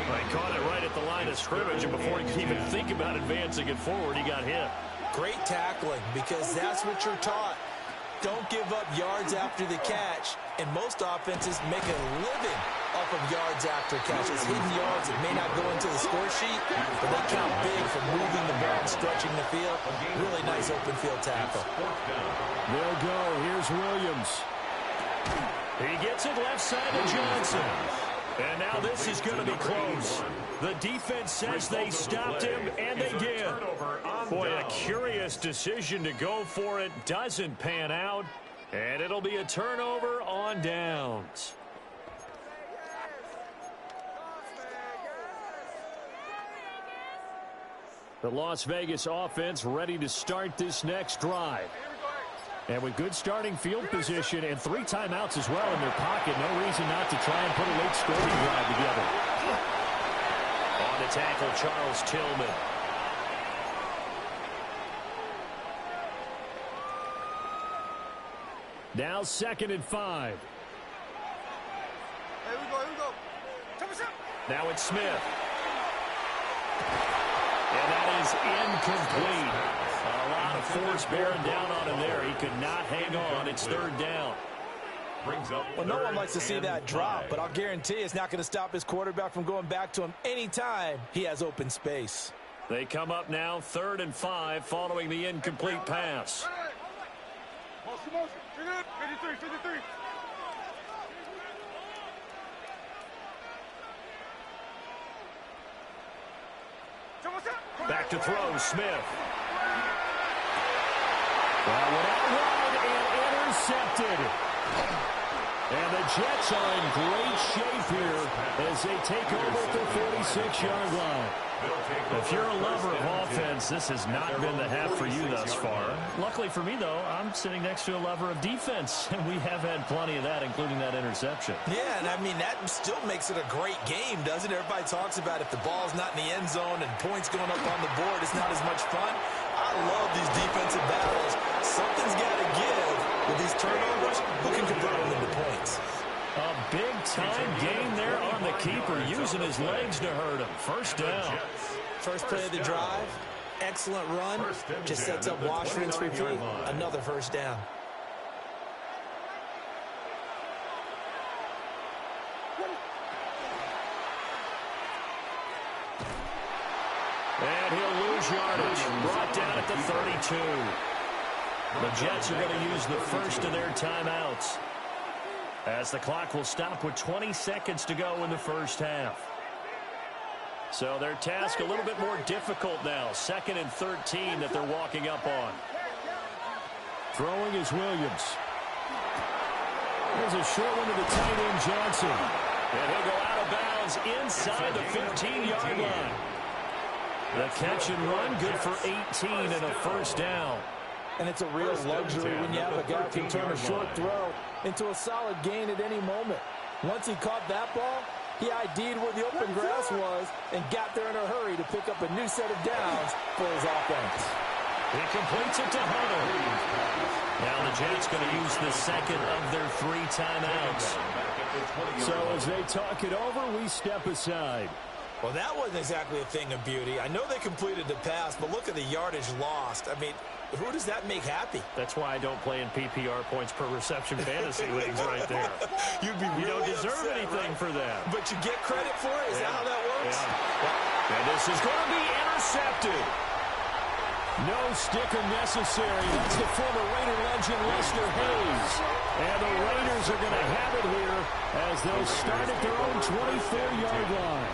They caught it right at the line of scrimmage, and before he could even think about advancing it forward, he got hit. Great tackling, because that's what you're taught. Don't give up yards after the catch, and most offenses make a living off of yards after catches. Hidden yards that may not go into the score sheet, but they count big for moving the ball and stretching the field. Really nice open field tackle. They'll go. Here's Williams. He gets it left side to Johnson. And now this is going to be close. The defense says they stopped him, and they did. Boy, a curious decision to go for it. Doesn't pan out, and it'll be a turnover on downs. The Las Vegas offense ready to start this next drive. And with good starting field position and 3 timeouts as well in their pocket, no reason not to try and put a late scoring drive together. On the tackle, Charles Tillman. Now 2nd and 5. Here we go. Now it's Smith. And that is incomplete. A lot of force bearing down on him there. He could not hang on. It's 3rd down. Well, no one likes to see that drop, but I'll guarantee it's not going to stop his quarterback from going back to him anytime he has open space. They come up now 3rd and 5 following the incomplete pass. Motion. 53. Back to throw, Smith. Well, went out wide and intercepted. And the Jets are in great shape here as they take over at the 46-yard line. If you're a lover of offense, this has not been the half for you thus far. Luckily for me, though, I'm sitting next to a lover of defense, and we have had plenty of that, including that interception. Yeah, and I mean, that still makes it a great game, doesn't it? Everybody talks about if the ball's not in the end zone and points going up on the board, it's not as much fun. I love these defensive battles. Something's got to give with these turnovers. Who can convert them into points? A big-time game there on the keeper, using his legs to hurt him. First down. First play of the drive. Excellent run. Just sets up wash, rinse, repeat. Another first down. And he'll lose yardage. Brought down at the 32. The Jets are going to use the first of their timeouts, as the clock will stop with 20 seconds to go in the first half. So their task a little bit more difficult now. 2nd and 13 that they're walking up on. Throwing is Williams. There's a short one to the tight end, Johnson. And he'll go out of bounds inside the 15-yard line. The catch and run, good for 18 and a first down. And it's a real luxury when you have a guy who can turn a short throw into a solid gain at any moment. Once he caught that ball, he ID'd where the open grass was and got there in a hurry to pick up a new set of downs for his offense. He completes it to Hunter. Now the Jets going to use the second of their 3 timeouts. So as they talk it over, we step aside. Well, that wasn't exactly a thing of beauty. I know they completed the pass, but look at the yardage lost. I mean, who does that make happy? That's why I don't play in PPR points per reception fantasy leagues right there. You'd be really You don't deserve upset, anything right? for that. But you get credit for it? Is that how that works? Yeah. And this is going to be intercepted. No sticker necessary. That's the former Raider legend, Lester Hayes. And the Raiders are going to have it here as they'll start at their own 24-yard line.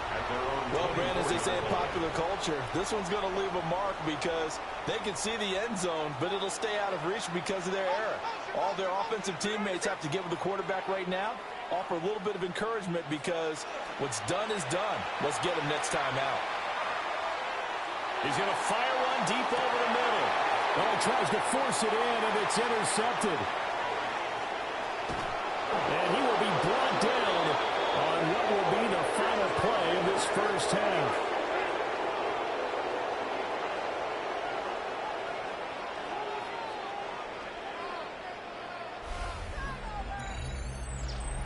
Well, Brandon, as they say in popular culture, this one's going to leave a mark because they can see the end zone, but it'll stay out of reach because of their error. All their offensive teammates have to give the quarterback right now, offer a little bit of encouragement because what's done is done. Let's get him next time out. He's going to fire one deep over the middle. Oh, he tries to force it in, and it's intercepted. And he will be brought down on what will be the final play of this first half.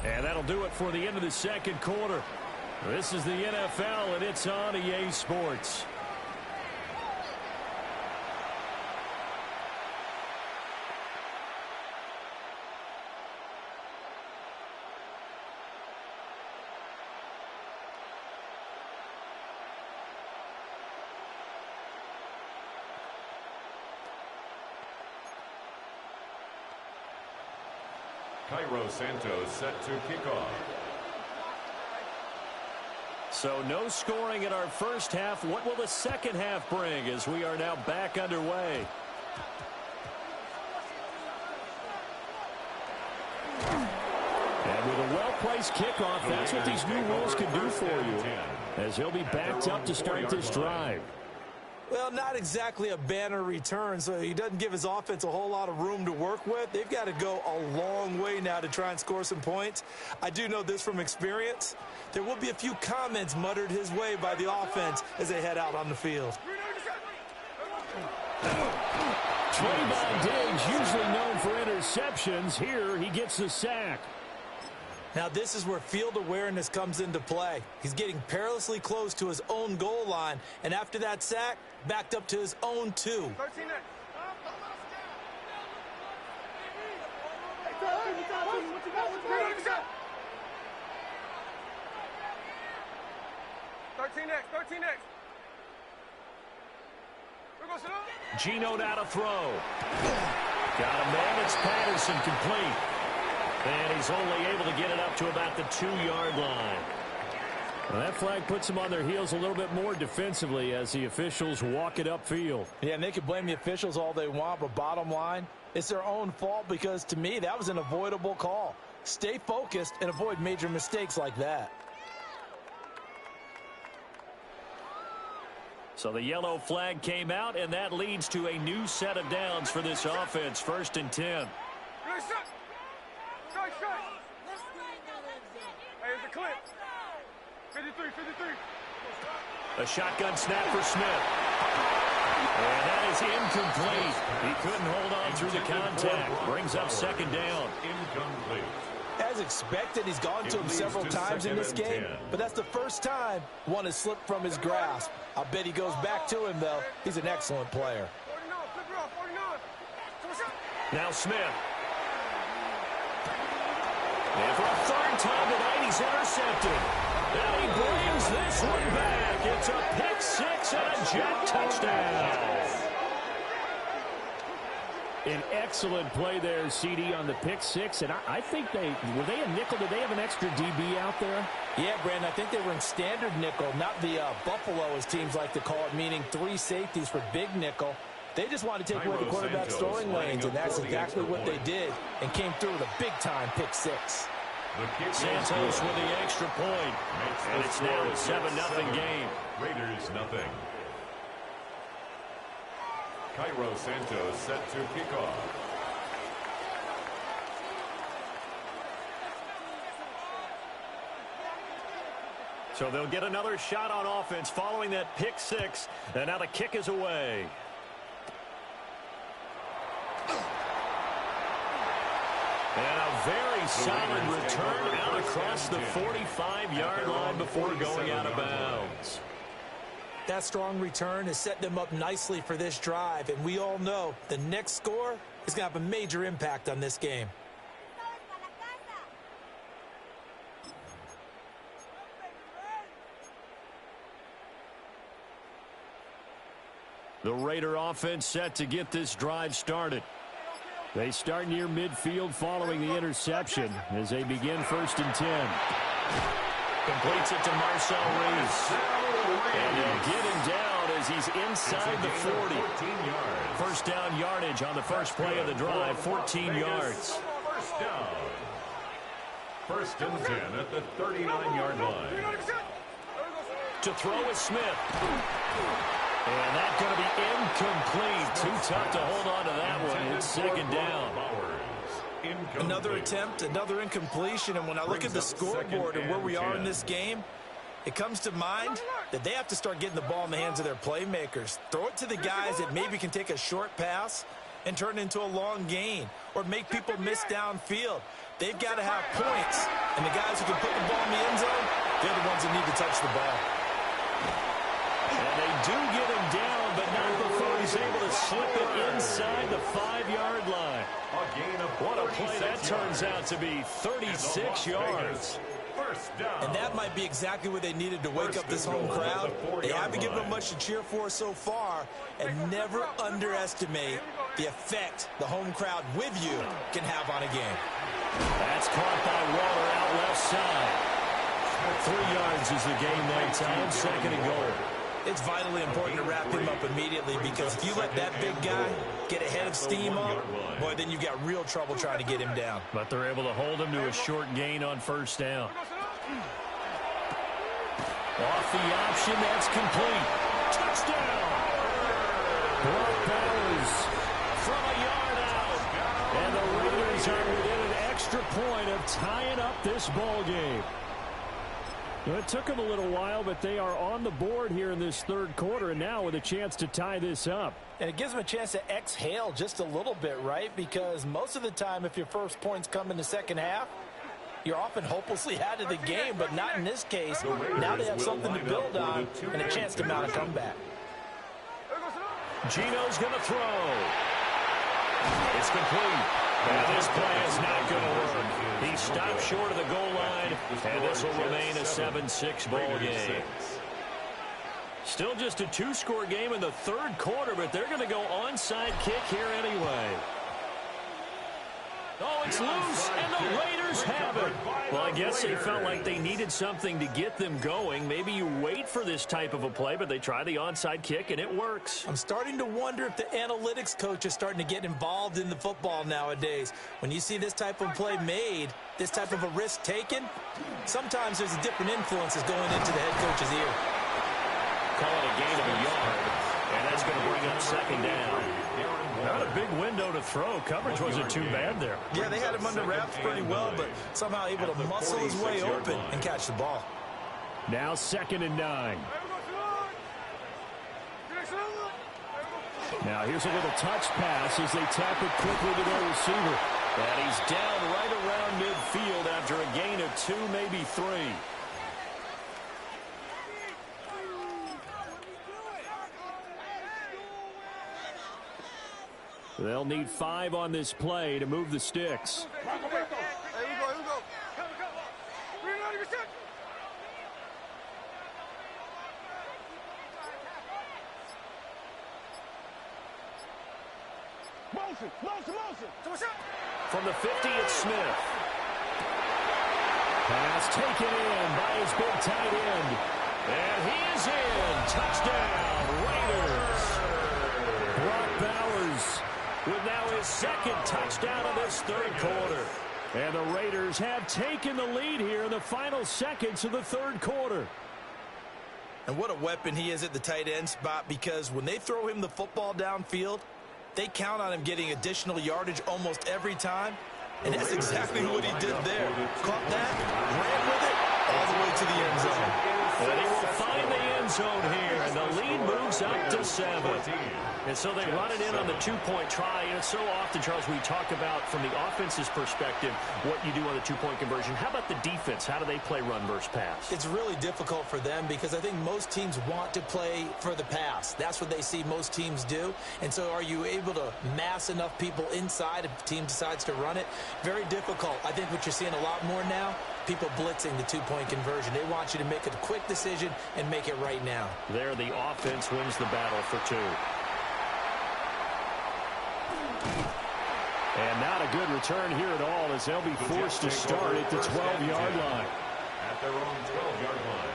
And that'll do it for the end of the second quarter. This is the NFL, and it's on EA Sports. Cairo Santos set to kick off. So no scoring in our first half. What will the second half bring as we are now back underway? And with a well-placed kickoff, that's what these new rules can do for you, as he'll be backed up to start this drive. Well, not exactly a banner return, so he doesn't give his offense a whole lot of room to work with. They've got to go a long way now to try and score some points. I do know this from experience. There will be a few comments muttered his way by the offense as they head out on the field. Trayvon Diggs, usually known for interceptions. Here, he gets the sack. Now, this is where field awareness comes into play. He's getting perilously close to his own goal line, and after that sack, backed up to his own 2. 13X. Geno now to throw. Got a man. It's Patterson complete. And he's only able to get it up to about the 2-yard line. Well, that flag puts them on their heels a little bit more defensively as the officials walk it upfield. Yeah, and they can blame the officials all they want, but bottom line, it's their own fault because, to me, that was an avoidable call. Stay focused and avoid major mistakes like that. So the yellow flag came out, and that leads to a new set of downs for this offense. 1st and 10. Hey, it's a clip. 53. A shotgun snap for Smith. And that is incomplete. He couldn't hold on through the contact. Brings up 2nd down. Incomplete. As expected, he's gone to him several times in this game, but that's the first time one has slipped from his grasp. I bet he goes back to him, though. He's an excellent player. 49. Now Smith. And for a 3rd time tonight, he's intercepted. And he brings this one back. It's a pick 6 and a Jet touchdown. An excellent play there, CD, on the pick 6. And I think were they a nickel? Did they have an extra DB out there? Yeah, Brandon, I think they were in standard nickel, not the Buffalo, as teams like to call it, meaning 3 safeties for big nickel. They just wanted to take away the quarterback's throwing lanes, and that's exactly what they did, and came through with a big-time pick 6. Santos with the extra point, and it's now a 7-0 game. Raiders nothing. Cairo Santos set to kick off. So they'll get another shot on offense following that pick six. And now the kick is away. And a very solid return out across the 45-yard line before going out of bounds. That strong return has set them up nicely for this drive. And we all know the next score is going to have a major impact on this game. The Raider offense set to get this drive started. They start near midfield following the interception as they begin 1st and 10. Completes it to Marcel Reese. And they'll get him down as he's inside the 40. First down yardage on the first play of the drive, 14 yards. First down. 1st and 10 at the 39-yard line. To throw is Smith. And that's going to be incomplete. Too tough to hold on to that one. It's 2nd down. Another attempt, another incompletion. And when I look at the scoreboard and where we are in this game, it comes to mind that they have to start getting the ball in the hands of their playmakers. Throw it to the guys that maybe can take a short pass and turn it into a long gain or make people miss downfield. They've got to have points. And the guys who can put the ball in the end zone, they're the ones that need to touch the ball. And they do get him down, but not before he's able to slip it inside the 5-yard line. What a play that turns out to be, 36 yards. And that might be exactly what they needed to wake up this home crowd. They haven't given them much to cheer for so far, and never underestimate the effect the home crowd with you can have on a game. That's caught by Waller out left side. 3 yards is the game there, time, 2nd and goal. It's vitally important to wrap him up immediately because if you let that big guy get a head of steam up, boy, then you've got real trouble trying to get him down. But they're able to hold him to a short gain on 1st down. Off the option, that's complete. Touchdown! Brock Bowers from a yard out. And the Raiders are within an extra point of tying up this ball game. Well, it took them a little while, but they are on the board here in this 3rd quarter, and now with a chance to tie this up. And it gives them a chance to exhale just a little bit, right? Because most of the time, if your first points come in the 2nd half, you're often hopelessly out of the game, but not in this case. Now they have something to build on and a chance to mount a comeback. Gino's going to throw. It's complete. And this play is not going to work. He stopped short of the goal line, and this will remain a 7-6 ball game. Still just a 2-score game in the 3rd quarter, but they're going to go onside kick here anyway. Oh, it's loose, and the Raiders have it. Well, I guess they felt like they needed something to get them going. Maybe you wait for this type of a play, but they try the onside kick, and it works. I'm starting to wonder if the analytics coach is starting to get involved in the football nowadays. When you see this type of play made, this type of a risk taken, sometimes there's a different influences going into the head coach's ear. Call it a gain of a yard, and that's going to bring up 2nd down. Not a big window to throw. Coverage wasn't too bad there. Yeah, they had him under wraps pretty well, but somehow able to muscle his way open and catch the ball. Now 2nd and 9. Now here's a little touch pass as they tap it quickly to their receiver. And he's down right around midfield after a gain of 2, maybe 3. They'll need 5 on this play to move the sticks. From the 50, it's Smith. Pass taken in by his big tight end. And he is in. Touchdown, Raiders. Brock Bowers with now his 2nd touchdown of this 3rd quarter. And the Raiders have taken the lead here in the final seconds of the 3rd quarter. And what a weapon he is at the tight end spot, because when they throw him the football downfield, they count on him getting additional yardage almost every time. And that's exactly what he did there. Caught that, ran with it, all the way to the end zone. And he will find the end zone here, and the lead moves up to 7. And so they run it in on the 2-point try. And it's so often, Charles, we talk about from the offense's perspective what you do on the 2-point conversion. How about the defense? How do they play run versus pass? It's really difficult for them because I think most teams want to play for the pass. That's what they see most teams do. And so are you able to mass enough people inside if the team decides to run it? Very difficult. I think what you're seeing a lot more now, people blitzing the 2-point conversion. They want you to make a quick decision and make it right now. There, the offense wins the battle for 2. And not a good return here at all, as they'll be forced to start at the 12-yard line. At their own 12-yard line.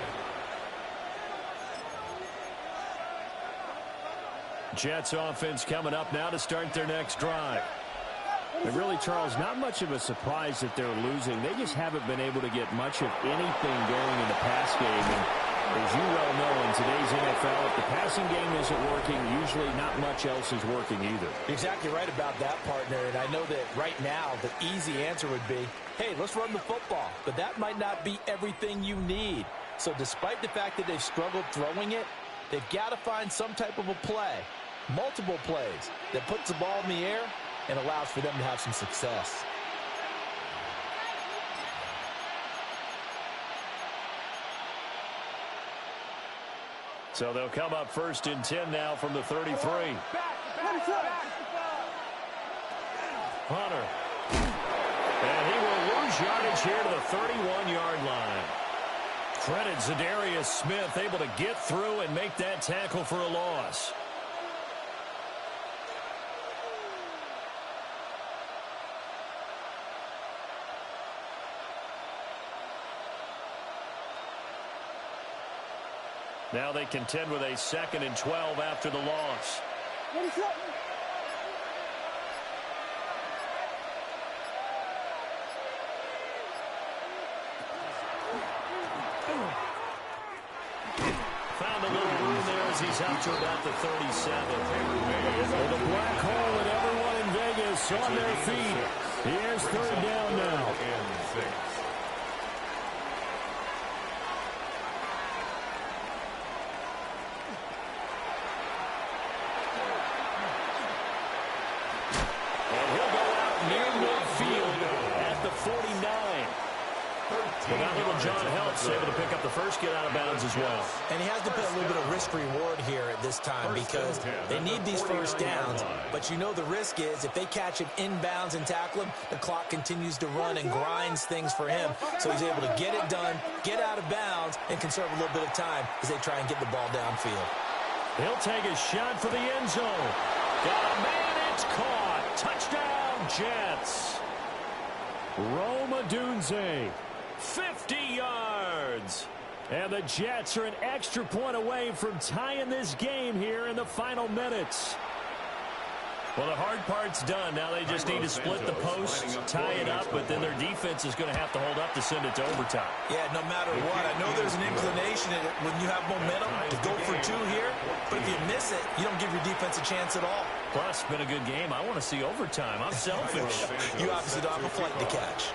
Jets offense coming up now to start their next drive. And really, Charles, not much of a surprise that they're losing. They just haven't been able to get much of anything going in the pass game. And as you well know, in today's NFL, if the passing game isn't working, usually not much else is working either. Exactly right about that, partner. And I know that right now the easy answer would be, hey, let's run the football. But that might not be everything you need. So despite the fact that they've struggled throwing it, they've got to find some type of a play, multiple plays, that puts the ball in the air and allows for them to have some success. So they'll come up 1st and 10 now from the 33. Hunter. And he will lose yardage here to the 31-yard line. Credit Zadarius Smith, able to get through and make that tackle for a loss. Now they contend with a 2nd and 12 after the loss. Found a little room there as he's out to about the 37. Well, the black hole and everyone in Vegas on their feet. Here's 3rd down now. Well, that little John helps, able to pick up the first get out of bounds as well. And he has to put a little bit of risk-reward here at this time because they need these first downs. But you know the risk is if they catch him inbounds and tackle him, the clock continues to run and grinds things for him. So he's able to get it done, get out of bounds, and conserve a little bit of time as they try and get the ball downfield. He'll take a shot for the end zone. Got a man, it's caught. Touchdown, Jets. Rome Odunze. 50 yards. And the Jets are an extra point away from tying this game here in the final minutes. Well, the hard part's done. Now they just need to split the posts, tie it up, but then their defense is going to have to hold up to send it to overtime. Yeah, no matter what, I know there's an inclination in it when you have momentum to go for 2 here, but if you miss it, you don't give your defense a chance at all. Plus, it's been a good game. I want to see overtime. I'm selfish. You obviously don't have a flight to catch.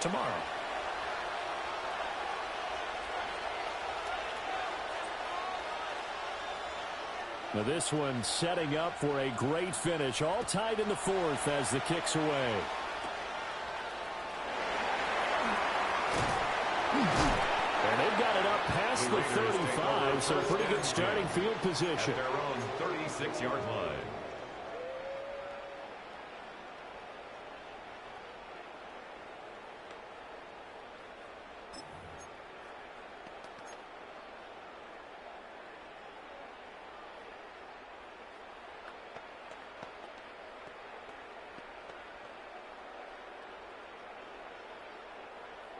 Tomorrow. Now this one setting up for a great finish. All tied in the 4th as the kick's away. And they've got it up past the 35, so pretty good starting field position. At their own 36-yard line.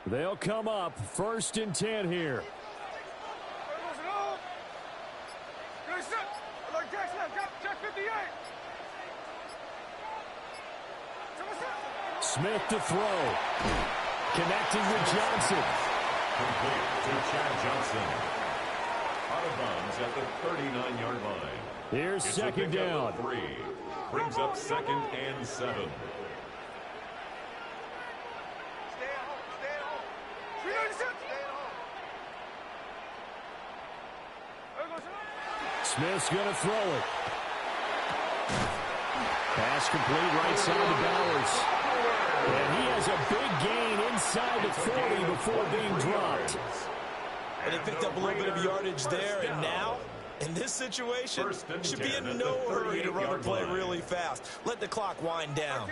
They'll come up 1st and 10 here. Smith to throw. Connecting with Johnson. Complete to Chad Johnson. Out of bounds at the 39-yard line. Here's second down. 3. Brings up 2nd and 7. Smith's going to throw it. Pass complete right side to Bowers. And he has a big gain inside the 40 before being dropped. And they picked up a little bit of yardage there, and now, in this situation, should be in no hurry to run the play really fast. Let the clock wind down.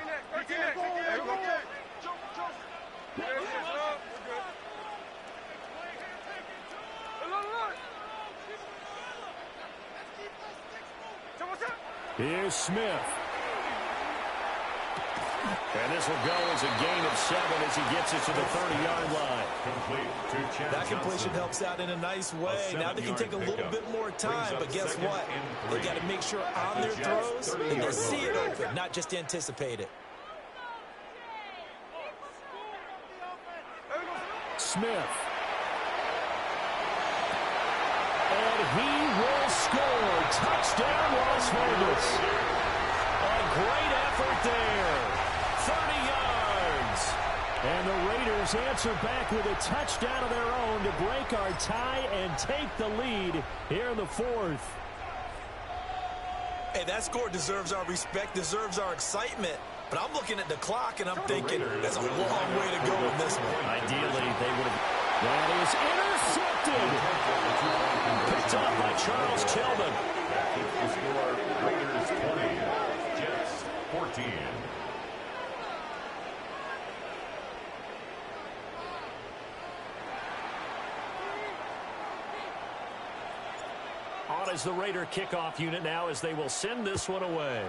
Here's Smith. And this will go as a gain of 7 as he gets it to the 30-yard line. That completion helps out in a nice way. Now they can take a little bit more time, but guess what? They got to make sure on their throws that they see it open, not just anticipate it. Smith. And he will score. Touchdown, Las Vegas. A great effort there. 30 yards. And the Raiders answer back with a touchdown of their own to break our tie and take the lead here in the 4th. Hey, that score deserves our respect, deserves our excitement. But I'm looking at the clock, and I'm thinking there's a long way to go in this one. Ideally, they would have... That is intercepted. Picked off by Charles Tillman. That keeps the score Raiders 20, Jets 14. On is the Raider kickoff unit now as they will send this one away.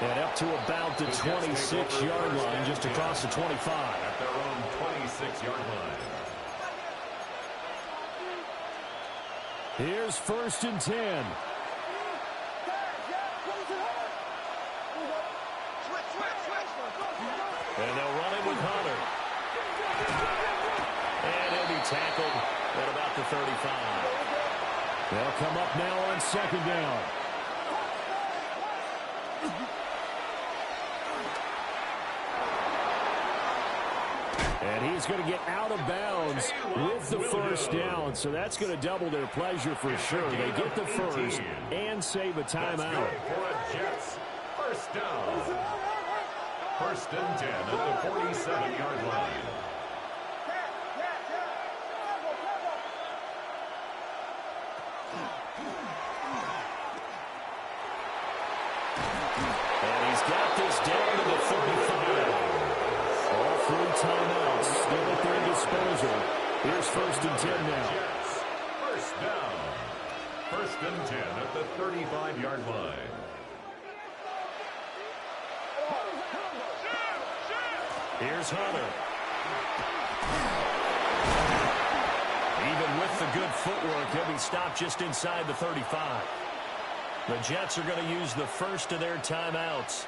And up to about the 26-yard line, just across the 25. At their own 26-yard line. Here's 1st and 10. And they'll run it with Hunter. And he'll be tackled at about the 35. They'll come up now on 2nd down. And he's going to get out of bounds with the 1st down. So that's going to double their pleasure for sure. They get the 1st and save a timeout. For a Jets 1st down. 1st and 10 at the 47-yard line. And he's got this down to the 35. All 3 timeouts still at their disposal. Here's 1st and 10 now. Jets 1st down. 1st and 10 at the 35-yard line. Here's Hunter. Even with the good footwork, he'll be stopped just inside the 35. The Jets are going to use the first of their timeouts,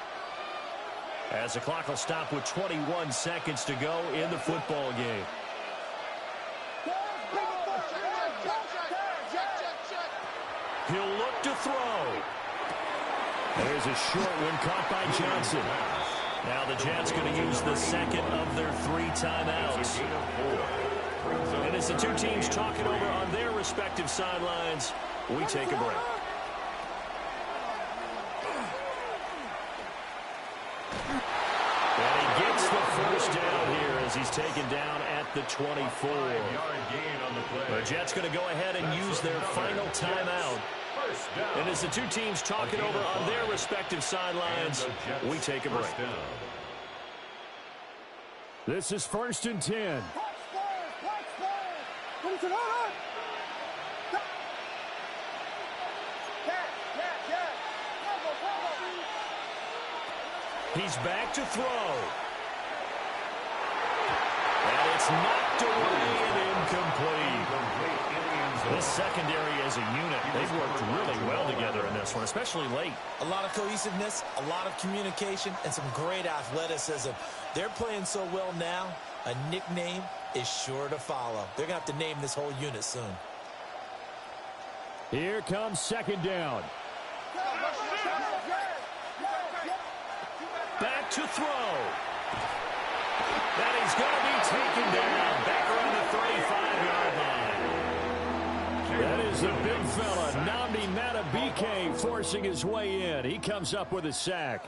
as the clock will stop with 21 seconds to go in the football game. He'll look to throw. There's a short one caught by Johnson. Now the Jets going to use the second of their 3 timeouts. And as the 2 teams talk it over on their respective sidelines, we take a break. And he gets the 1st down here as he's taken down at the 24. The Jets going to go ahead and use their final timeout. And as the 2 teams talk it over on their respective sidelines, we take a break. This is 1st and 10. He's back to throw. And it's knocked away and incomplete. This secondary as a unit, they've worked really well together in this one, especially late. A lot of cohesiveness, a lot of communication, and some great athleticism. They're playing so well now, a nickname is sure to follow. They're going to have to name this whole unit soon. Here comes second down. Back to throw. That is going to be taken down back around the 35-yard line. That is the big fella, Nnamdi Madubuike, forcing his way in. He comes up with a sack.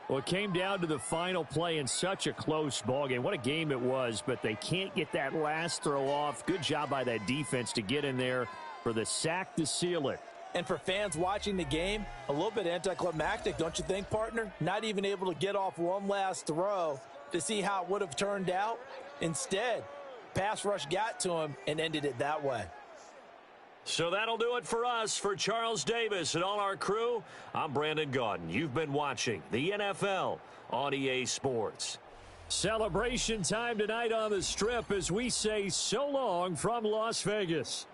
Well, it came down to the final play in such a close ballgame. What a game it was, but they can't get that last throw off. Good job by that defense to get in there for the sack to seal it. And for fans watching the game, a little bit anticlimactic, don't you think, partner? Not even able to get off one last throw to see how it would have turned out. Instead, pass rush got to him and ended it that way. So that'll do it for us. For Charles Davis and all our crew, I'm Brandon Gaudin. You've been watching the NFL on EA Sports. Celebration time tonight on the Strip as we say so long from Las Vegas.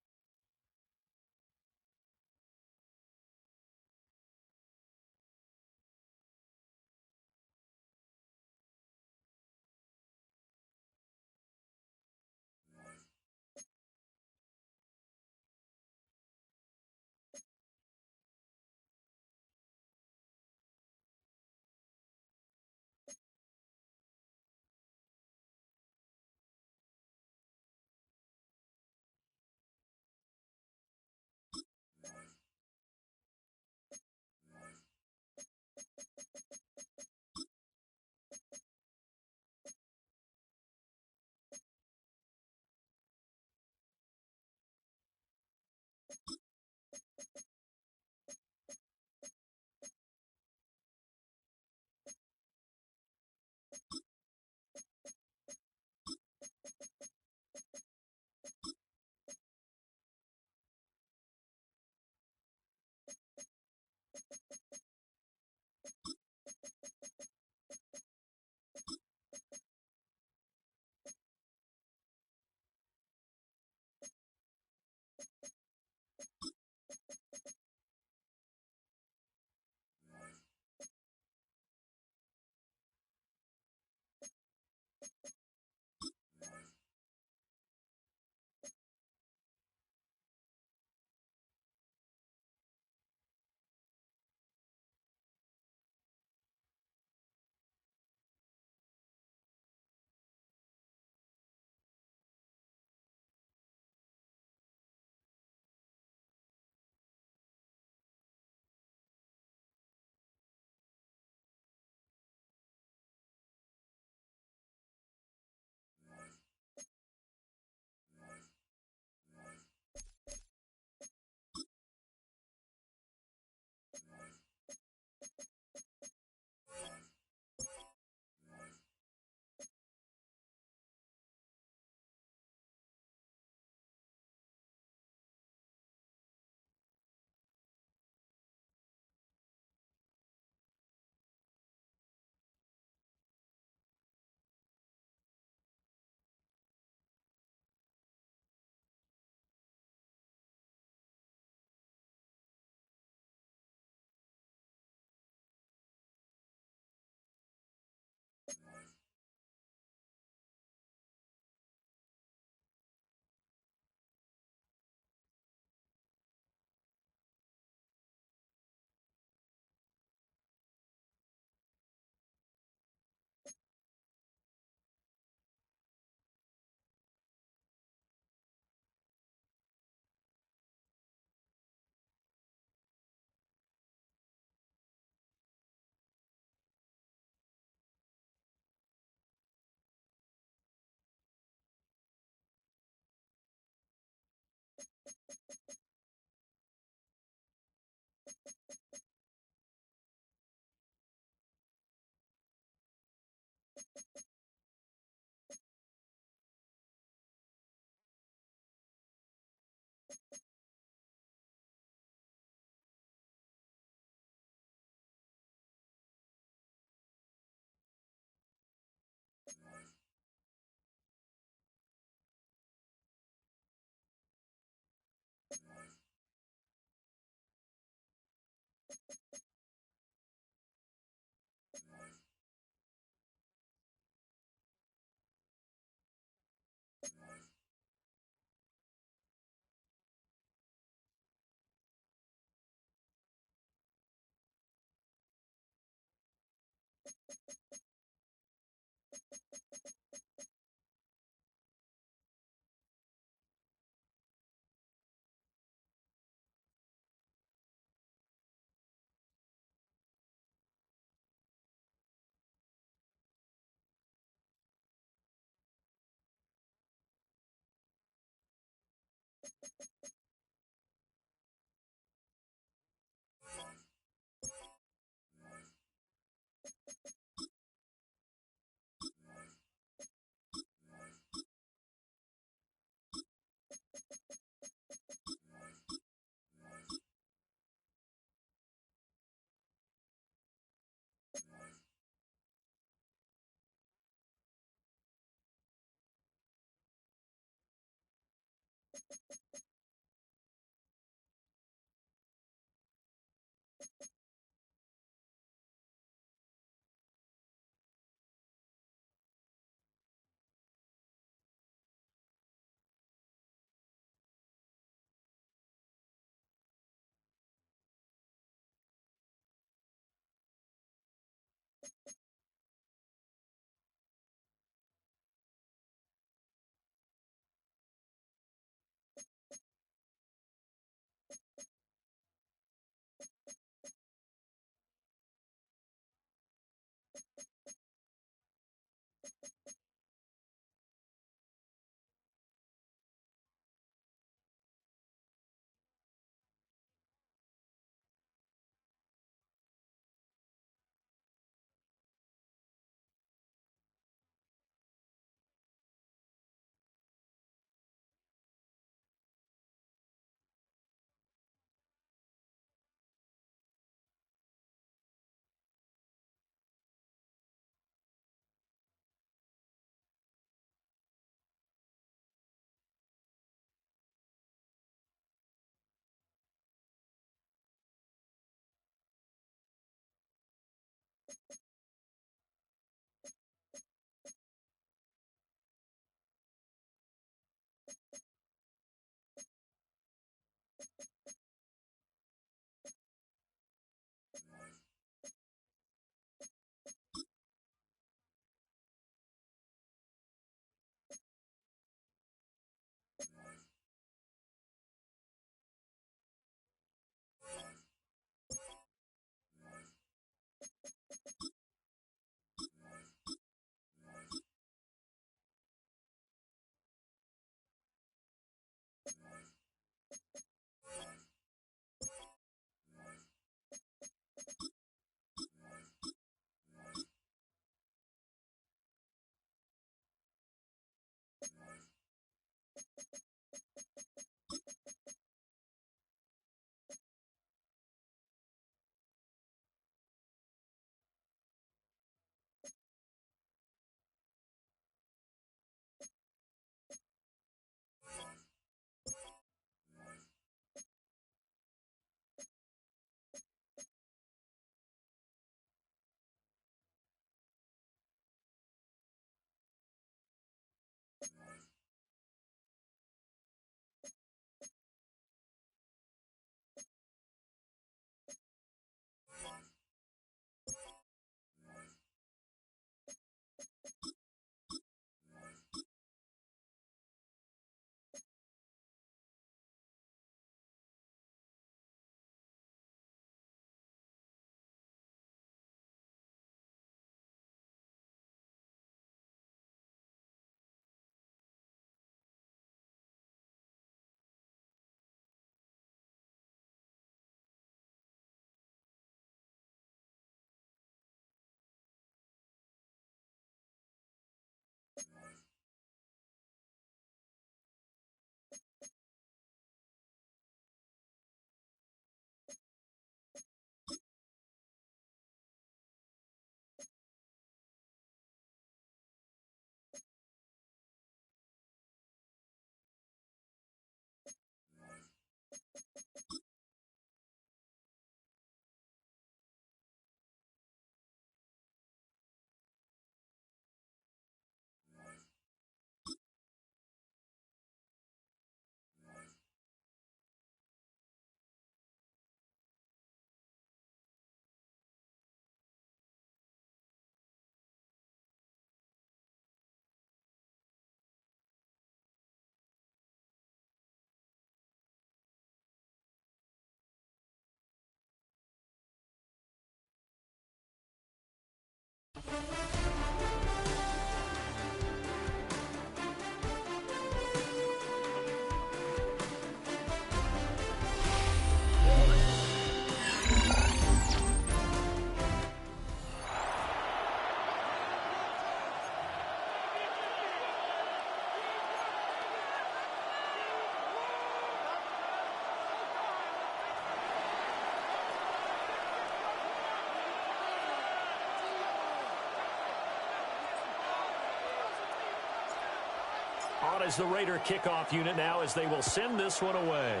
On as the Raider kickoff unit now as they will send this one away.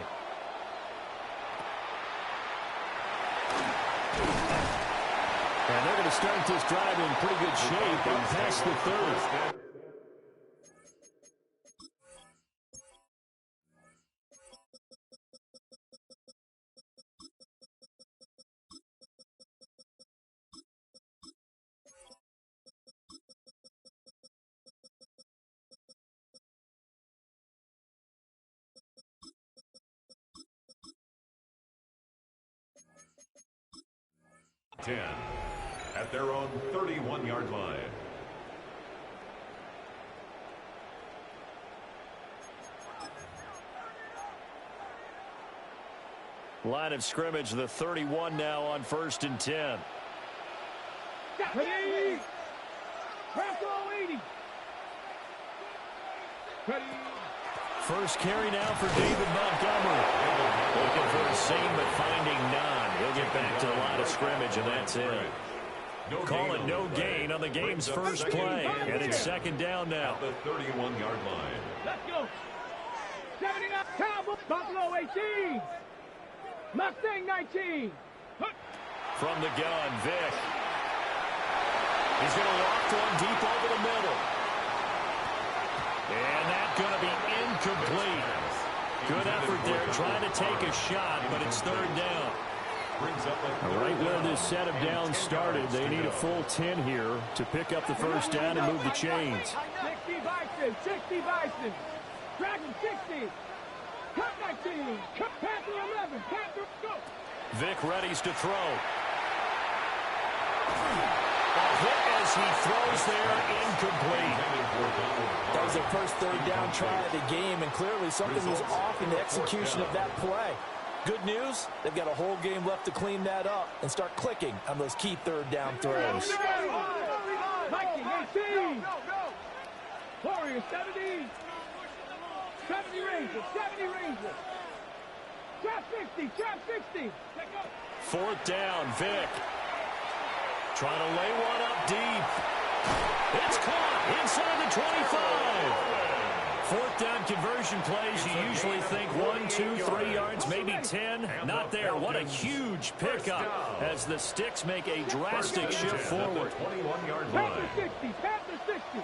And they're going to start this drive in pretty good shape and past the 30. At their own 31-yard line. Line of scrimmage, the 31 now on 1st and 10. Ready? Press all 80. Ready? First carry now for David Montgomery. Looking for a seam, but finding none. He'll get back to the line of scrimmage, and that's it. Call it no gain on the game's first play. And it's 2nd down now. At the 31-yard line. Let's go. 79. Cowboys. Buffalo 18. Mustang 19. From the gun, Vic. He's going to loft one deep over the middle. And that's going to be incomplete. Good effort there trying to take a shot, but it's 3rd down. Right where this set of downs started, they need a full 10 here to pick up the first down and move the chains. 60 Bison, 60 Bison. Dragon 60. Cut 19. Cut Panther 11. Panther, go. Vic readies to throw. A hit as he throws there, incomplete. That was their first 3rd down try of the game, and clearly something was off in the execution of that play. Good news, they've got a whole game left to clean that up and start clicking on those key 3rd down throws. Viking 18. Warriors 70. 70 Rangers, 70 Rangers. Trap 60, trap 60. 4th down, Vic. Trying to lay one up deep. It's caught inside the 25. 4th down conversion plays, you usually think 1, 2, 3 yards, maybe 10. Not there. What a huge pickup as the Sticks make a drastic shift forward. 21-yard line. Panther 60, Panther 60.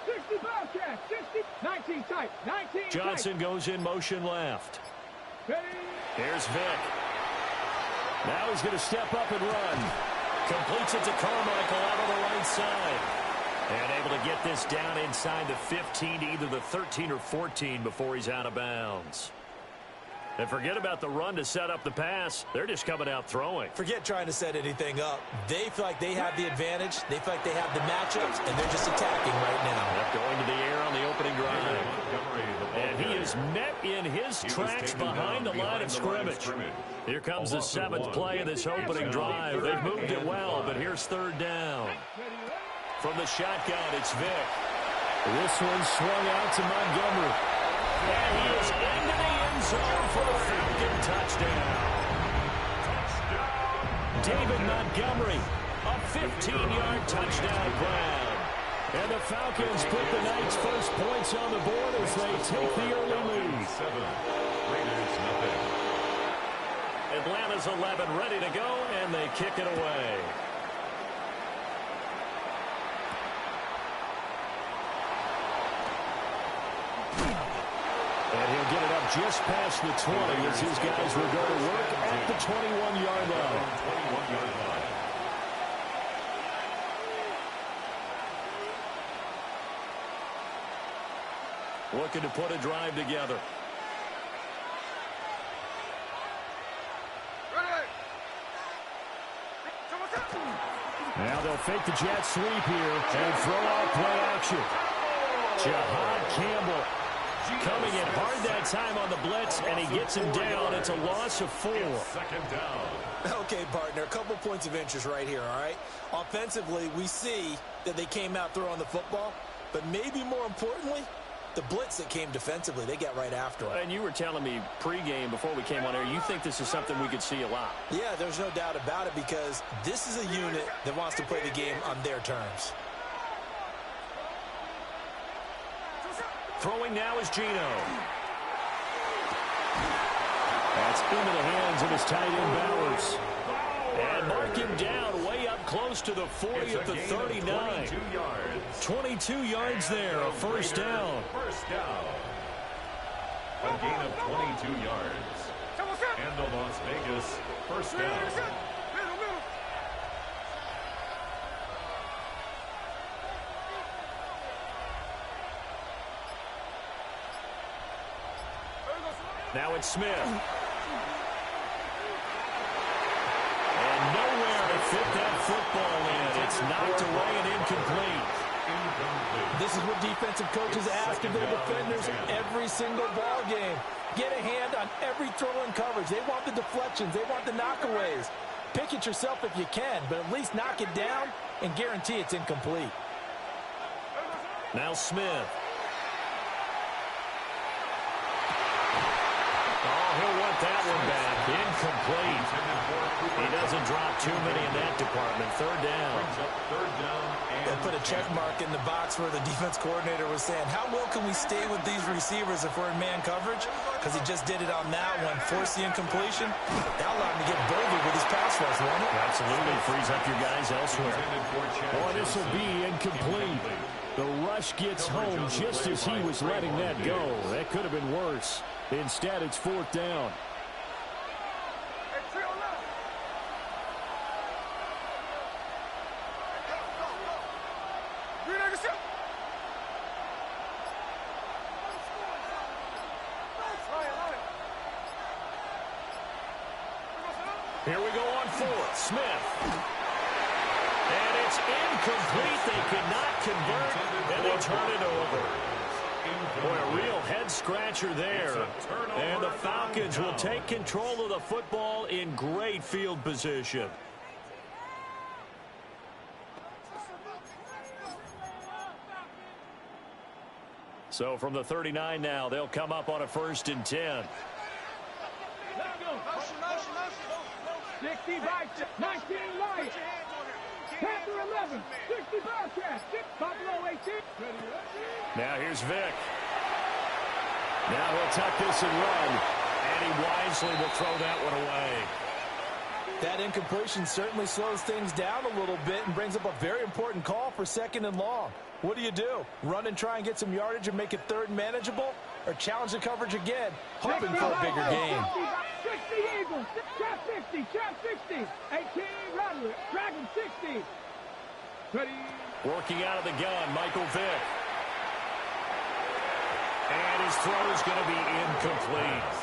60 Bobcat, 60, 19 tight, 19 Johnson tight. goes in motion left. Ready? Here's Vic. Now he's going to step up and run. Completes it to Carmichael out on the right side. And able to get this down inside the 15 to either the 13 or 14 before he's out of bounds. And forget about the run to set up the pass. They're just coming out throwing. Forget trying to set anything up. They feel like they have the advantage. They feel like they have the matchups, and they're just attacking right now. Going to the air on the opening drive. And he is met in his tracks behind the line of scrimmage. Here comes the 7th play of this opening drive. They've moved it well, but here's 3rd down. From the shotgun, it's Vic. This one swung out to Montgomery. And he is into the end zone for the Falcon touchdown. David Montgomery, a 15-yard touchdown grab. And the Falcons put the Knights' first points on the board as they take the early lead. Atlanta's 11 ready to go, and they kick it away. And he'll get it up just past the 20 as his guys will go to work at the 21-yard line. 21-yard line. Looking to put a drive together. Now they'll fake the jet sweep here and throw out play action. Jahad Campbell coming in hard that time on the blitz, and he gets him down. It's a loss of 4. 2nd down. Okay, partner, a couple points of interest right here, all right? Offensively, we see that they came out throwing the football, but maybe more importantly, the blitz that came defensively, they got right after it. And you were telling me pregame before we came on air, you think this is something we could see a lot. Yeah, there's no doubt about it because this is a unit that wants to play the game on their terms. Throwing now is Gino. That's into the hands of his tight end, Bowers. And mark him down way up close to the 40 at the 39. 22 yards there, a first down. First down. A gain of 22 yards. And the Las Vegas first down. Now it's Smith. And nowhere to fit that football in. It's knocked away and incomplete. This is what defensive coaches ask of their defenders every single ball game. Get a hand on every throw in coverage. They want the deflections. They want the knockaways. Pick it yourself if you can, but at least knock it down and guarantee it's incomplete. Now Smith. He'll want that one back. Incomplete. He doesn't drop too many in that department. Third down. They put a check mark in the box where the defense coordinator was saying, how well can we stay with these receivers if we're in man coverage? Because he just did it on that one. Force the incompletion. That allowed him to get bolder with his pass rush, won't it? Absolutely. Frees up your guys elsewhere. Boy, this will be incomplete. The rush gets home just as he was letting that go. That could have been worse. Instead, it's fourth down. Here we go on fourth. Smith. And it's incomplete. They could not convert, and they turn it over. Boy, a real head-scratcher there. And the Falcons will take control of the football in great field position. So from the 39 now, they'll come up on a 1st and 10. 60 Vikes, 19 Lions, Panther 11, 60 Bearcats, 6 Buffalo 18. Now here's Vic. Now he'll tuck this and run, and he wisely will throw that one away. That incompletion certainly slows things down a little bit and brings up a very important call for 2nd and long. What do? Run and try and get some yardage and make it 3rd and manageable, or challenge the coverage again, hoping for a bigger gain. 60 Eagles, trap 60, trap 60, 18 Rattler, Dragon 60. Ready. Working out of the gun, Michael Vick. And his throw is going to be incomplete.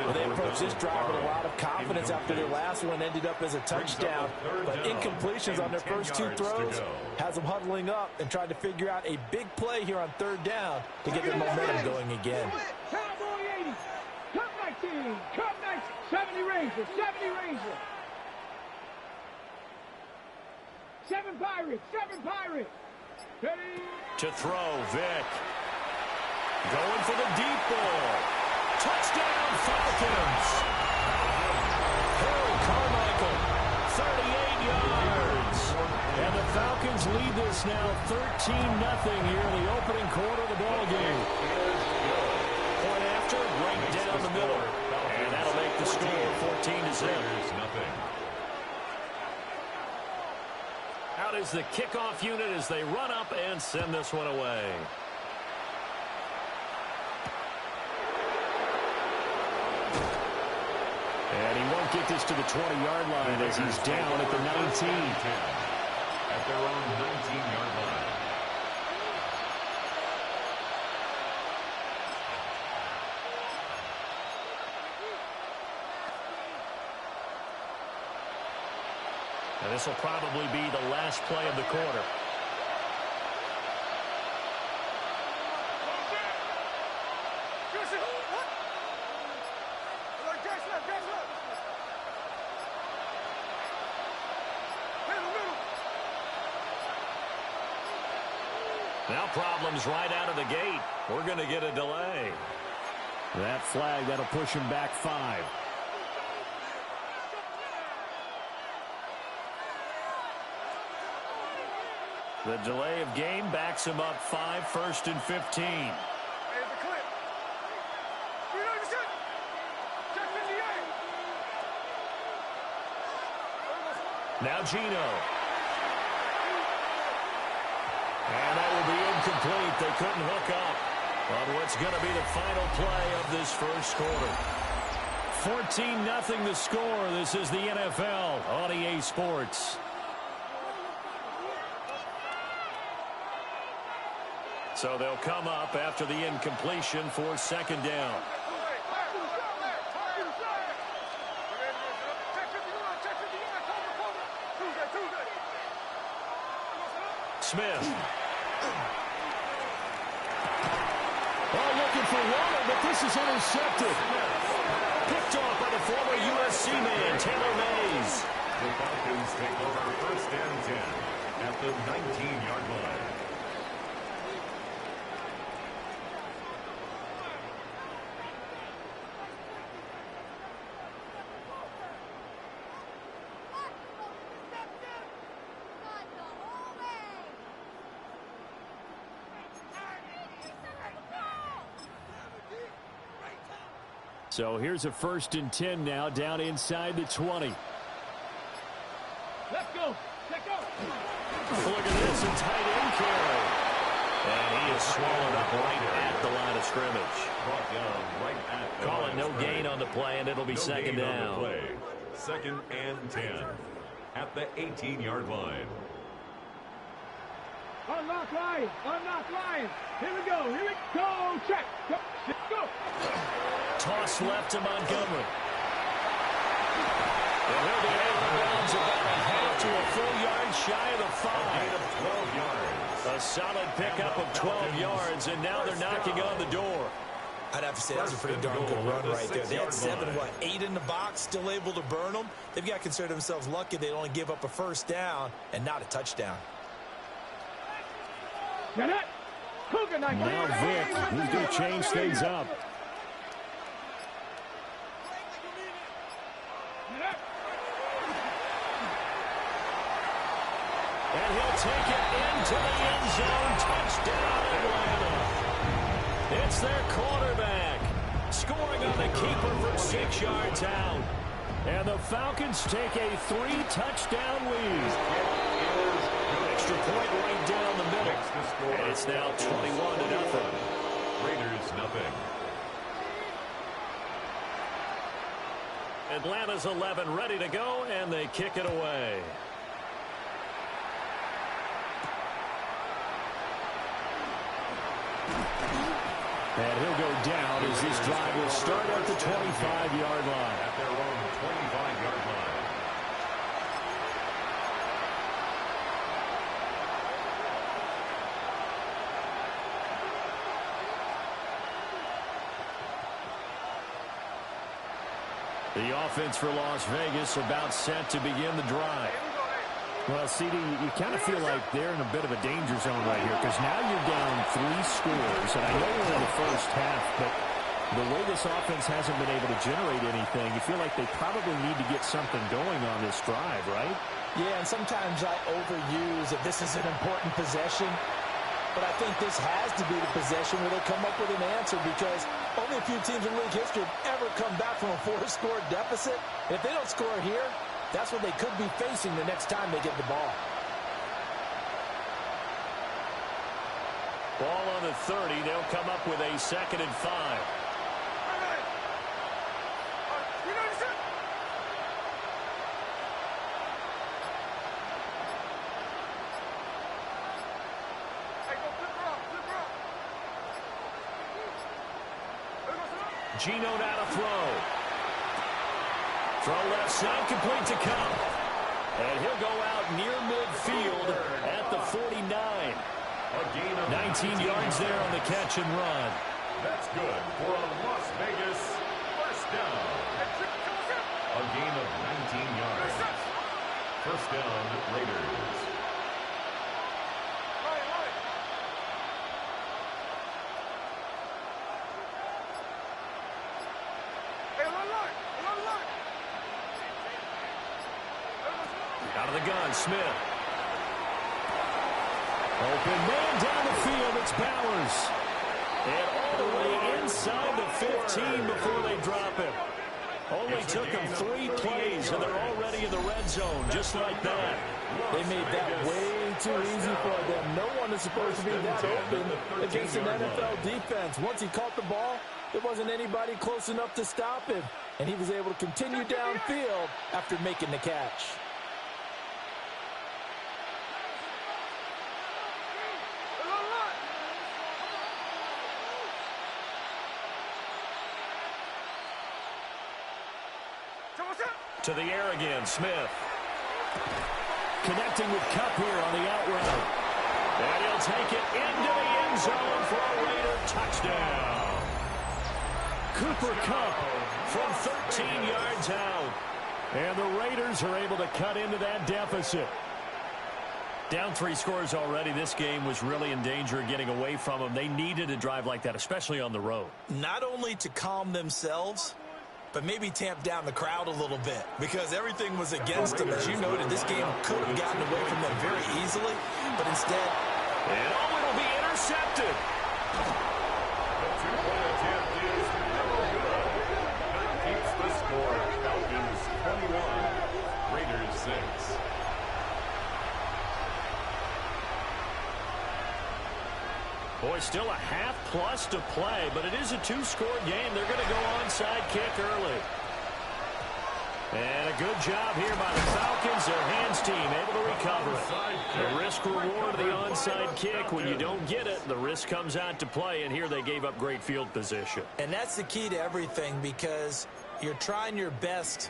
Well, they approached this drive with a lot of confidence after their last one ended up as a touchdown. But incompletions on their first 2 throws has them huddling up and trying to figure out a big play here on 3rd down to get their momentum going again. Cowboy 80, Cup 19, Cup 19, 70 Ranger, 70 Ranger. 7 Pirates, 7 Pirates. Ready. To throw, Vic. Going for the deep ball. Touchdown, Falcons. Harold Carmichael, 38 yards. And the Falcons lead this now 13-0 here in the opening quarter of the ball game. Point after, right down the middle. And that'll make the score 14-0. Out is the kickoff unit as they run up and send this one away. And he won't get this to the 20-yard line as he's down at the 19. At their own 19-yard line. And this will probably be the last play of the quarter. Now problems right out of the gate. We're going to get a delay. That flag, that'll push him back 5. The delay of game backs him up 5, 1st and 15. Now Gino. And that will be incomplete. They couldn't hook up on what's going to be the final play of this first quarter. 14-0 the score. This is the NFL on EA Sports. So they'll come up after the incompletion for second down. Smith. Oh, looking for water, but this is intercepted. Picked off by the former USC man, Taylor Mays. The Falcons take over first and 10 at the 19-yard line. So here's a 1st and 10 now, down inside the 20. Let's go. Let's go. Look at this, a tight end carry. And he is swallowed up right at the line of scrimmage. Calling no gain on the play, and it'll be second down. Second and 10 at the 18-yard line. Unlock line. Unlock line. Here we go. Here we go. Check. Go. Go. Toss left to Montgomery. And he'll be out of bounds about a half to a full yard shy of the 5. A solid pickup of 12 yards, and now they're knocking on the door. I'd have to say that's a pretty darn good run right there. They had 8 in the box, still able to burn them. They've got to consider themselves lucky they only give up a first down and not a touchdown. Now Vic, he's going to change things up. And he'll take it into the end zone. Touchdown, Atlanta. It's their quarterback scoring on the keeper from 6 yards out. And the Falcons take a 3-touchdown lead. Extra point right down the middle. And it's now 21-0. Raiders nothing. Atlanta's 11 ready to go, and they kick it away. And he'll go down as this drive will start at the 25-yard line. At their own 25-yard line. The offense for Las Vegas about set to begin the drive. Well, CD, you kind of feel like they're in a bit of a danger zone right here because now you're down 3 scores, and I know we're in the first half, but the way this offense hasn't been able to generate anything, you feel like they probably need to get something going on this drive, right? Yeah, and sometimes I overuse that this is an important possession, but I think this has to be the possession where they come up with an answer because only a few teams in league history have ever come back from a 4-score deficit. If they don't score here, that's what they could be facing the next time they get the ball. Ball on the 30. They'll come up with a 2nd and 5. Gino now to throw. Throw left side, complete to Cup. And he'll go out near midfield at the 49. 19 yards there on the catch and run. That's good for a Las Vegas first down. A gain of 19 yards. First down, Raiders. Out of the gun, Smith. Open man down the field, it's Bowers. And all the way inside the 15 before they drop him. Only took them 3 plays, and they're already in the red zone, just like that. They made that way too easy for them. No one is supposed to be that open against an NFL defense. Once he caught the ball, there wasn't anybody close enough to stop him, and he was able to continue downfield after making the catch. To the air again, Smith. Connecting with Kupp here on the out route. And he'll take it into the end zone for a Raider touchdown. Cooper Kupp from 13 yards out. And the Raiders are able to cut into that deficit. Down 3 scores already. This game was really in danger of getting away from them. They needed a drive like that, especially on the road. Not only to calm themselves, but maybe tamp down the crowd a little bit because everything was against them. As you noted, this game could have gotten away from them very easily, but instead... And it'll be intercepted. The two-point attempt is no good. That keeps the score. Falcons 21, Raiders 6. Boy, still a half-plus to play, but it is a 2-score game. They're going to go onside kick early. And a good job here by the Falcons. Their hands team able to recover it. The risk-reward of the onside kick. When you don't get it, the risk comes out to play, and here they gave up great field position. And that's the key to everything because you're trying your best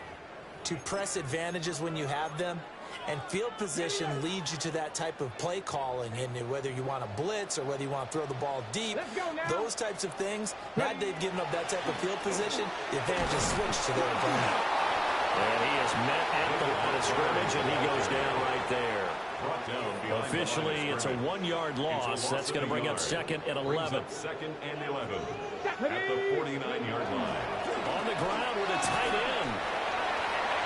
to press advantages when you have them. And field position leads you to that type of play calling, and whether you want to blitz or whether you want to throw the ball deep, those types of things. Now they've given up that type of field position, the advantage is switched to their opponent. And he is met at the line of scrimmage, and he goes down right there. Officially, it's a 1-yard loss. That's going to bring up 2nd and 11. 2nd and 11 at the 49-yard line. On the ground with a tight end.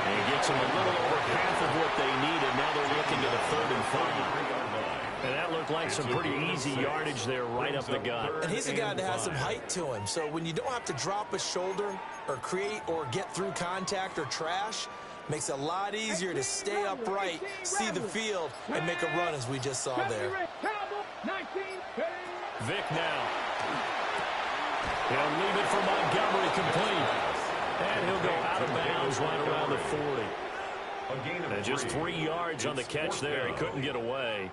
And he gets them a little over half of what they needed. Now they're looking at a 3rd and 5. And that looked like some pretty easy yardage there right up the gut. And he's a guy that has some height to him. So when you don't have to drop a shoulder or create or get through contact or trash, makes it a lot easier to stay upright, see the field, and make a run as we just saw there. Vic now. He'll leave it for Montgomery complete. And he'll go out of bounds right around the 40. And just 3 yards on the catch there. He couldn't get away.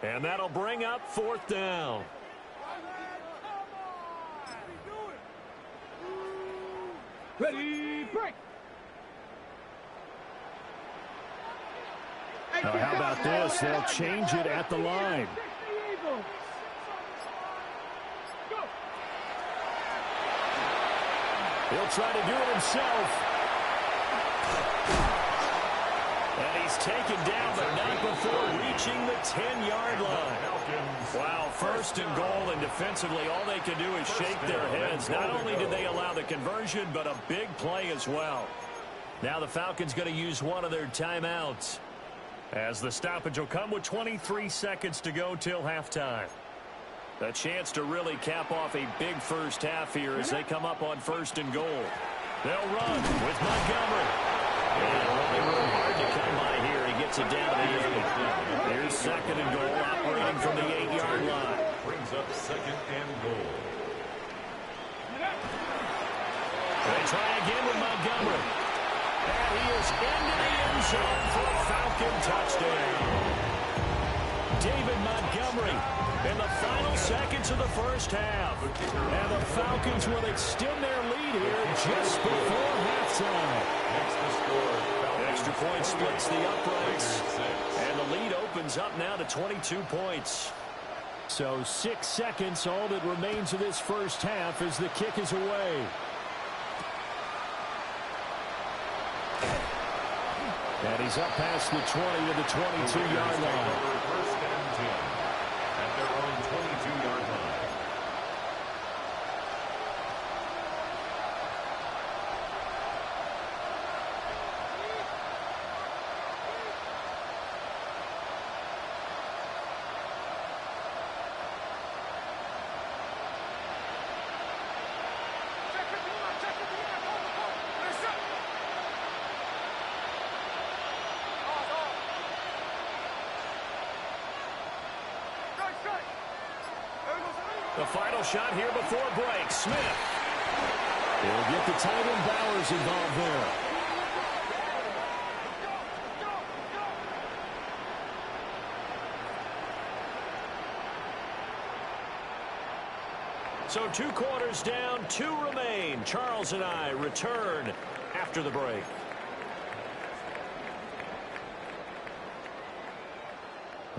And that'll bring up 4th down. Ready, break. Now, how about this? They'll change it at the line. He'll try to do it himself. And he's taken down, but not before reaching the 10-yard line. Wow, 1st and goal, and defensively, all they can do is shake their heads. Not only did they allow the conversion, but a big play as well. Now the Falcons going to use one of their timeouts, as the stoppage will come with 23 seconds to go till halftime. A chance to really cap off a big first half here as they come up on 1st and goal. They'll run with Montgomery. And running room hard to come by here. He gets it down to the 8. Here's 2nd and goal, operating from the 8-yard line. Brings up 2nd and goal. They try again with Montgomery. And he is into the end zone for a Falcon touchdown. David Montgomery in the final seconds of the first half. And the Falcons will extend their lead here just before halftime. Extra point splits the uprights. And the lead opens up now to 22 points. So 6 seconds, all that remains of this first half as the kick is away. And he's up past the 20 to the 22-yard line. First and 10 at their own 22-yard line. Check it, check it, check it, check it. The final shot here before break. Smith. He'll get the tight end Bowers involved there. So 2 quarters down, 2 remain. Charles and I return after the break.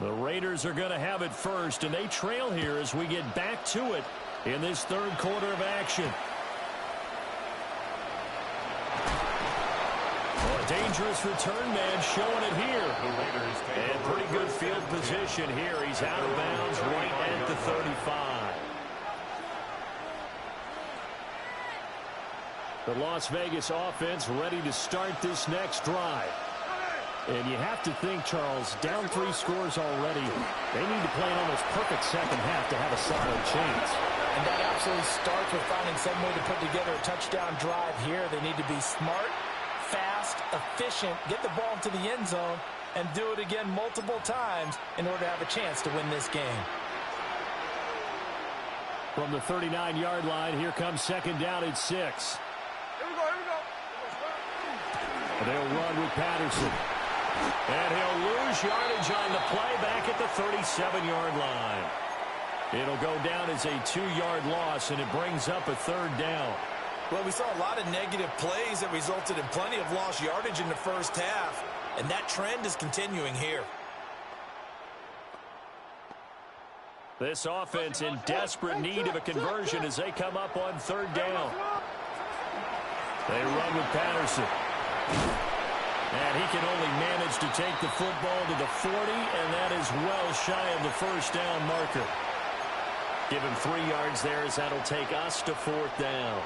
The Raiders are going to have it first, and they trail here as we get back to it in this 3rd quarter of action. Oh, a dangerous return man showing it here. And pretty good field position here. He's out of bounds right at the 35. The Las Vegas offense ready to start this next drive. And you have to think, Charles, down 3 scores already. They need to play an almost perfect second half to have a solid chance. And that absolutely starts with finding some way to put together a touchdown drive here. They need to be smart, fast, efficient, get the ball into the end zone, and do it again multiple times in order to have a chance to win this game. From the 39-yard line, here comes 2nd down at 6. Here we go, here we go. They'll run with Patterson. And he'll lose yardage on the play back at the 37-yard line. It'll go down as a 2-yard loss, and it brings up a 3rd down. Well, we saw a lot of negative plays that resulted in plenty of lost yardage in the first half, and that trend is continuing here. This offense in desperate need of a conversion as they come up on 3rd down. They run with Patterson. And he can only manage to take the football to the 40, and that is well shy of the 1st down marker. Give him 3 yards there as that'll take us to 4th down.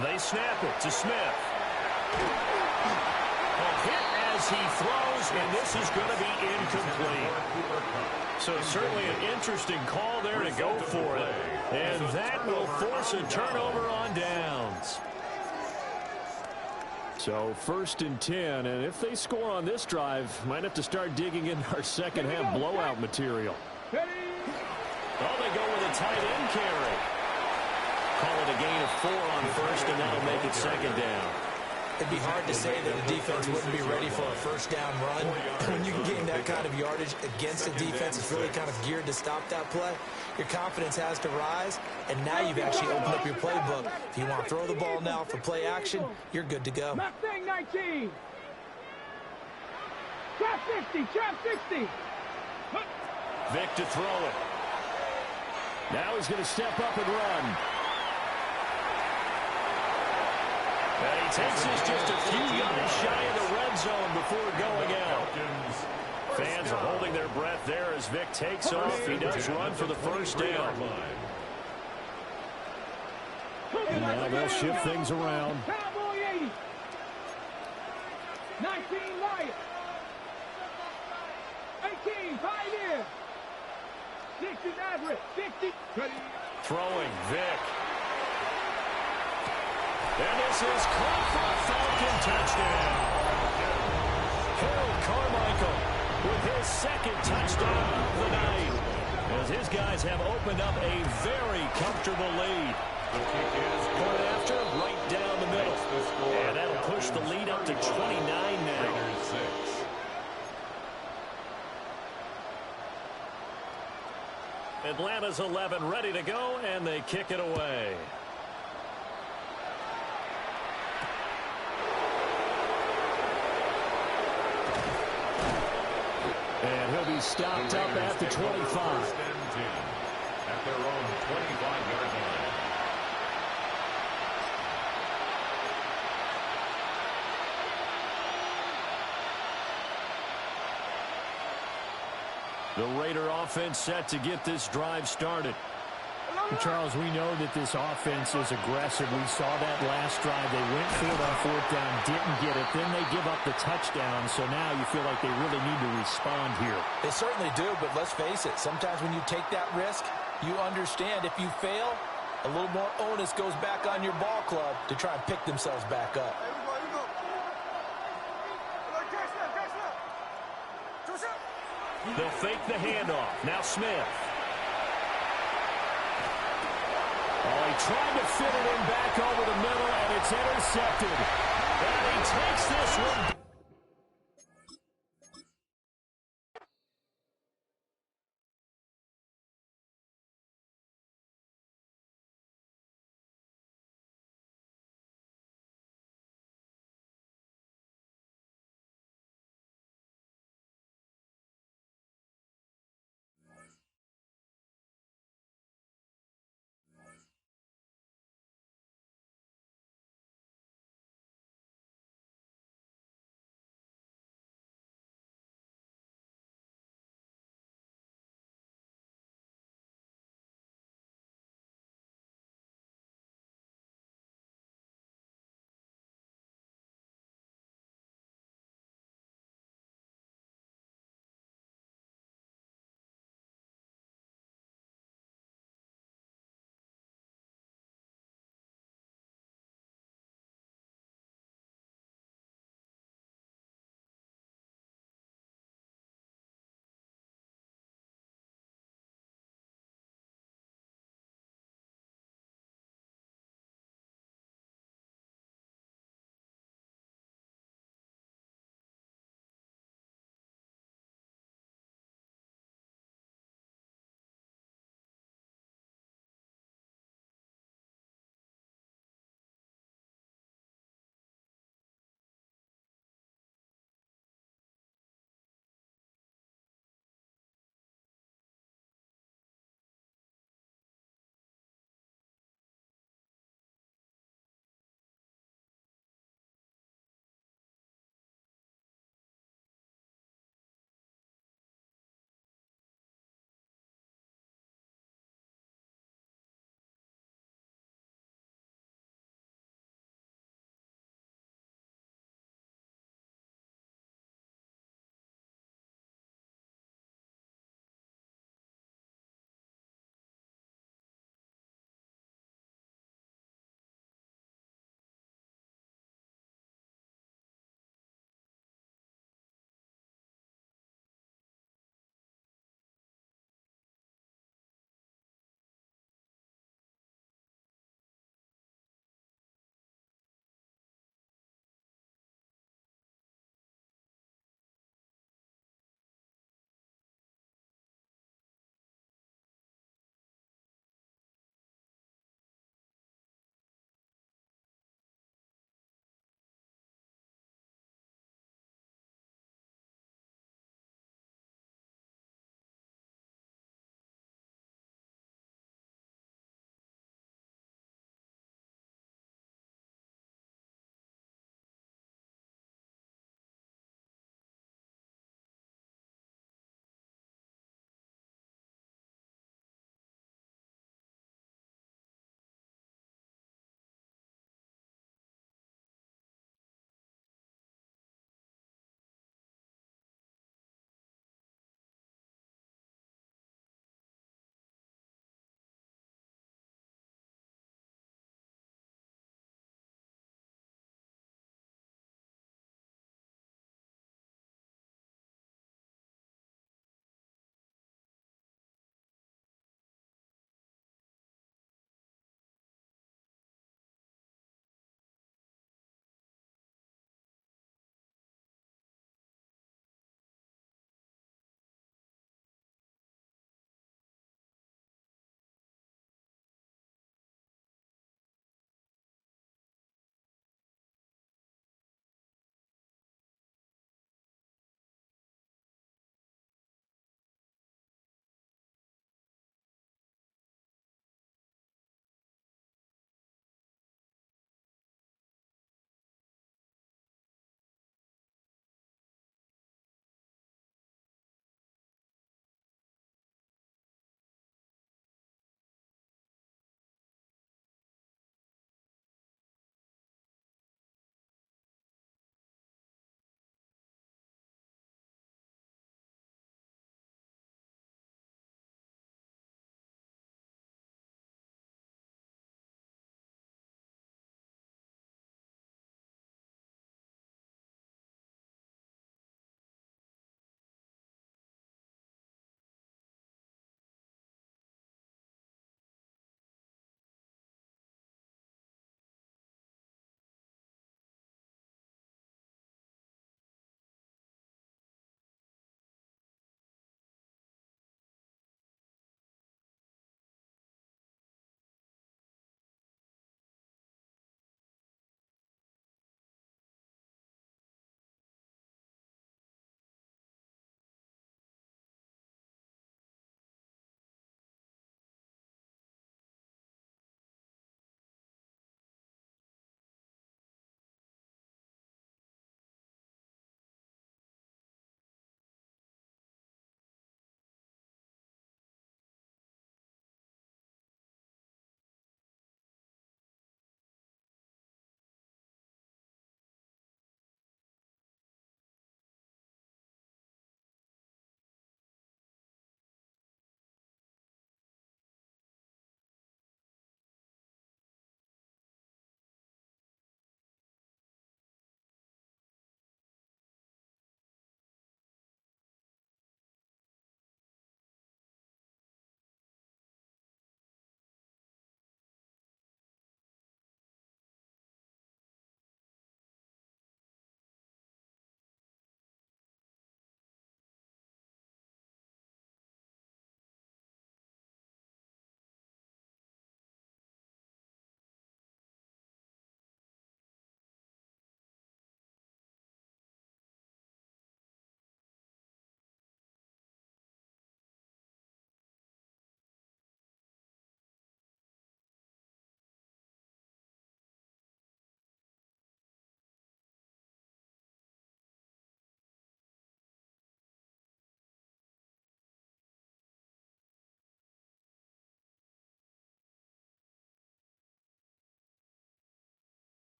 They snap it to Smith. A hit as he throws, and this is going to be incomplete. So certainly an interesting call there to go for it. And that will force a turnover on downs. So 1st and 10, and if they score on this drive, might have to start digging in our second half blowout material. Oh, they go with a tight end carry. Call it a gain of 4 on 1st, and that'll make it 2nd down. It'd be hard to say that the defense wouldn't be ready for a 1st down run. When you can gain that kind of yardage against a defense that's really kind of geared to stop that play, your confidence has to rise, and now you've actually opened up your playbook. If you want to throw the ball now for play action, you're good to go. Mustang 19. Trap 60, trap 60. Vic to throw it. Now he's going to step up and run. And he takes us just a few yards shy of the red zone before going out. Fans are holding their breath there as Vic takes off. He does run for the 1st down. And now they'll shift things around. Cowboy 80. 19 Lions. 18 Pioneer. 60 Maverick. 60. Throwing Vic. And this is caught for a Falcon touchdown. Harold Carmichael with his 2nd touchdown of the night, as his guys have opened up a very comfortable lead. The kick is going after right down the middle. And that'll push the lead up to 29 now. Atlanta's 11 ready to go, and they kick it away. And he'll be stopped up at the 25. At their own 25-yard line. The Raider offense set to get this drive started. Hello, Charles, we know that this offense is aggressive. We saw that last drive. They went for it on fourth down, didn't get it. Then they give up the touchdown. So now you feel like they really need to respond here. They certainly do, but let's face it. Sometimes when you take that risk, you understand if you fail, a little more onus goes back on your ball club to try and pick themselves back up. They'll fake the handoff. Now Smith. Oh, he tried to fit it in back over the middle, and it's intercepted. And he takes this one.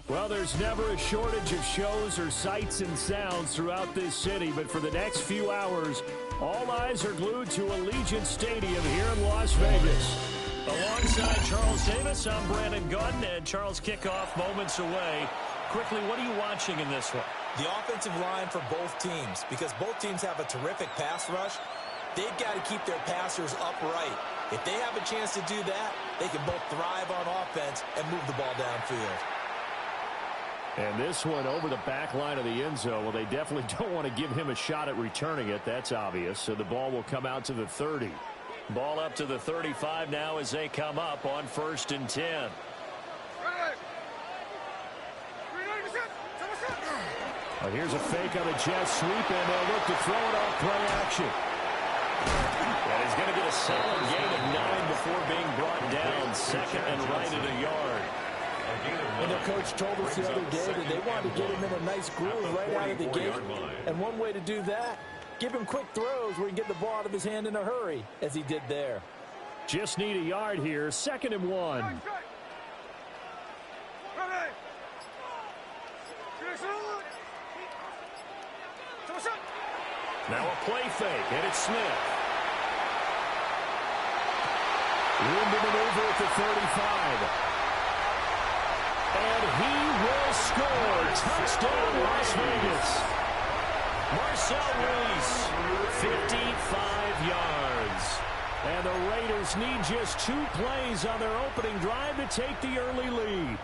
Well, there's never a shortage of shows or sights and sounds throughout this city, but for the next few hours, all eyes are glued to Allegiant Stadium here in Las Vegas. Alongside Charles Davis, I'm Brandon Gunn, and Charles, kickoff moments away. Quickly, what are you watching in this one? The offensive line for both teams, because both teams have a terrific pass rush. They've got to keep their passers upright. If they have a chance to do that, they can both thrive on offense and move the ball downfield. And this one over the back line of the end zone. Well, they definitely don't want to give him a shot at returning it. That's obvious. So the ball will come out to the 30. Ball up to the 35 now as they come up on 1st and 10. Well, here's a fake on a jet sweep, and they'll look to throw it off play action. And he's going to get a solid gain of 9 before being brought down. 2nd and right at a yard. And their coach told us the other day that they wanted to get him in a nice groove right out of the gate. And one way to do that, give him quick throws where he can get the ball out of his hand in a hurry, as he did there. Just need a yard here. 2nd and 1. Now a play fake, and it's Smith. Room to maneuver at the 35. And he will score. Touchdown, Las Vegas. Marcel Reese, 55 yards. And the Raiders need just 2 plays on their opening drive to take the early lead.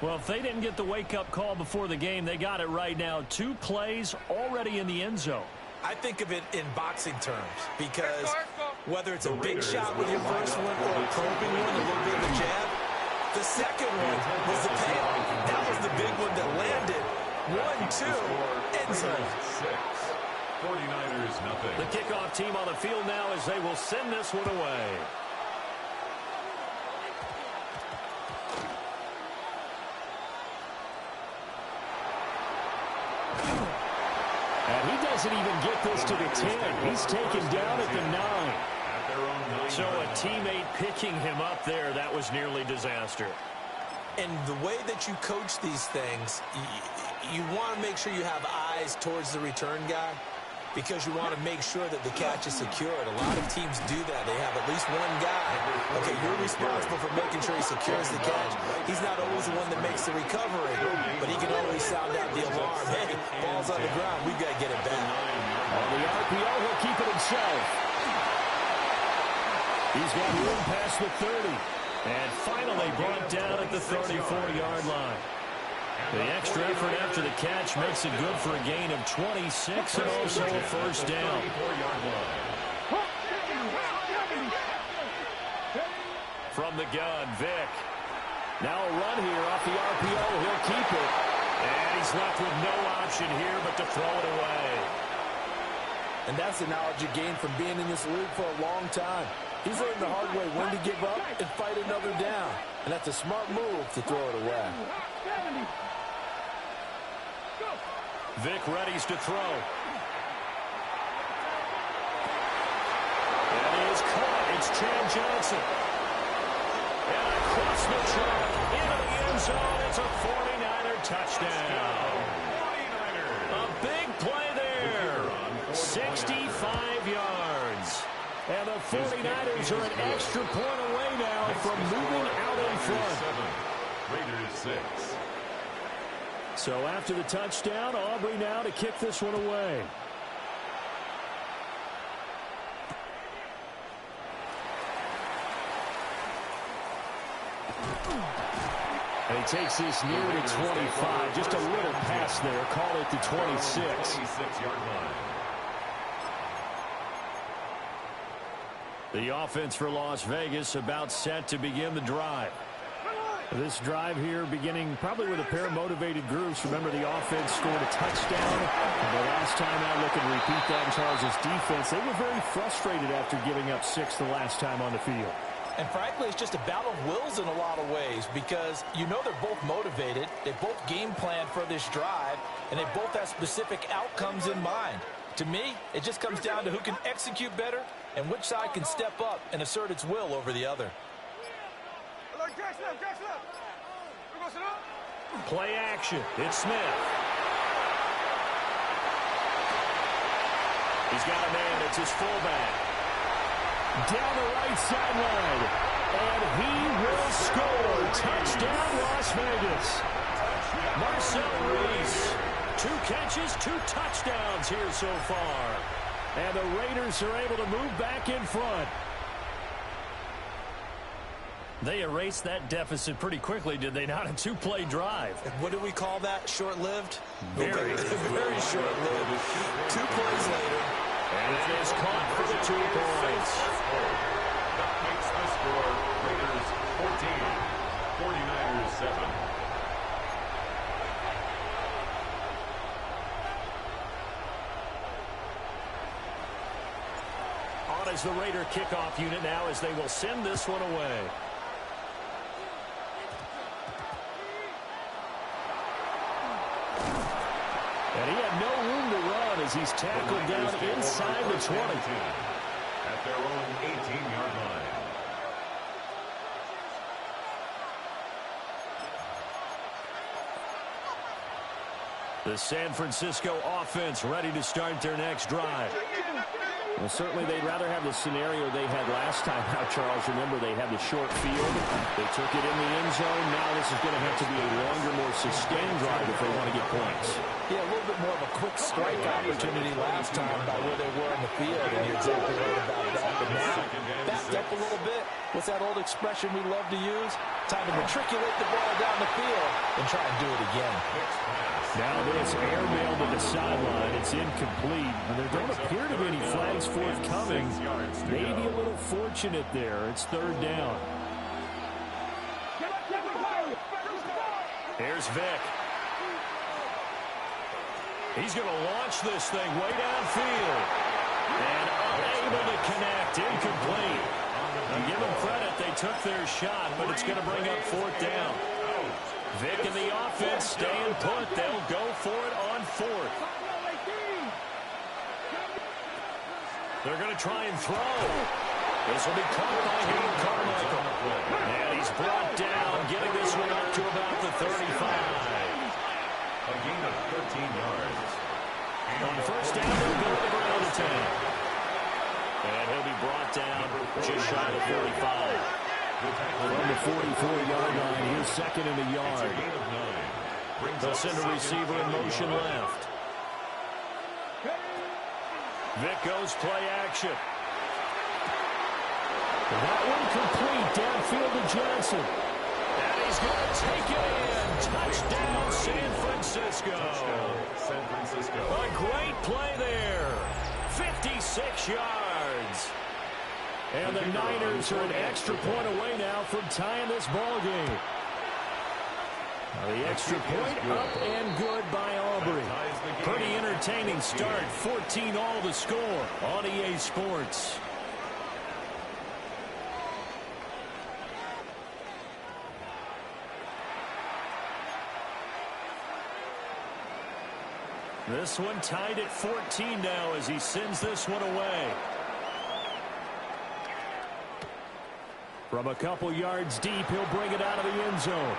Well, if they didn't get the wake-up call before the game, they got it right now. 2 plays already in the end zone. I think of it in boxing terms, because whether it's a big shot with your first one or a probing one, a little bit of a jab, the second one was the payoff. That was the big one that landed. 1-2, end zone. 49ers nothing. The kickoff team on the field now as they will send this one away. And he doesn't even get this to the 10. He's taken down at the 9. So a teammate picking him up there, that was nearly disaster. And the way that you coach these things, you want to make sure you have eyes towards the return guy, because you want to make sure that the catch is secured. A lot of teams do that. They have at least one guy. Okay, you're responsible for making sure he secures the catch. He's not always the one that makes the recovery, but he can always sound out the alarm. Hey, ball's on the ground. We've got to get it back. On the RPO, he'll keep it himself. He's got room past the 30. And finally brought down at the 34-yard line. The extra effort after the catch makes it good for a gain of 26 and also a first down. From the gun, Vic. Now a run here off the RPO. He'll keep it. And he's left with no option here but to throw it away. And that's the knowledge you gain from being in this league for a long time. He's learned the hard way when to give up and fight another down. And that's a smart move to throw it away. Vic readies to throw. And he is caught. It's Chad Johnson. And across the track, into the end zone. It's a 49er touchdown. A big play there. 65 yards. And the 49ers are an extra point away now from moving out in front. Raiders 6. So after the touchdown, Aubrey now to kick this one away. And he takes this near to 25. Just a little pass there. Call it the 26. 26-yard line. The offense for Las Vegas about set to begin the drive. This drive here beginning probably with a pair of motivated groups. Remember, the offense scored a touchdown. And the last time out, look and repeat that in Charles's defense. They were very frustrated after giving up 6 the last time on the field. And frankly, it's just a battle of wills in a lot of ways, because you know they're both motivated. They both game planned for this drive, and they both have specific outcomes in mind. To me, it just comes down to who can execute better and which side can step up and assert its will over the other. Play action. It's Smith. He's got a man. It's his fullback. Down the right sideline. And he will score. Touchdown, Las Vegas. Marcel Reese. 2 catches, 2 touchdowns here so far. And the Raiders are able to move back in front. They erased that deficit pretty quickly, did they not? A 2-play drive. What do we call that? Short-lived? Very, very short-lived. 2 plays later. And it is caught for the 2 points. That makes the score Raiders 14, 49ers 7. On as the Raider kickoff unit now as they will send this one away. And he had no room to run as he's tackled down inside the 20. At their own 18-yard line. The San Francisco offense ready to start their next drive. Well, certainly they'd rather have the scenario they had last time out, Charles. Remember, they had the short field. They took it in the end zone. Now this is going to have to be a longer, more sustained drive if they want to get points. Yeah, a little bit more of a quick strike opportunity last time by where they were on the field, and you're exactly right about that. But now, backed up a little bit. What's that old expression we love to use? Time to matriculate the ball down the field and try and do it again. Now this airmail to the sideline. It's incomplete. And there don't appear to be any flags forthcoming. Maybe a little fortunate there. It's 3rd down. Here's Vick. He's going to launch this thing way downfield. And unable to connect. Incomplete. Now give them credit. They took their shot, but it's going to bring up 4th down. Vick and the offense staying put. They'll go for it on 4th. They're going to try and throw. This will be caught by Hayden Carmichael. And he's brought down, getting this one up to about the 35. A gain of 13 yards. On 1st down, they'll go to the ground attack. And he'll be brought down just shy of 45. From the 44-yard line, here's 2nd and a yard. They'll send a receiver in motion left. Vick goes play action. That one complete downfield to Johnson. And he's going to take it in. Touchdown, San Francisco. San Francisco. A great play there. 56 yards. And the Niners are an extra point away now from tying this ball game. The extra point up and good by Aubrey. Pretty entertaining start. 14-all the score on EA Sports. This one tied at 14 now as he sends this one away. From a couple yards deep, he'll bring it out of the end zone.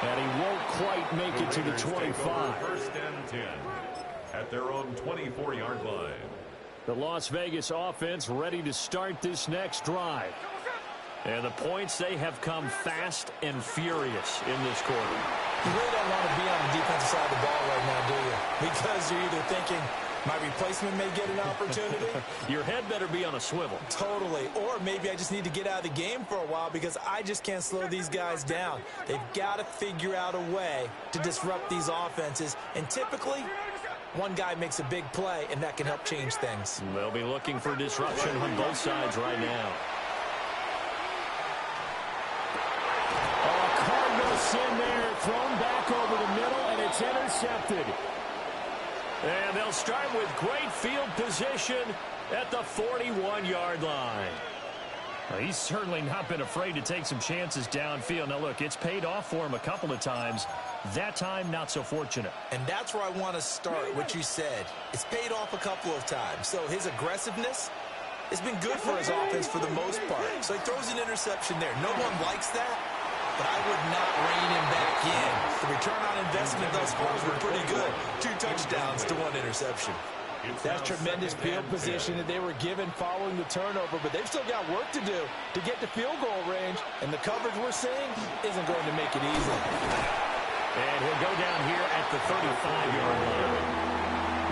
And he won't quite make it to the 25. 1st and 10 at their own 24-yard line. The Las Vegas offense ready to start this next drive. And the points, they have come fast and furious in this quarter. You really don't want to be on the defensive side of the ball right now, do you? Because you're either thinking, my replacement may get an opportunity. Your head better be on a swivel. Totally. Or maybe I just need to get out of the game for a while because I just can't slow these guys down. They've got to figure out a way to disrupt these offenses. And typically, one guy makes a big play, and that can help change things. They'll be looking for disruption on both sides right now. Cardinals in there, thrown back over the middle, and it's intercepted. And they'll start with great field position at the 41-yard line. Well, he's certainly not been afraid to take some chances downfield. Now, look, it's paid off for him a couple of times. That time, not so fortunate. And that's where I want to start, what you said. It's paid off a couple of times. So his aggressiveness, It's been good for his offense for the most part. So he throws an interception there. No one likes that, but I would not rein him back in. The return on investment thus far has been pretty good. 2 touchdowns to 1 interception. That's tremendous field position that they were given following the turnover, but they've still got work to do to get to field goal range, and the coverage we're seeing isn't going to make it easy. And he'll go down here at the 35-yard line.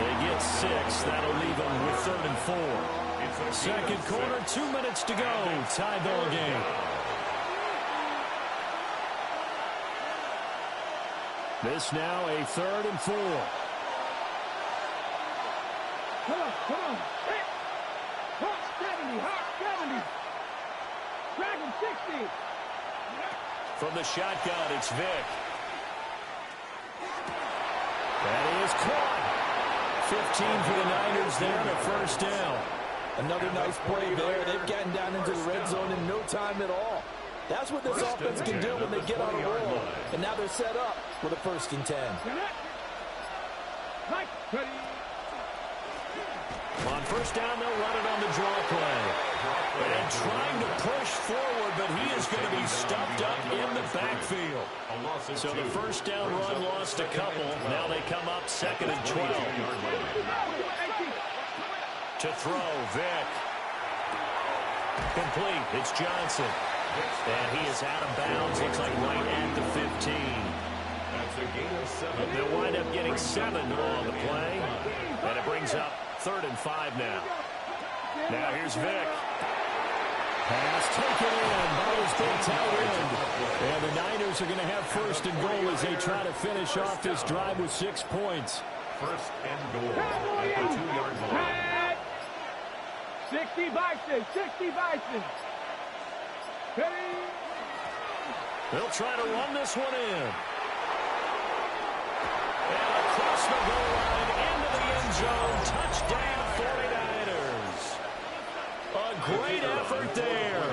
They get 6. That'll leave them with 3rd and 4. Second quarter, 2 minutes to go. Tie ball game. This now a 3rd and 4. Come on. Hey. Hawk 70. Dragon 60. From the shotgun, it's Vick. That is caught. 15 for the Niners there, and a first down. Another nice play there. They've gotten down into the red zone in no time at all. That's what this offense can do when they get on a roll. And now they're set up with a 1st and 10. On first down, they'll run it on the draw play. And trying to push forward, but he is going to be stuffed up in the backfield. So the first down run lost a couple. Now they come up 2nd and 12. To throw, Vick. Complete. It's Johnson. And he is out of bounds. Looks like right at the 15. That's a gain of 7. They'll wind up getting 7 on the play. And it brings up 3rd and 5 now. Now here's Vick. Pass taken in by his big tight end. And the Niners are going to have 1st and goal as they try to finish off this drive with 6 points. 1st and goal at the 2-yard line. 60 Bison. They'll try to run this one in. And across the goal line into the end zone. Touchdown 49ers. A great effort there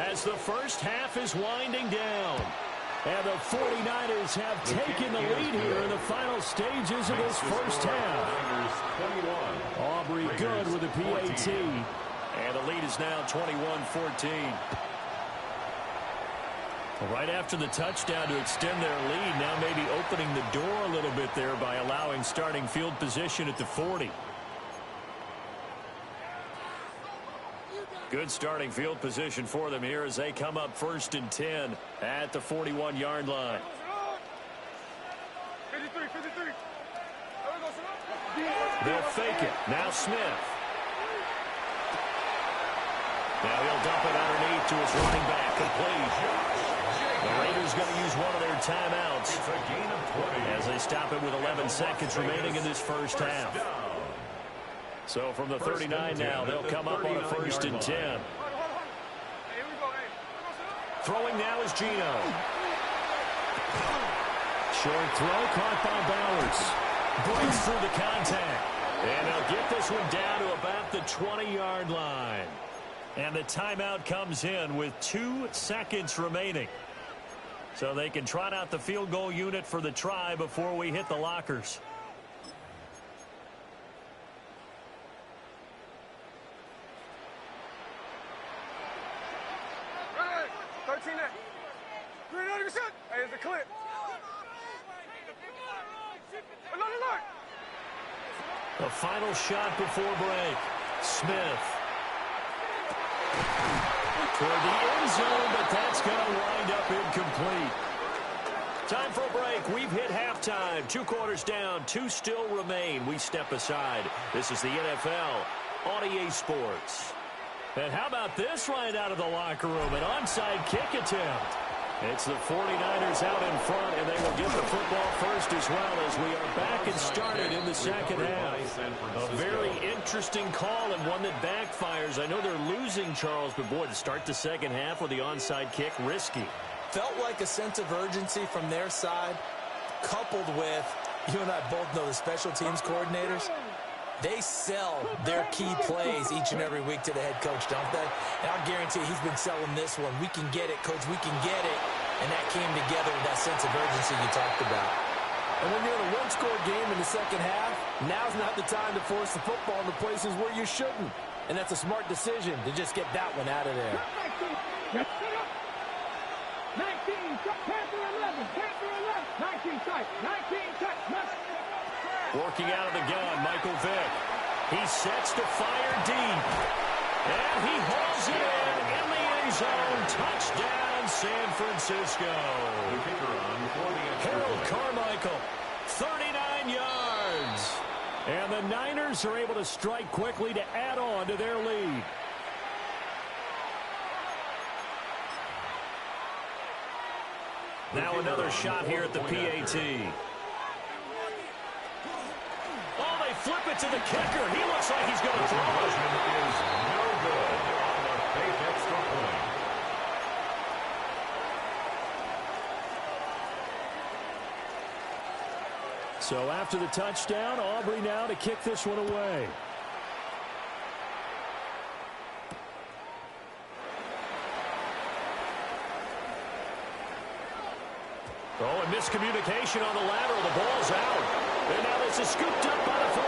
as the first half is winding down. And the 49ers have taken the lead here in the final stages of this first half. Aubrey good with the PAT. And the lead is now 21-14. Right after the touchdown to extend their lead, now maybe opening the door a little bit there by allowing starting field position at the 40. Good starting field position for them here as they come up 1st and 10 at the 41-yard line. 53. They'll fake it. Now Smith. Now he'll dump it underneath to his running back. Complete. The Raiders going to use one of their timeouts as they stop it with 11 seconds remaining in this first half. So from the 39 now, they'll come up on a 1st and 10. Throwing now is Gino. Short throw caught by Bowers. Breaks through the contact. And they'll get this one down to about the 20-yard line. And the timeout comes in with 2 seconds remaining. So they can trot out the field goal unit for the try before we hit the lockers. Right, 13 net. 390%. Hey, it's a clip. Look. The final shot before break. Smith. Toward the end zone, but that's going to wind up incomplete. Time for a break. We've hit halftime. 2 quarters down. 2 still remain. We step aside. This is the NFL on EA Sports. And how about this right out of the locker room? An onside kick attempt. It's the 49ers out in front, and they will get the football first as well as we are back and started in the second half. A very interesting call and one that backfires. I know they're losing, Charles, but boy, to start the second half with the onside kick, risky. Felt like a sense of urgency from their side, coupled with, you and I both know the special teams coordinators. They sell their key plays each and every week to the head coach, don't they? And I'll guarantee he's been selling this one. We can get it, coach. We can get it. And that came together with that sense of urgency you talked about. And when you're in a one-score game in the second half, now's not the time to force the football into places where you shouldn't. And that's a smart decision to just get that one out of there. 19, Panther 11, Panther 11, 19 tight, 19 tight. Working out of the gun, Michael Vick. He sets to fire deep. And he hauls it in the end zone. Touchdown, San Francisco. Harold Carmichael, 39 yards. And the Niners are able to strike quickly to add on to their lead. Now another shot here at the PAT. Oh, they flip it to the kicker. He looks like he's going to throw it. Is no good on the fake extra point. So after the touchdown, Aubrey now to kick this one away. Oh, and miscommunication on the lateral. The ball's out. And now this is scooped up by the 49.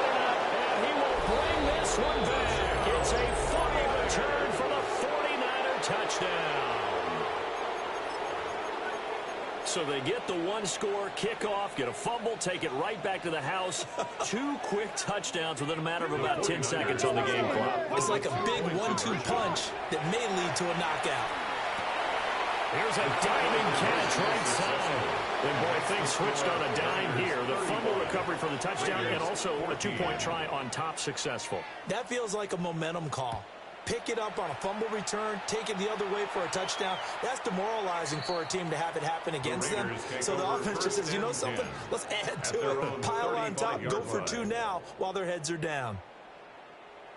And he will bring this one back. It's a fumble return for the 49er touchdown. So they get the one-score kickoff, get a fumble, take it right back to the house. 2 quick touchdowns within a matter of about 10 seconds on the game clock. It's like a big 1-2 punch that may lead to a knockout. Here's a diving catch right side. And boy, things switched on a dime here. The fumble recovery for the touchdown and also a 2-point try on top successful. That feels like a momentum call. Pick it up on a fumble return, take it the other way for a touchdown. That's demoralizing for a team to have it happen against them. So the offense just says, you know something? Let's add to it. Pile on top, go for 2 now while their heads are down.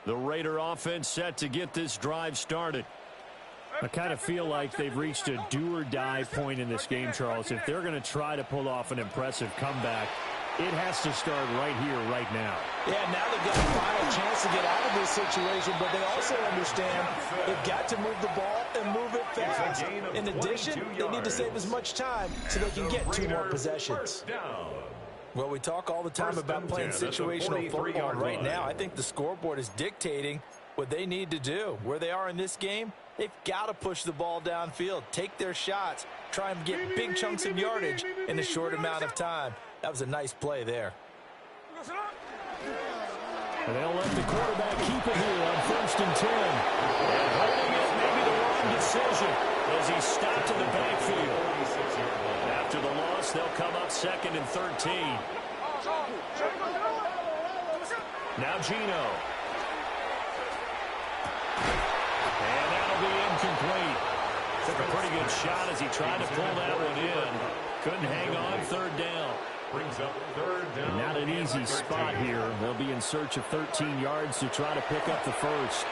The Raider offense set to get this drive started. I kind of feel like they've reached a do-or-die point in this game, Charles. If they're going to try to pull off an impressive comeback, it has to start right here, right now. Yeah, now they've got a final chance to get out of this situation, but they also understand they've got to move the ball and move it fast. In addition, they need to save as much time so they can get 2 more possessions. Well, we talk all the time about playing situational football. Right now, I think the scoreboard is dictating what they need to do. Where they are in this game, they've got to push the ball downfield, take their shots, try and get big chunks of yardage in a short amount of time. That was a nice play there. And they'll let the quarterback keep it here on 1st and 10. And holding it may be the wrong decision as he stopped in the backfield. After the loss, they'll come up 2nd and 13. Now Gino. And that'll be incomplete. Took a pretty good shot as he tried to pull that one in. Couldn't hang on, 3rd down. Brings up 3rd down. Not an easy spot here. They'll be in search of 13 yards to try to pick up the first.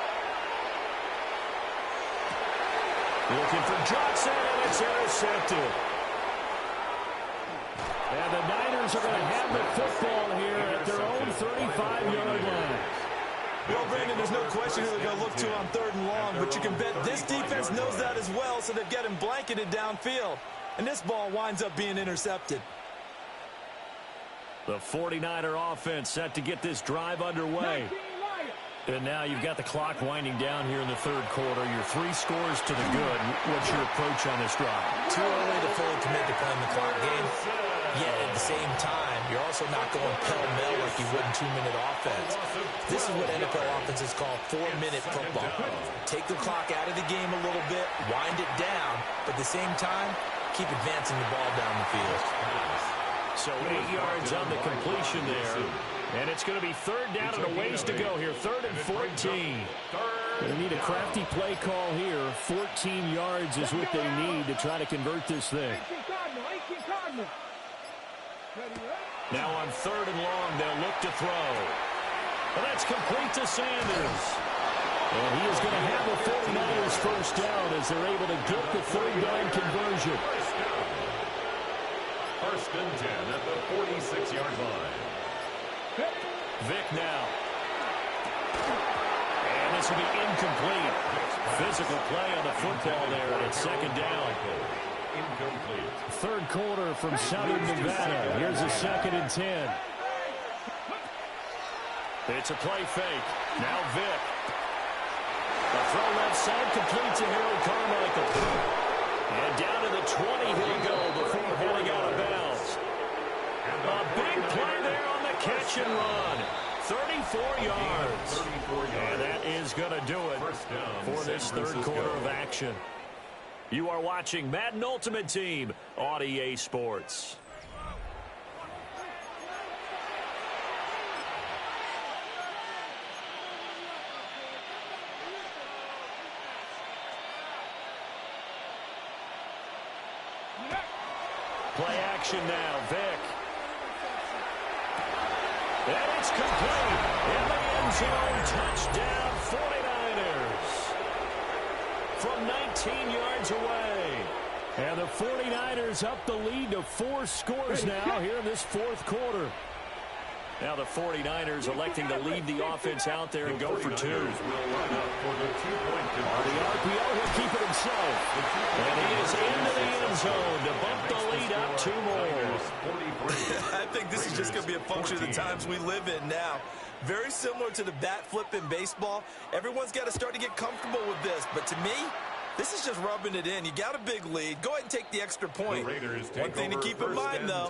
Looking for Johnson, and it's intercepted. And the Niners are going to have the football here at their own 35-yard line. Well, Brandon, there's no question who they're going to look to on 3rd and long, but you can bet this defense knows that as well, so they've got him blanketed downfield. And this ball winds up being intercepted. The 49er offense set to get this drive underway. And now you've got the clock winding down here in the 3rd quarter. Your 3 scores to the good. What's your approach on this drive? Too early to fully commit to playing the clock game. Yet at the same time, you're also not going pell-mell like you would in 2-minute offense. This is what NFL offenses call 4-minute football. Take the clock out of the game a little bit, wind it down, but at the same time, keep advancing the ball down the field. So 8 yards on the completion there. And it's going to be 3rd down and a ways to go here. 3rd and 14. They need a crafty play call here. 14 yards is what they need to try to convert this thing. Now on 3rd and long, they'll look to throw. Well, that's complete to Sanders. And he is going to have the 49ers first down as they're able to get the 3rd down conversion. 1st and 10 at the 46-yard line. Vick now. And this will be incomplete. Physical play on the football there, and it's 2nd down. Incomplete. 3rd quarter from Southern Nevada. Here's a 2nd and 10. It's a play fake. Now Vick. throw left side, complete to Harold Carmichael. And down to the 20 he'll go before heading out of bounds. A big play there on the catch and run. 34 yards. And that is going to do it for this third quarter of action. You are watching Madden Ultimate Team on EA Sports. Play action now, Vic. And it's complete. In the end zone, touchdown 49ers. From 19 yards away. And the 49ers up the lead to 4 scores now here in this fourth quarter. Now the 49ers electing to leave the offense out there and go for 2. On the RPO, he'll keep it himself. And he is into the end zone to bump the lead up 2 more. I think this is just going to be a function of the times we live in now. Very similar to the bat flip in baseball. Everyone's got to start to get comfortable with this. But to me, this is just rubbing it in. You got a big lead. Go ahead and take the extra point. One thing to keep in mind, though,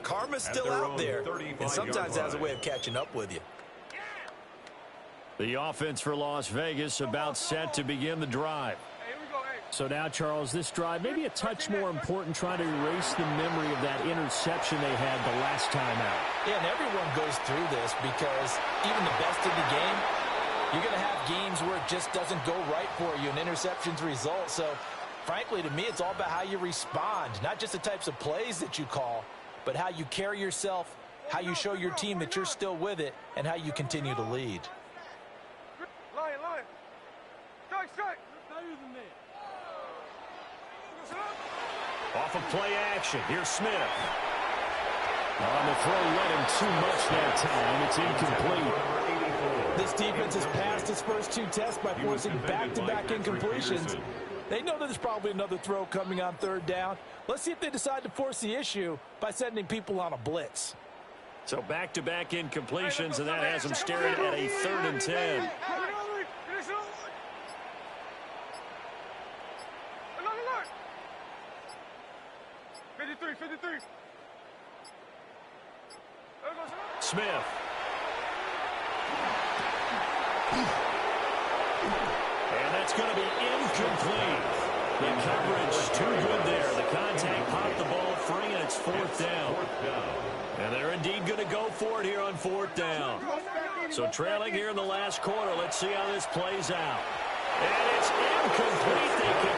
karma's still out there, and sometimes has a way of catching up with you. The offense for Las Vegas about set to begin the drive. So now, Charles, this drive maybe a touch more important, trying to erase the memory of that interception they had the last time out. Yeah, and everyone goes through this because even the best in the game, you're going to have games where it just doesn't go right for you and interceptions result. So, frankly, to me, it's all about how you respond, not just the types of plays that you call, but how you carry yourself, how you show your team that you're still with it, and how you continue to lead. Line. Strike. Off of play action, here's Smith. On the throw, led him too much that time. It's incomplete. This defense has passed its first 2 tests by forcing back-to-back incompletions. They know that there's probably another throw coming on 3rd down. Let's see if they decide to force the issue by sending people on a blitz. So back-to-back incompletions, and that has them staring at a 3rd and 10. 53. Smith. And that's going to be incomplete. The coverage too good there. The contact popped the ball free, and it's 4th down. And they're indeed going to go for it here on 4th down. So trailing here in the last quarter. Let's see how this plays out. And it's incomplete.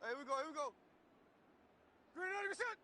Hey, here we go, here we go. Green 90%.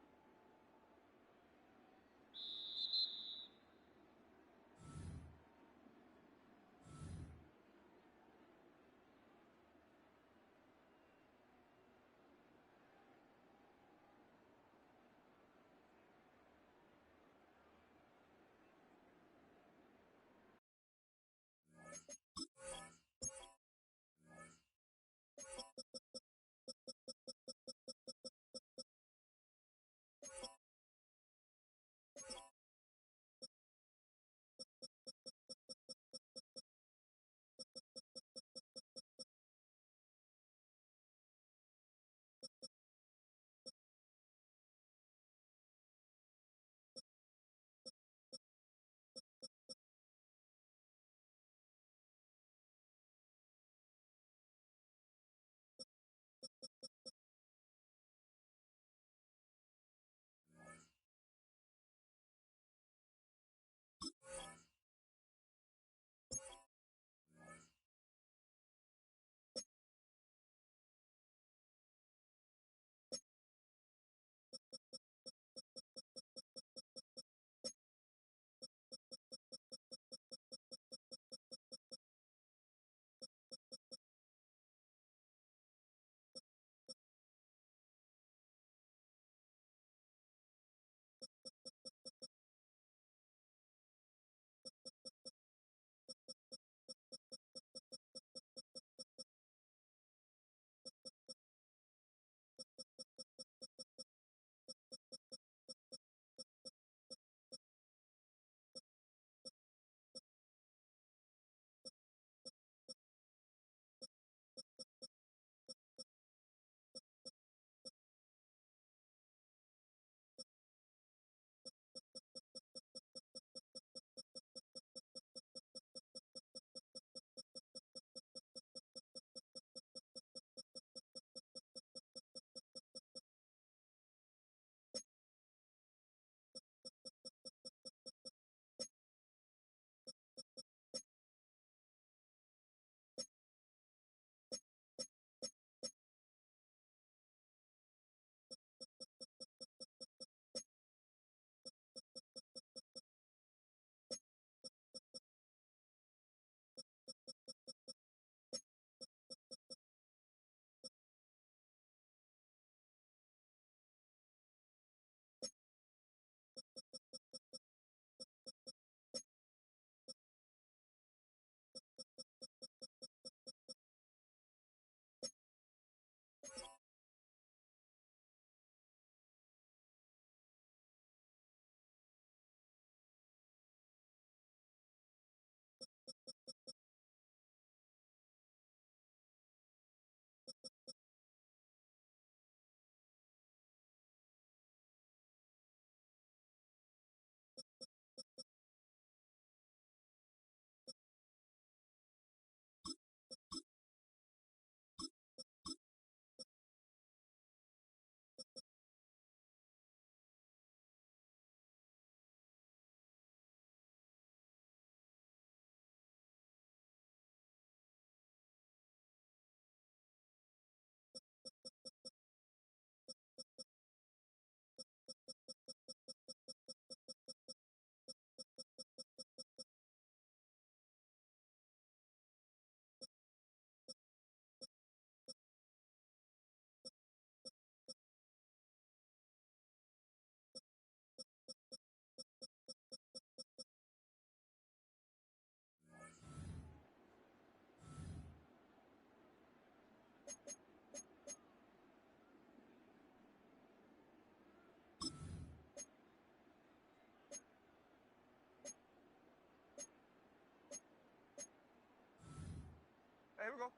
Hey, here we go.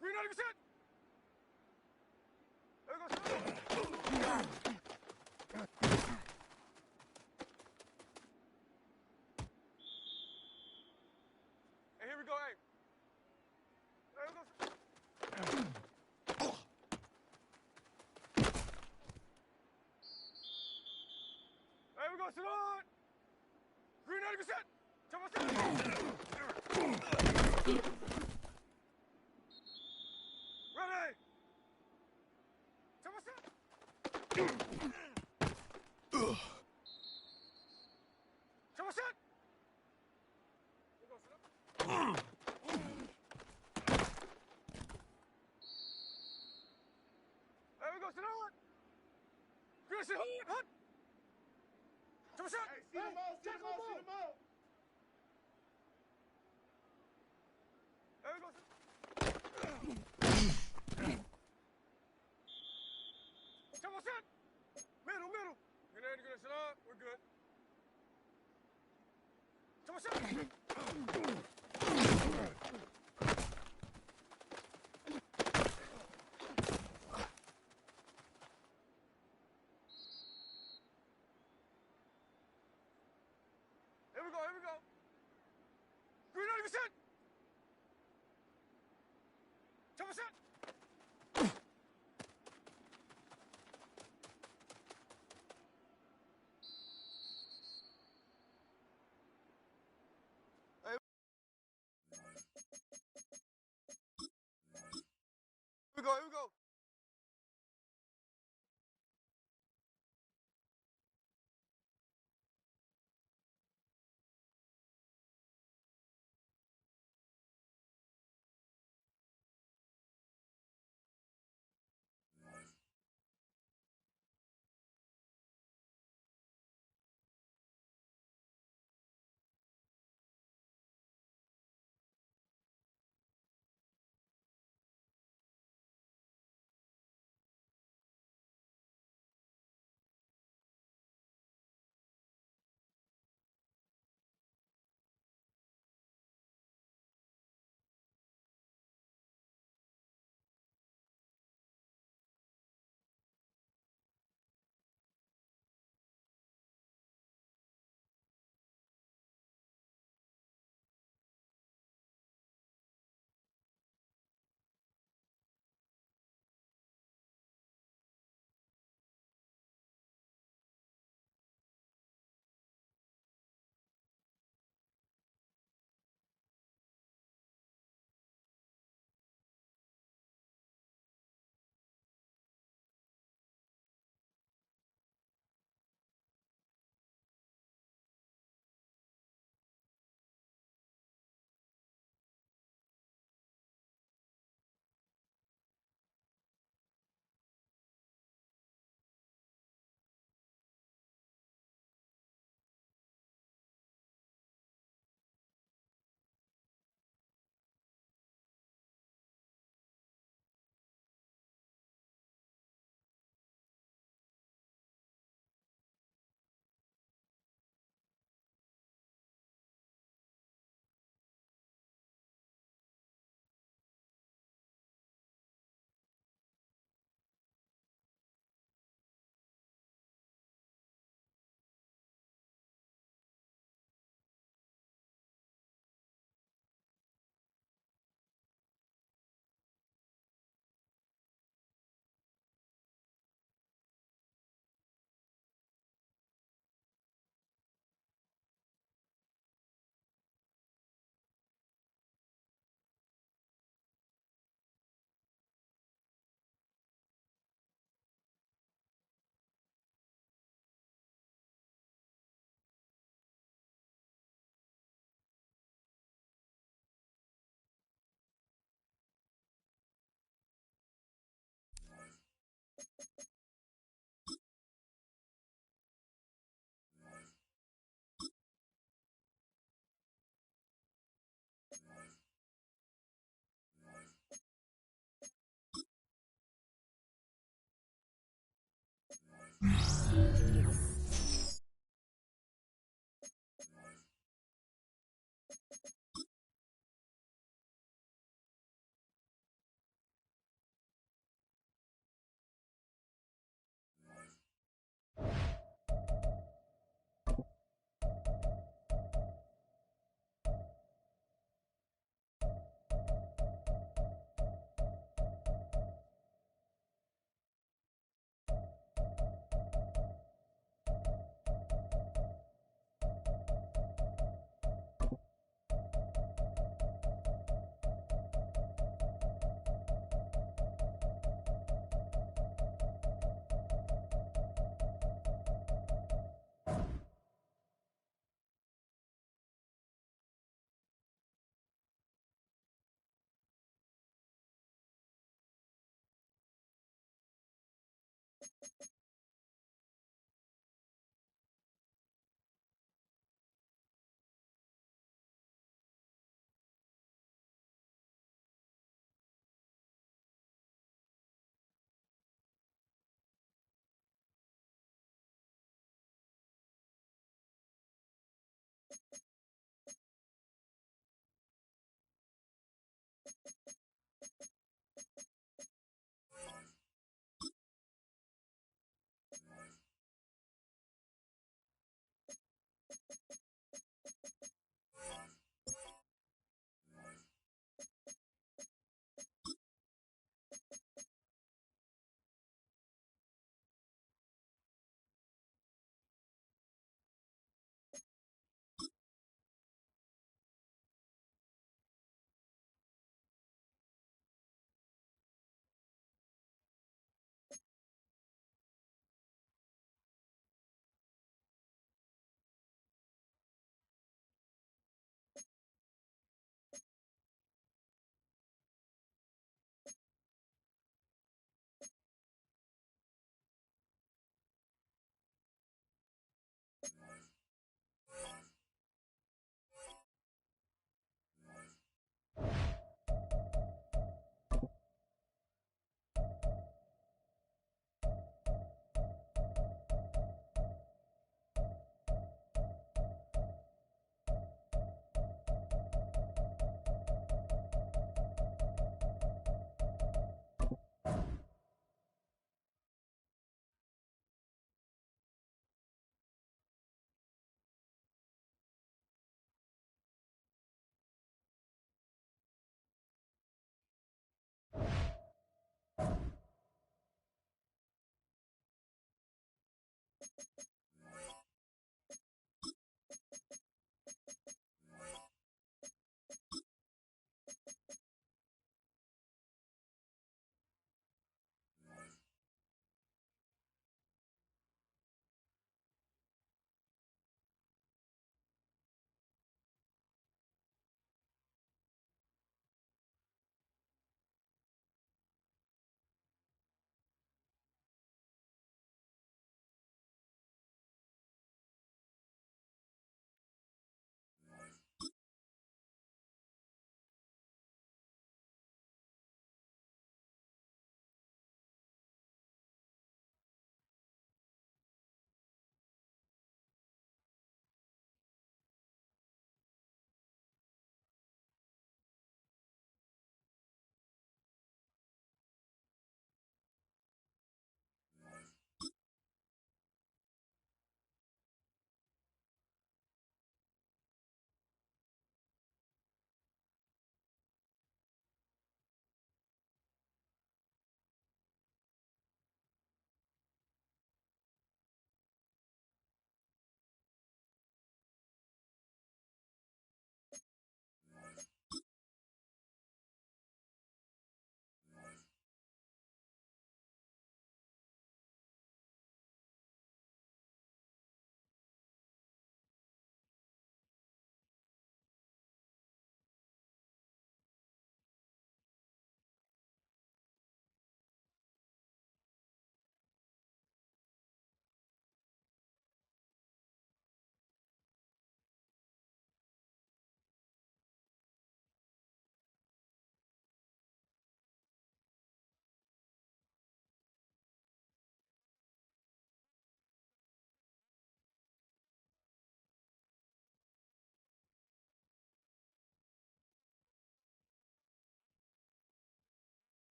Green 90%. There we go, hey, here we go, hey. There we go. There we go, sit on. Green 90%. Come on, ready. There we go, sit on. Good shit, hut. Come on, shot. Hey, see them all, see them all, see them all. There we go, sit. Come on, shot. Middle, middle. Good, good, sit on. We're good. Come on, shot. Here we go, here we go. Green 90%. Come on, shot. Here we go, here we go.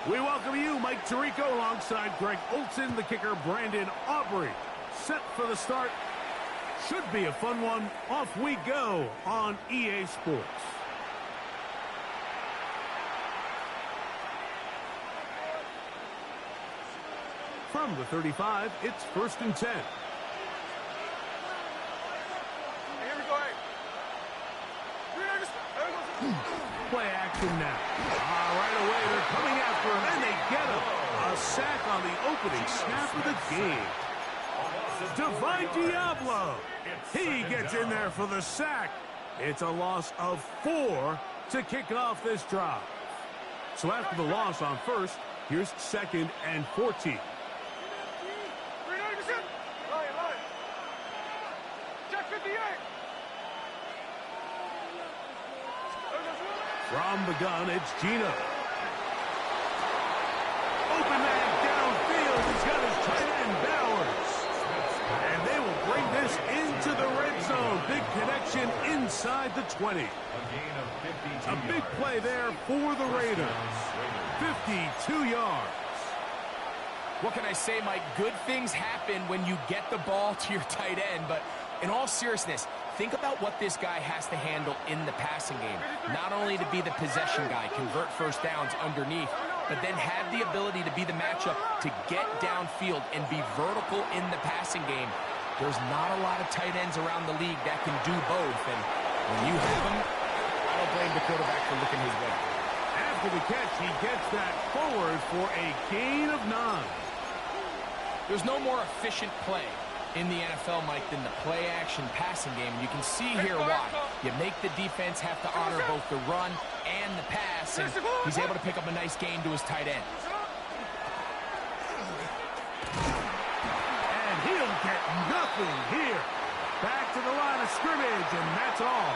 We welcome you, Mike Tirico, alongside Greg Olson, the kicker, Brandon Aubrey. Set for the start. Should be a fun one. Off we go on EA Sports. From the 35, it's 1st and 10. Play action now. Right away, they're coming after him, and they get him. A sack on the opening snap of the game. Divine Diablo. He gets in there for the sack. It's a loss of 4 to kick off this drive. So after the loss on 1st, here's 2nd and 14. From the gun, it's Gino. Open man downfield. He's got his tight end, Bowers. And they will bring this into the red zone. Big connection inside the 20. A big play there for the Raiders. 52 yards. What can I say, Mike? Good things happen when you get the ball to your tight end, but in all seriousness, think about what this guy has to handle in the passing game. Not only to be the possession guy, convert first downs underneath, but then have the ability to be the matchup to get downfield and be vertical in the passing game. There's not a lot of tight ends around the league that can do both, and when you have them, I don't blame the quarterback for looking his way. After the catch, he gets that forward for a gain of 9. There's no more efficient play in the NFL, Mike, than the play-action passing game. And you can see here why. You make the defense have to honor both the run and the pass, and he's able to pick up a nice gain to his tight end. And he'll get nothing here. Back to the line of scrimmage, and that's all.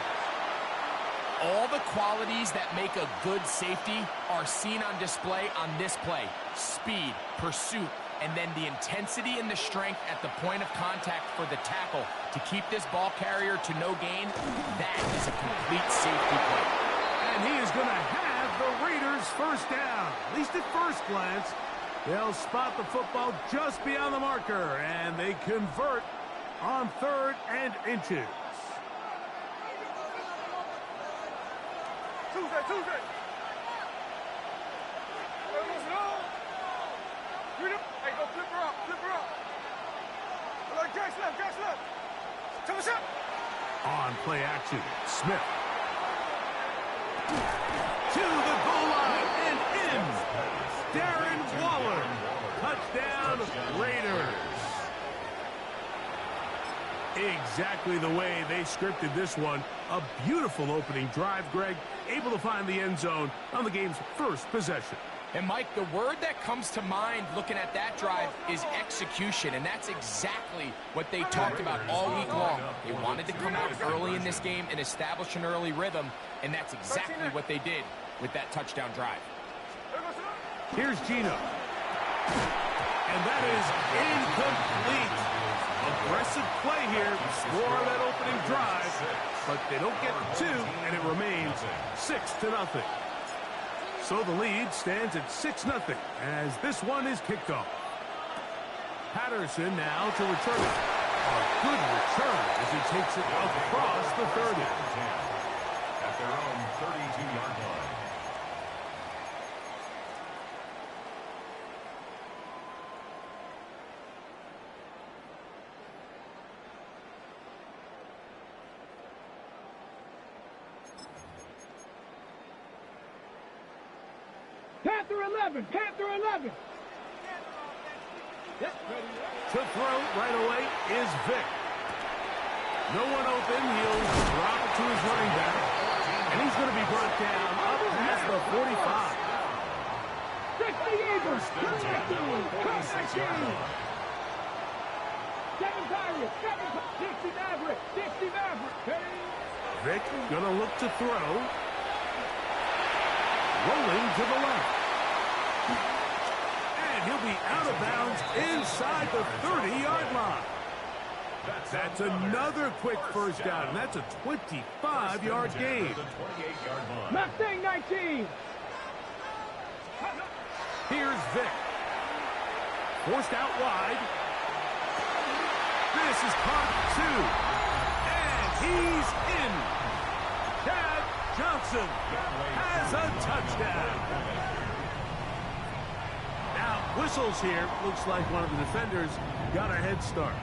All the qualities that make a good safety are seen on display on this play. Speed, pursuit, and then the intensity and the strength at the point of contact for the tackle to keep this ball carrier to no gain. That is a complete safety play. And he is going to have the Raiders first down. At least at first glance, they'll spot the football just beyond the marker, and they convert on 3rd and inches. Tuesday. Hey, go flip her up. Like Jack's left. Tell us up. On play action, Smith. To the goal line and in. Darren Waller. Touchdown, Raiders. Exactly the way they scripted this one. A beautiful opening drive, Greg. Able to find the end zone on the game's first possession. And, Mike, the word that comes to mind looking at that drive is execution, and that's exactly what they talked about all week long. They wanted to come out early in this game and establish an early rhythm, and that's exactly what they did with that touchdown drive. Here's Gino. And that is incomplete. Aggressive play here, score on that opening drive, but they don't get the 2, and it remains 6-0. So the lead stands at 6-0 as this one is kicked off. Patterson now to return it. A good return as he takes it across the 30. At their own 32-yard line. Panther 11. To throw right away is Vic. No one open. He'll drop it to his running back. And he's going to be brought down up past the 45. 60 Eagles. 7 Pirates. 60 Maverick. 60 Maverick. Vic going to look to throw. Rolling to the left. And he'll be out of bounds inside the 30-yard line. That's another quick first down, and that's a 25-yard gain. Mustang 19. Here's Vic. Forced out wide. This is caught 2. And he's in. Chad Johnson has a touchdown. Now, whistles here. Looks like one of the defenders got a head start.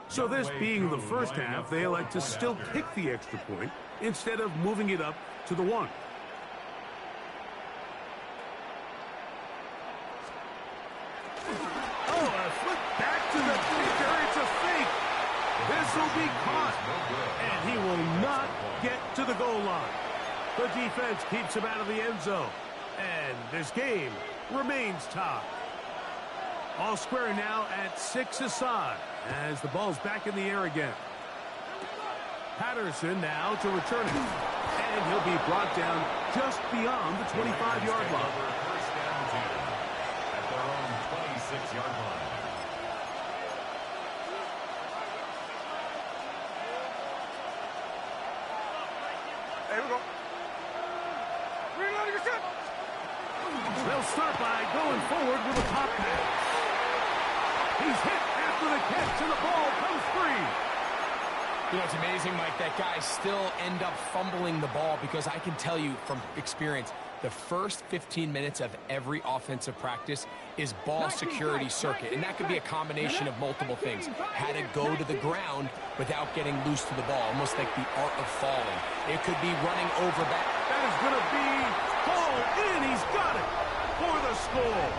So this being the first half, they elect to still kick the extra point instead of moving it up to the 1. Oh, a flip back to the kicker. It's a fake. This will be caught, and he will not get to the goal line. The defense keeps him out of the end zone, and this game remains tied. All square now at 6 aside as the ball's back in the air again. Patterson now to return it, and he'll be brought down just beyond the 25-yard line. First down 2 at their own 26-yard line. Hey, we go. They'll start by going forward with a pop pass. He's hit after the catch, and the ball comes free. You know, it's amazing, Mike, that guys still end up fumbling the ball because I can tell you from experience, the first 15 minutes of every offensive practice is ball security circuit, and that could be a combination of multiple things. How to go to the ground without getting loose to the ball, almost like the art of falling. It could be running over back. That is going to be hauled in. He's got it for the score.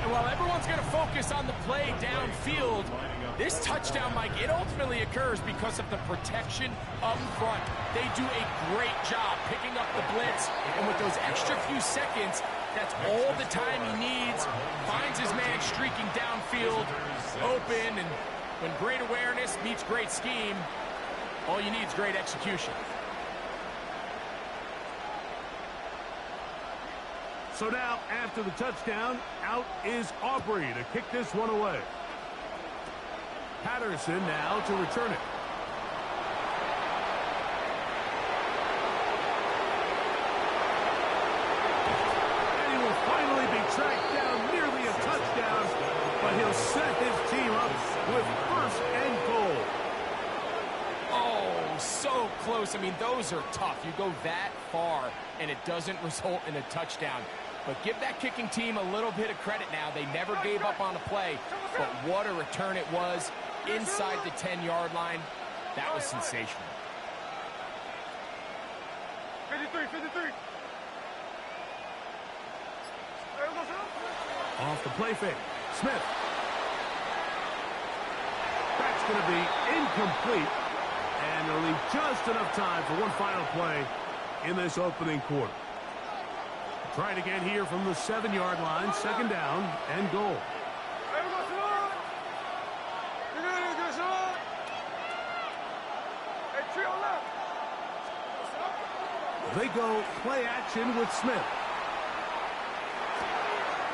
And while everyone's going to focus on the play downfield, this touchdown, Mike, it ultimately occurs because of the protection up front. They do a great job picking up the blitz, and with those extra few seconds, that's all the time he needs. Finds his man streaking downfield, open, and when great awareness meets great scheme, all you need is great execution. So now, after the touchdown, out is Aubrey to kick this one away. Patterson now to return it. And he will finally be tracked down, nearly a touchdown, but he'll set his team up with first and goal. Oh, so close. I mean, those are tough. You go that far, and it doesn't result in a touchdown. But give that kicking team a little bit of credit now. They never gave up on a play, but what a return it was inside the 10-yard line. That was sensational. 53. Off the play fake. Smith. That's going to be incomplete. And they'll leave just enough time for one final play in this opening quarter. Try it again here from the 7-yard line. Second down and goal. They go play action with Smith.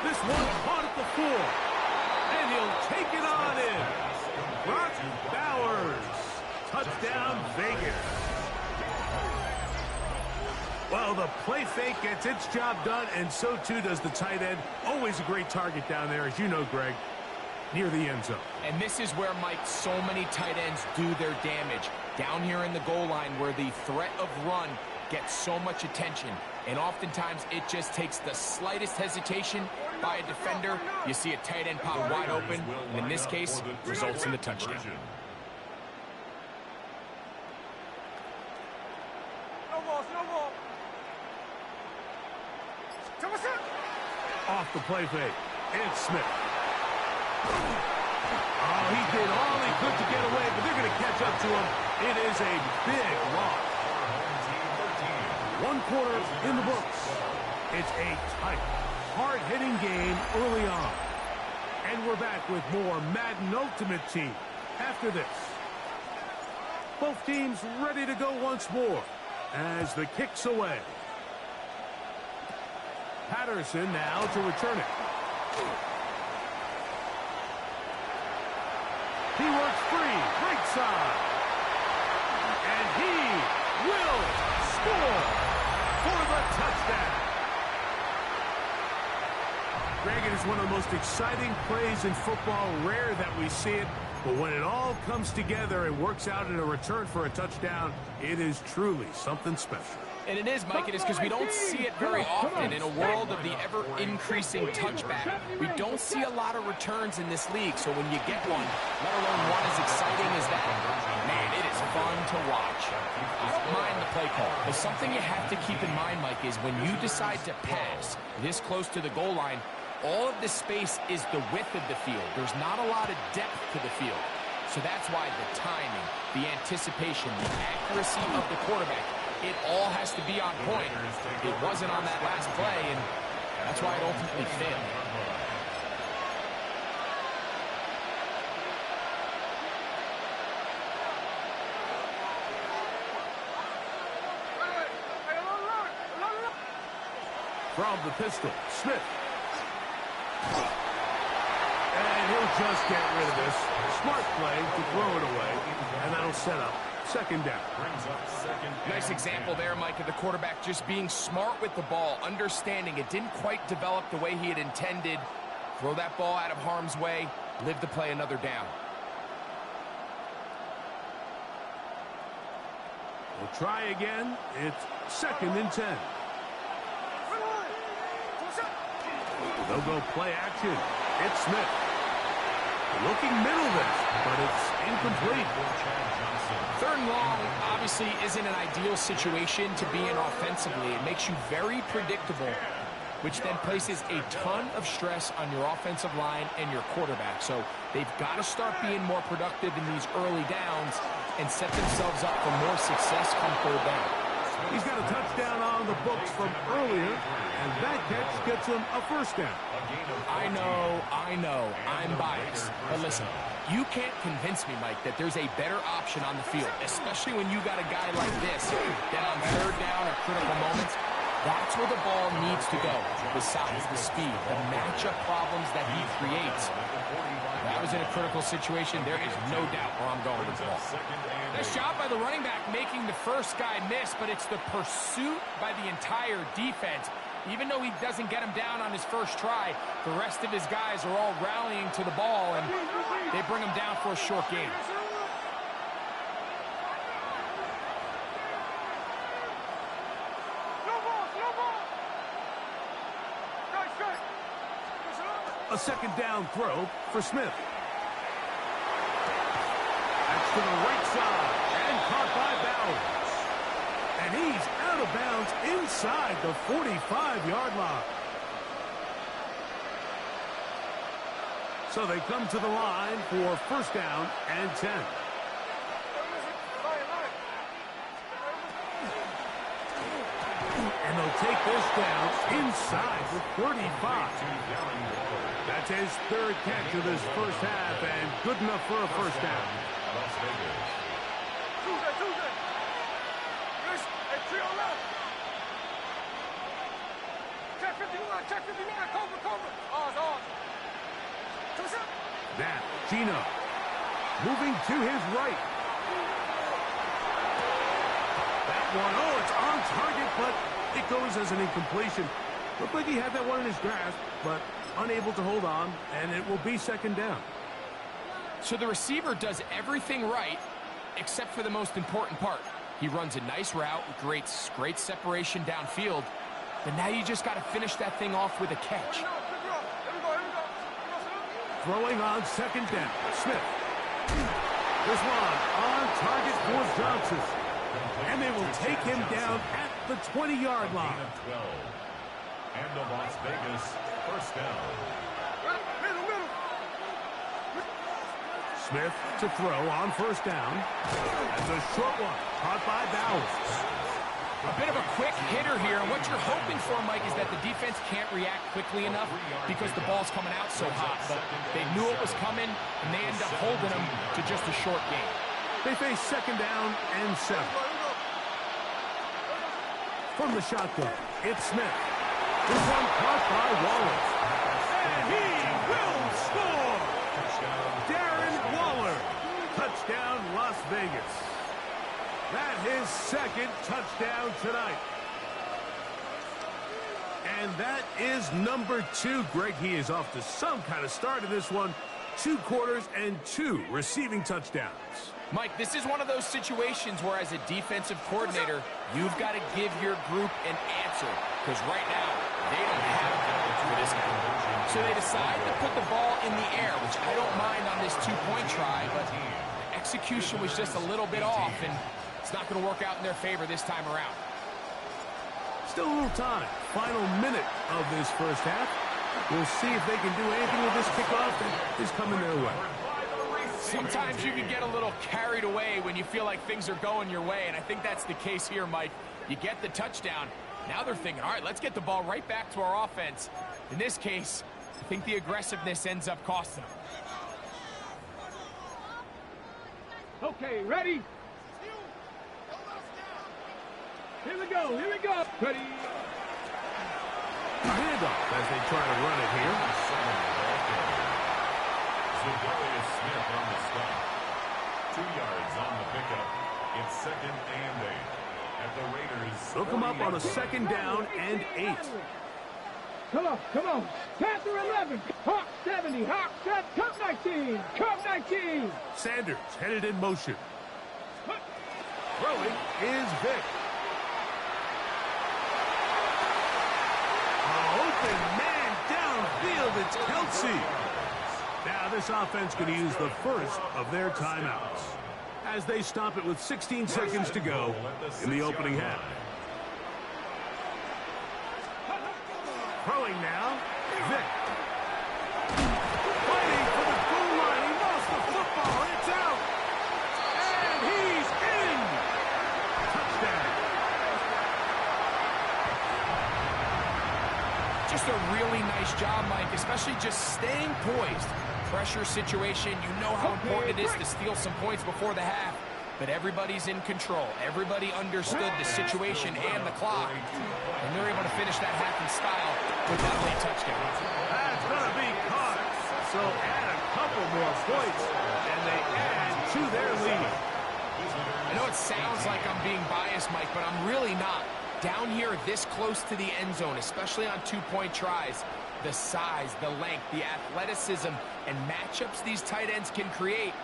This one caught at the 4. And he'll take it on in. Brock Bowers. Touchdown, Vegas. Well, the play fake gets its job done, and so too does the tight end. Always a great target down there, as you know, Greg, near the end zone. And this is where, Mike, so many tight ends do their damage. Down here in the goal line where the threat of run gets so much attention. And oftentimes it just takes the slightest hesitation by a defender. You see a tight end pop wide open, and in this case, results in the touchdown. Off the play fake. It's Smith. Oh, he did all he could to get away, but they're going to catch up to him. It is a big loss. One quarter in the books. It's a tight, hard-hitting game early on. And we're back with more Madden Ultimate Team after this. Both teams ready to go once more as the kick's away. Patterson now to return it. He works free, right side. And he will score for the touchdown. Greg, it is one of the most exciting plays in football. Rare that we see it, but when it all comes together and works out in a return for a touchdown, it is truly something special. And it is, Mike, it is because we don't see it very often in a world of the ever-increasing touchback. We don't see a lot of returns in this league, so when you get one, let alone one as exciting as that, man, it is fun to watch. I don't mind the play call, but something you have to keep in mind, Mike, is when you decide to pass this close to the goal line, all of the space is the width of the field. There's not a lot of depth to the field. So that's why the timing, the anticipation, the accuracy of the quarterback, it all has to be on point. It wasn't on that last play, and that's why it ultimately failed. From the pistol, Smith. And he'll just get rid of this. Smart play to throw it away, and that'll set up second down. Brings up second. Nice example there, Mike, of the quarterback just being smart with the ball, understanding it didn't quite develop the way he had intended. Throw that ball out of harm's way, live to play another down. We'll try again. It's second and 10. They'll go play action. It's Smith. Looking middle this, but it's incomplete. Third and long obviously isn't an ideal situation to be in offensively. It makes you very predictable, which then places a ton of stress on your offensive line and your quarterback. So they've got to start being more productive in these early downs and set themselves up for more success come third down. He's got a touchdown on the books from earlier, and that catch gets him a first down. I know, I'm biased. But listen, you can't convince me, Mike, that there's a better option on the field, especially when you got a guy like this that on third down or critical moments, that's where the ball needs to go. The size, the speed, the matchup problems that he creates. That was in a critical situation. There is no doubt where I'm going with the ball. Nice job by the running back making the first guy miss, but it's the pursuit by the entire defense. Even though he doesn't get him down on his first try, the rest of his guys are all rallying to the ball, and they bring him down for a short game. A second down throw for Smith. That's to the right side and caught by Bowers. And he's out of bounds inside the 45-yard line. So they come to the line for first down and 10. And they'll take this down inside the 35. That's his third catch of this first half, and good enough for a first down. Las Vegas. Check 59, check 59, cover. Now, Gino moving to his right. That one, it's on target, but it goes as an incompletion. Looked like he had that one in his grasp, but unable to hold on, and it will be second down. So the receiver does everything right, except for the most important part. He runs a nice route, great separation downfield, but now you just got to finish that thing off with a catch. Throwing on second down, Smith. This one on target for Johnson. And they will take him down at the 20-yard line. And the Las Vegas first down. Smith to throw on first down. That's a short one, caught by Bowers. A bit of a quick hitter here, and what you're hoping for, Mike, is that the defense can't react quickly enough because the ball's coming out so hot. But they knew it was coming, and they end up holding them to just a short game. They face second down and 7. From the shotgun, it's Smith. This one caught by Waller. And he will score! Darren Waller. Touchdown, Las Vegas. That's his second touchdown tonight. And that is number 2. Greg, he is off to some kind of start in this one. 2 quarters and 2 receiving touchdowns. Mike, this is one of those situations where as a defensive coordinator, you've got to give your group an answer. Because right now, they don't have it for this guy. So they decide to put the ball in the air, which I don't mind on this 2-point try, but execution was just a little bit off, and it's not going to work out in their favor this time around. Still a little time. Final minute of this first half. We'll see if they can do anything with this kickoff that is coming their way. Sometimes you can get a little carried away when you feel like things are going your way, and I think that's the case here, Mike. You get the touchdown. Now they're thinking, all right, let's get the ball right back to our offense. In this case, I think the aggressiveness ends up costing them. Okay, ready? Here we go. Ready? A handoff as they try to run it here. Za'Darius Smith on the stop. 2 yards on the pickup. It's 2nd and 8 at the Raiders. They'll come up on a 2nd down and 8. Come on, come on. Panther 11. Hawk 70. Hawk 7. Cup 19. Cup 19. Sanders headed in motion. Throwing is Vick. Open man downfield. It's Kelsey. Now this offense going to use the first of their timeouts as they stop it with 16 seconds to go in the opening half. Throwing now, Vick. Fighting for the goal line. He lost the football. It's out. And he's in. Touchdown. Just a really nice job, Mike, especially just staying poised. Pressure situation, you know how important it is to steal some points before the half. But everybody's in control. Everybody understood the situation and the clock. And they're able to finish that half in style with that late touchdown. That's going to be caught. So add a couple more points, and they add to their lead. I know it sounds like I'm being biased, Mike, but I'm really not. Down here this close to the end zone, especially on two-point tries, the size, the length, the athleticism, and matchups these tight ends can create,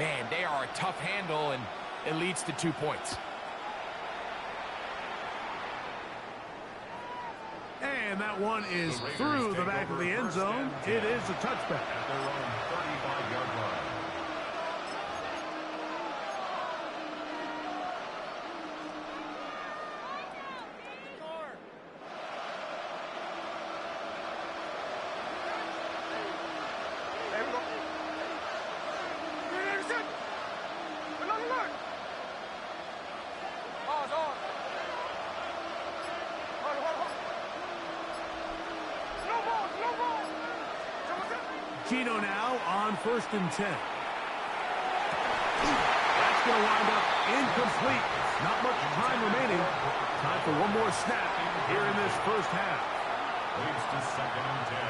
man, they are a tough handle, and it leads to 2 points. And that one is through the back of the end zone. It is a touchback. At their own 35-yard line. Gino now on 1st and 10. That's going to wind up incomplete. Not much time remaining. Time for one more snap here in this first half.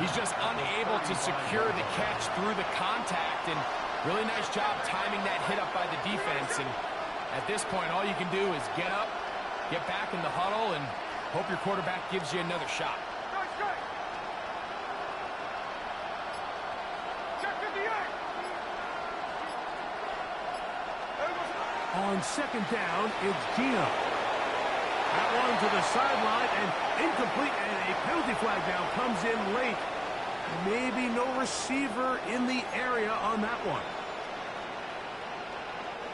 He's just unable to secure the catch through the contact, and really nice job timing that hit up by the defense. And at this point, all you can do is get up, get back in the huddle, and hope your quarterback gives you another shot. On 2nd down, it's Gino. That one to the sideline and incomplete, and a penalty flag now comes in late. Maybe no receiver in the area on that one.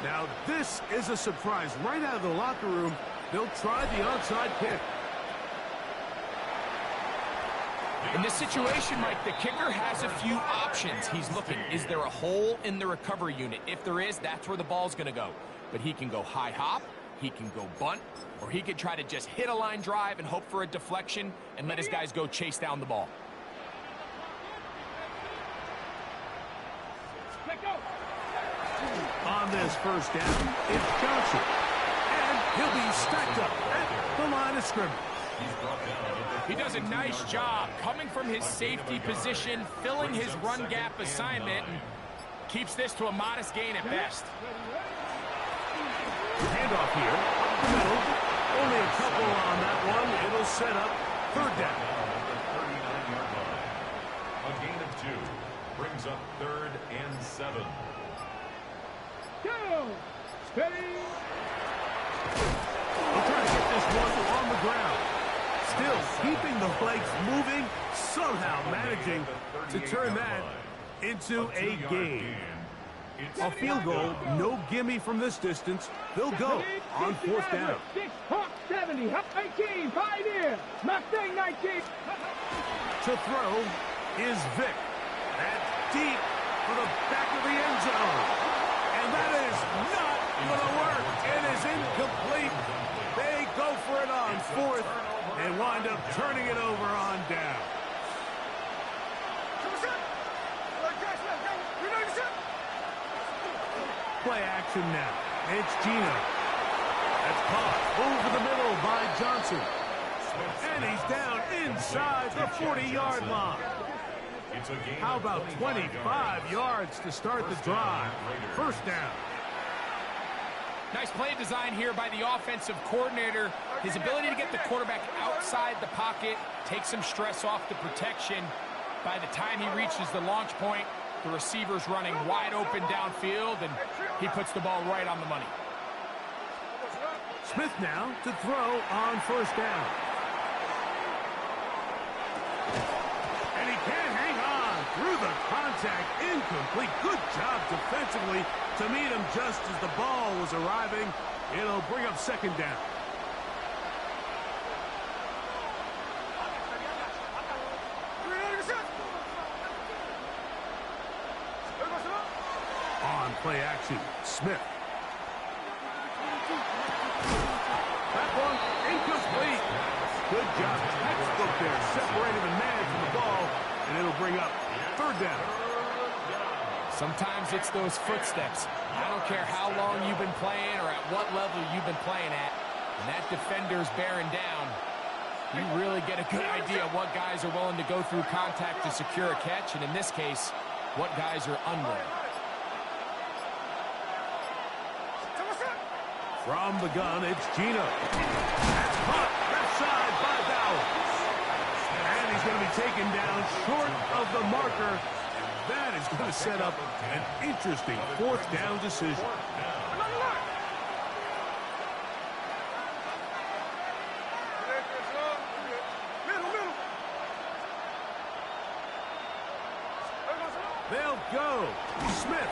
Now this is a surprise. Right out of the locker room, they'll try the onside kick. In this situation, Mike, the kicker has a few options. He's looking, is there a hole in the recovery unit? If there is, that's where the ball's going to go. But he can go high hop, he can go bunt, or he could try to just hit a line drive and hope for a deflection and let his guys go chase down the ball. On this first down, it's Johnson. And he'll be stacked up at the line of scrimmage. He does a nice job coming from his safety position, filling his run gap assignment, and keeps this to a modest gain at best. Handoff here, up the middle. Only a couple on that one. It'll set up 3rd down. A gain of 2 brings up 3rd and 7. Go! Steady! We'll try to get this one on the ground. Still keeping the legs moving, somehow managing to turn that into a gain. A field goal, no gimme from this distance. They'll go on 4th down. 6 Hawk 70, Hawk 19, Pioneer, Mustang 19. To throw is Vick. That's deep for the back of the end zone. And that is not going to work. It is incomplete. They go for it on 4th and wind up turning it over on down. Play action now. It's Gino. That's caught over the middle by Johnson. And he's down inside the 40-yard line. How about 25 yards to start the drive? 1st down. Nice play design here by the offensive coordinator. His ability to get the quarterback outside the pocket, take some stress off the protection. By the time he reaches the launch point, the receiver's running wide open downfield, and he puts the ball right on the money. Smith now to throw on first down. And he can't hang on through the contact. Incomplete. Good job defensively to meet him just as the ball was arriving. It'll bring up second down. On play action, Smith. That one incomplete. Good job. Textbook there. Separating the man from the ball, and it'll bring up third down. Sometimes it's those footsteps. I don't care how long you've been playing or at what level you've been playing at. And that defender's bearing down. You really get a good idea of what guys are willing to go through contact to secure a catch, and in this case, what guys are unwilling. From the gun, it's Gino. That's caught left side by Bowers. And he's going to be taken down short of the marker. That is going to set up an interesting fourth down decision. They'll go. Smith.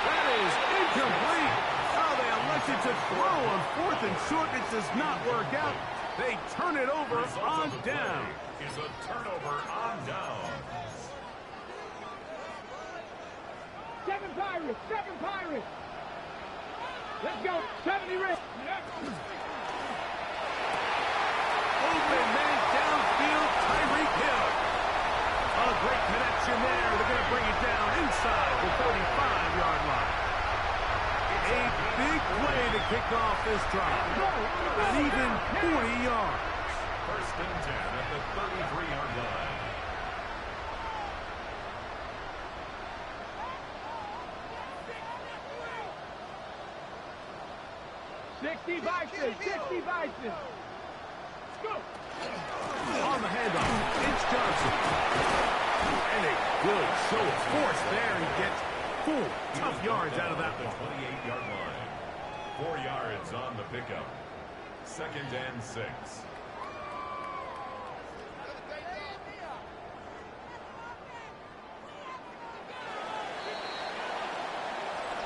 That is incomplete. Oh, they elected to throw on fourth and short. It does not work out. They turn it over on down. Is a turnover on down. Seven Pirates. Let's go. 70 Red. Open man downfield, Tyreek Hill. A great connection there. They're going to bring it down inside the 35-yard line. A big play to kick off this drive. An even 40 yards. First and 10 at the 33-yard line. Sixty Bison. Let's go. On the handoff, it's Johnson. And a good show of force there. He gets 4 tough yards out of that one. 28-yard line. 4 yards on the pickup. Second and 6.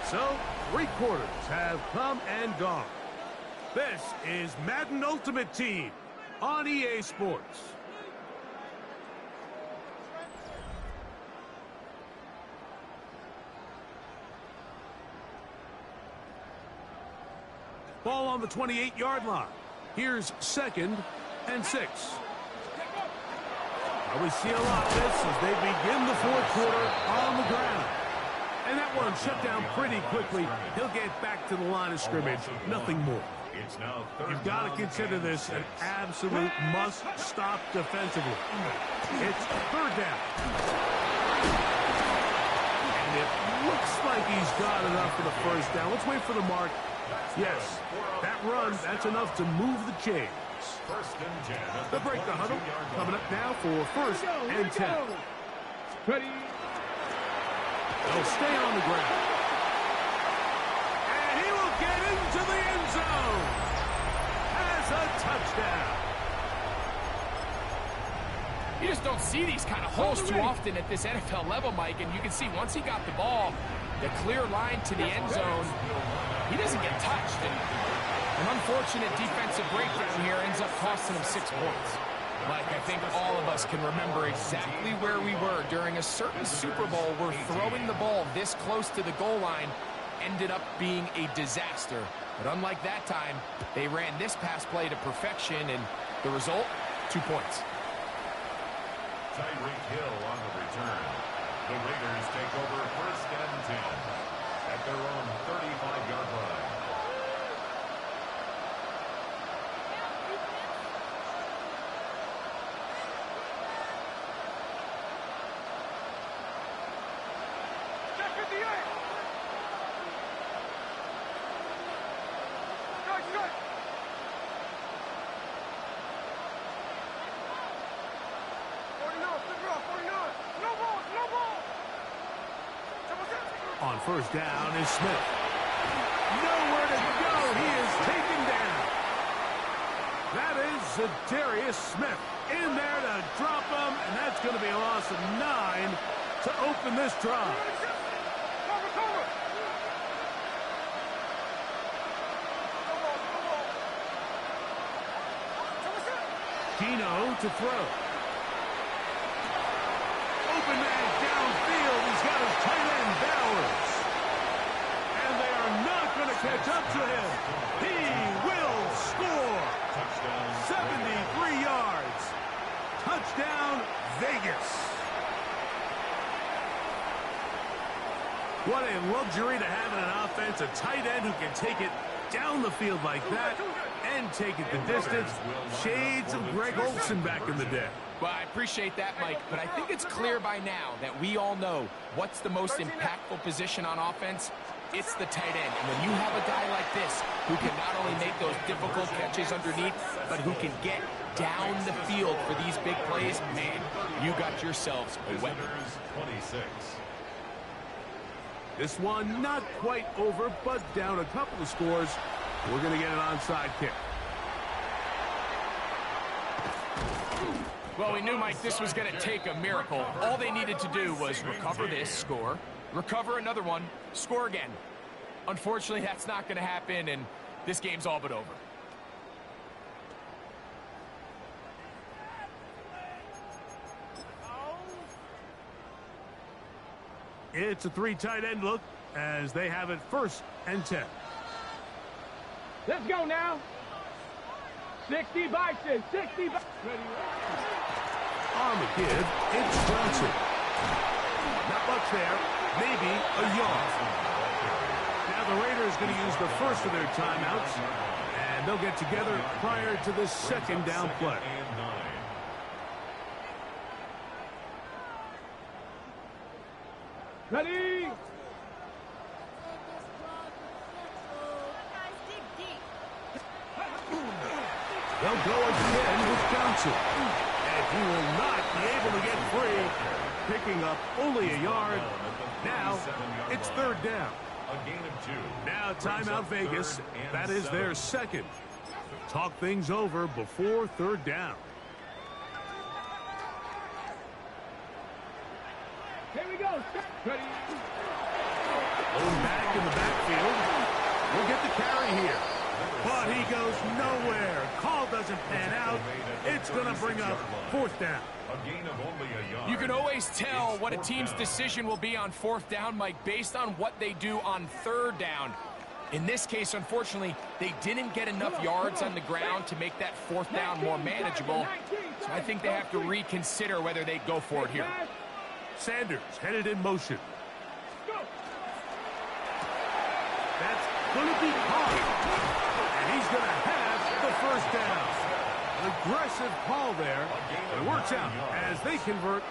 So, 3 quarters have come and gone. This is Madden Ultimate Team on EA Sports. Ball on the 28-yard line. Here's second and 6. Now we see a lot of this as they begin the fourth quarter on the ground. And that one shut down pretty quickly. He'll get back to the line of scrimmage. Nothing more. It's now You've got to consider this an absolute must-stop defensively. It's third down. And it looks like he's got enough for the first down. Let's wait for the mark. Yes, that run, that's enough to move the chains. They'll break the huddle. Coming up now for first and 10. Ready. They'll stay on the ground. And he will get into the end zone. Has a touchdown. You just don't see these kind of holes too often at this NFL level, Mike. And you can see once he got the ball, the clear line to the end zone, he doesn't get touched. And an unfortunate defensive breakdown here ends up costing him 6 points. Mike, I think all of us can remember exactly where we were during a certain Super Bowl where throwing the ball this close to the goal line ended up being a disaster. But unlike that time, they ran this pass play to perfection, and the result, 2 points. Tyreek Hill on the return. The Raiders take over first and 10 at their own 35-yard line. On first down is Smith. Nowhere to go. He is taken down. That is Zadarius Smith in there to drop him, and that's going to be a loss of 9 to open this drive. Gino to throw. Open man downfield. He's got his tight end Bowers. And they are not going to catch up to him. He will score. 73 yards. Touchdown, Vegas. What a luxury to have in an offense. A tight end who can take it down the field like that and take it the distance. Shades of Greg Olsen back in the day. Well, I appreciate that, Mike, but I think it's clear by now that we all know what's the most impactful position on offense. It's the tight end. And when you have a guy like this who can not only make those difficult catches underneath, but who can get down the field for these big plays, man, you got yourselves a weapon. 26. This one not quite over, but down a couple of scores. We're going to get an onside kick. Well, we knew, Mike, this was going to take a miracle. All they needed to do was recover this, score, recover another one, score again. Unfortunately, that's not going to happen, and this game's all but over. It's a 3 tight end look as they have it 1st and 10. Let's go now. 60 Bison, 60 Bison. On the give, it's Johnson. Not much there, maybe a yard. Now the Raiders going to use the first of their timeouts, and they'll get together prior to the 2nd down play. Ready? They'll go again with Johnson. And he will not be able to get free. Picking up only a yard. Now it's 3rd down. A gain of 2. Now timeout Vegas. That is their 2nd. Talk things over before 3rd down. Here we go. Ready? Going back in the backfield. We'll get the carry here. But he goes nowhere. Call doesn't pan out. It's going to bring up 4th down. A gain of only a yard. You can always tell what a team's decision will be on 4th down, Mike, based on what they do on 3rd down. In this case, unfortunately, they didn't get enough yards on the ground to make that 4th down more manageable. So I think they have to reconsider whether they go for it here. Sanders headed in motion. That's going to be caught. And he's going to have the 1st down. An aggressive call there. It works out as they convert.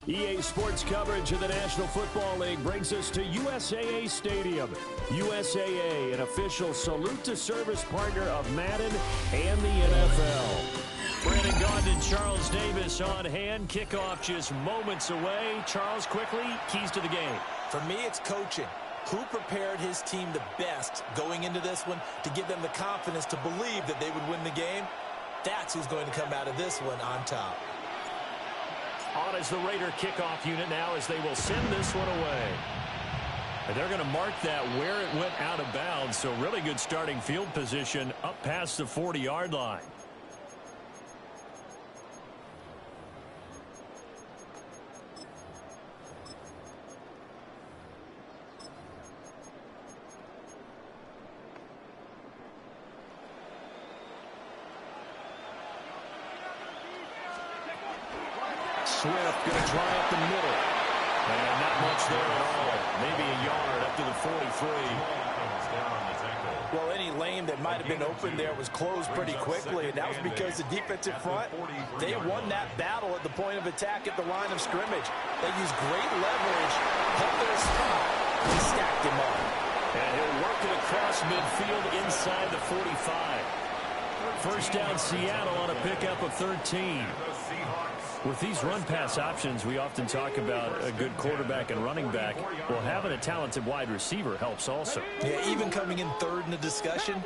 EA Sports coverage of the National Football League brings us to USAA Stadium. USAA, an official salute to service partner of Madden and the NFL. Brandon Gaudin and Charles Davis on hand. Kickoff just moments away. Charles, quickly, keys to the game. For me, it's coaching. Who prepared his team the best going into this one to give them the confidence to believe that they would win the game? That's who's going to come out of this one on top. On is the Raider kickoff unit now as they will send this one away. And they're going to mark that where it went out of bounds, so really good starting field position up past the 40-yard line. Swift going to try up the middle. And not much there at all. Maybe a yard up to the 43. Well, any lane that might have been open there was closed pretty quickly, and that was because the defensive front, they won that battle at the point of attack at the line of scrimmage. They used great leverage, held their spot, and stacked him up. And he'll work it across midfield inside the 45. First down Seattle on a pickup of 13. With these run-pass options, we often talk about a good quarterback and running back. Well, having a talented wide receiver helps also. Yeah, even coming in third in the discussion,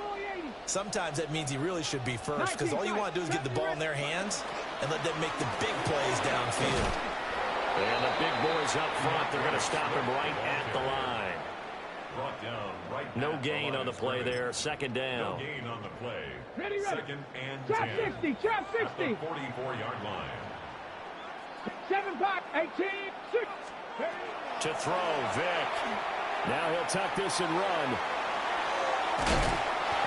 sometimes that means he really should be first, because all you want to do is get the ball in their hands and let them make the big plays downfield. And the big boys up front, they're going to stop him right at the line. No gain on the play there. Second down. No gain on the play. Ready. Second and 10. Trap 60, trap 60. At the 44-yard line. 7-5, 18, 6. To throw, Vic. Now he'll tuck this and run.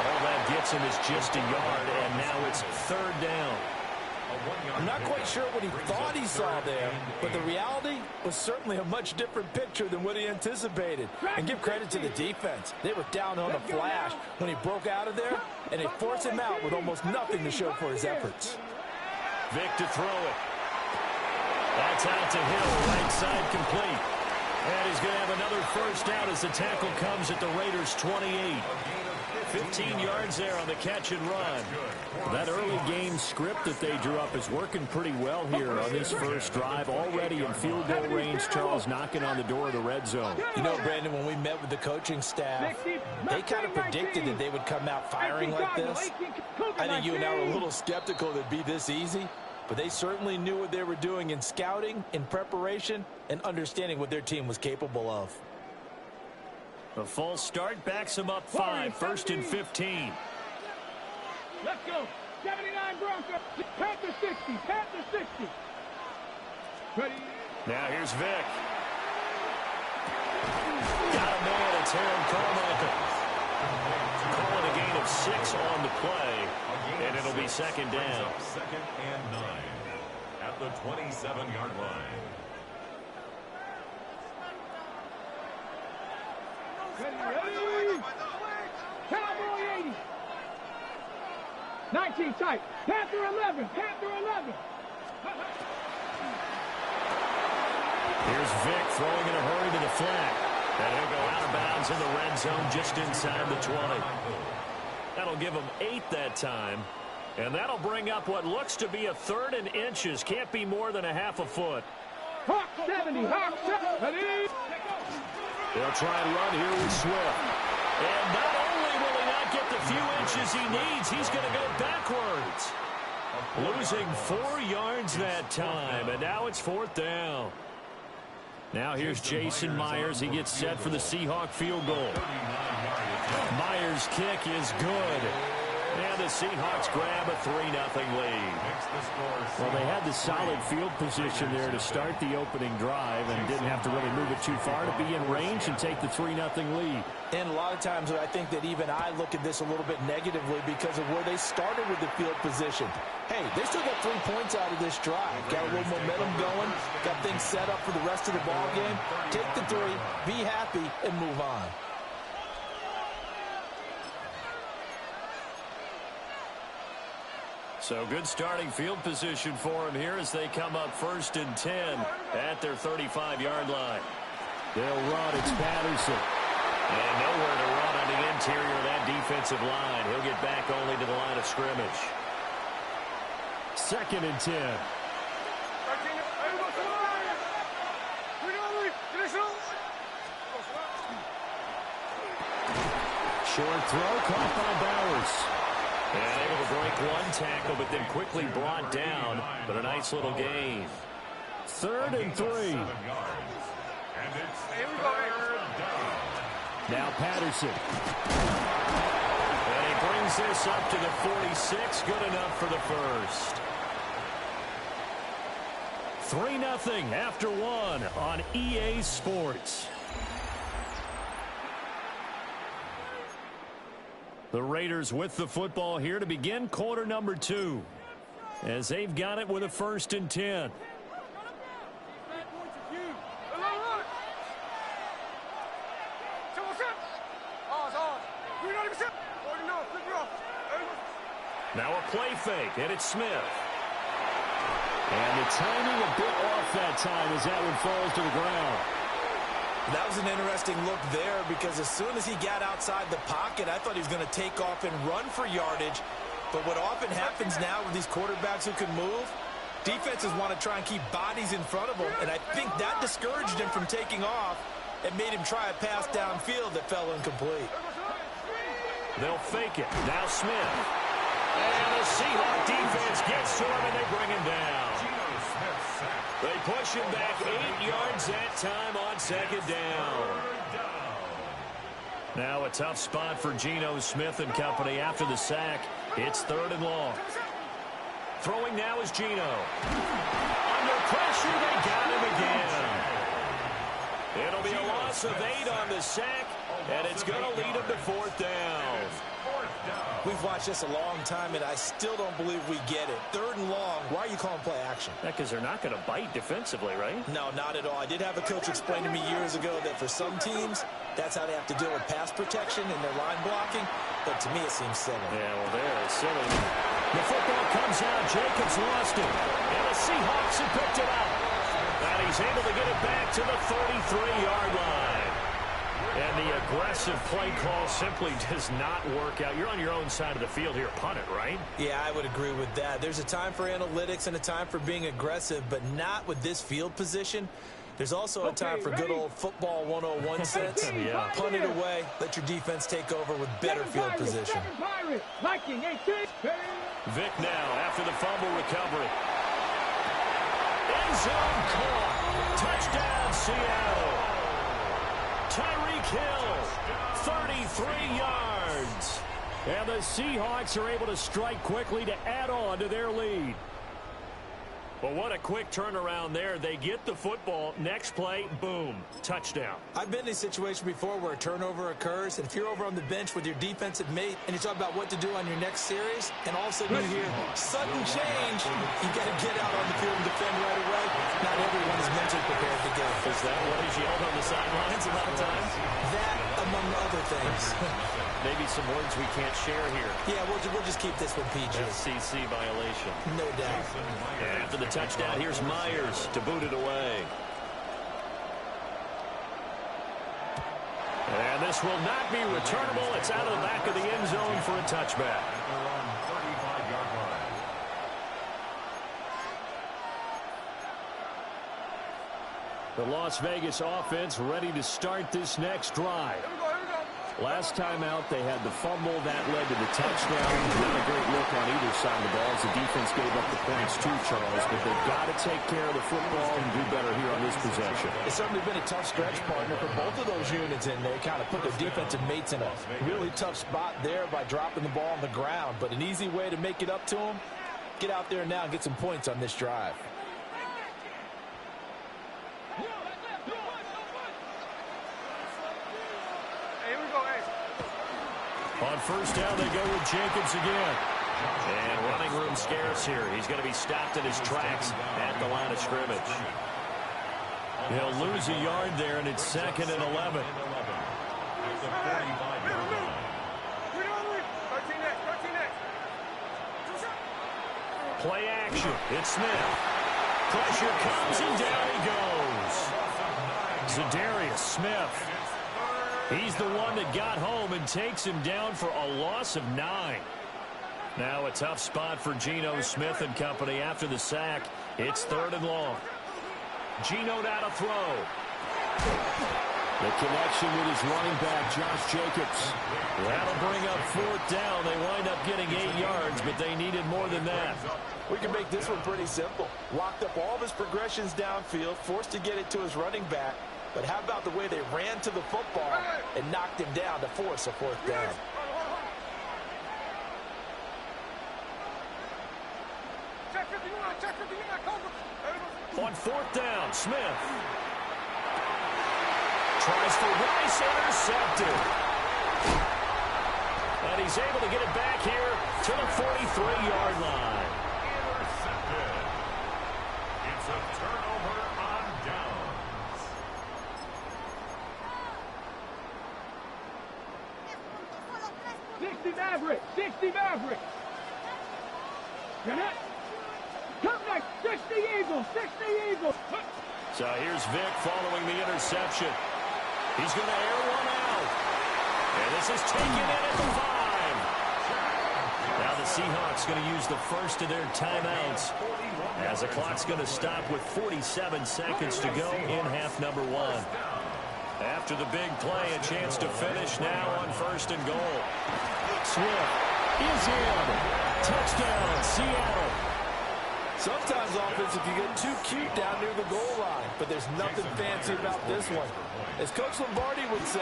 All that gets him is just a yard, and now it's third down. I'm not quite sure what he thought he saw there, but the reality was certainly a much different picture than what he anticipated. And give credit to the defense. They were down on a flash when he broke out of there, and they forced him out with almost nothing to show for his efforts. Vic to throw it. That's out to Hill, right side complete. And he's going to have another first down as the tackle comes at the Raiders' 28. 15 yards there on the catch and run. That early game script that they drew up is working pretty well here on this first drive. Already in field goal range, Charles knocking on the door of the red zone. You know, Brandon, when we met with the coaching staff, they kind of predicted that they would come out firing like this. I think you and I were a little skeptical that it'd be this easy, but they certainly knew what they were doing in scouting, in preparation, and understanding what their team was capable of. A false start backs them up 5, first and 15. Let's go. 79 Broncos. Panther 60. Panther 60. Ready. Now here's Vic. Got a man. It's Aaron Carmichael. Calling a gain of 6 on the play. And it'll be second down. Second and 9 at the 27-yard line. Ready. Cowboy 80. 19 tight. Panther 11. Panther 11. Here's Vic throwing in a hurry to the flat. And he'll go out of bounds in the red zone just inside the 20. That'll give him 8 that time. And that'll bring up what looks to be a third and inches. Can't be more than a half a foot. Hawk 70. Hawk 70. Ready. They'll try and run here with Swift. And not only will he not get the few inches he needs, he's going to go backwards. Losing 4 yards that time, and now it's fourth down. Now here's Jason Myers. He gets set for the Seahawk field goal. Myers' kick is good. And the Seahawks grab a 3-0 lead. Well, they had the solid field position there to start the opening drive and didn't have to really move it too far to be in range and take the 3-0 lead. And a lot of times I think that even I look at this a little bit negatively because of where they started with the field position. Hey, they still got 3 points out of this drive. Got a little momentum going. Got things set up for the rest of the ball game. Take the 3, be happy, and move on. So good starting field position for him here as they come up 1st and 10 at their 35-yard line. They'll run. It's Patterson. And nowhere to run on the interior of that defensive line. He'll get back only to the line of scrimmage. 2nd and 10. Short throw caught by Bowers. And able to break one tackle, but then quickly brought down. But a nice little gain. 3rd and 3. Now Patterson. And he brings this up to the 46. Good enough for the first. 3-0 after 1 on EA Sports. The Raiders with the football here to begin quarter number 2. As they've got it with a 1st and 10. Now a play fake, and it's Smith. And the timing a bit off that time as that one falls to the ground. That was an interesting look there because as soon as he got outside the pocket, I thought he was going to take off and run for yardage. But what often happens now with these quarterbacks who can move, defenses want to try and keep bodies in front of them, and I think that discouraged him from taking off and made him try a pass downfield that fell incomplete. They'll fake it. Now Smith. And the Seahawks defense gets to him, and they bring him down. They push him back 8 yards that time on 2nd down. Now a tough spot for Geno Smith and company after the sack. It's 3rd and long. Throwing now is Geno. Under pressure, they got him again. It'll be a loss of 8 on the sack, and it's going to lead him to 4th down. We've watched this a long time, and I still don't believe we get it. 3rd and long. Why are you calling play action? Because they're not going to bite defensively, right? No, not at all. I did have a coach explain to me years ago that for some teams, that's how they have to deal with pass protection and their line blocking. But to me, it seems silly. Yeah, well, there, it's silly. The football comes out. Jacobs lost it. And the Seahawks have picked it up. And he's able to get it back to the 33-yard line. And the aggressive play call simply does not work out. You're on your own side of the field here. Punt it, right? Yeah, I would agree with that. There's a time for analytics and a time for being aggressive, but not with this field position. There's also a time for good old football 101 sense. Yeah. Punt it away. Let your defense take over with better field position. Vic now after the fumble recovery. End zone caught. Touchdown, Seattle. Tyreek Hill, 33 yards. And the Seahawks are able to strike quickly to add on to their lead. Well, what a quick turnaround there. They get the football. Next play, boom, touchdown. I've been in a situation before where a turnover occurs, and if you're over on the bench with your defensive mate and you talk about what to do on your next series, and all of a sudden you hear sudden change, you got to get out on the field and defend right away. Not everyone is mentally prepared to go. Is that what is yelled on the sidelines a lot of times? That, among other things. Maybe some words we can't share here. Yeah, we'll just keep this one PG. FCC violation. No doubt. And after the touchdown, here's Myers to boot it away. And this will not be returnable. It's out of the back of the end zone for a touchback. The Las Vegas offense ready to start this next drive. Last time out, they had the fumble. That led to the touchdown. Not a great look on either side of the ball as the defense gave up the points too, Charles. But they've got to take care of the football and do better here on this possession. It's certainly been a tough stretch, partner, for both of those units in there. Kind of put their defensive mates in a really tough spot there by dropping the ball on the ground. But an easy way to make it up to them, get out there now and get some points on this drive. On first down, they go with Jacobs again. And running room scarce here. He's going to be stopped in his tracks at the line of scrimmage. He'll lose a yard there, and it's 2nd and 11. Play action. It's Smith. Pressure comes, and down he goes. Zadarius Smith. He's the one that got home and takes him down for a loss of 9. Now a tough spot for Geno Smith and company after the sack. It's 3rd and long. Geno now to throw. The connection with his running back, Josh Jacobs. That'll bring up 4th down. They wind up getting 8 yards, but they needed more than that. We can make this one pretty simple. Locked up all of his progressions downfield, forced to get it to his running back. But how about the way they ran to the football and knocked him down to force a 4th down? On 4th down, Smith. Tries for Rice, intercepted. And he's able to get it back here to the 43-yard line. Intercepted. It's a turnover on downs. Maverick, 60 Maverick. Come next, 60 Eagles, 60 Eagles. So here's Vic following the interception. He's going to air one out. And this is taken in at the 5. Now the Seahawks going to use the first of their timeouts as the clock's going to stop with 47 seconds to go in half number 1. After the big play, a chance to finish now on 1st and goal. Swift is in. Touchdown, Seattle. Sometimes offense, if you get too cute down near the goal line, but there's nothing fancy about this one. As Coach Lombardi would say,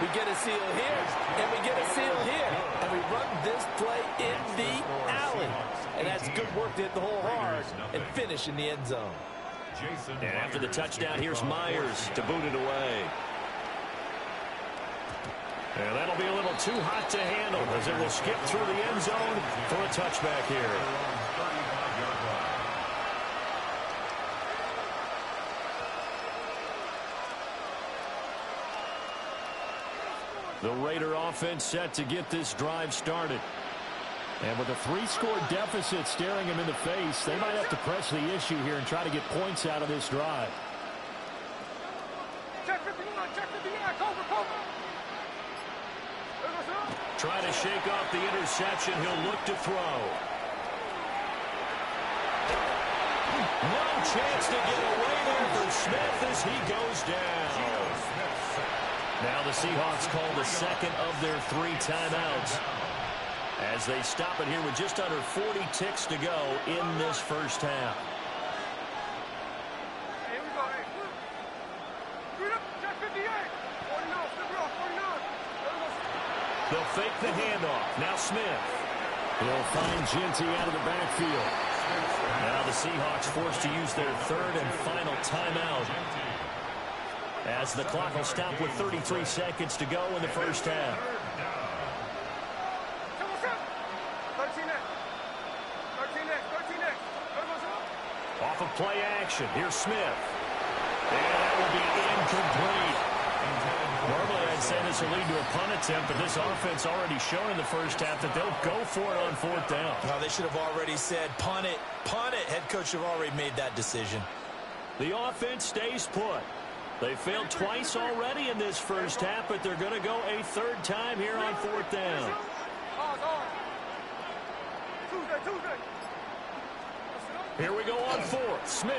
we get a seal here, and we get a seal here, and we run this play in the alley. And that's good work to hit the hole hard and finish in the end zone. And after the touchdown, here's Myers to boot it away. And that'll be a little too hot to handle as it will skip through the end zone for a touchback here. The Raider offense set to get this drive started. And with a 3-score deficit staring him in the face, they might have to press the issue here and try to get points out of this drive. Try to shake off the interception. He'll look to throw. No chance to get away there for Smith as he goes down. Now the Seahawks call the second of their 3 timeouts as they stop it here with just under 40 ticks to go in this first half. They'll fake the handoff. Now Smith. He'll find Ginty out of the backfield. Now the Seahawks forced to use their 3rd and final timeout as the clock will stop with 33 seconds to go in the first half. Off of play action. Here's Smith. And that will be incomplete. Normally I'd say this will lead to a punt attempt, but this offense already shown in the first half that they'll go for it on 4th down. No, they should have already said punt it. Punt it. Head coach have already made that decision. The offense stays put. They failed twice already in this first half, but they're going to go a 3rd time here on 4th down. Here we go on 4th. Smith.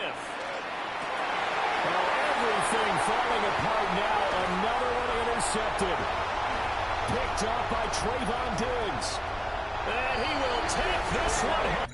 Well, everything falling apart now. Another one intercepted. Picked up by Trayvon Diggs. And he will take this one.